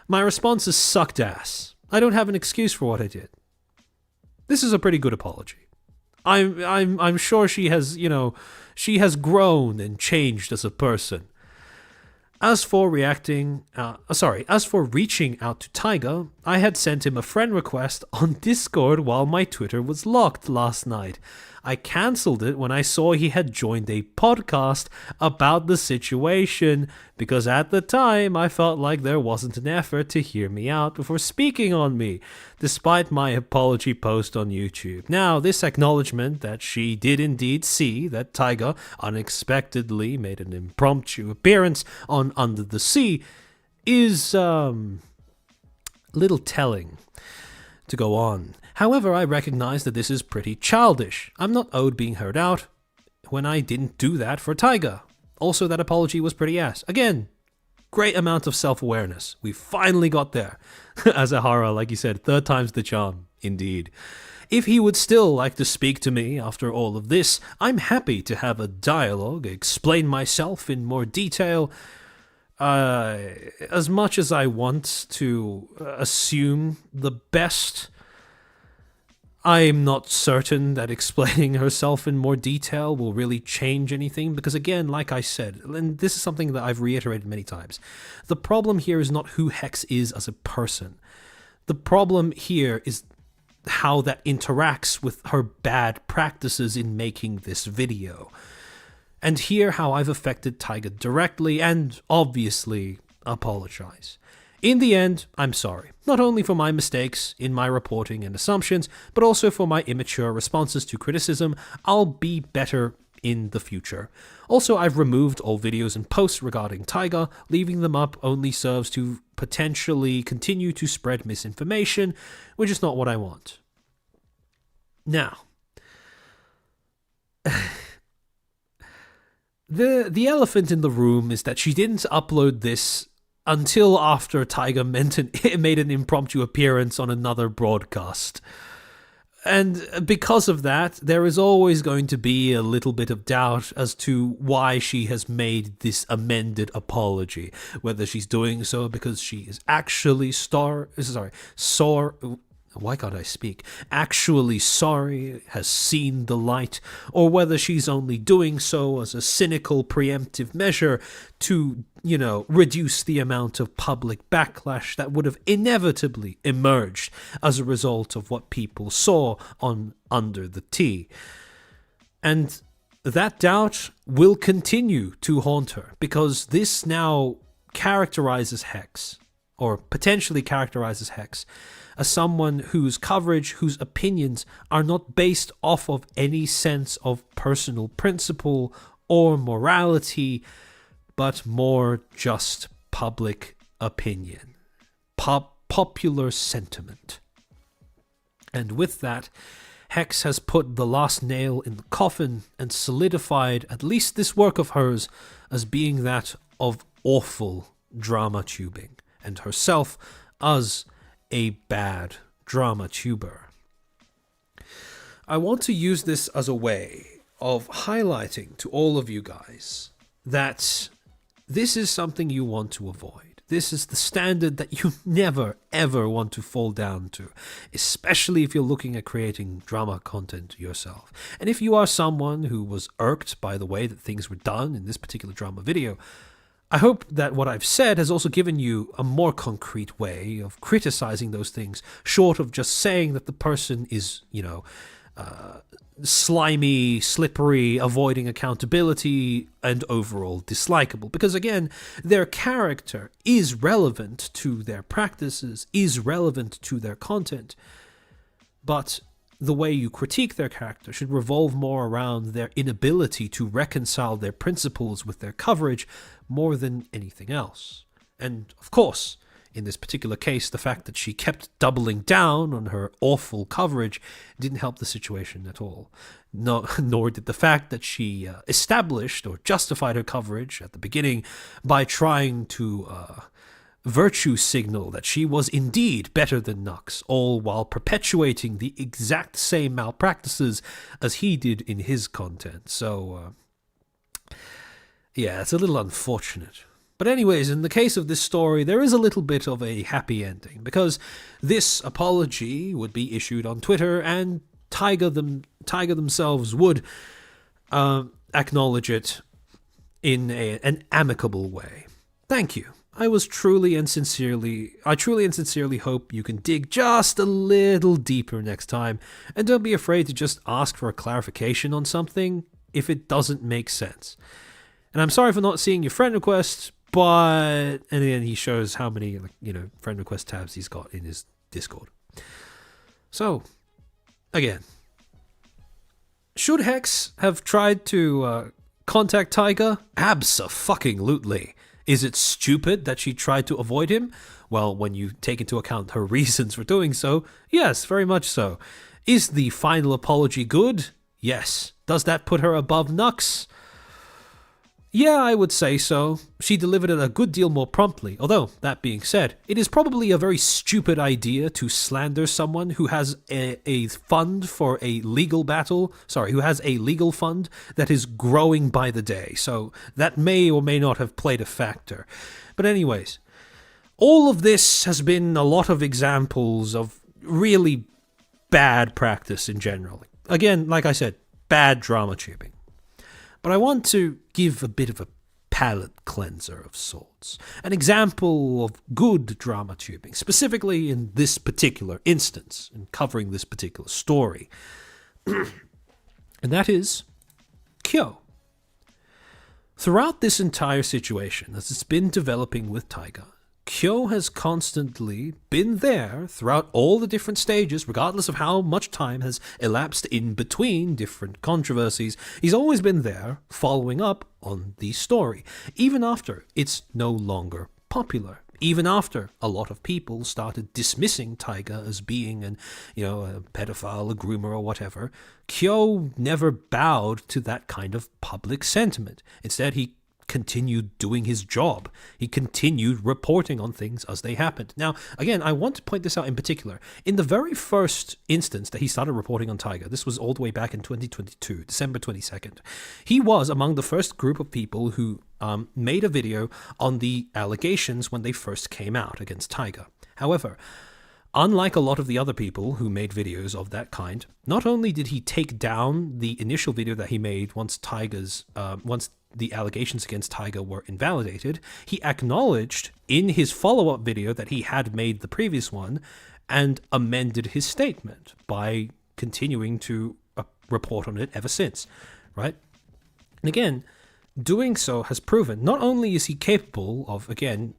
My responses sucked ass. I don't have an excuse for what I did. This is a pretty good apology. I'm sure she has grown and changed as a person. As for reaching out to Taiga, I had sent him a friend request on Discord while my Twitter was locked last night. I cancelled it when I saw he had joined a podcast about the situation, because at the time I felt like there wasn't an effort to hear me out before speaking on me, despite my apology post on YouTube. Now, this acknowledgement that she did indeed see that Taiga unexpectedly made an impromptu appearance on Under the Sea is little telling. To go on. However, I recognize that this is pretty childish. I'm not owed being heard out when I didn't do that for Taiga. Also, that apology was pretty ass. Again, great amount of self-awareness. We finally got there. Asahara, like you said, third time's the charm. Indeed. If he would still like to speak to me after all of this, I'm happy to have a dialogue, explain myself in more detail. As much as I want to assume the best, I'm not certain that explaining herself in more detail will really change anything, because again, like I said, and this is something that I've reiterated many times, the problem here is not who Hex is as a person. The problem here is how that interacts with her bad practices in making this video. And here how I've affected Taiga directly and obviously apologize. In the end, I'm sorry, not only for my mistakes in my reporting and assumptions, but also for my immature responses to criticism. I'll be better in the future. Also, I've removed all videos and posts regarding Taiga. Leaving them up only serves to potentially continue to spread misinformation, which is not what I want. Now, the elephant in the room is that she didn't upload this until after Taiga made an impromptu appearance on another broadcast. And because of that, there is always going to be a little bit of doubt as to why she has made this amended apology. Whether she's doing so because she is actually actually sorry, has seen the light, or whether she's only doing so as a cynical preemptive measure to, reduce the amount of public backlash that would have inevitably emerged as a result of what people saw on Under the Tea. And that doubt will continue to haunt her, because this now characterizes Hex, or potentially characterizes Hex, as someone whose coverage, whose opinions are not based off of any sense of personal principle or morality, but more just public opinion, popular sentiment. And with that, Hex has put the last nail in the coffin and solidified at least this work of hers as being that of awful drama tubing, and herself as a bad drama tuber. I want to use this as a way of highlighting to all of you guys that this is something you want to avoid. This is the standard that you never, ever want to fall down to, especially if you're looking at creating drama content yourself. And if you are someone who was irked by the way that things were done in this particular drama video, I hope that what I've said has also given you a more concrete way of criticizing those things, short of just saying that the person is, slimy, slippery, avoiding accountability, and overall dislikable. Because again, their character is relevant to their practices, is relevant to their content, but the way you critique their character should revolve more around their inability to reconcile their principles with their coverage more than anything else. And of course, in this particular case, the fact that she kept doubling down on her awful coverage didn't help the situation at all. No, nor did the fact that she established or justified her coverage at the beginning by trying to virtue signal that she was indeed better than Knux, all while perpetuating the exact same malpractices as he did in his content. So, yeah, it's a little unfortunate. But anyways, in the case of this story, there is a little bit of a happy ending, because this apology would be issued on Twitter, and Tiger themselves would acknowledge it in an amicable way. Thank you. I truly and sincerely hope you can dig just a little deeper next time, and don't be afraid to just ask for a clarification on something if it doesn't make sense. And I'm sorry for not seeing your friend request, but, and then he shows how many, friend request tabs he's got in his Discord. So, again, should Hex have tried to contact Tiger? Abso-fucking-lutely. Is it stupid that she tried to avoid him? Well, when you take into account her reasons for doing so, yes, very much so. Is the final apology good? Yes. Does that put her above Knux? Yeah, I would say so. She delivered it a good deal more promptly, although, that being said, it is probably a very stupid idea to slander someone who has a fund for a legal battle, who has a legal fund that is growing by the day, so that may or may not have played a factor. But anyways, all of this has been a lot of examples of really bad practice in general. Again, like I said, bad drama tubing. But I want to give a bit of a palate cleanser of sorts. An example of good drama tubing, specifically in this particular instance, and covering this particular story. And that is Kyo. Throughout this entire situation, as it's been developing with Tiger, Kyo has constantly been there throughout all the different stages, regardless of how much time has elapsed in between different controversies. He's always been there, following up on the story, even after it's no longer popular. Even after a lot of people started dismissing Tiger as being a pedophile, a groomer, or whatever, Kyo never bowed to that kind of public sentiment. Instead, he continued doing his job. He continued reporting on things as they happened. Now, again, I want to point this out in particular. In the very first instance that he started reporting on Tiger, this was all the way back in 2022, December 22nd, he was among the first group of people who made a video on the allegations when they first came out against Tiger. However, unlike a lot of the other people who made videos of that kind, not only did he take down the initial video that he made once the allegations against Tiger were invalidated, he acknowledged in his follow-up video that he had made the previous one and amended his statement by continuing to report on it ever since, right? And again, doing so has proven not only is he capable of, again,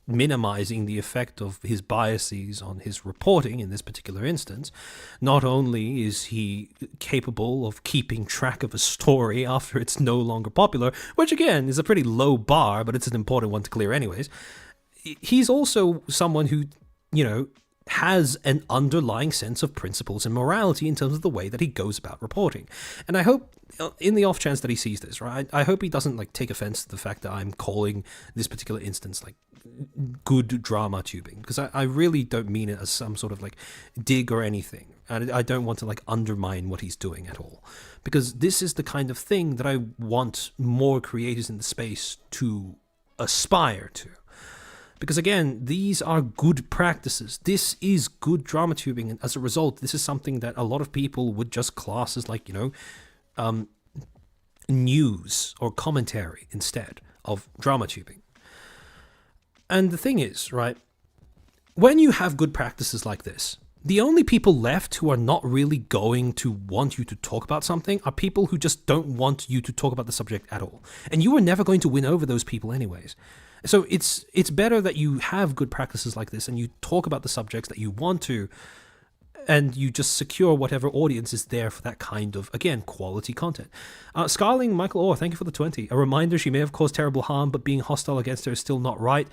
minimizing the effect of his biases on his reporting in this particular instance, not only is he capable of keeping track of a story after it's no longer popular, which again is a pretty low bar, but it's an important one to clear anyways, he's also someone who, has an underlying sense of principles and morality in terms of the way that he goes about reporting. And I hope, in the off chance that he sees this, right, I hope he doesn't like take offense to the fact that I'm calling this particular instance like good drama tubing, because I really don't mean it as some sort of like dig or anything. I don't want to like undermine what he's doing at all, because this is the kind of thing that I want more creators in the space to aspire to. Because again, these are good practices. This is good drama tubing, and as a result, this is something that a lot of people would just class as like, news or commentary instead of drama tubing. And the thing is, right, when you have good practices like this, the only people left who are not really going to want you to talk about something are people who just don't want you to talk about the subject at all. And you are never going to win over those people anyways. So it's better that you have good practices like this and you talk about the subjects that you want to, and you just secure whatever audience is there for that kind of, again, quality content. Scarling Michael Orr, thank you for the 20. A reminder, she may have caused terrible harm, but being hostile against her is still not right.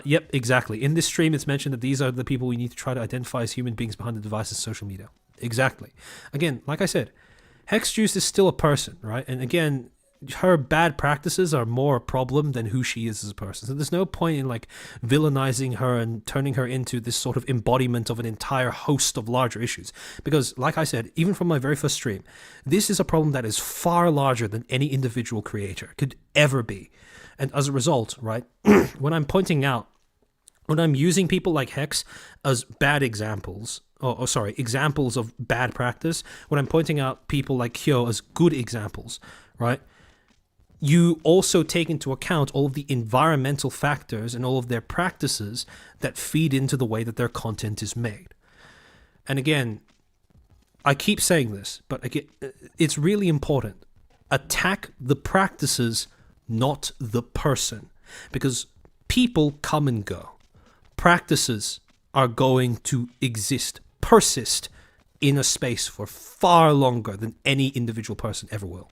Yep, exactly. In this stream, it's mentioned that these are the people we need to try to identify as human beings behind the devices, social media. Exactly. Again, like I said, Hex Juice is still a person, right? And again, her bad practices are more a problem than who she is as a person. So there's no point in like villainizing her and turning her into this sort of embodiment of an entire host of larger issues. Because like I said, even from my very first stream, this is a problem that is far larger than any individual creator could ever be. And as a result, right, when I'm using people like Hex as bad examples, examples of bad practice, when I'm pointing out people like Kyo as good examples, right, you also take into account all of the environmental factors and all of their practices that feed into the way that their content is made. And again, I keep saying this, but again, it's really important. Attack the practices, not the person, because people come and go. Practices are going to persist in a space for far longer than any individual person ever will.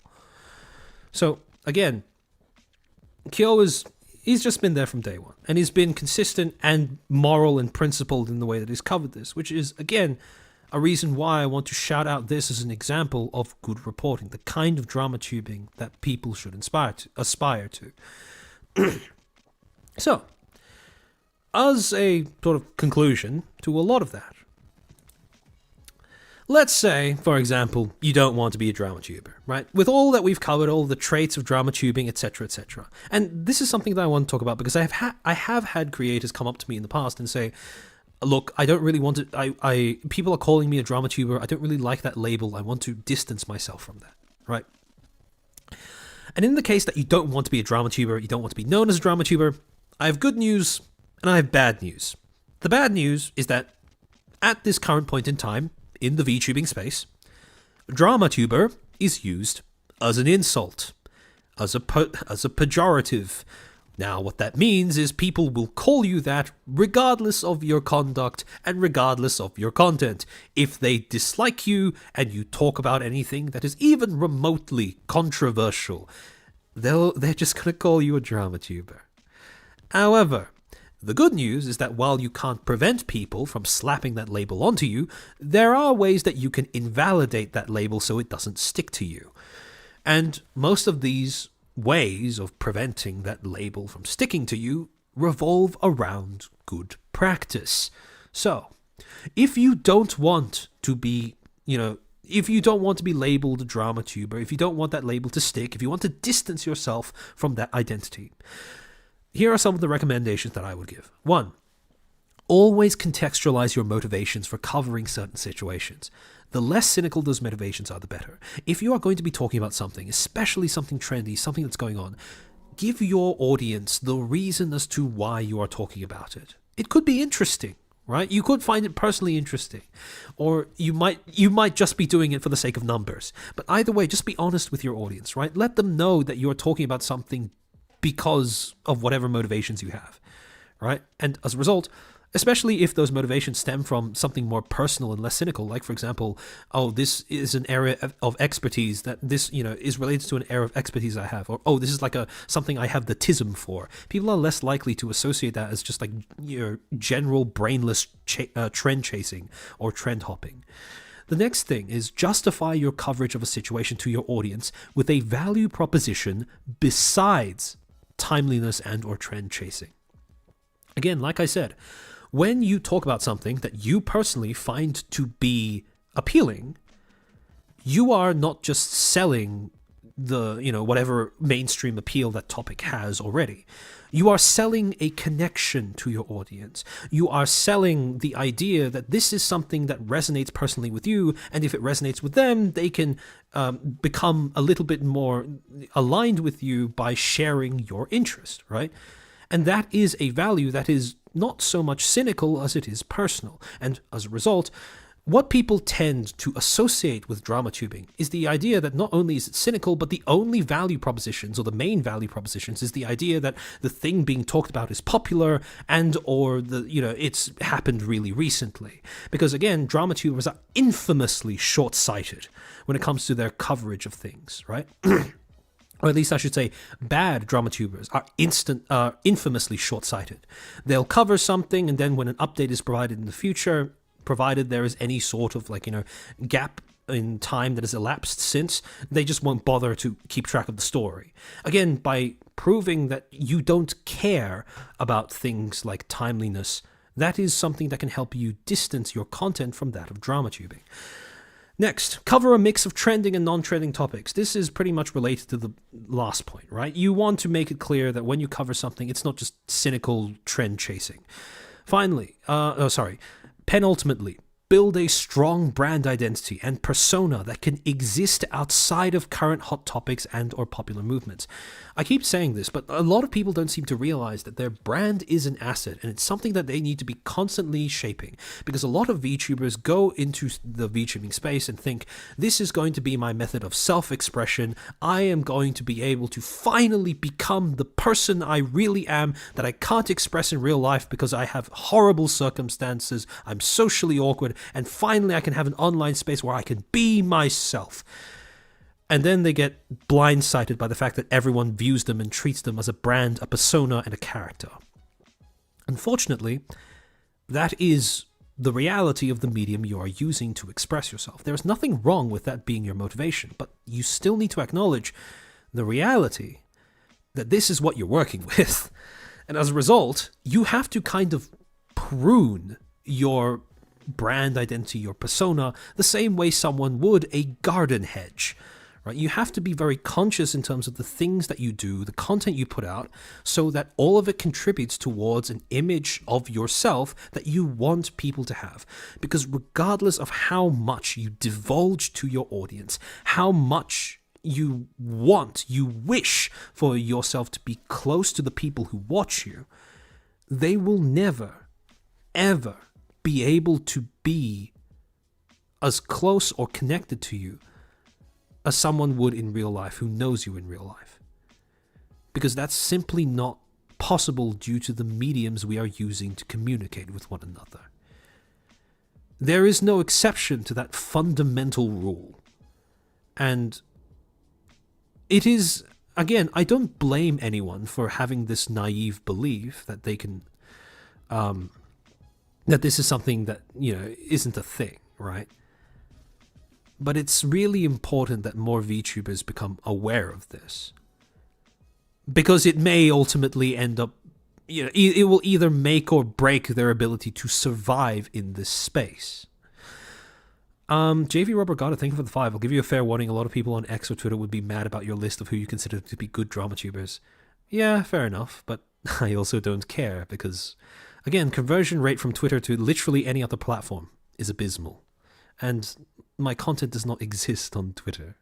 So again, Kyo he's just been there from day one, and he's been consistent and moral and principled in the way that he's covered this, which is again a reason why I want to shout out this as an example of good reporting, the kind of drama tubing that people should aspire to. So, as a sort of conclusion to a lot of that, let's say, for example, you don't want to be a drama tuber, right? With all that we've covered, all the traits of drama tubing, etc., etc. And this is something that I want to talk about because I have had creators come up to me in the past and say, look, I don't really want to, people are calling me a drama tuber. I don't really like that label. I want to distance myself from that, right? And in the case that you don't want to be a drama tuber, you don't want to be known as a drama tuber, I have good news and I have bad news. The bad news is that at this current point in time, in the VTubing space, drama tuber is used as an insult, as a pejorative. Now, what that means is people will call you that regardless of your conduct and regardless of your content. If they dislike you and you talk about anything that is even remotely controversial, they're just going to call you a drama tuber. However, the good news is that while you can't prevent people from slapping that label onto you, there are ways that you can invalidate that label so it doesn't stick to you. And most of these ways of preventing that label from sticking to you revolve around good practice. So, if you don't want to be, if you don't want to be labeled a drama tuber, if you don't want that label to stick, if you want to distance yourself from that identity, here are some of the recommendations that I would give. 1. Always contextualize your motivations for covering certain situations. The less cynical those motivations are, the better. If you are going to be talking about something, especially something trendy, something that's going on, give your audience the reason as to why you are talking about it. It could be interesting, right? You could find it personally interesting. Or you might just be doing it for the sake of numbers. But either way, just be honest with your audience, right? Let them know that you are talking about something because of whatever motivations you have, right? And as a result, especially if those motivations stem from something more personal and less cynical, like, for example, oh, this is an area of expertise that this, is related to an area of expertise I have, or, oh, this is like something I have the tism for. People are less likely to associate that as just like your general brainless trend chasing or trend hopping. The next thing is justify your coverage of a situation to your audience with a value proposition besides timeliness and or trend chasing. Again, like I said, when you talk about something that you personally find to be appealing, you are not just selling the, whatever mainstream appeal that topic has already. You are selling a connection to your audience. You are selling the idea that this is something that resonates personally with you, and if it resonates with them, they can become a little bit more aligned with you by sharing your interest, right? And that is a value that is not so much cynical as it is personal. And as a result, what people tend to associate with drama tubing is the idea that not only is it cynical, but the only value propositions, or the main value propositions, is the idea that the thing being talked about is popular and or it's happened really recently. Because again, drama tubers are infamously short-sighted when it comes to their coverage of things, right? Or at least I should say, bad drama tubers are infamously short-sighted. They'll cover something, and then when an update is provided in the future, provided there is any sort of gap in time that has elapsed since, they just won't bother to keep track of the story. Again, by proving that you don't care about things like timeliness, that is something that can help you distance your content from that of drama tubing. Next, cover a mix of trending and non-trending topics. This is pretty much related to the last point, right? You want to make it clear that when you cover something, it's not just cynical trend chasing. Finally, penultimately, build a strong brand identity and persona that can exist outside of current hot topics and or popular movements. I keep saying this, but a lot of people don't seem to realize that their brand is an asset, and it's something that they need to be constantly shaping, because a lot of VTubers go into the VTubing space and think, this is going to be my method of self-expression. I am going to be able to finally become the person I really am that I can't express in real life because I have horrible circumstances, I'm socially awkward, and finally I can have an online space where I can be myself. And then they get blindsided by the fact that everyone views them and treats them as a brand, a persona, and a character. Unfortunately, that is the reality of the medium you are using to express yourself. There is nothing wrong with that being your motivation, but you still need to acknowledge the reality that this is what you're working with. And as a result, you have to kind of prune your brand identity, your persona, the same way someone would a garden hedge. Right? You have to be very conscious in terms of the things that you do, the content you put out, so that all of it contributes towards an image of yourself that you want people to have. Because regardless of how much you divulge to your audience, how much you wish for yourself to be close to the people who watch you, they will never, ever be able to be as close or connected to you as someone would in real life who knows you in real life. Because that's simply not possible due to the mediums we are using to communicate with one another. There is no exception to that fundamental rule. And it is, again, I don't blame anyone for having this naive belief that they can, that this is something that, isn't a thing, right? But it's really important that more VTubers become aware of this. Because it may ultimately end up, it will either make or break their ability to survive in this space. JV Robert Goddard, thank you for the 5. I'll give you a fair warning. A lot of people on X or Twitter would be mad about your list of who you consider to be good drama tubers. Yeah, fair enough. But I also don't care because, again, conversion rate from Twitter to literally any other platform is abysmal. And my content does not exist on Twitter.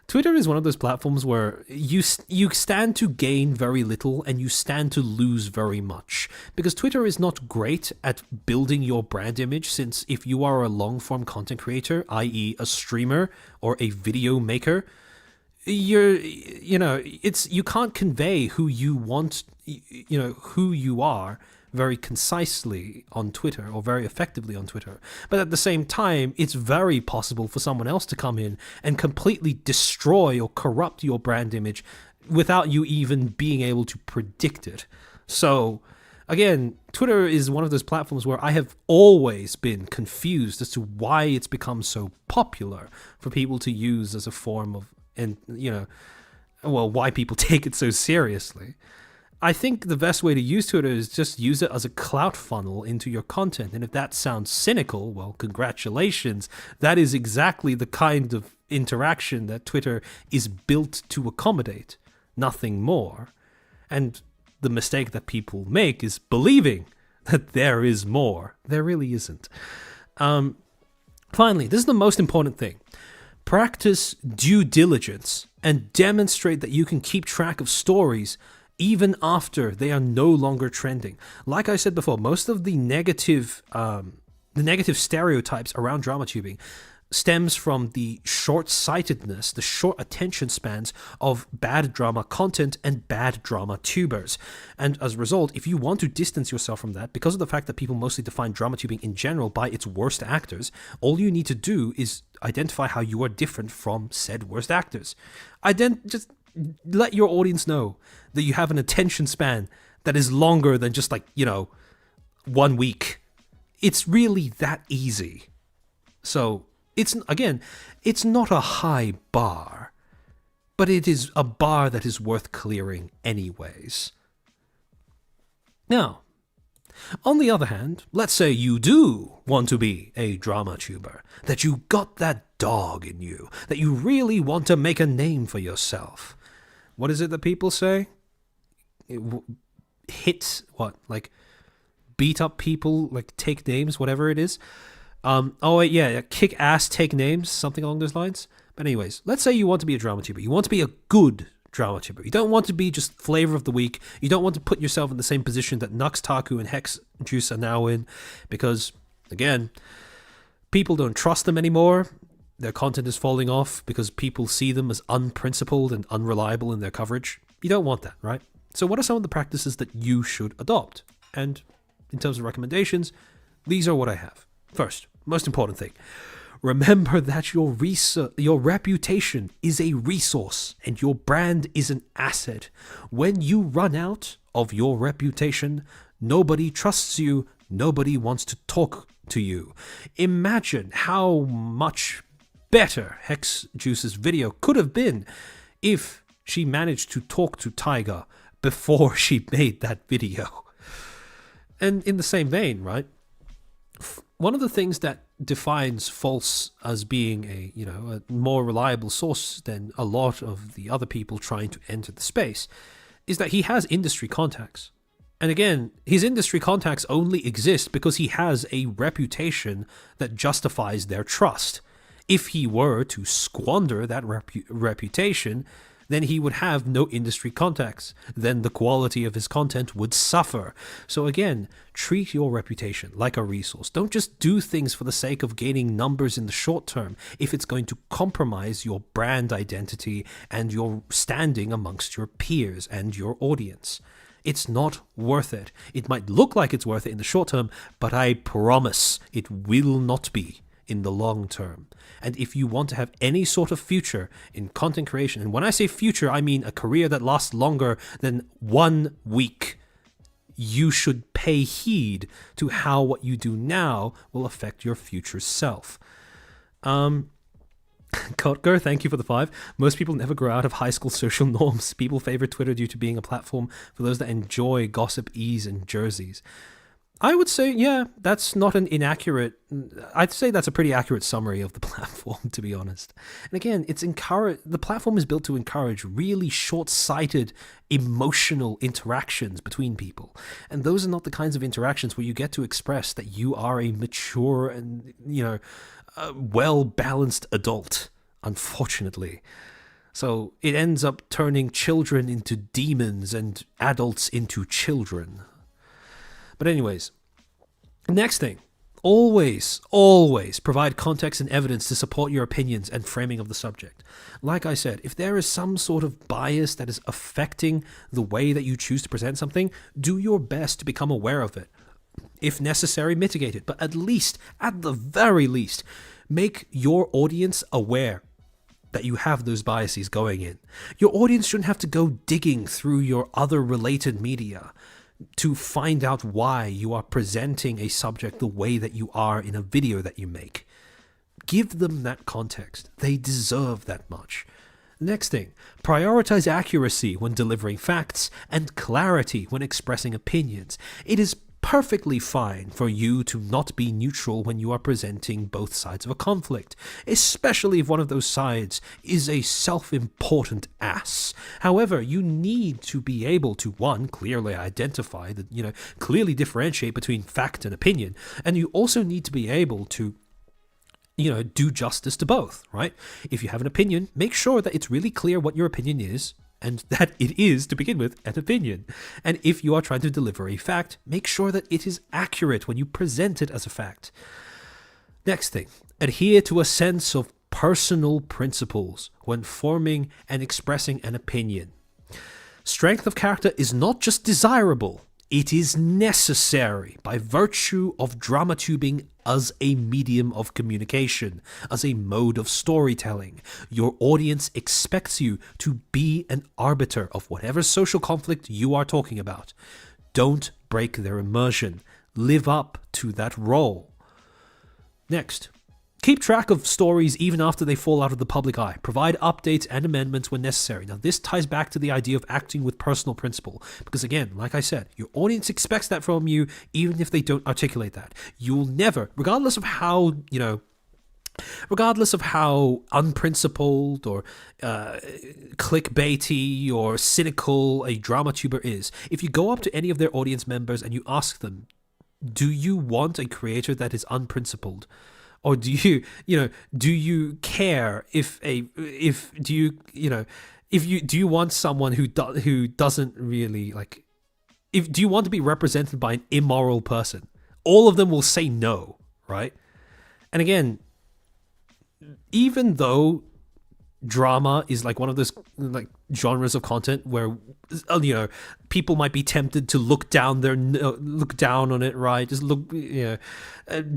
Twitter is one of those platforms where you stand to gain very little and you stand to lose very much. Because Twitter is not great at building your brand image, since if you are a long-form content creator, i.e. a streamer or a video maker, it's you can't convey who you want, who you are very concisely on Twitter or very effectively on Twitter. But at the same time, it's very possible for someone else to come in and completely destroy or corrupt your brand image without you even being able to predict it. So again, Twitter is one of those platforms where I have always been confused as to why it's become so popular for people to use as a form of, and why people take it so seriously. I think the best way to use Twitter is just use it as a clout funnel into your content. And if that sounds cynical, well, congratulations. That is exactly the kind of interaction that Twitter is built to accommodate. Nothing more. And the mistake that people make is believing that there is more. There really isn't. Finally, this is the most important thing. Practice due diligence and demonstrate that you can keep track of stories even after they are no longer trending. Like I said before, most of the negative stereotypes around drama tubing stems from the short-sightedness, the short attention spans of bad drama content and bad drama tubers. And as a result, if you want to distance yourself from that, because of the fact that people mostly define drama tubing in general by its worst actors, all you need to do is identify how you are different from said worst actors. Just let your audience know that you have an attention span that is longer than just 1 week. It's really that easy. So it's not a high bar, but it is a bar that is worth clearing anyways. Now, on the other hand, let's say you do want to be a drama tuber, that you got that dog in you, that you really want to make a name for yourself. What is it that people say? Beat up people, take names, whatever it is. Kick ass, take names, something along those lines. But anyways, let's say you want to be a drama tuber. You want to be a good drama tuber. You don't want to be just flavor of the week. You don't want to put yourself in the same position that Knux, Taku, and Hex Juice are now in, because, again, people don't trust them anymore. Their content is falling off because people see them as unprincipled and unreliable in their coverage. You don't want that, right? So what are some of the practices that you should adopt? And in terms of recommendations, these are what I have. First, most important thing, remember that your reputation is a resource and your brand is an asset. When you run out of your reputation, nobody trusts you, nobody wants to talk to you. Imagine how much better Hex Juice's video could have been if she managed to talk to Tiger before she made that video. And in the same vein, right? One of the things that defines False as being a more reliable source than a lot of the other people trying to enter the space is that he has industry contacts. And again, his industry contacts only exist because he has a reputation that justifies their trust. If he were to squander that reputation, then he would have no industry contacts. Then the quality of his content would suffer. So again, treat your reputation like a resource. Don't just do things for the sake of gaining numbers in the short term if it's going to compromise your brand identity and your standing amongst your peers and your audience. It's not worth it. It might look like it's worth it in the short term, but I promise it will not be in the long term. And if you want to have any sort of future in content creation, and when I say future, I mean a career that lasts longer than 1 week, you should pay heed to how what you do now will affect your future self. Kotker, thank you for the 5. Most people never grow out of high school social norms. People favor Twitter due to being a platform for those that enjoy gossip, ease, and jerseys. I would say, yeah, that's not an inaccurate... I'd say that's a pretty accurate summary of the platform, to be honest. And again, the platform is built to encourage really short-sighted, emotional interactions between people. And those are not the kinds of interactions where you get to express that you are a mature and, well-balanced adult, unfortunately. So it ends up turning children into demons and adults into children. But anyways, next thing, Always provide context and evidence to support your opinions and framing of the subject. Like I said, if there is some sort of bias that is affecting the way that you choose to present something, do your best to become aware of it. If necessary, mitigate it. But at the very least, make your audience aware that you have those biases going in. Your audience shouldn't have to go digging through your other related media to find out why you are presenting a subject the way that you are in a video that you make. Give them that context. They deserve that much. Next thing, prioritize accuracy when delivering facts and clarity when expressing opinions. It is perfectly fine for you to not be neutral when you are presenting both sides of a conflict, especially if one of those sides is a self-important ass. However, you need to be able to, one, clearly identify, clearly differentiate between fact and opinion, and you also need to be able to do justice to both, right? If you have an opinion, make sure that it's really clear what your opinion is, and that it is, to begin with, an opinion. And if you are trying to deliver a fact, make sure that it is accurate when you present it as a fact. Next thing, adhere to a sense of personal principles when forming and expressing an opinion. Strength of character is not just desirable, it is necessary by virtue of drama tubing as a medium of communication, as a mode of storytelling. Your audience expects you to be an arbiter of whatever social conflict you are talking about. Don't break their immersion. Live up to that role. Next, keep track of stories even after they fall out of the public eye. Provide updates and amendments when necessary. Now, this ties back to the idea of acting with personal principle. Because again, like I said, your audience expects that from you, even if they don't articulate that. You'll never, regardless of how unprincipled or clickbaity or cynical a drama tuber is, if you go up to any of their audience members and you ask them, do you want a creator that is unprincipled? Or do you care do you want someone who doesn't really do you want to be represented by an immoral person? All of them will say no, right? And again, even though drama is one of those genres of content where people might be tempted to look down on it, right? Just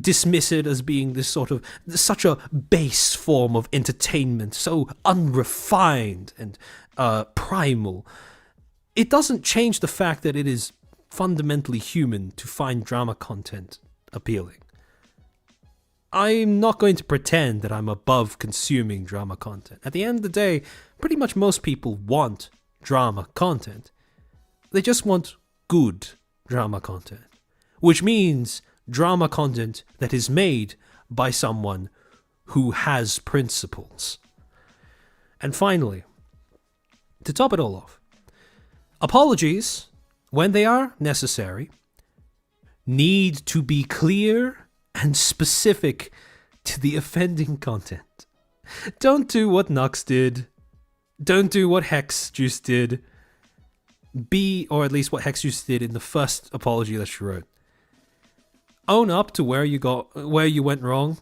dismiss it as being this sort of such a base form of entertainment, so unrefined and primal. It doesn't change the fact that it is fundamentally human to find drama content appealing. I'm not going to pretend that I'm above consuming drama content. At the end of the day, pretty much most people want drama content. They just want good drama content, which means drama content that is made by someone who has principles. And finally, to top it all off, apologies, when they are necessary, need to be clear and specific to the offending content. Don't do what Knux did. Don't do what Hex Juice did. Or at least what Hex Juice did in the first apology that she wrote. Own up to where you went wrong,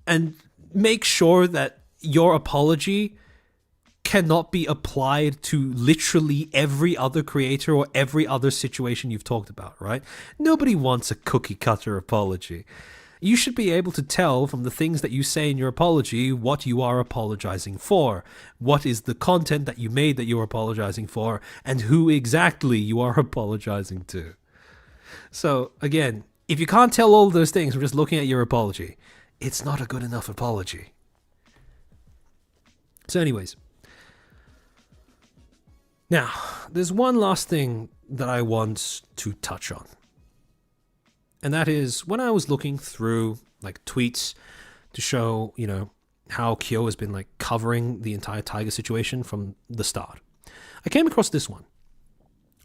and make sure that your apology cannot be applied to literally every other creator or every other situation you've talked about, right? Nobody wants a cookie cutter apology. You should be able to tell from the things that you say in your apology what you are apologizing for, what is the content that you made that you're apologizing for, and who exactly you are apologizing to. So, again, if you can't tell all those things from just looking at your apology, it's not a good enough apology. So anyways, now, there's one last thing that I want to touch on. And that is, when I was looking through tweets to show, how Kyo has been covering the entire Tiger situation from the start, I came across this one.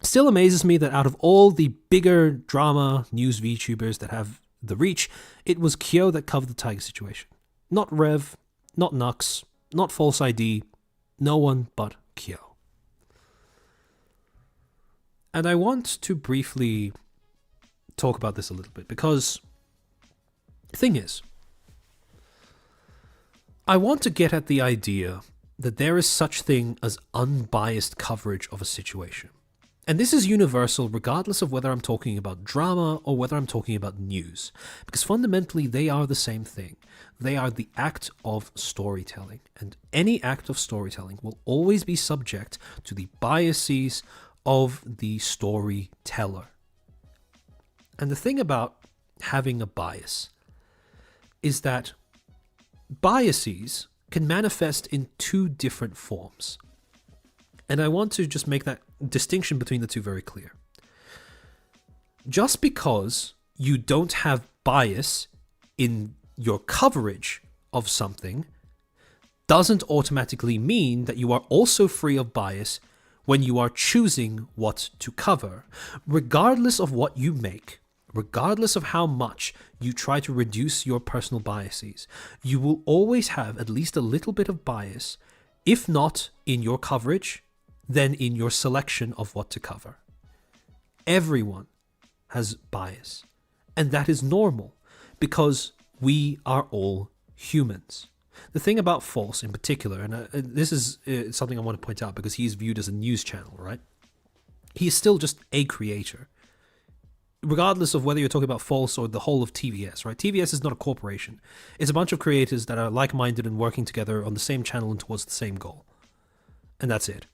Still amazes me that out of all the bigger drama news VTubers that have the reach, it was Kyo that covered the Tiger situation. Not Rev, not Knux, not False ID, no one but Kyo. And I want to briefly talk about this a little bit, because Thing is, I want to get at the idea that there is such thing as unbiased coverage of a situation. And this is universal regardless of whether I'm talking about drama or whether I'm talking about news, because fundamentally they are the same thing. They are the act of storytelling, and any act of storytelling will always be subject to the biases of the storyteller. And the thing about having a bias is that biases can manifest in two different forms. And I want to just make that distinction between the two very clear. Just because you don't have bias in your coverage of something doesn't automatically mean that you are also free of bias when you are choosing what to cover. Regardless of what you make, regardless of how much you try to reduce your personal biases, you will always have at least a little bit of bias, if not in your coverage, then in your selection of what to cover. Everyone has bias, and that is normal because we are all humans. The thing about False in particular, and this is something I want to point out because he's viewed as a news channel, right? He is still just a creator. Regardless of whether you're talking about False or the whole of TVS, right? TVS is not a corporation. It's a bunch of creators that are like-minded and working together on the same channel and towards the same goal. And that's it.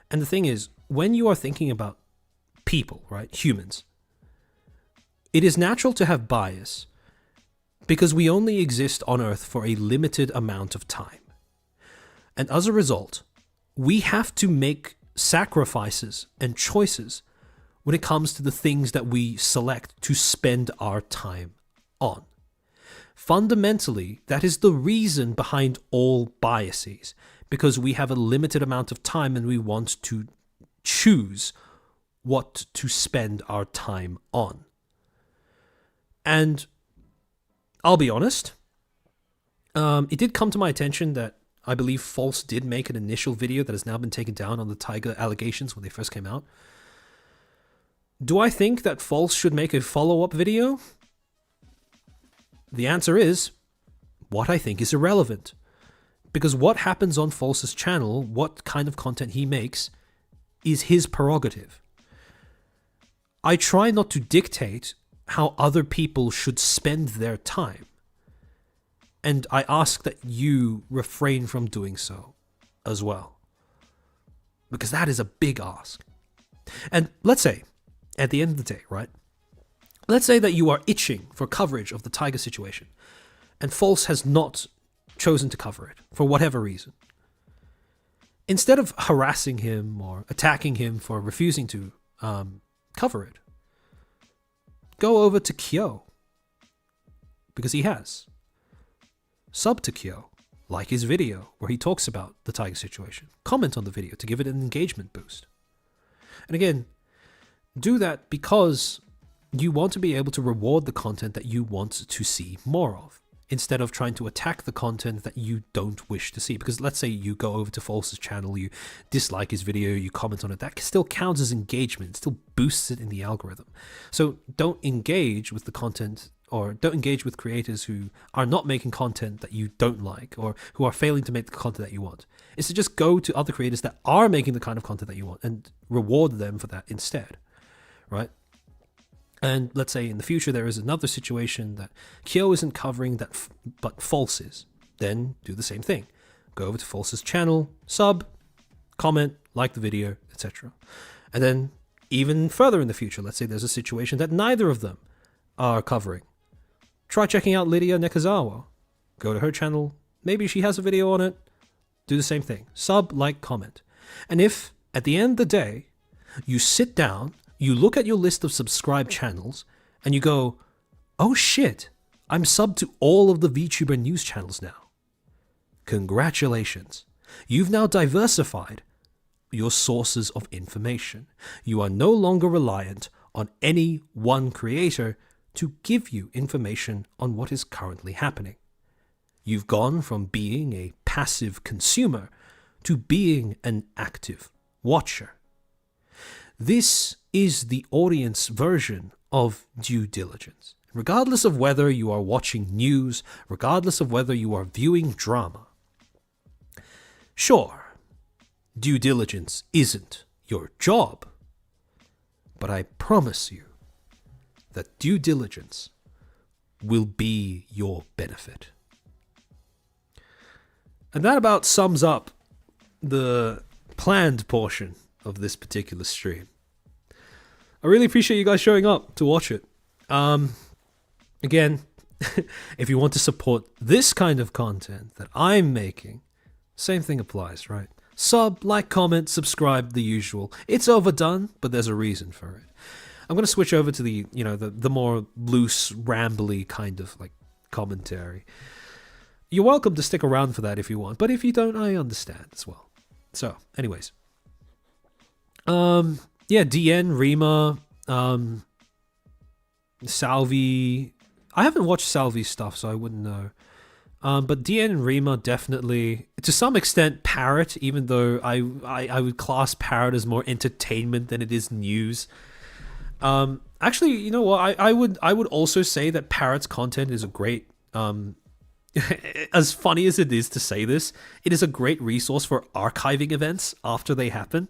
And the thing is, when you are thinking about people, right, humans, it is natural to have bias because we only exist on Earth for a limited amount of time. And as a result, we have to make sacrifices and choices when it comes to the things that we select to spend our time on. Fundamentally, that is the reason behind all biases, because we have a limited amount of time and we want to choose what to spend our time on. And I'll be honest, it did come to my attention that I believe False did make an initial video that has now been taken down on the Tiger allegations when they first came out. Do I think that False should make a follow-up video? The answer is, what I think is irrelevant. Because what happens on False's channel, what kind of content he makes, is his prerogative. I try not to dictate how other people should spend their time. And I ask that you refrain from doing so as well. Because that is a big ask. And let's say, at the end of the day, right? Let's say that you are itching for coverage of the Tiger situation, and False has not chosen to cover it for whatever reason. Instead of harassing him or attacking him for refusing to cover it, go over to Kyo, because he has. Sub to Kyo, like his video where he talks about the Tiger situation. Comment on the video to give it an engagement boost. And again, do that because you want to be able to reward the content that you want to see more of, instead of trying to attack the content that you don't wish to see. Because let's say you go over to False's channel, you dislike his video, you comment on it, that still counts as engagement, it still boosts it in the algorithm. So don't engage with the content, or don't engage with creators who are not making content that you don't like, or who are failing to make the content that you want. It's to just go to other creators that are making the kind of content that you want and reward them for that instead, right? And let's say in the future there is another situation that Kyo isn't covering that, but False is. Then do the same thing. Go over to False's channel, sub, comment, like the video, etc. And then even further in the future, let's say there's a situation that neither of them are covering. Try checking out Lydia Nekazawa. Go to her channel. Maybe she has a video on it. Do the same thing. Sub, like, comment. And if at the end of the day you sit down, you look at your list of subscribed channels and you go, oh shit, I'm subbed to all of the VTuber news channels now. Congratulations. You've now diversified your sources of information. You are no longer reliant on any one creator to give you information on what is currently happening. You've gone from being a passive consumer to being an active watcher. This is the audience version of due diligence. Regardless of whether you are watching news, regardless of whether you are viewing drama. Sure, due diligence isn't your job, but I promise you that due diligence will be your benefit. And that about sums up the planned portion of this particular stream. I really appreciate you guys showing up to watch it. Again, if you want to support this kind of content that I'm making, same thing applies, right? Sub, like, comment, subscribe, the usual. It's overdone, but there's a reason for it. I'm going to switch over to the more loose, rambly kind of like commentary. You're welcome to stick around for that if you want, but if you don't, I understand as well. So, anyways. DN, Rima, Salvi. I haven't watched Salvi's stuff, so I wouldn't know. But DN and Rima definitely, to some extent, Parrot, even though I would class Parrot as more entertainment than it is news. Actually, you know what? I would also say that Parrot's content is a great, as funny as it is to say this, it is a great resource for archiving events after they happen.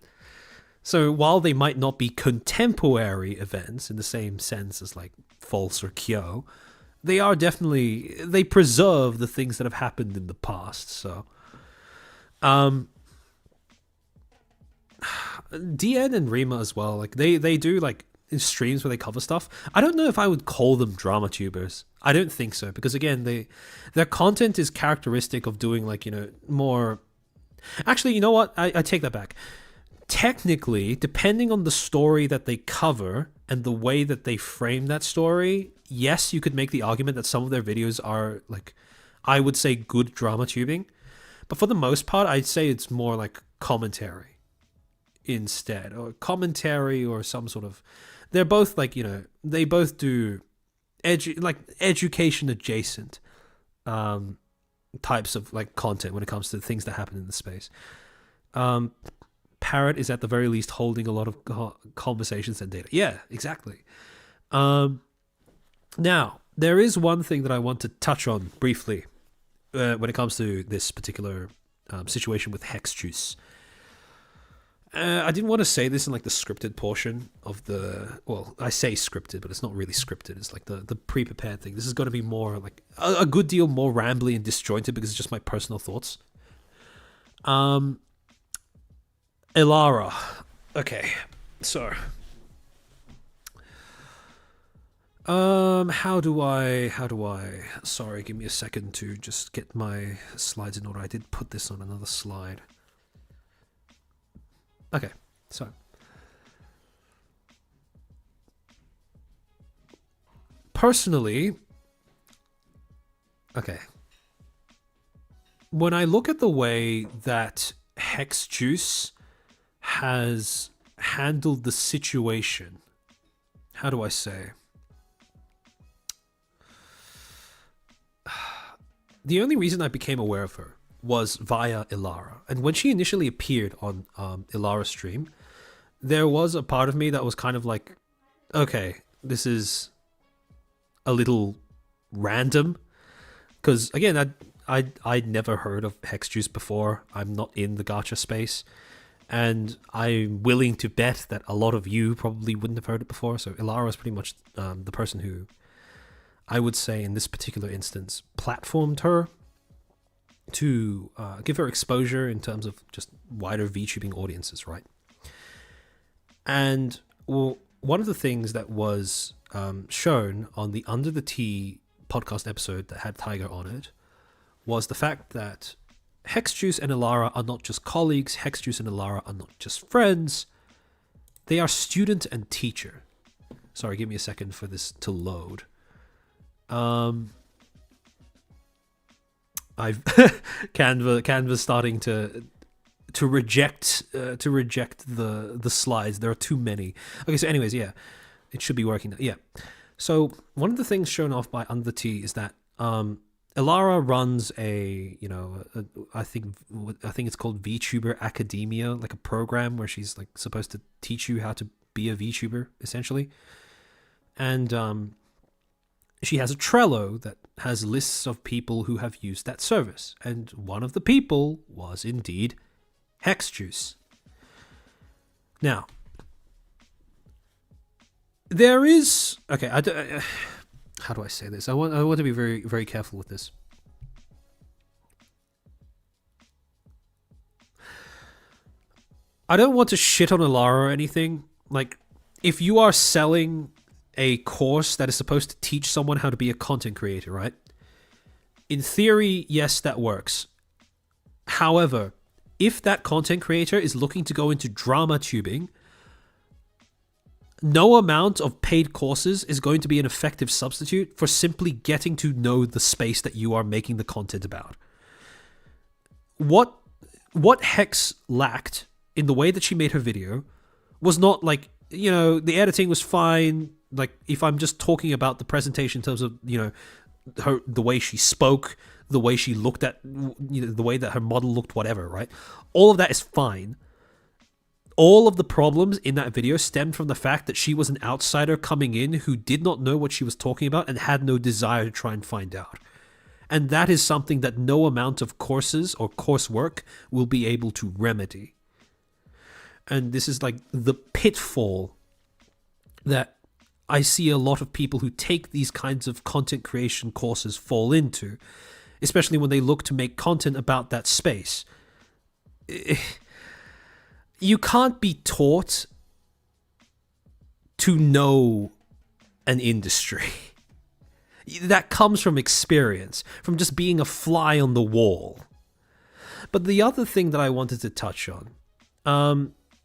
So while they might not be contemporary events in the same sense as like False or Kyo, they are definitely, they preserve the things that have happened in the past. So, DN and Rima as well, like they do like streams where they cover stuff. I don't know if I would call them drama tubers. I don't think so, because again, their content is characteristic of doing like, you know, more. Actually, you know what? I take that back. Technically, depending on the story that they cover and the way that they frame that story, yes, you could make the argument that some of their videos are like, I would say, good drama tubing. But for the most part, I'd say it's more like commentary instead, or commentary or some sort of. They're both like, you know, they both do education adjacent types of like content when it comes to the things that happen in the space. Parrot is at the very least holding a lot of conversations and data. Yeah, exactly. Now, there is one thing that I want to touch on briefly when it comes to this particular situation with Hex Juice. I didn't want to say this in like the scripted portion of the, well, I say scripted, but it's not really scripted. It's like the pre-prepared thing. This is going to be more like a good deal more rambly and disjointed because it's just my personal thoughts. Elara. Okay, so how do I sorry, give me a second to just get my slides in order. I did put this on another slide. Okay, so personally, okay, when I look at the way that Hex Juice has handled the situation, how do I say? The only reason I became aware of her was via Elara. And when she initially appeared on Elara's stream, there was a part of me that was kind of like, okay, this is a little random. Because, again, I'd never heard of Hex Juice before. I'm not in the gacha space. And I'm willing to bet that a lot of you probably wouldn't have heard it before. So Elara is pretty much the person who, I would say in this particular instance, platformed her to give her exposure in terms of just wider VTubing audiences, right? And well, one of the things that was shown on the Under the Tea podcast episode that had Tiger on it was the fact that Hex Juice and Elara are not just colleagues. Hex Juice and Elara are not just friends. They are student and teacher. Sorry, give me a second for this to load. I've Canva's starting to reject the slides. There are too many. Okay, so anyways, yeah, it should be working now. Yeah. So one of the things shown off by Under the Tea is that Elara runs I think it's called VTuber Academia, like a program where she's like supposed to teach you how to be a VTuber essentially. And she has a Trello that has lists of people who have used that service. And one of the people was indeed Hexjuice. Now, there is... Okay, how do I say this? I want to be very, very careful with this. I don't want to shit on Alara or anything. Like, if you are selling a course that is supposed to teach someone how to be a content creator, right? In theory, yes, that works. However, if that content creator is looking to go into drama tubing, no amount of paid courses is going to be an effective substitute for simply getting to know the space that you are making the content about. What Hex lacked in the way that she made her video was not like, you know, the editing was fine. Like, if I'm just talking about the presentation in terms of, you know, the way she spoke, the way she looked at, you know, the way that her model looked, whatever, right? All of that is fine. All of the problems in that video stemmed from the fact that she was an outsider coming in who did not know what she was talking about and had no desire to try and find out. And that is something that no amount of courses or coursework will be able to remedy. And this is like the pitfall that I see a lot of people who take these kinds of content creation courses fall into, especially when they look to make content about that space. You can't be taught to know an industry. That comes from experience, from just being a fly on the wall. But the other thing that I wanted to touch on,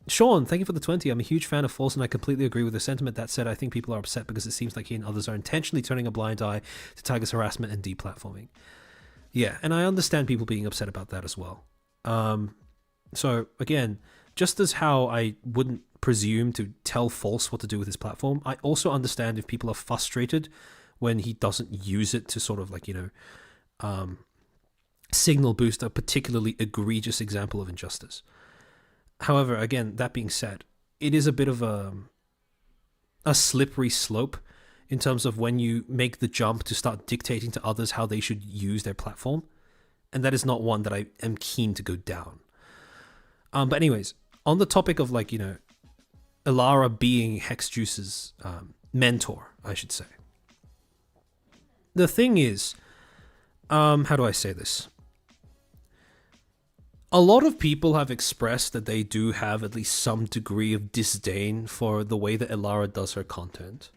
Sean, thank you for the 20. I'm a huge fan of False, and I completely agree with the sentiment. That said, I think people are upset because it seems like he and others are intentionally turning a blind eye to Tiger's harassment and deplatforming. Yeah, and I understand people being upset about that as well. So, again, just as how I wouldn't presume to tell False what to do with his platform, I also understand if people are frustrated when he doesn't use it to sort of like, you know, signal boost a particularly egregious example of injustice. However, again, that being said, it is a bit of a slippery slope in terms of when you make the jump to start dictating to others how they should use their platform. And that is not one that I am keen to go down. But anyways, on the topic of, like, you know, Alara being Hexjuice's mentor, I should say. The thing is, how do I say this? A lot of people have expressed that they do have at least some degree of disdain for the way that Alara does her content.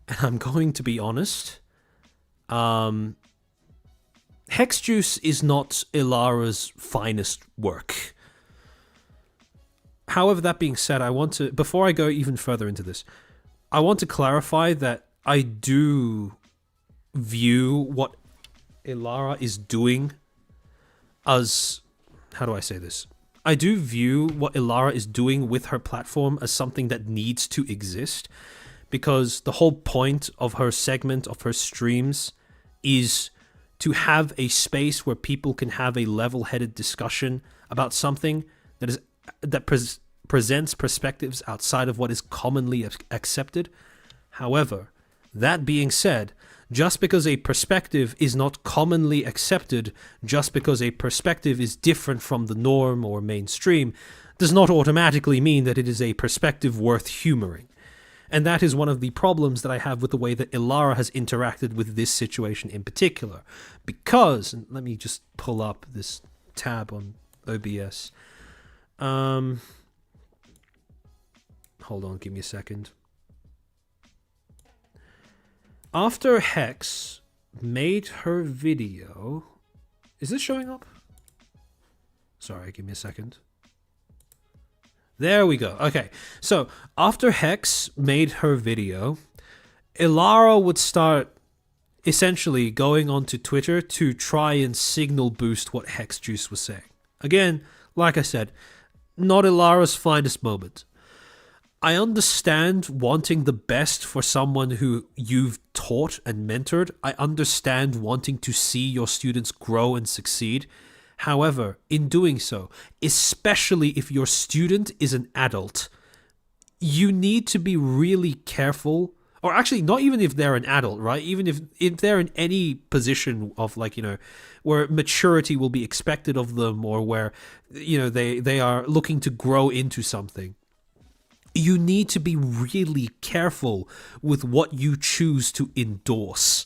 And I'm going to be honest. Hexjuice is not Alara's finest work. However, that being said, I want to, before I go even further into this, I want to clarify that I do view what Alara is doing as... How do I say this? I do view what Alara is doing with her platform as something that needs to exist, because the whole point of her segment, of her streams, is to have a space where people can have a level-headed discussion about something that presents perspectives outside of what is commonly accepted. However, that being said, just because a perspective is not commonly accepted, just because a perspective is different from the norm or mainstream, does not automatically mean that it is a perspective worth humoring. And that is one of the problems that I have with the way that Alara has interacted with this situation in particular. Because, and let me just pull up this tab on OBS. Hold on, give me a second. After Hex made her video... Is this showing up? Sorry, give me a second. There we go. Okay, so after Hex made her video, Alara would start essentially going onto Twitter to try and signal boost what Hexjuice was saying. Again, like I said, not Alara's finest moment. I understand wanting the best for someone who you've taught and mentored. I understand wanting to see your students grow and succeed. However, in doing so, especially if your student is an adult, you need to be really careful, or actually not even if they're an adult, right? Even if they're in any position of like, you know, where maturity will be expected of them, or where, you know, they are looking to grow into something, you need to be really careful with what you choose to endorse.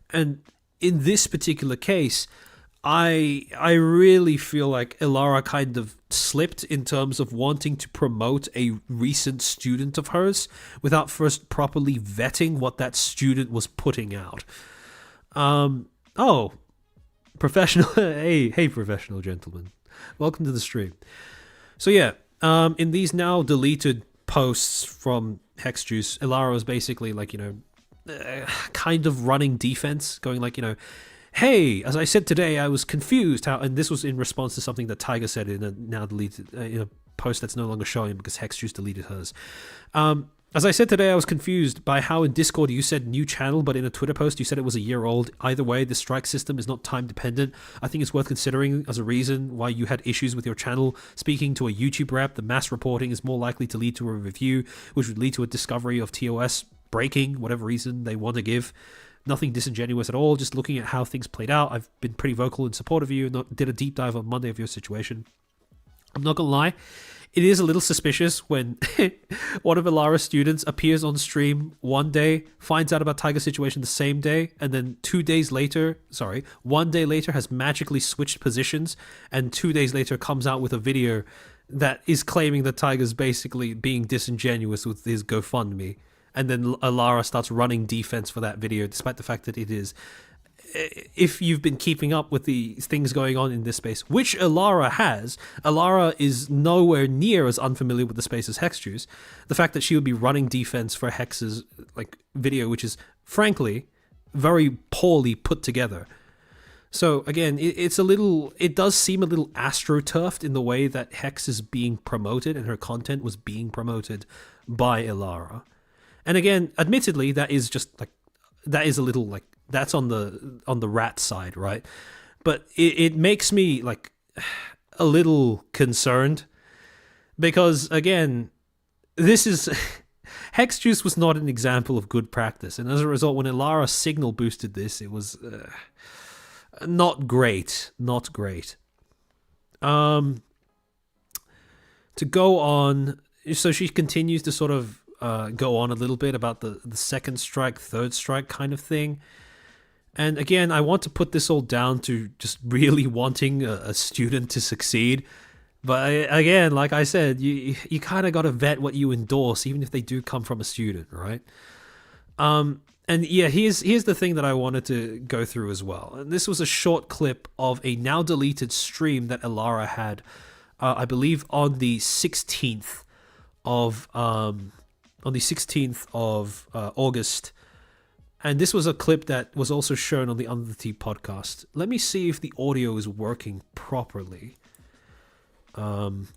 And in this particular case, I really feel like Ilara kind of slipped in terms of wanting to promote a recent student of hers without first properly vetting what that student was putting out. Oh, professional. Hey, professional gentlemen, welcome to the stream. So yeah, in these now deleted posts from Hexjuice, Ilara was basically like, you know, kind of running defense, going like, you know, hey, as I said today, I was confused how, and this was in response to something that Tiger said in a now deleted in a post that's no longer showing because Hexjuice deleted hers. As I said today, I was confused by how in Discord you said new channel, but in a Twitter post you said it was a year old. Either way, the strike system is not time dependent. I think it's worth considering as a reason why you had issues with your channel. Speaking to a YouTube rep, the mass reporting is more likely to lead to a review, which would lead to a discovery of TOS breaking, whatever reason they want to give. Nothing disingenuous at all, just looking at how things played out. I've been pretty vocal in support of you and did a deep dive on Monday of your situation. I'm not gonna lie, it is a little suspicious when one of Ilara's students appears on stream one day, finds out about Tiger's situation the same day, and then 1 day later has magically switched positions, and 2 days later comes out with a video that is claiming that Tiger's basically being disingenuous with his GoFundMe. And then Ilara starts running defense for that video, despite the fact that it is, if you've been keeping up with the things going on in this space, which Ilara has, Ilara is nowhere near as unfamiliar with the space as Hexjuice. The fact that she would be running defense for Hex's like video, which is frankly very poorly put together. So again, it does seem a little astroturfed in the way that Hex is being promoted and her content was being promoted by Ilara. And again, admittedly, that is a little like, that's on the rat side, right? But it makes me like a little concerned because again, this is Hexjuice was not an example of good practice, and as a result, when Ilara signal boosted this, it was not great. To go on, so she continues to sort of go on a little bit about the second strike, third strike kind of thing. And again, I want to put this all down to just really wanting a student to succeed. But again, like I said, you kind of got to vet what you endorse, even if they do come from a student, right? And yeah, here's the thing that I wanted to go through as well. And this was a short clip of a now deleted stream that Ilara had, I believe on the 16th of August. And this was a clip that was also shown on the Under the Tea podcast. Let me see if the audio is working properly on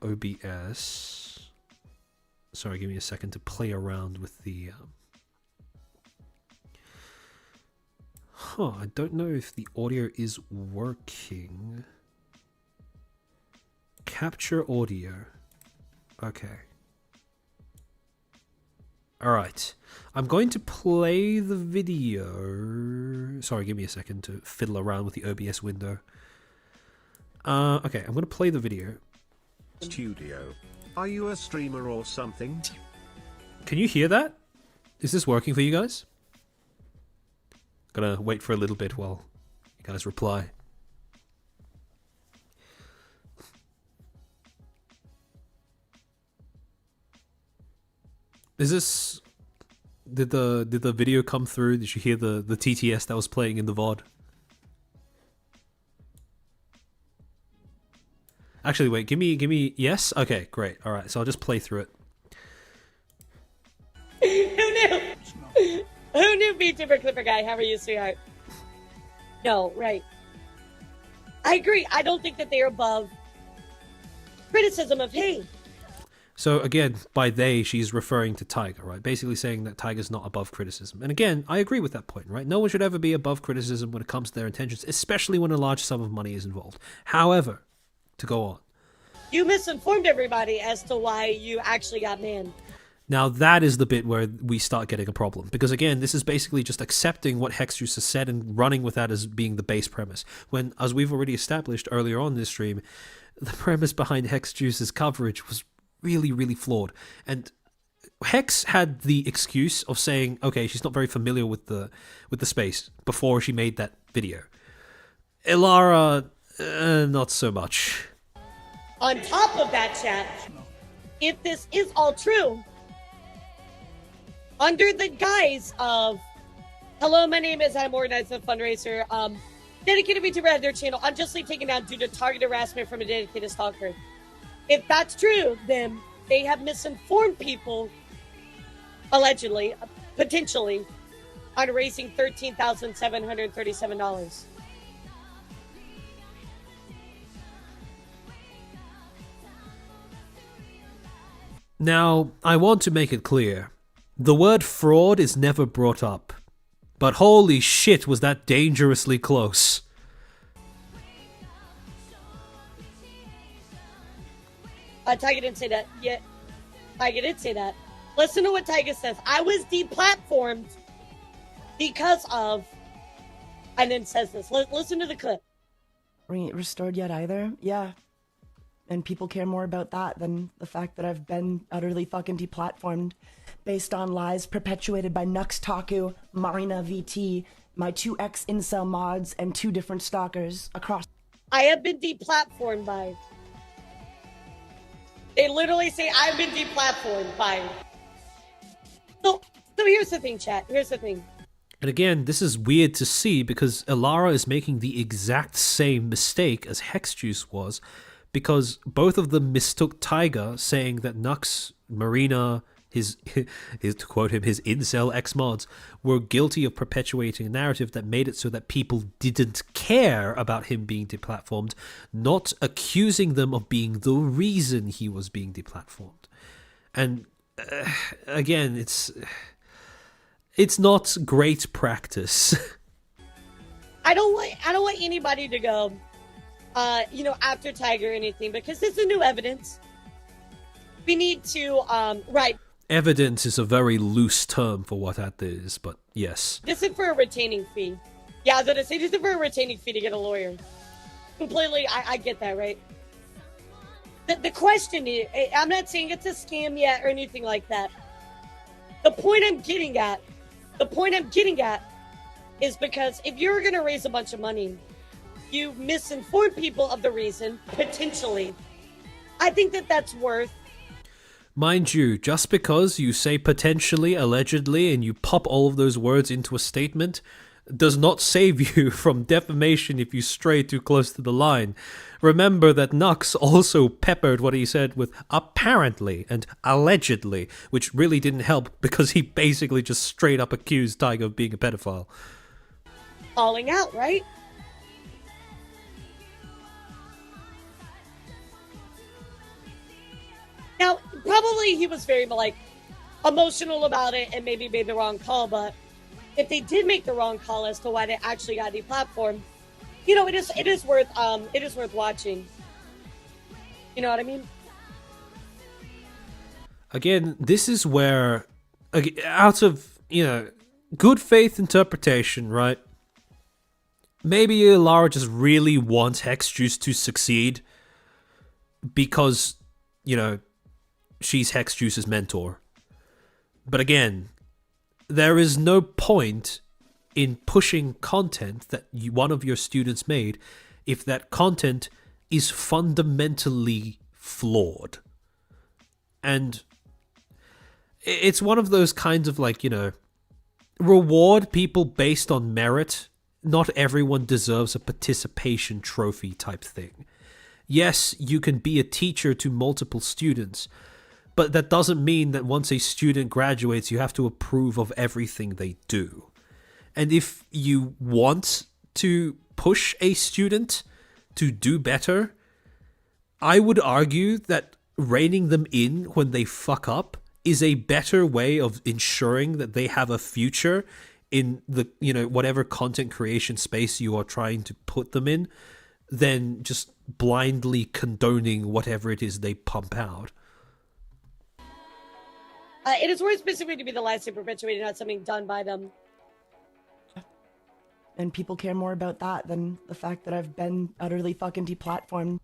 OBS. Sorry, give me a second to play around with the... I don't know if the audio is working. Capture audio. Okay. Alright. I'm going to play the video. Sorry, give me a second to fiddle around with the OBS window. Okay, I'm going to play the video. Studio. Are you a streamer or something? Can you hear that? Is this working for you guys? Gonna wait for a little bit while you guys reply. Is this... Did the video come through? Did you hear the TTS that was playing in the VOD? Actually, wait, give me yes? Okay, great. Alright, so I'll just play through it. Who knew? Who knew VTuber Clipper Guy? How are you, sweetheart? No, right. I agree. I don't think that they're above criticism of, hey. So again, by they, she's referring to Tiger, right? Basically saying that Tiger's not above criticism. And again, I agree with that point, right? No one should ever be above criticism when it comes to their intentions, especially when a large sum of money is involved. However, to go on. You misinformed everybody as to why you actually got banned. Now that is the bit where we start getting a problem, because again, this is basically just accepting what Hexjuice has said and running with that as being the base premise. When, as we've already established earlier on in this stream, the premise behind Hexjuice's coverage was really, really flawed. And Hex had the excuse of saying, okay, she's not very familiar with the space before she made that video. Ilara, not so much. On top of that, chat, if this is all true, under the guise of, hello, my name is, I'm organizing a fundraiser, dedicated VTuber at their channel, unjustly taken down due to target harassment from a dedicated stalker. If that's true, then they have misinformed people, allegedly, potentially, on raising $13,737. Now, I want to make it clear, the word fraud is never brought up, but holy shit was that dangerously close. Tiger didn't say that. Yeah, Tiger did say that. Listen to what Tiger says. I was deplatformed because of, and then says this. Listen to the clip. Restored yet either? Yeah. And people care more about that than the fact that I've been utterly fucking deplatformed based on lies perpetuated by Knux, Taku, Marina VT, my 2 ex-incel mods, and 2 different stalkers across. I have been deplatformed by. They literally say I've been deplatformed by. So here's the thing, chat. Here's the thing. And again, this is weird to see because Ilara is making the exact same mistake as Hexjuice was, because both of them mistook Tiger saying that Knux, Marina, his to quote him, his incel ex-mods, were guilty of perpetuating a narrative that made it so that people didn't care about him being deplatformed, not accusing them of being the reason he was being deplatformed. And again, it's not great practice. I don't want anybody to go, after Tiger or anything, because this is new evidence. We need to, right. Evidence is a very loose term for what that is, but yes. This is for a retaining fee. Yeah, I was going to say, this is for a retaining fee to get a lawyer. Completely, I get that, right? The question is, I'm not saying it's a scam yet or anything like that. The point I'm getting at is because if you're going to raise a bunch of money, you misinform people of the reason, potentially. I think that that's worth. Mind you, just because you say potentially, allegedly, and you pop all of those words into a statement, does not save you from defamation if you stray too close to the line. Remember that Knux also peppered what he said with apparently and allegedly, which really didn't help because he basically just straight up accused Tiger of being a pedophile. Falling out, right? Now, probably he was very, emotional about it and maybe made the wrong call, but if they did make the wrong call as to why they actually got deplatformed, it is worth watching. You know what I mean? Again, this is where, out of, good faith interpretation, right? Maybe Ilara just really wants Hexjuice to succeed because, she's Hexjuice's mentor. But again, there is no point in pushing content that one of your students made if that content is fundamentally flawed. And it's one of those kinds of reward people based on merit. Not everyone deserves a participation trophy type thing. Yes, you can be a teacher to multiple students, but that doesn't mean that once a student graduates, you have to approve of everything they do. And if you want to push a student to do better, I would argue that reining them in when they fuck up is a better way of ensuring that they have a future in the, whatever content creation space you are trying to put them in, than just blindly condoning whatever it is they pump out. It is worth specifically to be the lies they perpetuated, not something done by them. And people care more about that than the fact that I've been utterly fucking deplatformed.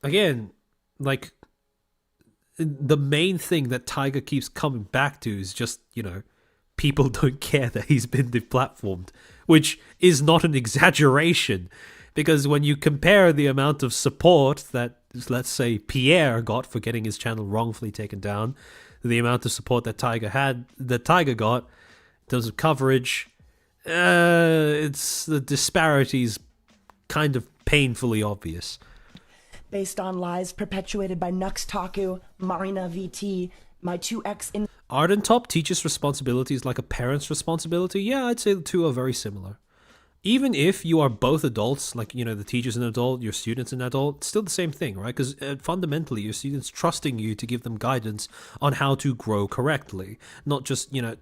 Again, like, the main thing that Tiger keeps coming back to is just, you know, people don't care that he's been deplatformed, which is not an exaggeration, because when you compare the amount of support that, let's say, Pierre got for getting his channel wrongfully taken down, the amount of support that Tiger got in terms of coverage, it's the disparity's kind of painfully obvious. Based on lies perpetuated by Knux Taku, Marina VT, my two ex in Ardentop teaches responsibilities like a parent's responsibility. Yeah, I'd say the two are very similar. Even if you are both adults, like, you know, the teacher's an adult, your student's an adult, it's still the same thing, right? Because fundamentally, your student's trusting you to give them guidance on how to grow correctly. Not just, you know,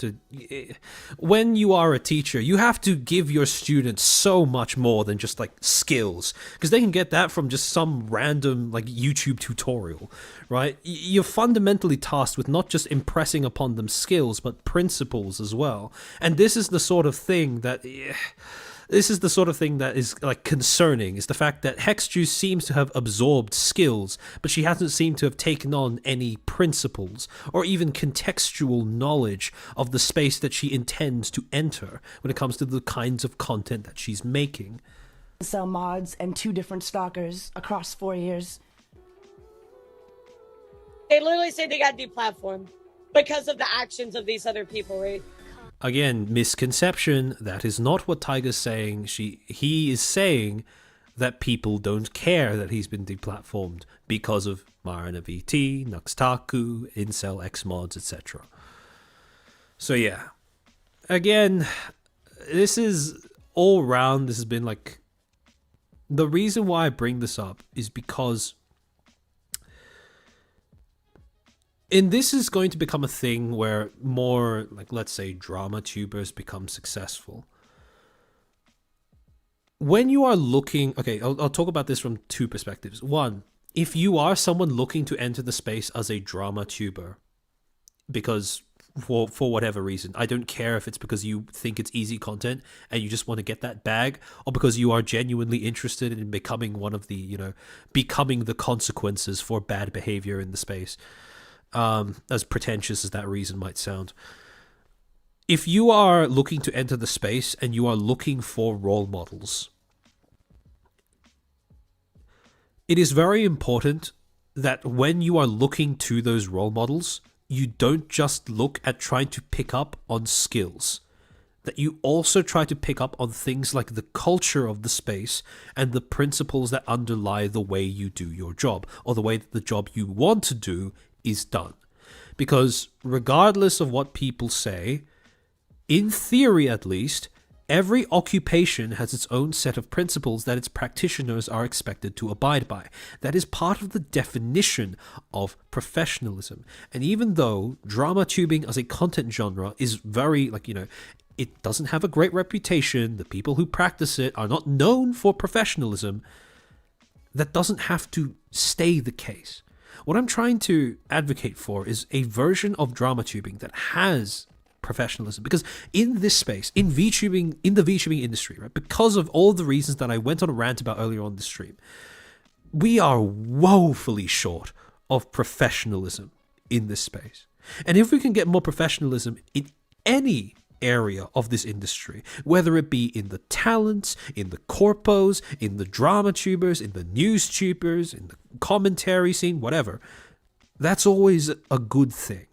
when you are a teacher, you have to give your students so much more than just, like, skills. Because they can get that from just some random, like, YouTube tutorial, right? You're fundamentally tasked with not just impressing upon them skills, but principles as well. And this is the sort of thing that... This is the sort of thing that is, like, concerning, is the fact that Hexjuice seems to have absorbed skills, but she hasn't seemed to have taken on any principles or even contextual knowledge of the space that she intends to enter when it comes to the kinds of content that she's making. Sell mods and 2 different stalkers across 4 years. They literally say they got deplatformed because of the actions of these other people, right? Again, misconception. That is not what Tiger's saying. He is saying that people don't care that he's been deplatformed because of Marina VT, Knux Taku, Incel, Xmods, etc. So yeah. Again, this is all round. This has been like... The reason why I bring this up is because... And this is going to become a thing where more, like, let's say, drama tubers become successful. When you are looking... Okay, I'll talk about this from 2 perspectives. One, if you are someone looking to enter the space as a drama tuber, because for whatever reason, I don't care if it's because you think it's easy content and you just want to get that bag, or because you are genuinely interested in becoming one of the, you know, becoming the consequences for bad behavior in the space. As pretentious as that reason might sound. If you are looking to enter the space and you are looking for role models, it is very important that when you are looking to those role models, you don't just look at trying to pick up on skills, that you also try to pick up on things like the culture of the space and the principles that underlie the way you do your job, or the way that the job you want to do is done. Because regardless of what people say, in theory at least, every occupation has its own set of principles that its practitioners are expected to abide by. That is part of the definition of professionalism. And even though drama tubing as a content genre is very, like, you know, it doesn't have a great reputation, the people who practice it are not known for professionalism, that doesn't have to stay the case. What I'm trying to advocate for is a version of drama tubing that has professionalism, because in this space, in the VTubing industry, right, because of all the reasons that I went on a rant about earlier on the stream, we are woefully short of professionalism in this space. And if we can get more professionalism in any area of this industry, whether it be in the talents, in the corpos, in the drama tubers, in the news tubers, in the commentary scene, whatever, that's always a good thing.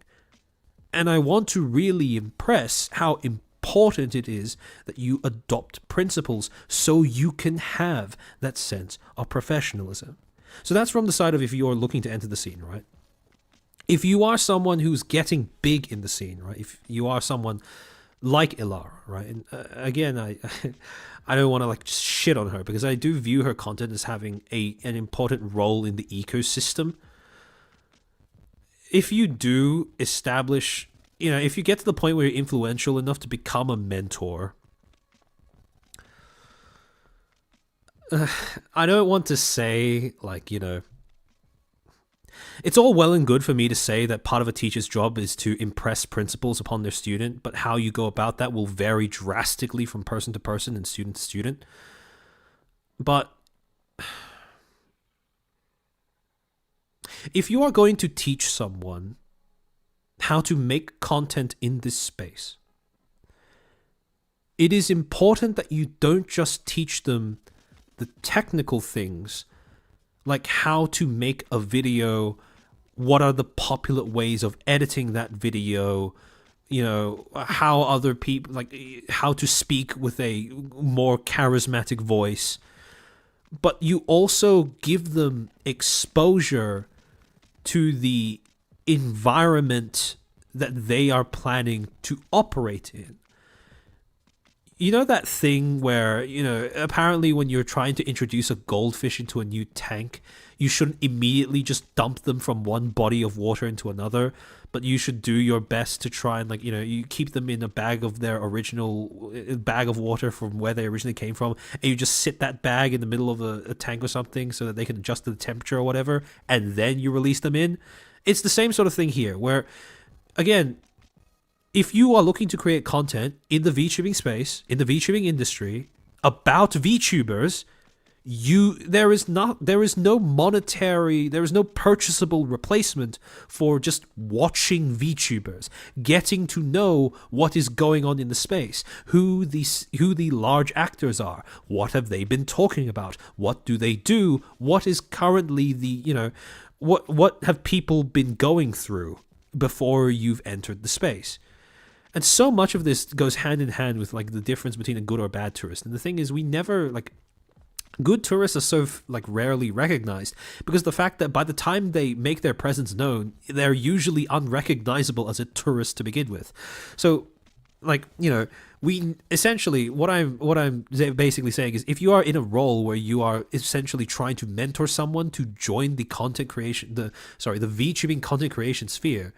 And I want to really impress how important it is that you adopt principles so you can have that sense of professionalism. So that's from the side of if you're looking to enter the scene, right? If you are someone who's getting big in the scene, right? If you are someone like Ilara, right? And again, I don't want to like shit on her, because I do view her content as having an important role in the ecosystem. If you do establish, you know, if you get to the point where you're influential enough to become a mentor, I don't want to say, like, you know, it's all well and good for me to say that part of a teacher's job is to impress principals upon their student, but how you go about that will vary drastically from person to person and student to student. But if you are going to teach someone how to make content in this space, it is important that you don't just teach them the technical things, like how to make a video, what are the popular ways of editing that video, you know, how other people, like how to speak with a more charismatic voice. But you also give them exposure to the environment that they are planning to operate in. You know that thing where, you know, apparently when you're trying to introduce a goldfish into a new tank, you shouldn't immediately just dump them from one body of water into another, but you should do your best to try and, like, you know, you keep them in a bag of their original bag of water from where they originally came from, and you just sit that bag in the middle of a tank or something so that they can adjust to the temperature or whatever, and then you release them in. It's the same sort of thing here, where, again, if you are looking to create content in the VTubing space, in the VTubing industry, about VTubers, there is no purchasable replacement for just watching VTubers, getting to know what is going on in the space, who the large actors are, what have they been talking about, what do they do, what is currently the, you know, what have people been going through before you've entered the space. And so much of this goes hand in hand with, like, the difference between a good or bad tourist. And the thing is, we never, like, good tourists are so, like, rarely recognized because the fact that by the time they make their presence known, they're usually unrecognizable as a tourist to begin with. So, like, you know, we essentially, what I'm basically saying is, if you are in a role where you are essentially trying to mentor someone to join the content creation, the VTubing content creation sphere,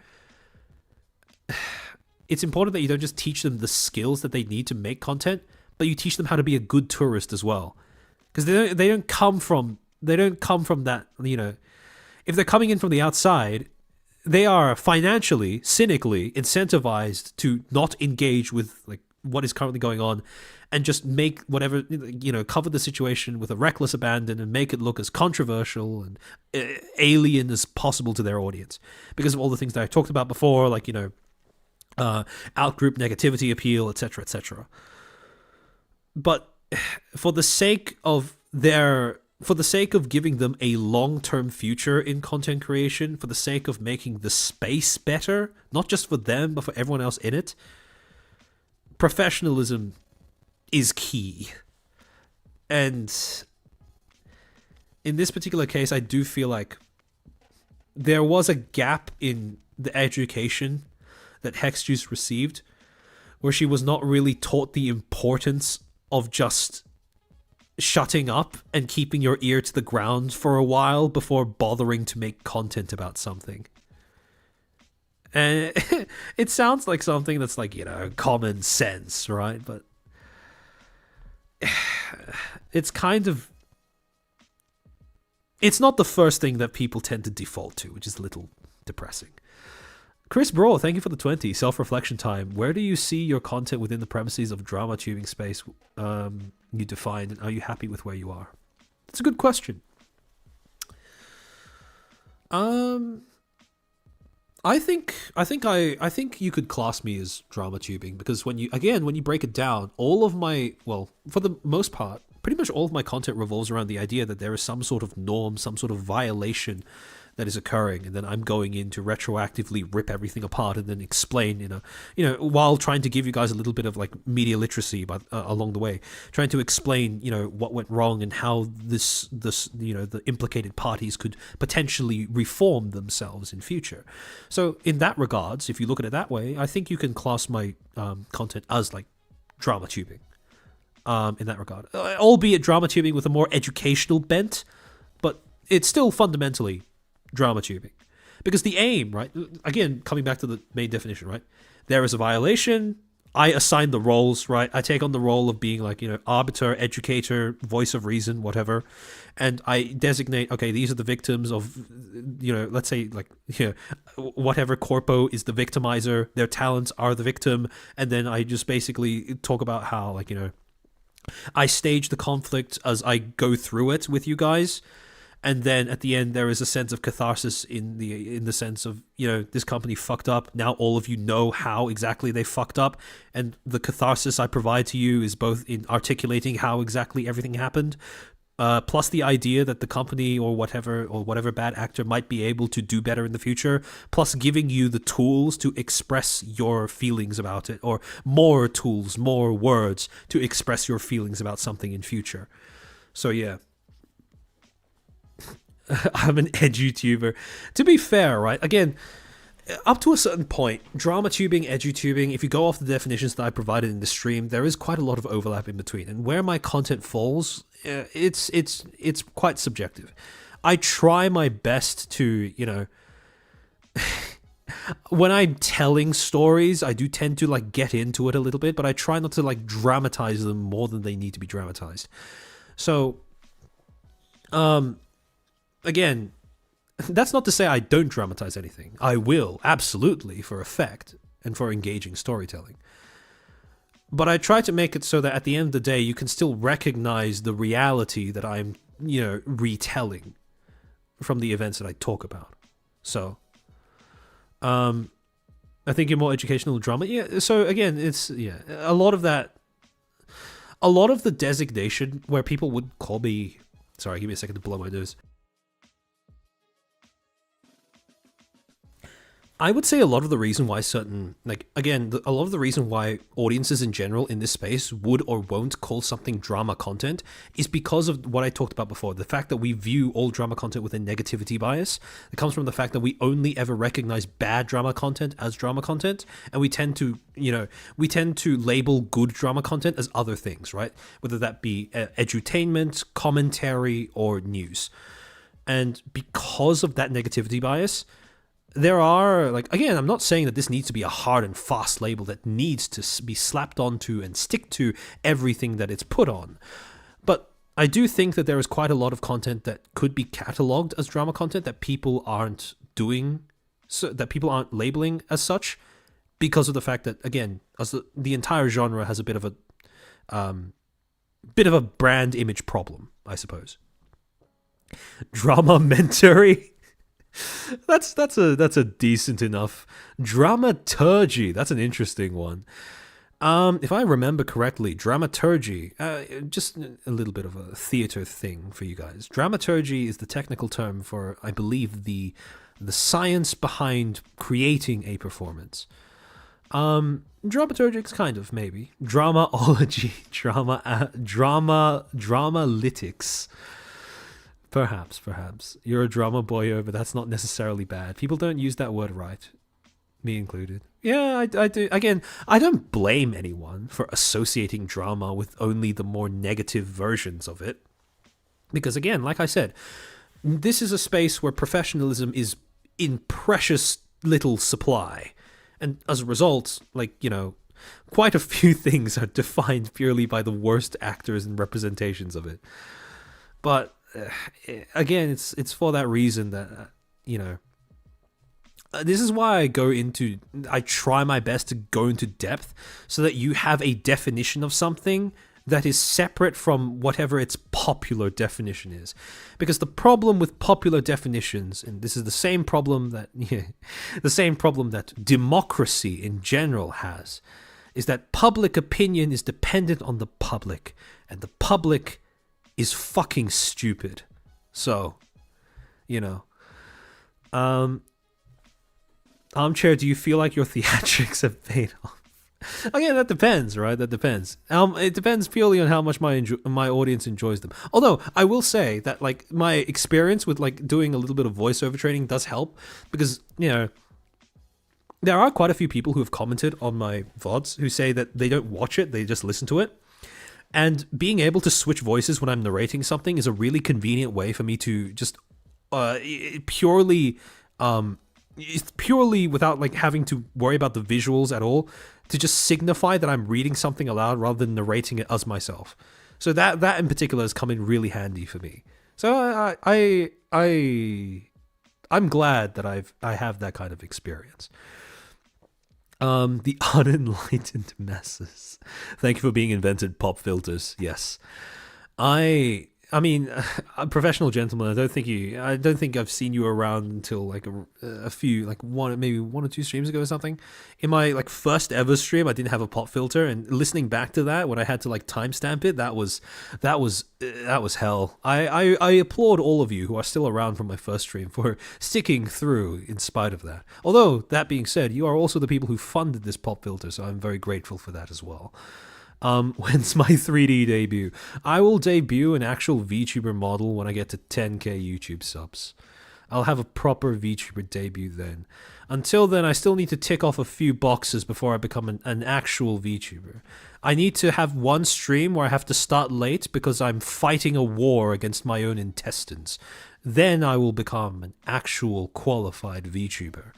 it's important that you don't just teach them the skills that they need to make content, but you teach them how to be a good tourist as well. Because they don't come from that, you know, if they're coming in from the outside, they are financially, cynically incentivized to not engage with, like, what is currently going on and just make whatever, you know, cover the situation with a reckless abandon and make it look as controversial and alien as possible to their audience because of all the things that I talked about before, like, you know, outgroup negativity appeal, etc., etc. But for the sake of giving them a long-term future in content creation, for the sake of making the space better, not just for them but for everyone else in it, professionalism is key. And in this particular case, I do feel like there was a gap in the education that Hexjuice received, where she was not really taught the importance of just shutting up and keeping your ear to the ground for a while before bothering to make content about something. And it sounds like something that's, like, you know, common sense, right? But it's kind of, it's not the first thing that people tend to default to, which is a little depressing. Chris Brawl, thank you for the 20. Self-reflection time. Where do you see your content within the premises of drama tubing space you define, and are you happy with where you are? That's a good question. I think you could class me as drama tubing because when you break it down, all of my, well, for the most part, pretty much all of my content revolves around the idea that there is some sort of norm, some sort of violation that is occurring, and then I'm going in to retroactively rip everything apart and then explain, you know, while trying to give you guys a little bit of, like, media literacy, but along the way, trying to explain, you know, what went wrong and how this, you know, the implicated parties could potentially reform themselves in future. So in that regards, if you look at it that way, I think you can class my content as, like, drama tubing. In that regard, albeit drama tubing with a more educational bent, but it's still fundamentally drama tubing, because the aim, right, again, coming back to the main definition, right, there is a violation, I assign the roles, right? I take on the role of being like, arbiter, educator, voice of reason, whatever. And I designate, okay, these are the victims of, let's say like, whatever corpo is the victimizer, their talents are the victim. And then I just basically talk about how, like, I stage the conflict as I go through it with you guys. And then at the end, there is a sense of catharsis in the sense of, this company fucked up. Now all of you know how exactly they fucked up. And the catharsis I provide to you is both in articulating how exactly everything happened, plus the idea that the company or whatever bad actor might be able to do better in the future, plus giving you the tools to express your feelings about it, or more tools, more words to express your feelings about something in future. So yeah. I'm an edutuber. To be fair, right? Again, up to a certain point, drama tubing, edutubing, if you go off the definitions that I provided in the stream, there is quite a lot of overlap in between. And where my content falls, it's quite subjective. I try my best to, when I'm telling stories, I do tend to like get into it a little bit, but I try not to like dramatize them more than they need to be dramatized. So, again, that's not to say I don't dramatize anything. I will, absolutely, for effect and for engaging storytelling. But I try to make it so that at the end of the day, you can still recognize the reality that I'm, retelling from the events that I talk about. So, I think you're more educational drama. Yeah, so again, it's, a lot of the designation where people would call me, sorry, give me a second to blow my nose. I would say a lot of the reason why a lot of the reason why audiences in general in this space would or won't call something drama content is because of what I talked about before. The fact that we view all drama content with a negativity bias. It comes from the fact that we only ever recognize bad drama content as drama content. And we tend to label good drama content as other things, right? Whether that be edutainment, commentary, or news. And because of that negativity bias, there are, again, I'm not saying that this needs to be a hard and fast label that needs to be slapped onto and stick to everything that it's put on. But I do think that there is quite a lot of content that could be catalogued as drama content that people aren't doing, so that people aren't labeling as such, because of the fact that, again, as the entire genre has a bit of a brand image problem, I suppose. Drama mentory. That's a decent enough dramaturgy. That's an interesting one. If I remember correctly, dramaturgy, just a little bit of a theater thing for you guys. Dramaturgy is the technical term for, I believe, the science behind creating a performance. Dramaturgics, kind of, maybe. Dramaology, dramalytics. Perhaps. You're a drama boyo, but that's not necessarily bad. People don't use that word right. Me included. Yeah, I do. Again, I don't blame anyone for associating drama with only the more negative versions of it. Because again, like I said, this is a space where professionalism is in precious little supply. And as a result, quite a few things are defined purely by the worst actors and representations of it. But again, it's for that reason that, this is why I try my best to go into depth so that you have a definition of something that is separate from whatever its popular definition is. Because the problem with popular definitions, and this is the same problem that democracy in general has, is that public opinion is dependent on the public, and the public is fucking stupid. So, Armchair, do you feel like your theatrics have paid off? Again, that depends, right? That depends. It depends purely on how much my audience enjoys them. Although, I will say that, my experience with, doing a little bit of voiceover training does help. Because, there are quite a few people who have commented on my VODs who say that they don't watch it, they just listen to it. And being able to switch voices when I'm narrating something is a really convenient way for me to just purely without having to worry about the visuals at all, to just signify that I'm reading something aloud rather than narrating it as myself. So that in particular has come in really handy for me. So I'm glad that I have that kind of experience. The unenlightened masses. Thank you for being invented, pop filters. Yes. I mean, a professional gentleman. I don't think I've seen you around until like a few, like maybe one or two streams ago or something. In my like first ever stream, I didn't have a pop filter, and listening back to that when I had to like timestamp it, that was hell. I applaud all of you who are still around from my first stream for sticking through in spite of that. Although that being said, you are also the people who funded this pop filter, so I'm very grateful for that as well. When's my 3D debut? I will debut an actual VTuber model when I get to 10k YouTube subs. I'll have a proper VTuber debut then. Until then, I still need to tick off a few boxes before I become an actual VTuber. I need to have one stream where I have to start late because I'm fighting a war against my own intestines. Then I will become an actual qualified VTuber.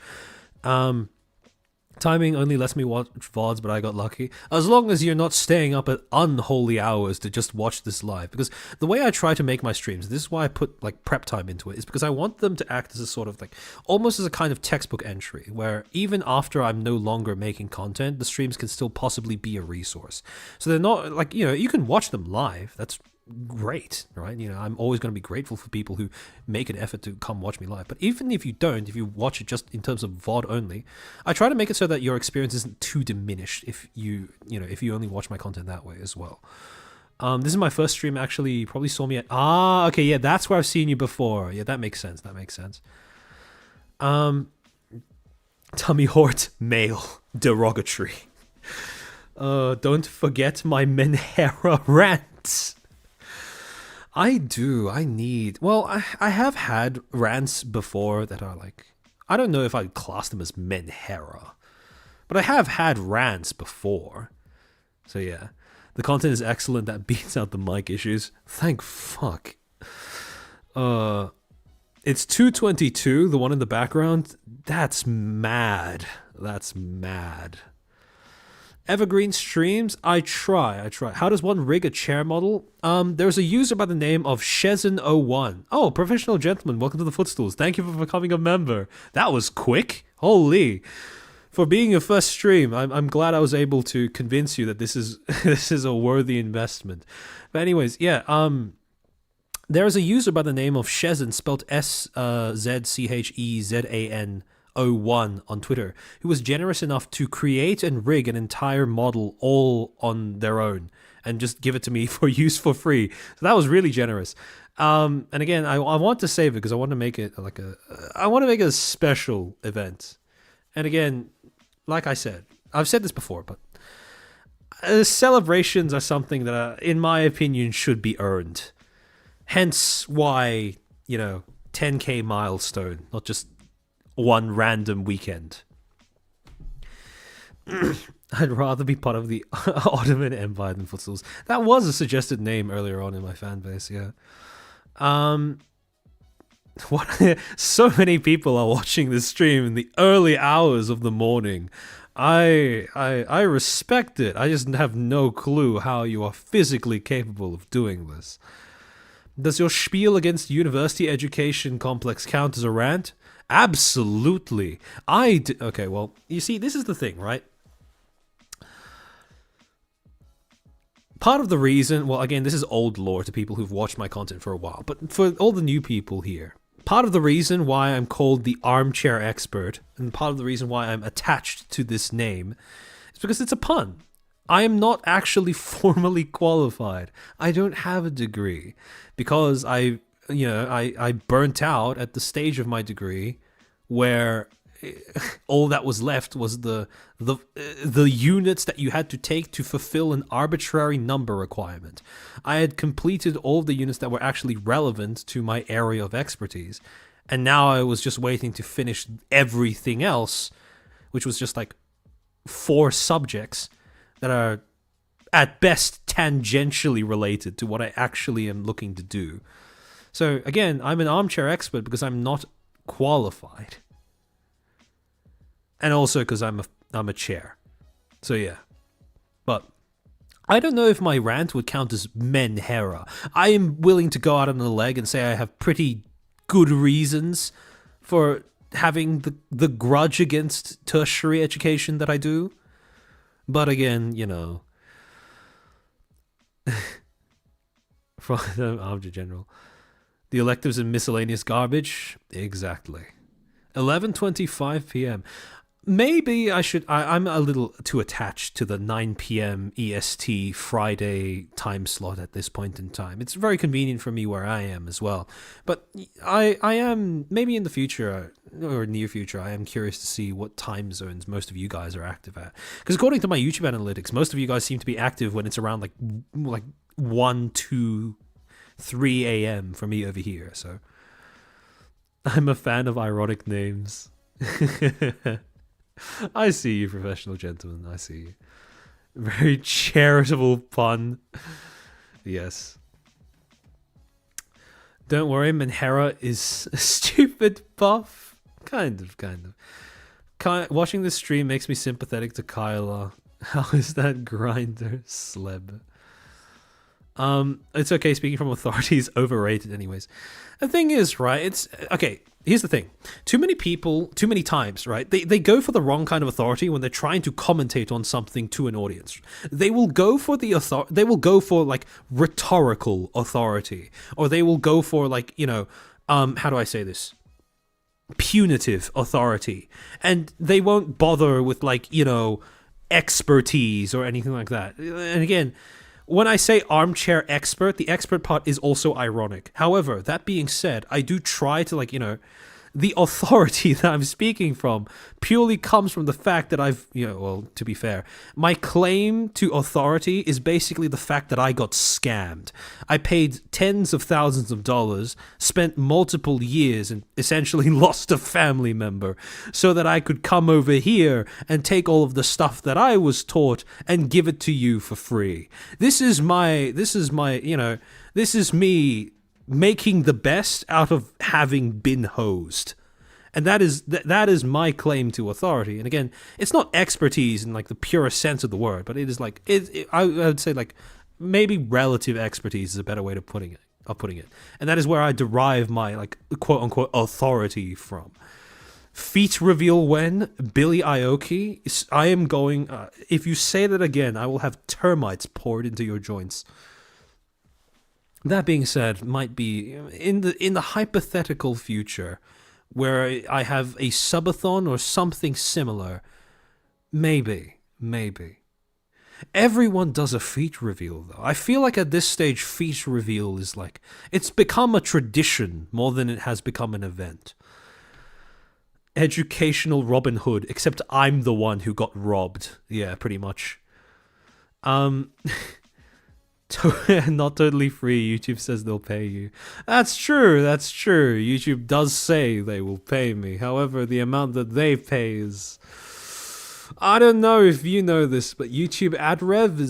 Timing only lets me watch VODs, but I got lucky. As long as you're not staying up at unholy hours to just watch this live. Because the way I try to make my streams, this is why I put like prep time into it, is because I want them to act as a sort of like, almost as a kind of textbook entry, where even after I'm no longer making content, the streams can still possibly be a resource. So they're not like, you can watch them live. That's great, right? I'm always going to be grateful for people who make an effort to come watch me live. But even if you don't, if you watch it just in terms of VOD only, I try to make it so that your experience isn't too diminished if you only watch my content that way as well. This is my first stream, actually. You probably saw me at... okay, yeah, that's where I've seen you before. Yeah, that makes sense. Tummy Hort, male, derogatory. Don't forget my Menhera rants. I have had rants before that are like, I don't know if I'd class them as Menhera, but I have had rants before. So yeah, the content is excellent. That beats out the mic issues. Thank fuck. It's 222, the one in the background. That's mad. Evergreen streams, I try. How does one rig a chair model? There's a user by the name of Shezin01. Oh, professional gentleman, welcome to the Footstools. Thank you for becoming a member. That was quick. Holy. For being your first stream, I'm glad I was able to convince you that this is a worthy investment. But anyways, yeah, there's a user by the name of Shezin, spelled SZCHEZAN 01 on Twitter, who was generous enough to create and rig an entire model all on their own and just give it to me for use for free. So that was really generous. And again, I want to save it because I want to make it a special event. And again, like I said, I've said this before, but celebrations are something that, in my opinion, should be earned. Hence why, 10k milestone, not just one random weekend. I'd rather be part of the Ottoman Empire than Footstools. That was a suggested name earlier on in my fan base, yeah. So many people are watching this stream in the early hours of the morning. I respect it. I just have no clue how you are physically capable of doing this. Does your spiel against university education complex count as a rant? Absolutely. Okay, well, you see, this is the thing, right? Part of the reason, well, again, this is old lore to people who've watched my content for a while, but for all the new people here, part of the reason why I'm called the armchair expert, and part of the reason why I'm attached to this name, is because it's a pun. I am not actually formally qualified. I don't have a degree, because I burnt out at the stage of my degree where all that was left was the units that you had to take to fulfill an arbitrary number requirement. I had completed all of the units that were actually relevant to my area of expertise, and now I was just waiting to finish everything else, which was just like 4 subjects that are at best tangentially related to what I actually am looking to do. So again, I'm an armchair expert because I'm not qualified, and also because I'm a chair. So yeah. But I don't know if my rant would count as menhera. I am willing to go out on a leg and say I have pretty good reasons for having the grudge against tertiary education that I do. But again, you know, from the Object General, the electives and miscellaneous garbage, exactly. 11:25 p.m. Maybe I should. I'm a little too attached to the 9 p.m. EST Friday time slot at this point in time. It's very convenient for me where I am as well. But I am, maybe in the future or near future, I am curious to see what time zones most of you guys are active at. Because according to my YouTube analytics, most of you guys seem to be active when it's around like 1, 2, 3 a.m. for me over here. So I'm a fan of ironic names. I see you, professional gentlemen. I see you. Very charitable pun. Yes. Don't worry, Menhera is a stupid buff. Kind of. Watching this stream makes me sympathetic to Kyla. How is that grinder sleb? It's okay, speaking from authority is overrated anyways. The thing is, right, it's okay, here's the thing. Too many people, too many times, right, they go for the wrong kind of authority when they're trying to commentate on something to an audience. They will go for they will go for like rhetorical authority, or they will go for like, you know, how do I say this? Punitive authority. And they won't bother with like, you know, expertise or anything like that. And again, when I say armchair expert, the expert part is also ironic. However, that being said, I do try to, like, you know, the authority that I'm speaking from purely comes from the fact that I've, you know, well, to be fair, my claim to authority is basically the fact that I got scammed. I paid tens of thousands of dollars, spent multiple years, and essentially lost a family member so that I could come over here and take all of the stuff that I was taught and give it to you for free. This is my, you know, this is me making the best out of having been hosed. And that is my claim to authority. And again, it's not expertise in like the purest sense of the word, but it is like I would say like maybe relative expertise is a better way of putting it. And that is where I derive my like quote unquote authority from. Feet reveal when Billy Aoki. I am going. If you say that again, I will have termites poured into your joints. That being said, might be in the hypothetical future where I have a subathon or something similar. Maybe. Everyone does a feat reveal though. I feel like at this stage, feat reveal is like, it's become a tradition more than it has become an event. Educational Robin Hood, except I'm the one who got robbed. Yeah, pretty much. Not totally free. YouTube says they'll pay you. That's true. YouTube does say they will pay me. However, the amount that they pay is... I don't know if you know this, but YouTube ad rev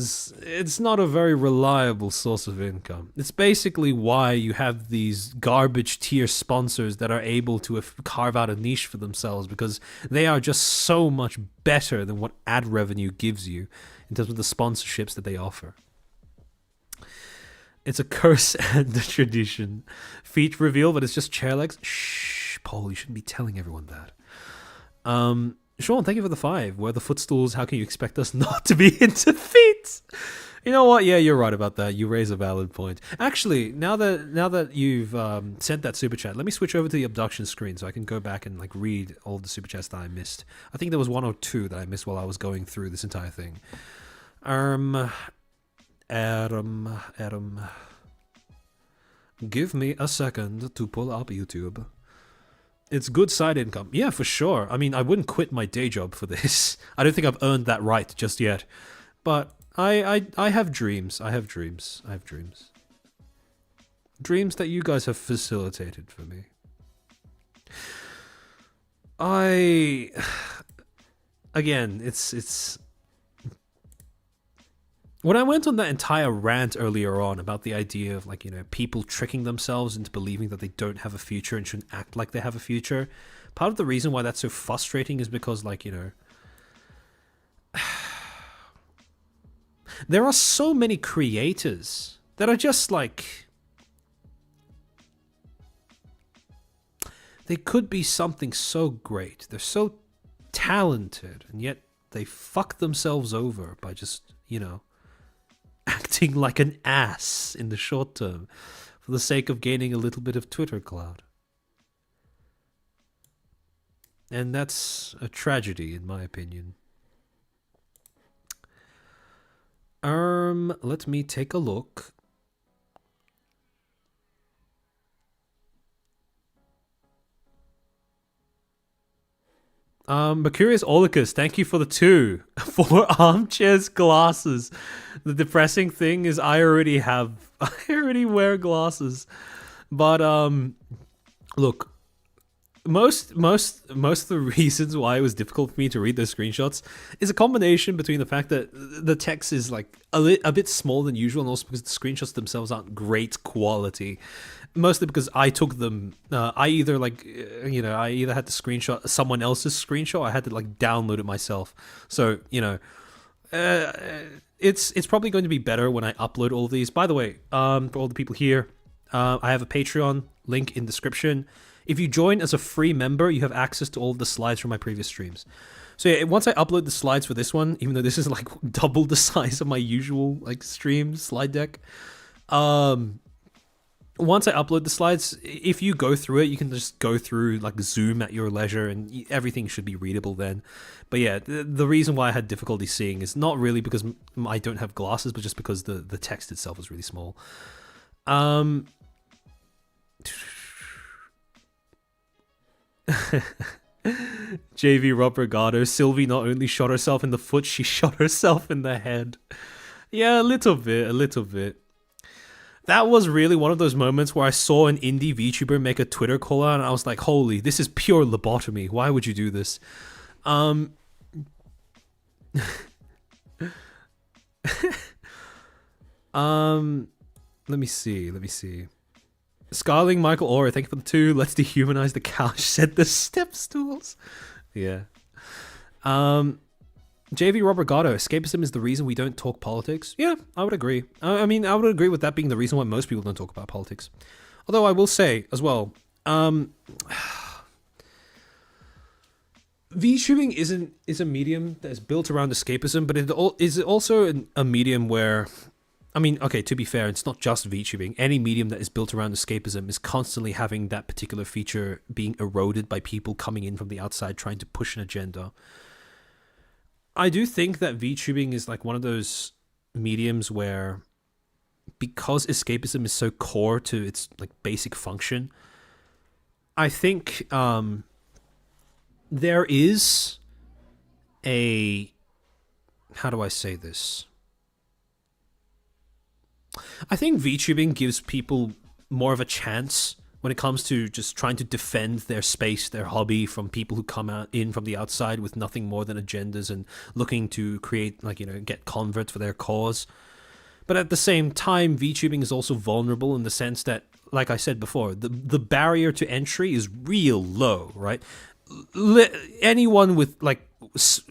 it's not a very reliable source of income. It's basically why you have these garbage tier sponsors that are able to carve out a niche for themselves, because they are just so much better than what ad revenue gives you in terms of the sponsorships that they offer. It's a curse and a tradition. Feet reveal, but it's just chair legs. Shh, Paul, you shouldn't be telling everyone that. Sean, thank you for the 5. Where the footstools, how can you expect us not to be into feet? You know what? Yeah, you're right about that. You raise a valid point. Actually, now that you've sent that super chat, let me switch over to the abduction screen so I can go back and like read all the super chats that I missed. I think there was 1 or 2 that I missed while I was going through this entire thing. Adam, give me a second to pull up YouTube. It's good side income. Yeah, for sure. I mean, I wouldn't quit my day job for this. I don't think I've earned that right just yet. But I have dreams. I have dreams. Dreams that you guys have facilitated for me. Again, it's... When I went on that entire rant earlier on about the idea of, like, you know, people tricking themselves into believing that they don't have a future and shouldn't act like they have a future, part of the reason why that's so frustrating is because, like, you know, There are so many creators that are just like, they could be something so great. They're so talented, and yet they fuck themselves over by just, acting like an ass in the short term for the sake of gaining a little bit of Twitter clout. And that's a tragedy, in my opinion. Let me take a look. Mercurius Olicus, thank you for the 2 for armchairs glasses. The depressing thing is I already wear glasses. But look, most of the reasons why it was difficult for me to read those screenshots is a combination between the fact that the text is like a bit smaller than usual, and also because the screenshots themselves aren't great quality. Mostly because I took them. I either had to screenshot someone else's screenshot, or I had to like download it myself. So it's probably going to be better when I upload all of these. By the way, for all the people here, I have a Patreon link in description. If you join as a free member, you have access to all of the slides from my previous streams. So yeah, once I upload the slides for this one, even though this is like double the size of my usual like stream slide deck, once I upload the slides, if you go through it, you can just go through like Zoom at your leisure, and everything should be readable then. But yeah, the reason why I had difficulty seeing is not really because I don't have glasses, but just because the text itself is really small. JV Rob Regato, Sylvie not only shot herself in the foot, she shot herself in the head. Yeah, a little bit. That was really one of those moments where I saw an indie VTuber make a Twitter call out, and I was like, holy, this is pure lobotomy. Why would you do this? Let me see. Scarling Michael Ora, thank you for the 2. Let's dehumanize the couch, said the step stools. Yeah. JV Robert Gatto, escapism is the reason we don't talk politics. Yeah, I would agree. I mean, I would agree with that being the reason why most people don't talk about politics. Although I will say as well, VTubing is a medium that is built around escapism, but it is also a medium where, I mean, okay, to be fair, it's not just VTubing. Any medium that is built around escapism is constantly having that particular feature being eroded by people coming in from the outside trying to push an agenda. I do think that VTubing is like one of those mediums where, because escapism is so core to its like basic function, I think there is a, how do I say this? I think VTubing gives people more of a chance when it comes to just trying to defend their space, their hobby, from people who come in from the outside with nothing more than agendas and looking to create, like, get converts for their cause. But at the same time, VTubing is also vulnerable in the sense that, like I said before, the barrier to entry is real low, right? Anyone with like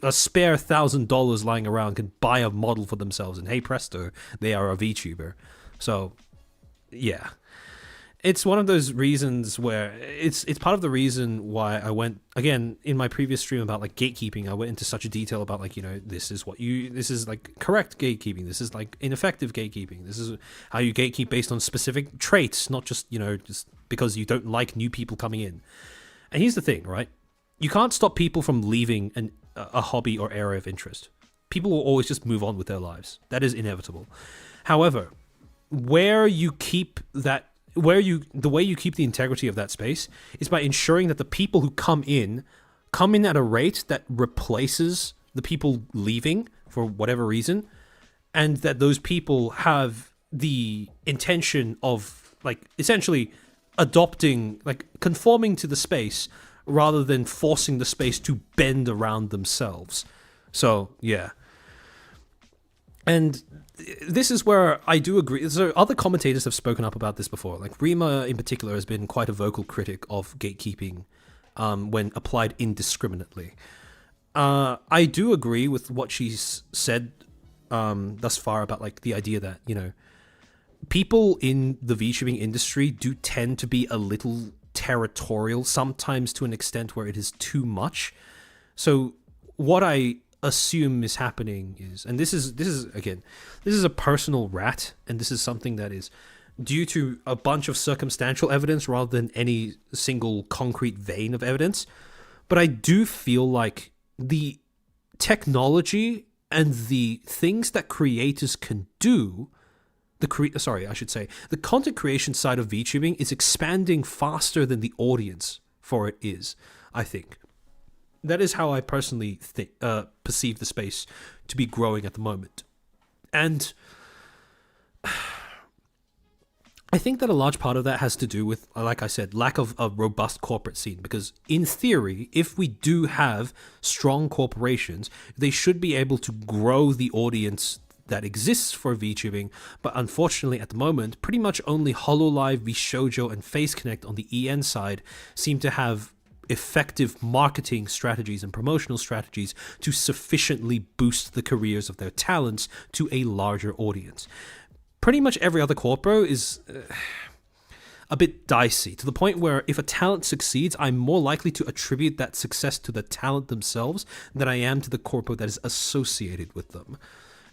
a spare $1,000 lying around can buy a model for themselves, and hey presto, they are a VTuber. So, yeah. It's one of those reasons where it's part of the reason why I went, again, in my previous stream about like gatekeeping, I went into such a detail about like, this is like correct gatekeeping. This is like ineffective gatekeeping. This is how you gatekeep based on specific traits, not just, just because you don't like new people coming in. And here's the thing, right? You can't stop people from leaving a hobby or area of interest. People will always just move on with their lives. That is inevitable. However, the way you keep the integrity of that space is by ensuring that the people who come in at a rate that replaces the people leaving for whatever reason, and that those people have the intention of like essentially adopting, like conforming to the space rather than forcing the space to bend around themselves. So yeah. And this is where I do agree. So other commentators have spoken up about this before. Like Rima in particular has been quite a vocal critic of gatekeeping when applied indiscriminately. I do agree with what she's said thus far about like the idea that, you know, people in the VTubing industry do tend to be a little territorial, sometimes to an extent where it is too much. So what I assume is happening is, and this is again, this is a personal rat, and this is something that is due to a bunch of circumstantial evidence rather than any single concrete vein of evidence. But I do feel like the technology and the things that creators can do, the content creation side of VTubing is expanding faster than the audience for it is, I think. That is how I personally perceive the space to be growing at the moment. And I think that a large part of that has to do with, like I said, lack of a robust corporate scene. Because in theory, if we do have strong corporations, they should be able to grow the audience that exists for VTubing. But unfortunately, at the moment, pretty much only HoloLive, VShojo, and FaceConnect on the EN side seem to have effective marketing strategies and promotional strategies to sufficiently boost the careers of their talents to a larger audience. Pretty much every other corpo is a bit dicey, to the point where if a talent succeeds, I'm more likely to attribute that success to the talent themselves than I am to the corpo that is associated with them.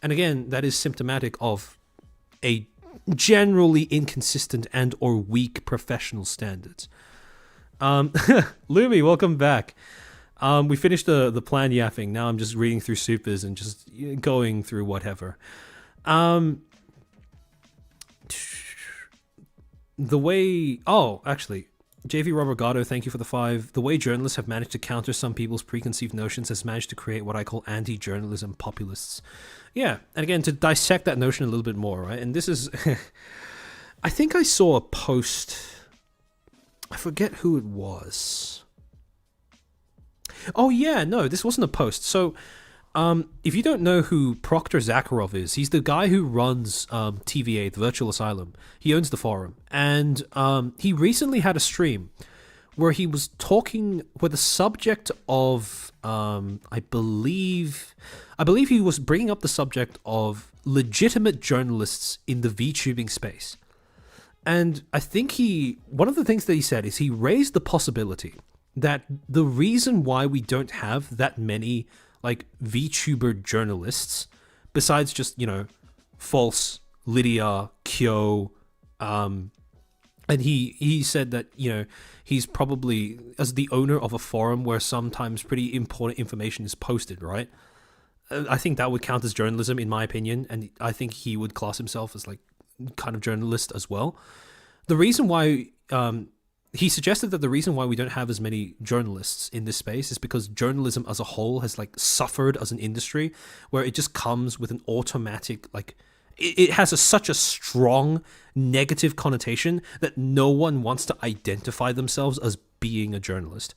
And again, that is symptomatic of a generally inconsistent and or weak professional standards. Lumi, welcome back. We finished the plan yapping. Now I'm just reading through supers and just going through whatever. Actually, JV Robergato, thank you for the 5. The way journalists have managed to counter some people's preconceived notions has managed to create what I call anti-journalism populists. Yeah, and again, to dissect that notion a little bit more, right? And this is... I think I saw a post... I forget who it was. Oh yeah, no, this wasn't a post. So, if you don't know who Proctor Zakharov is, he's the guy who runs TVA, the Virtual Asylum. He owns the forum. And he recently had a stream where he was talking with the subject of, I believe he was bringing up the subject of legitimate journalists in the VTubing space. And I think one of the things that he said is he raised the possibility that the reason why we don't have that many like VTuber journalists, besides just, you know, False, Lydia, Kyo, and he said that, you know, he's probably, as the owner of a forum where sometimes pretty important information is posted, right? I think that would count as journalism, in my opinion, and I think he would class himself as like kind of journalist as well. The reason why he suggested that the reason why we don't have as many journalists in this space is because journalism as a whole has like suffered as an industry, where it just comes with an automatic, like it has such a strong negative connotation that no one wants to identify themselves as being a journalist.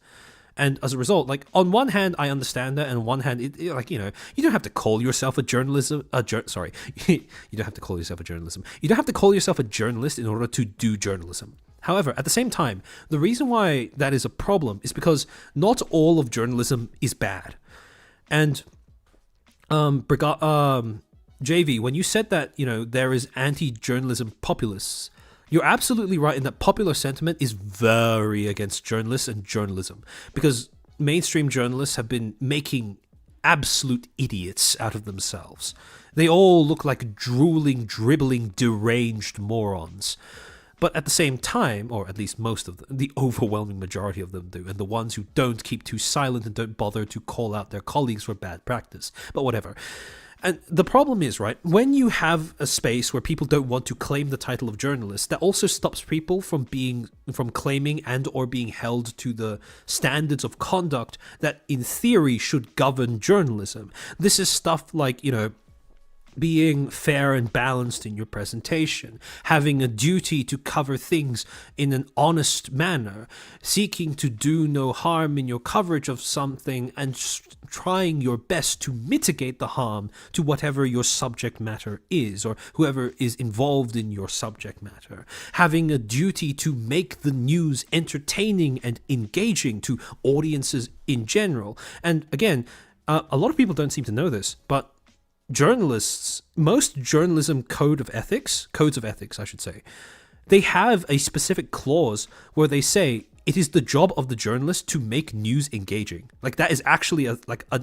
And as a result, like, on one hand, I understand that, and on one hand, like, you know, you don't have to call yourself you don't have to call yourself a journalism. You don't have to call yourself a journalist in order to do journalism. However, at the same time, the reason why that is a problem is because not all of journalism is bad. And JV, when you said that, you know, there is anti-journalism populists, you're absolutely right in that popular sentiment is very against journalists and journalism, because mainstream journalists have been making absolute idiots out of themselves. They all look like drooling, dribbling, deranged morons. But at the same time, or at least most of them, the overwhelming majority of them do, and the ones who don't keep too silent and don't bother to call out their colleagues for bad practice. But whatever. And the problem is, right, when you have a space where people don't want to claim the title of journalist, that also stops people from claiming and or being held to the standards of conduct that in theory should govern journalism. This is stuff like, you know, being fair and balanced in your presentation, having a duty to cover things in an honest manner, seeking to do no harm in your coverage of something, and trying your best to mitigate the harm to whatever your subject matter is, or whoever is involved in your subject matter, having a duty to make the news entertaining and engaging to audiences in general. And again, a lot of people don't seem to know this, but most journalism codes of ethics, I should say, they have a specific clause where they say it is the job of the journalist to make news engaging. Like that is actually an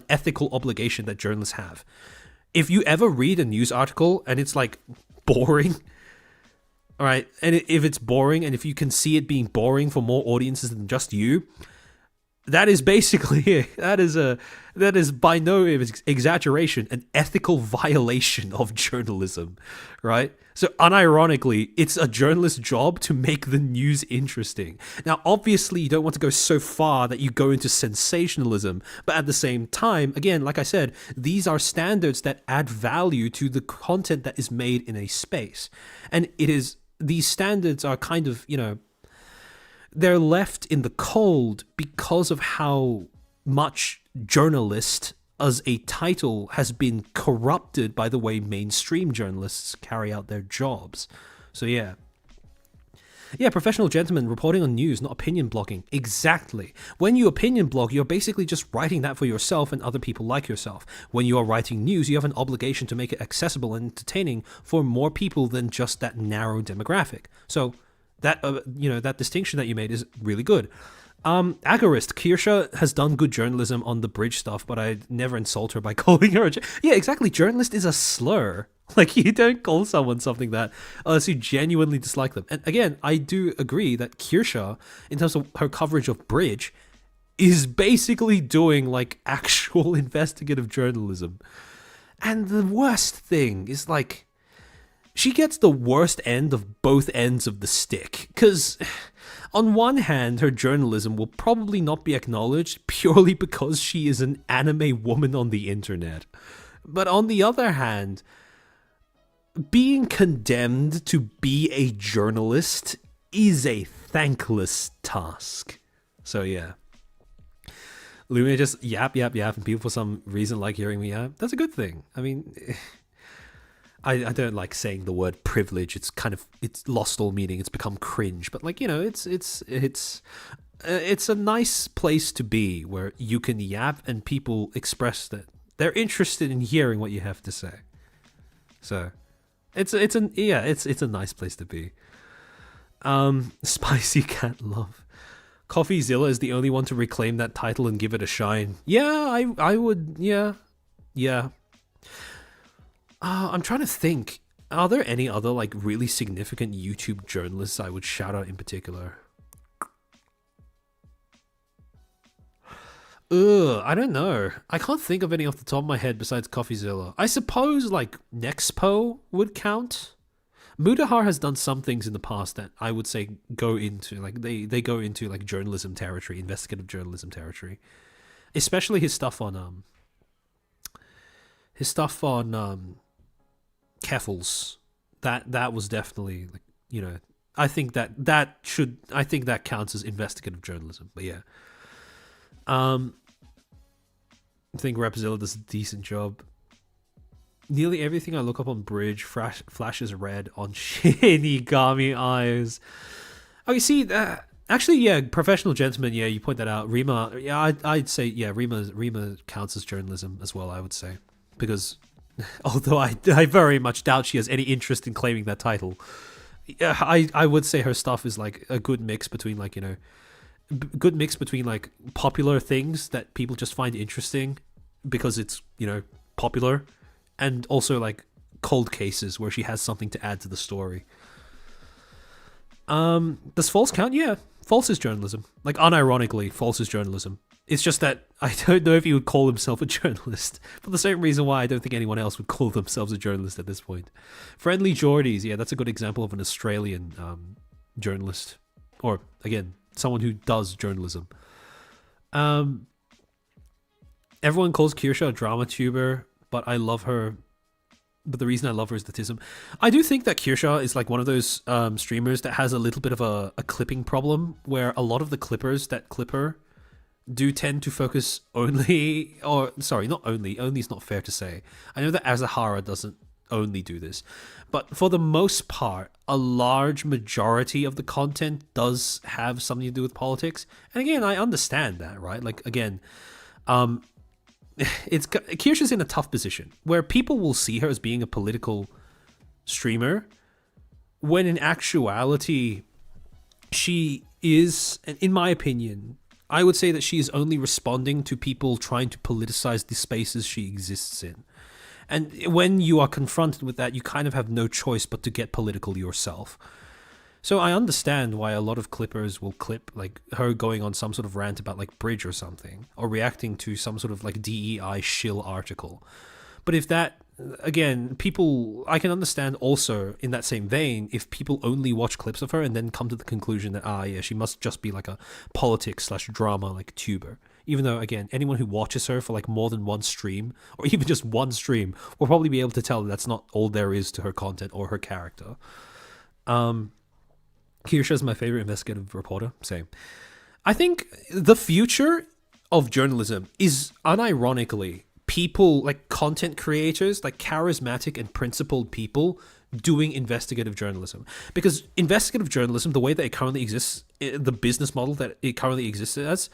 ethical obligation that journalists have. If you ever read a news article and it's like boring, all right, and if it's boring and if you can see it being boring for more audiences than just you, that is basically it. That is by no exaggeration an ethical violation of journalism, right? So unironically, it's a journalist's job to make the news interesting. Now, obviously, you don't want to go so far that you go into sensationalism, but at the same time, again, like I said, these are standards that add value to the content that is made in a space. And these standards are kind of, they're left in the cold because of how much journalist as a title has been corrupted by the way mainstream journalists carry out their jobs. So yeah, professional gentleman reporting on news, not opinion blogging. Exactly. When you opinion blog, you're basically just writing that for yourself and other people like yourself. When you are writing news, you have an obligation to make it accessible and entertaining for more people than just that narrow demographic. So that that distinction that you made is really good. Agorist, Kirsha has done good journalism on the bridge stuff, but I'd never insult her by calling her yeah, exactly. Journalist is a slur. Like, you don't call someone something that unless you genuinely dislike them. And again, I do agree that Kirsha, in terms of her coverage of bridge, is basically doing like actual investigative journalism. And the worst thing is, like, she gets the worst end of both ends of the stick. Because on one hand, her journalism will probably not be acknowledged purely because she is an anime woman on the internet. But on the other hand, being condemned to be a journalist is a thankless task. So yeah. Lumina just yap, and people for some reason like hearing me yap. That's a good thing. I mean, I don't like saying the word privilege. It's lost all meaning. It's become cringe. But like, it's a nice place to be where you can yap and people express that they're interested in hearing what you have to say. So it's a nice place to be. Spicy cat love. CoffeeZilla is the only one to reclaim that title and give it a shine. Yeah, I would. Yeah. I'm trying to think. Are there any other like really significant YouTube journalists I would shout out in particular? I don't know. I can't think of any off the top of my head besides CoffeeZilla. I suppose like Nexpo would count. Mudahar has done some things in the past that I would say go into like they go into like journalism territory, investigative journalism territory. Especially his stuff on Keffels. That was definitely like, I think that counts as investigative journalism. But yeah. I think Rapzilla does a decent job. Nearly everything I look up on Bridge flashes red on Shinigami eyes. Okay, see, actually, yeah, professional gentleman, yeah, you point that out. Rima, yeah, I'd say, yeah, Rima counts as journalism as well, I would say. Because, although I very much doubt she has any interest in claiming that title, I would say her stuff is like a good mix between like, like popular things that people just find interesting because it's, popular, and also like cold cases where she has something to add to the story. Does false count? Yeah, false is journalism. Like, unironically, false is journalism. It's just that I don't know if he would call himself a journalist for the same reason why I don't think anyone else would call themselves a journalist at this point. Friendly Geordies, yeah, that's a good example of an Australian journalist, or again, someone who does journalism. Everyone calls Kirsha a drama tuber, but I love her. But the reason I love her is autism. I do think that Kirsha is like one of those streamers that has a little bit of a clipping problem, where a lot of the clippers that clip her do tend to focus only, or sorry, not only is not fair to say. I know that Azahara doesn't only do this, but for the most part, a large majority of the content does have something to do with politics. And again, I understand that, right? Like, again, Kirsha's in a tough position where people will see her as being a political streamer, when in actuality, she is, in my opinion, I would say that she is only responding to people trying to politicize the spaces she exists in. And when you are confronted with that, you kind of have no choice but to get political yourself. So I understand why a lot of clippers will clip like her going on some sort of rant about like Bridge or something, or reacting to some sort of like DEI shill article. But if that, again, people, I can understand also in that same vein, if people only watch clips of her and then come to the conclusion that, yeah, she must just be like a politics/drama like tuber. Even though, again, anyone who watches her for like more than one stream, or even just one stream, will probably be able to tell that that's not all there is to her content or her character. Kirsha's my favorite investigative reporter. Same. I think the future of journalism is unironically people like content creators, like charismatic and principled people doing investigative journalism. Because investigative journalism, the way that it currently exists, the business model that it currently exists as,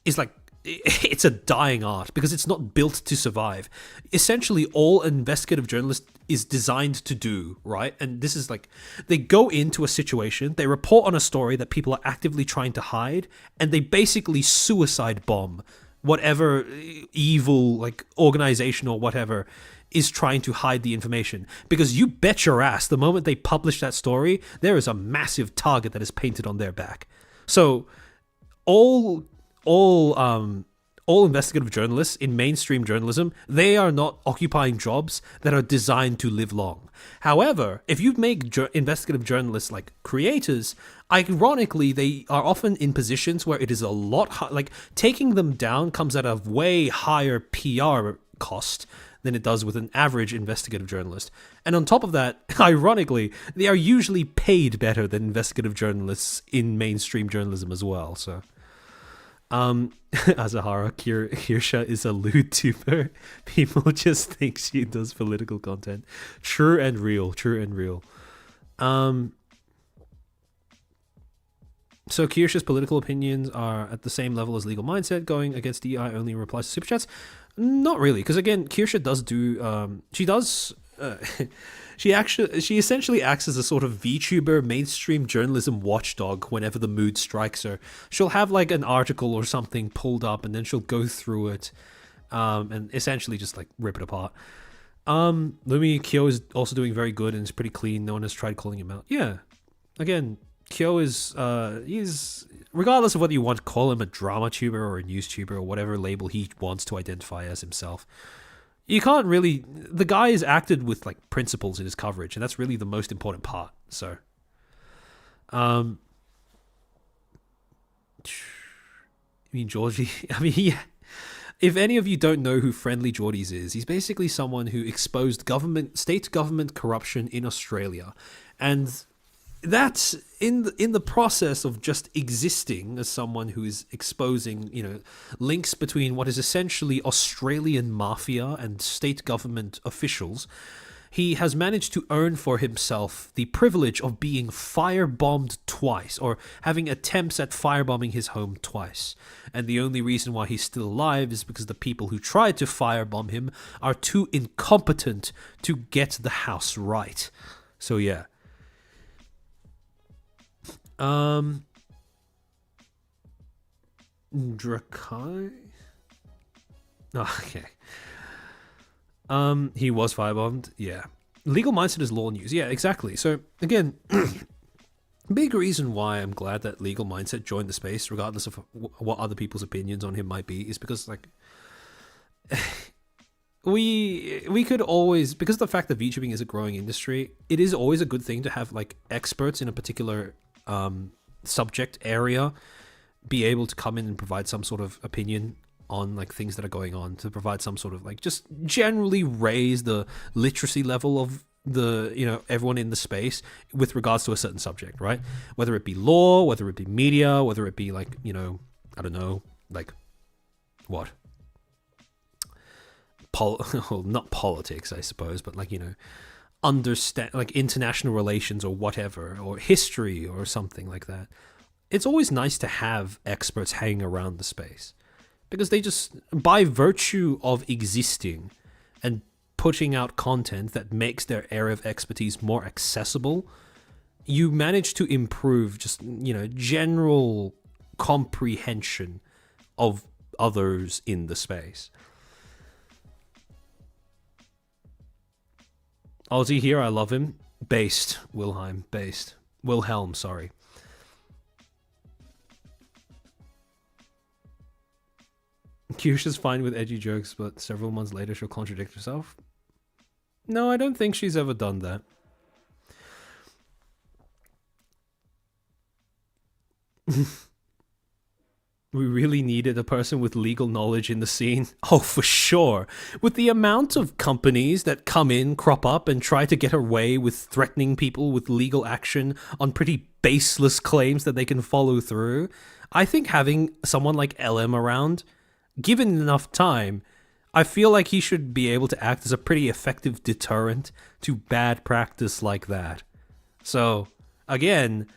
is like, it's a dying art because it's not built to survive. Essentially, all an investigative journalist is designed to do, right? And this is like, they go into a situation, they report on a story that people are actively trying to hide, and they basically suicide bomb whatever evil like organization or whatever is trying to hide the information. Because you bet your ass, the moment they publish that story, there is a massive target that is painted on their back. So all investigative journalists in mainstream journalism, they are not occupying jobs that are designed to live long. However, if you make investigative journalists like creators, ironically, they are often in positions where it is a lot like taking them down comes at a way higher PR cost than it does with an average investigative journalist. And on top of that, ironically, they are usually paid better than investigative journalists in mainstream journalism as well. So Azahara, Kirsha is a lewd tuber. People just think she does political content. True and real. So Kirsha's political opinions are at the same level as Legal Mindset, going against DI only replies to super chats. Not really, because again, Kirsha does do, she essentially acts as a sort of VTuber mainstream journalism watchdog whenever the mood strikes her. She'll have like an article or something pulled up and then she'll go through it and essentially just like rip it apart. Lumi Kyo is also doing very good and is pretty clean. No one has tried calling him out. Yeah. Again, Kyo is he's, regardless of whether you want to call him a drama tuber or a news tuber or whatever label he wants to identify as himself, you can't really, the guy is acted with like principles in his coverage, and that's really the most important part. So I mean, Georgie, yeah. If any of you don't know who Friendly Geordies is, he's basically someone who exposed state government corruption in Australia, and that's in the process of just existing as someone who is exposing, links between what is essentially Australian mafia and state government officials. He has managed to earn for himself the privilege of being firebombed twice, or having attempts at firebombing his home twice. And the only reason why he's still alive is because the people who tried to firebomb him are too incompetent to get the house right. So yeah. Drakai? Oh, okay. He was firebombed. Yeah. Legal Mindset is law news. Yeah, exactly. So again, big reason why I'm glad that Legal Mindset joined the space, regardless of what other people's opinions on him might be, is because like we could always, because of the fact that VTubing is a growing industry, it is always a good thing to have like experts in a particular subject area be able to come in and provide some sort of opinion on like things that are going on, to provide some sort of like just generally raise the literacy level of the everyone in the space with regards to a certain subject, right? Whether it be law, whether it be media, whether it be like I don't know, like what not politics, I suppose, but like understand like international relations or whatever, or history or something like that. It's always nice to have experts hanging around the space, because they just, by virtue of existing and putting out content that makes their area of expertise more accessible, you manage to improve just, general comprehension of others in the space. Aussie here, I love him. Based. Wilhelm, sorry. Kyusha's fine with edgy jokes, but several months later she'll contradict herself. No, I don't think she's ever done that. We really needed a person with legal knowledge in the scene. Oh, for sure. With the amount of companies that come in, crop up, and try to get away with threatening people with legal action on pretty baseless claims that they can follow through, I think having someone like LM around, given enough time, I feel like he should be able to act as a pretty effective deterrent to bad practice like that. So, again,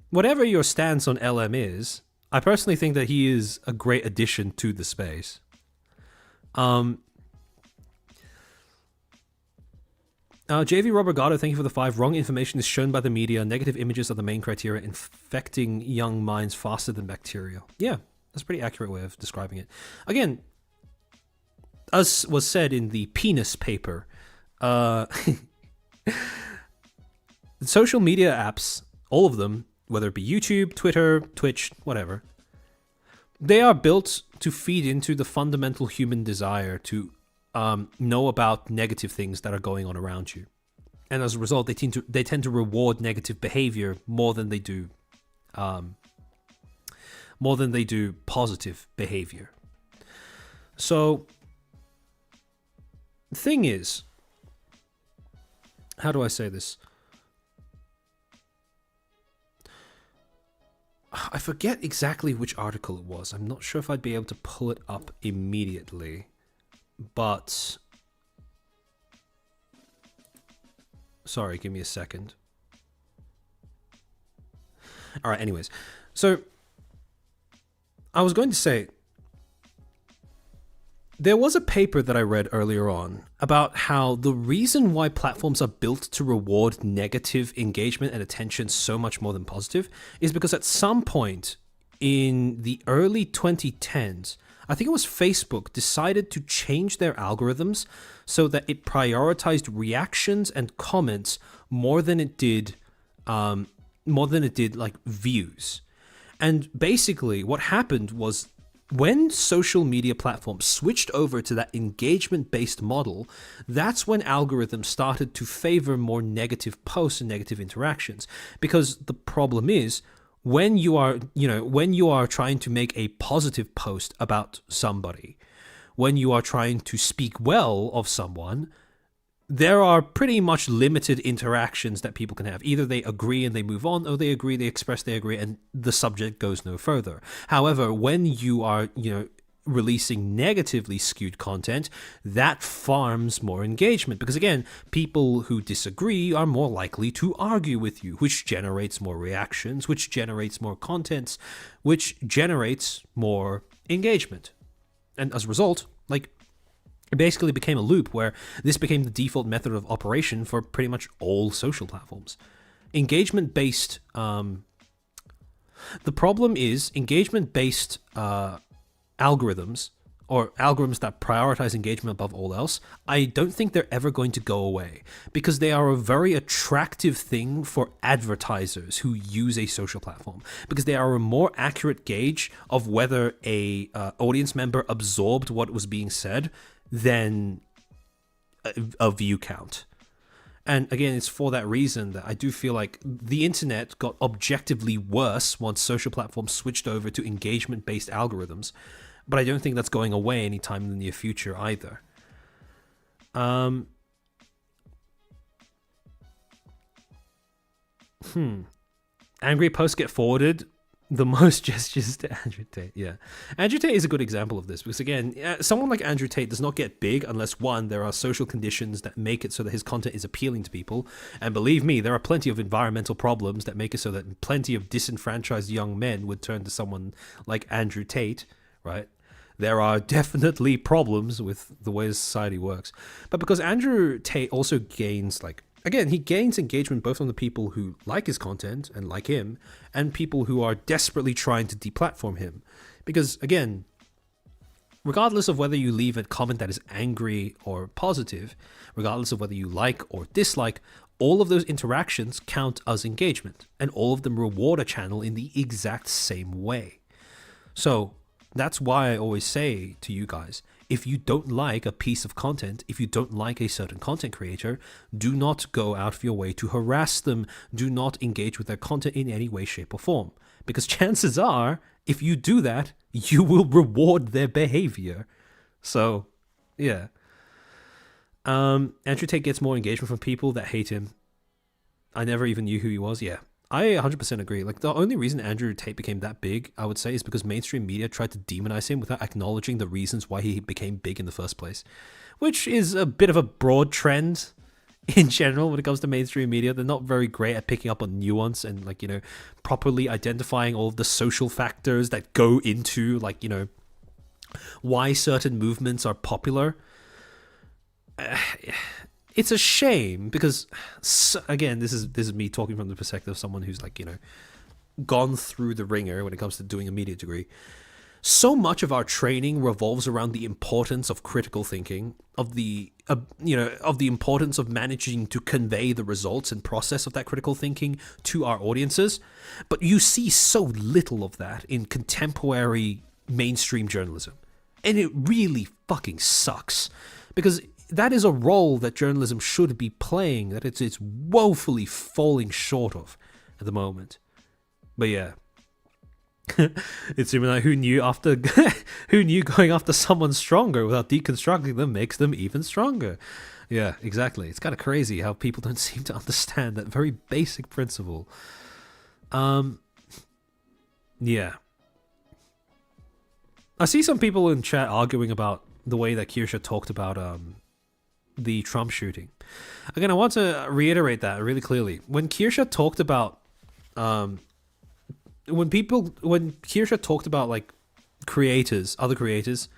whatever your stance on LM is, I personally think that he is a great addition to the space. JV Robergato, thank you for the 5. Wrong information is shown by the media. Negative images are the main criteria, infecting young minds faster than bacteria. Yeah, that's a pretty accurate way of describing it. Again, as was said in the penis paper, social media apps, all of them, whether it be YouTube, Twitter, Twitch, whatever, they are built to feed into the fundamental human desire to know about negative things that are going on around you. And as a result, they tend to reward negative behavior more than they do positive behavior. So, the thing is, how do I say this? I forget exactly which article it was. I'm not sure if I'd be able to pull it up immediately. But... sorry, give me a second. Alright, anyways. So, I was going to say, there was a paper that I read earlier on about how the reason why platforms are built to reward negative engagement and attention so much more than positive is because at some point in the early 2010s, I think it was Facebook, decided to change their algorithms so that it prioritized reactions and comments more than it did like views. And basically what happened was, when social media platforms switched over to that engagement-based model, that's when algorithms started to favor more negative posts and negative interactions. Because the problem is, when you are trying to make a positive post about somebody, when you are trying to speak well of someone, there are pretty much limited interactions that people can have. Either they agree and they move on, or they agree, they express they agree, and the subject goes no further. However, when you are, releasing negatively skewed content, that farms more engagement. Because again, people who disagree are more likely to argue with you, which generates more reactions, which generates more contents, which generates more engagement. And as a result, it basically became a loop where this became the default method of operation for pretty much all social platforms. Engagement-based... the problem is engagement-based algorithms, or algorithms that prioritize engagement above all else, I don't think they're ever going to go away, because they are a very attractive thing for advertisers who use a social platform, because they are a more accurate gauge of whether a audience member absorbed what was being said than a view count. And again, it's for that reason that I do feel like the internet got objectively worse once social platforms switched over to engagement-based algorithms. But I don't think that's going away anytime in the near future either. Angry posts get forwarded the most gestures to Andrew Tate. Yeah. Andrew Tate is a good example of this because, again, someone like Andrew Tate does not get big unless, one, there are social conditions that make it so that his content is appealing to people. And believe me, there are plenty of environmental problems that make it so that plenty of disenfranchised young men would turn to someone like Andrew Tate, right? there are definitely problems with the way society works. But because Andrew Tate also gains, like, again, he gains engagement both from the people who like his content and like him, and people who are desperately trying to deplatform him. Because, again, regardless of whether you leave a comment that is angry or positive, regardless of whether you like or dislike, all of those interactions count as engagement, and all of them reward a channel in the exact same way. So that's why I always say to you guys, if you don't like a piece of content, if you don't like a certain content creator, do not go out of your way to harass them. Do not engage with their content in any way, shape, or form. Because chances are, if you do that, you will reward their behavior. So, yeah. Andrew Tate gets more engagement from people that hate him. I never even knew who he was. Yeah, I 100% agree. Like, the only reason Andrew Tate became that big, I would say, is because mainstream media tried to demonize him without acknowledging the reasons why he became big in the first place, which is a bit of a broad trend in general when it comes to mainstream media. They're not very great at picking up on nuance and, like, you know, properly identifying all of the social factors that go into, like, you know, why certain movements are popular. It's a shame because, again, this is me talking from the perspective of someone who's, like, you know, gone through the ringer when it comes to doing a media degree. So much of our training revolves around the importance of critical thinking, of the importance of managing to convey the results and process of that critical thinking to our audiences. But you see so little of that in contemporary mainstream journalism, and it really fucking sucks because that is a role that journalism should be playing, that it's woefully falling short of at the moment. But yeah, it's even like who knew going after someone stronger without deconstructing them makes them even stronger. Yeah, exactly. It's kind of crazy how people don't seem to understand that very basic principle. Yeah. I see some people in chat arguing about the way that Kirsha talked about the Trump shooting. Again, I want to reiterate that really clearly. When Kirsha talked about when Kirsha talked about, like, other creators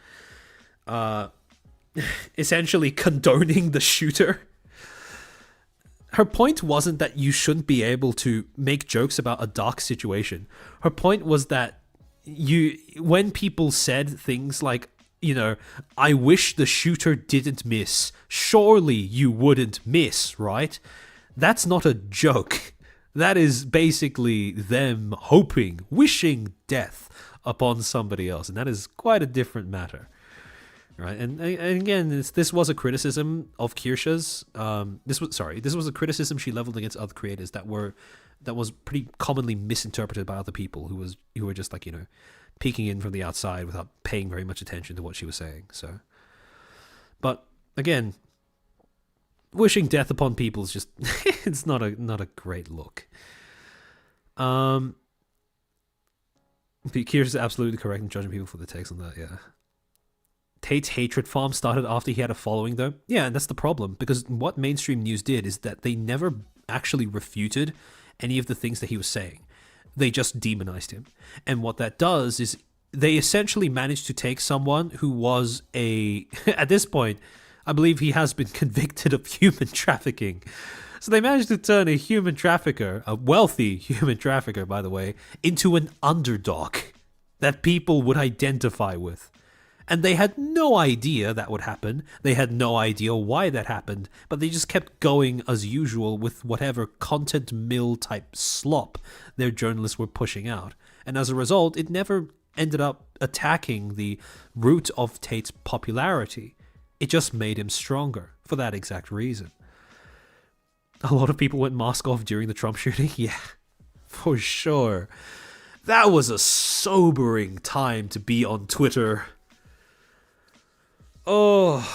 essentially condoning the shooter, her point wasn't that you shouldn't be able to make jokes about a dark situation. Her point was that when people said things like, you know, I wish the shooter didn't miss, surely you wouldn't miss, right? That's not a joke. That is basically them wishing death upon somebody else, and that is quite a different matter, right? And again, this was a criticism of Kirsha's. This was a criticism she leveled against other creators that was pretty commonly misinterpreted by other people who were just, like, you know, peeking in from the outside without paying very much attention to what she was saying. So, but again, wishing death upon people is just it's not a great look. Kirsha is absolutely correct in judging people for the takes on that. Yeah, Tate's hatred farm started after he had a following, though. Yeah, and that's the problem, because what mainstream news did is that they never actually refuted any of the things that he was saying. They just demonized him. And what that does is they essentially managed to take someone who was at this point, I believe he has been convicted of human trafficking. So they managed to turn a human trafficker, a wealthy human trafficker, by the way, into an underdog that people would identify with. And they had no idea that would happen. They had no idea why that happened, but they just kept going as usual with whatever content mill type slop their journalists were pushing out. And as a result, it never ended up attacking the root of Tate's popularity. It just made him stronger for that exact reason. A lot of people went mask off during the Trump shooting. Yeah, for sure. That was a sobering time to be on Twitter. Oh,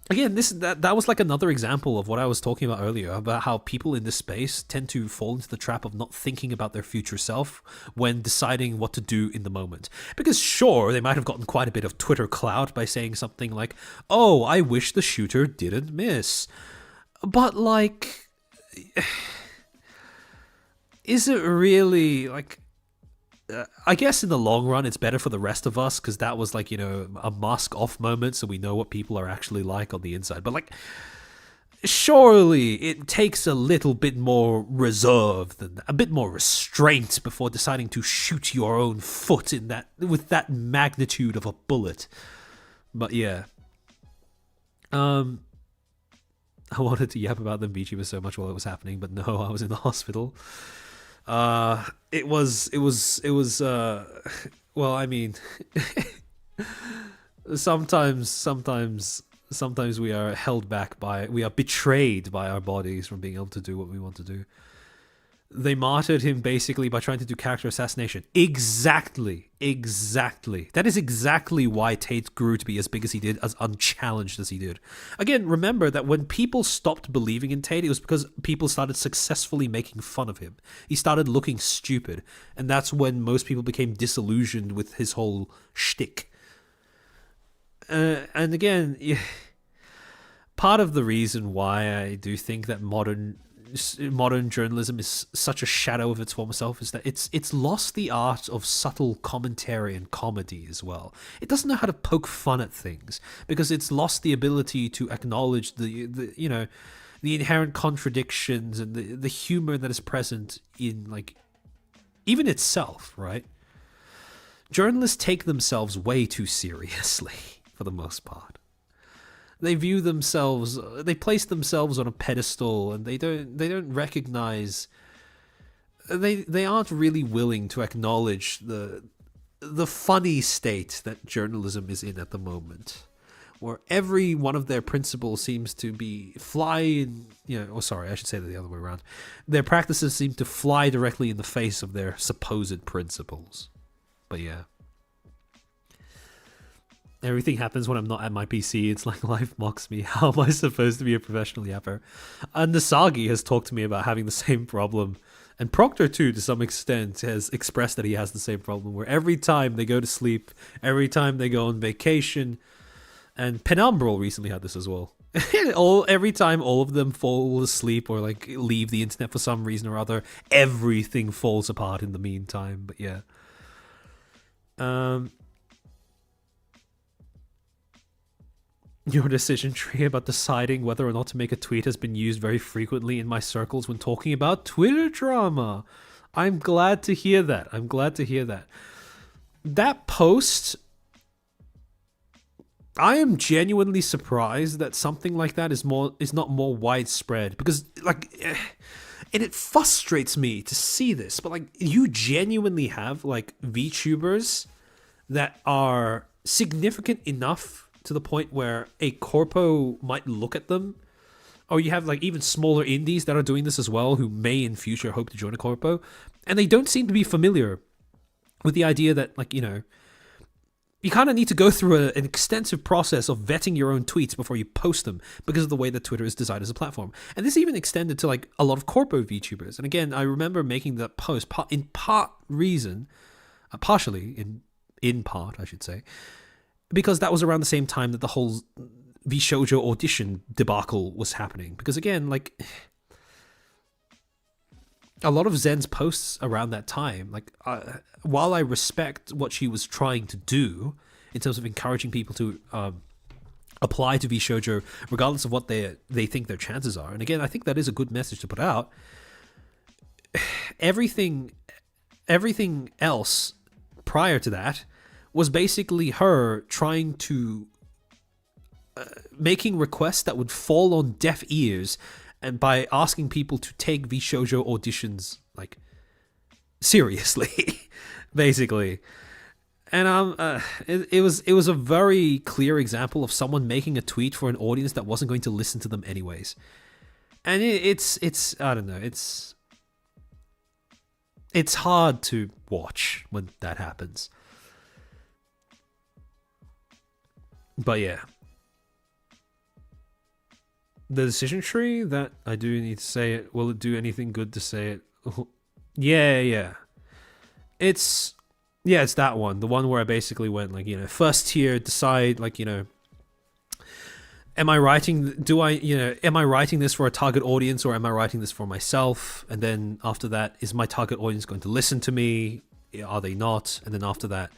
again, that was like another example of what I was talking about earlier, about how people in this space tend to fall into the trap of not thinking about their future self when deciding what to do in the moment. Because sure, they might have gotten quite a bit of Twitter clout by saying something like, oh, I wish the shooter didn't miss. But, like, is it really, like, I guess in the long run, it's better for the rest of us because that was like, a mask off moment, so we know what people are actually like on the inside. But like, surely it takes a little bit more reserve than a bit more restraint before deciding to shoot your own foot in that with that magnitude of a bullet. But yeah, I wanted to yap about the VTuber so much while it was happening, but no, I was in the hospital. It was well, I mean, sometimes we are held back we are betrayed by our bodies from being able to do what we want to do. They martyred him basically by trying to do character assassination. Exactly. That is exactly why Tate grew to be as big as he did, as unchallenged as he did. Again, remember that when people stopped believing in Tate, it was because people started successfully making fun of him. He started looking stupid, and that's when most people became disillusioned with his whole shtick. And again, part of the reason why I do think that modern journalism is such a shadow of its former self is that it's lost the art of subtle commentary and comedy as well. It doesn't know how to poke fun at things because it's lost the ability to acknowledge the inherent contradictions and the humor that is present in like even itself, right? Journalists take themselves way too seriously for the most part. They they place themselves on a pedestal, and they don't recognize. They aren't really willing to acknowledge the funny state that journalism is in at the moment, where every one of their principles seems to be flying. I should say that the other way around. Their practices seem to fly directly in the face of their supposed principles. But yeah. Everything happens when I'm not at my PC. It's like life mocks me. How am I supposed to be a professional yapper? And Nasagi has talked to me about having the same problem. And Proctor, too, to some extent, has expressed that he has the same problem, where every time they go to sleep, every time they go on vacation, and Penumbral recently had this as well. Every time all of them fall asleep or like leave the internet for some reason or other, everything falls apart in the meantime. But yeah. Your decision tree about deciding whether or not to make a tweet has been used very frequently in my circles when talking about Twitter drama. I'm glad to hear that. That post, I am genuinely surprised that something like that is not more widespread, because like, and it frustrates me to see this, but like, you genuinely have like VTubers that are significant enough to the point where a corpo might look at them, or you have like even smaller indies that are doing this as well, who may in future hope to join a corpo, and they don't seem to be familiar with the idea that like, you kind of need to go through an extensive process of vetting your own tweets before you post them, because of the way that Twitter is designed as a platform. And this even extended to like a lot of corpo VTubers. And again, I remember making that post partially in part, I should say, because that was around the same time that the whole VShoujo audition debacle was happening. Because again, like, a lot of Zen's posts around that time, like, while I respect what she was trying to do in terms of encouraging people to apply to VShoujo regardless of what they think their chances are, and again, I think that is a good message to put out, everything else prior to that was basically her trying to making requests that would fall on deaf ears, and by asking people to take VShoujo auditions like seriously, basically. And it was a very clear example of someone making a tweet for an audience that wasn't going to listen to them anyways. And it's I don't know, it's hard to watch when that happens. But yeah, the decision tree, that I do need to say it. Will it do anything good to say it? Yeah. It's that one. The one where I basically went like, first tier, decide like, am I writing this for a target audience, or am I writing this for myself? And then after that, is my target audience going to listen to me? Are they not? And then after that,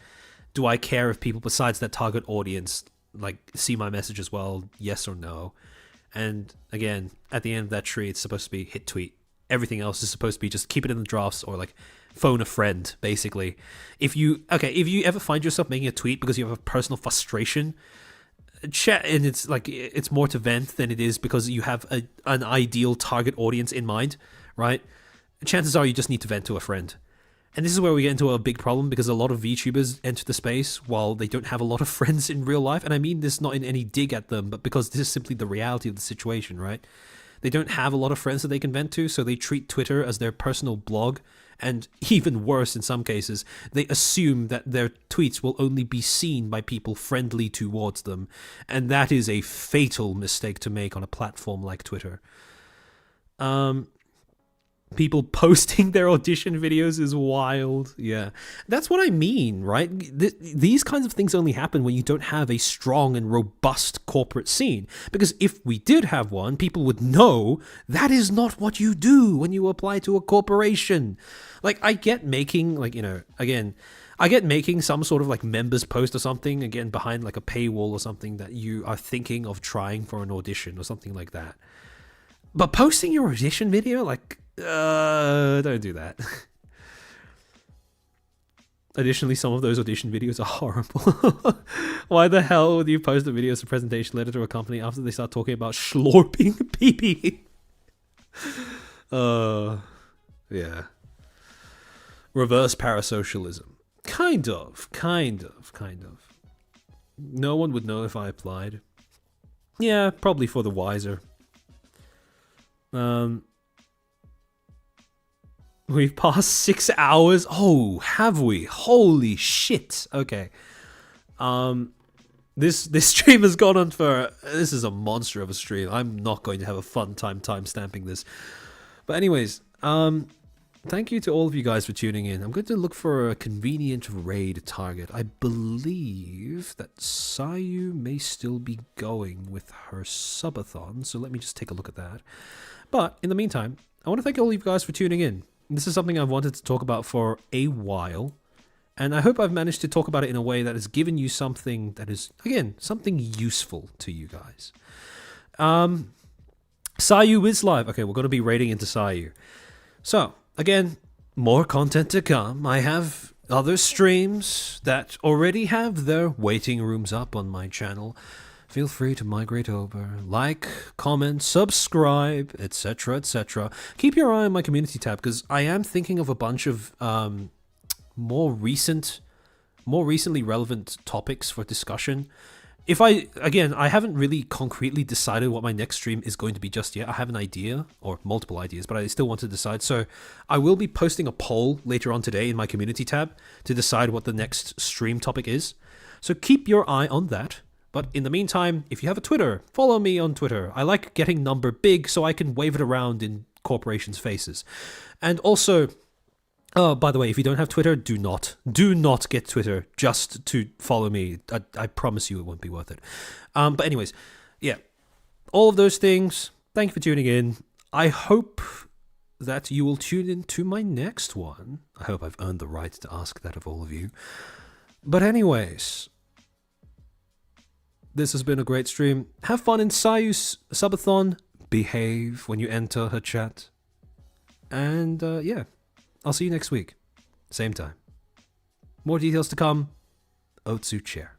do I care if people besides that target audience like see my message as well? Yes or no? And again, at the end of that tree, it's supposed to be hit tweet. Everything else is supposed to be just keep it in the drafts or like phone a friend, basically. If you ever find yourself making a tweet because you have a personal frustration, chat, and it's like it's more to vent than it is because you have an ideal target audience in mind, right? Chances are you just need to vent to a friend. And this is where we get into a big problem because a lot of VTubers enter the space while they don't have a lot of friends in real life. And I mean this not in any dig at them, but because this is simply the reality of the situation, right? They don't have a lot of friends that they can vent to, so they treat Twitter as their personal blog. And even worse in some cases, they assume that their tweets will only be seen by people friendly towards them. And that is a fatal mistake to make on a platform like Twitter. People posting their audition videos is wild. Yeah, that's what I mean, right? These kinds of things only happen when you don't have a strong and robust corporate scene. Because if we did have one, people would know that is not what you do when you apply to a corporation. Like, I get making, like, you know, again, I get making some sort of like members post or something, again, behind like a paywall or something that you are thinking of trying for an audition or something like that. But posting your audition video, like, don't do that. Additionally, some of those audition videos are horrible. Why the hell would you post a video as a presentation letter to a company after they start talking about schlorping pee-pee? Yeah. Reverse parasocialism. Kind of. No one would know if I applied. Yeah, probably for the wiser. We've passed 6 hours. Oh, have we? Holy shit. Okay. This stream has gone on for... This is a monster of a stream. I'm not going to have a fun time stamping this. But anyways, thank you to all of you guys for tuning in. I'm going to look for a convenient raid target. I believe that Sayu may still be going with her subathon, so let me just take a look at that. But in the meantime, I want to thank all of you guys for tuning in. This is something I've wanted to talk about for a while, and I hope I've managed to talk about it in a way that has given you something that is, again, something useful to you guys. Sayu is live. Okay, we're going to be raiding into Sayu. So, again, more content to come. I have other streams that already have their waiting rooms up on my channel. Feel free to migrate over, like, comment, subscribe, etc., etc. Keep your eye on my community tab because I am thinking of a bunch of more recently relevant topics for discussion. I haven't really concretely decided what my next stream is going to be just yet. I have an idea, or multiple ideas, but I still want to decide. So I will be posting a poll later on today in my community tab to decide what the next stream topic is. So keep your eye on that. But in the meantime, if you have a Twitter, follow me on Twitter. I like getting number big so I can wave it around in corporations' faces. And also, by the way, if you don't have Twitter, do not get Twitter just to follow me. I promise you it won't be worth it. But anyways, yeah, all of those things. Thank you for tuning in. I hope that you will tune in to my next one. I hope I've earned the right to ask that of all of you. But anyways... This has been a great stream. Have fun in Sayu's subathon. Behave when you enter her chat. And yeah, I'll see you next week. Same time. More details to come. Otsu chair.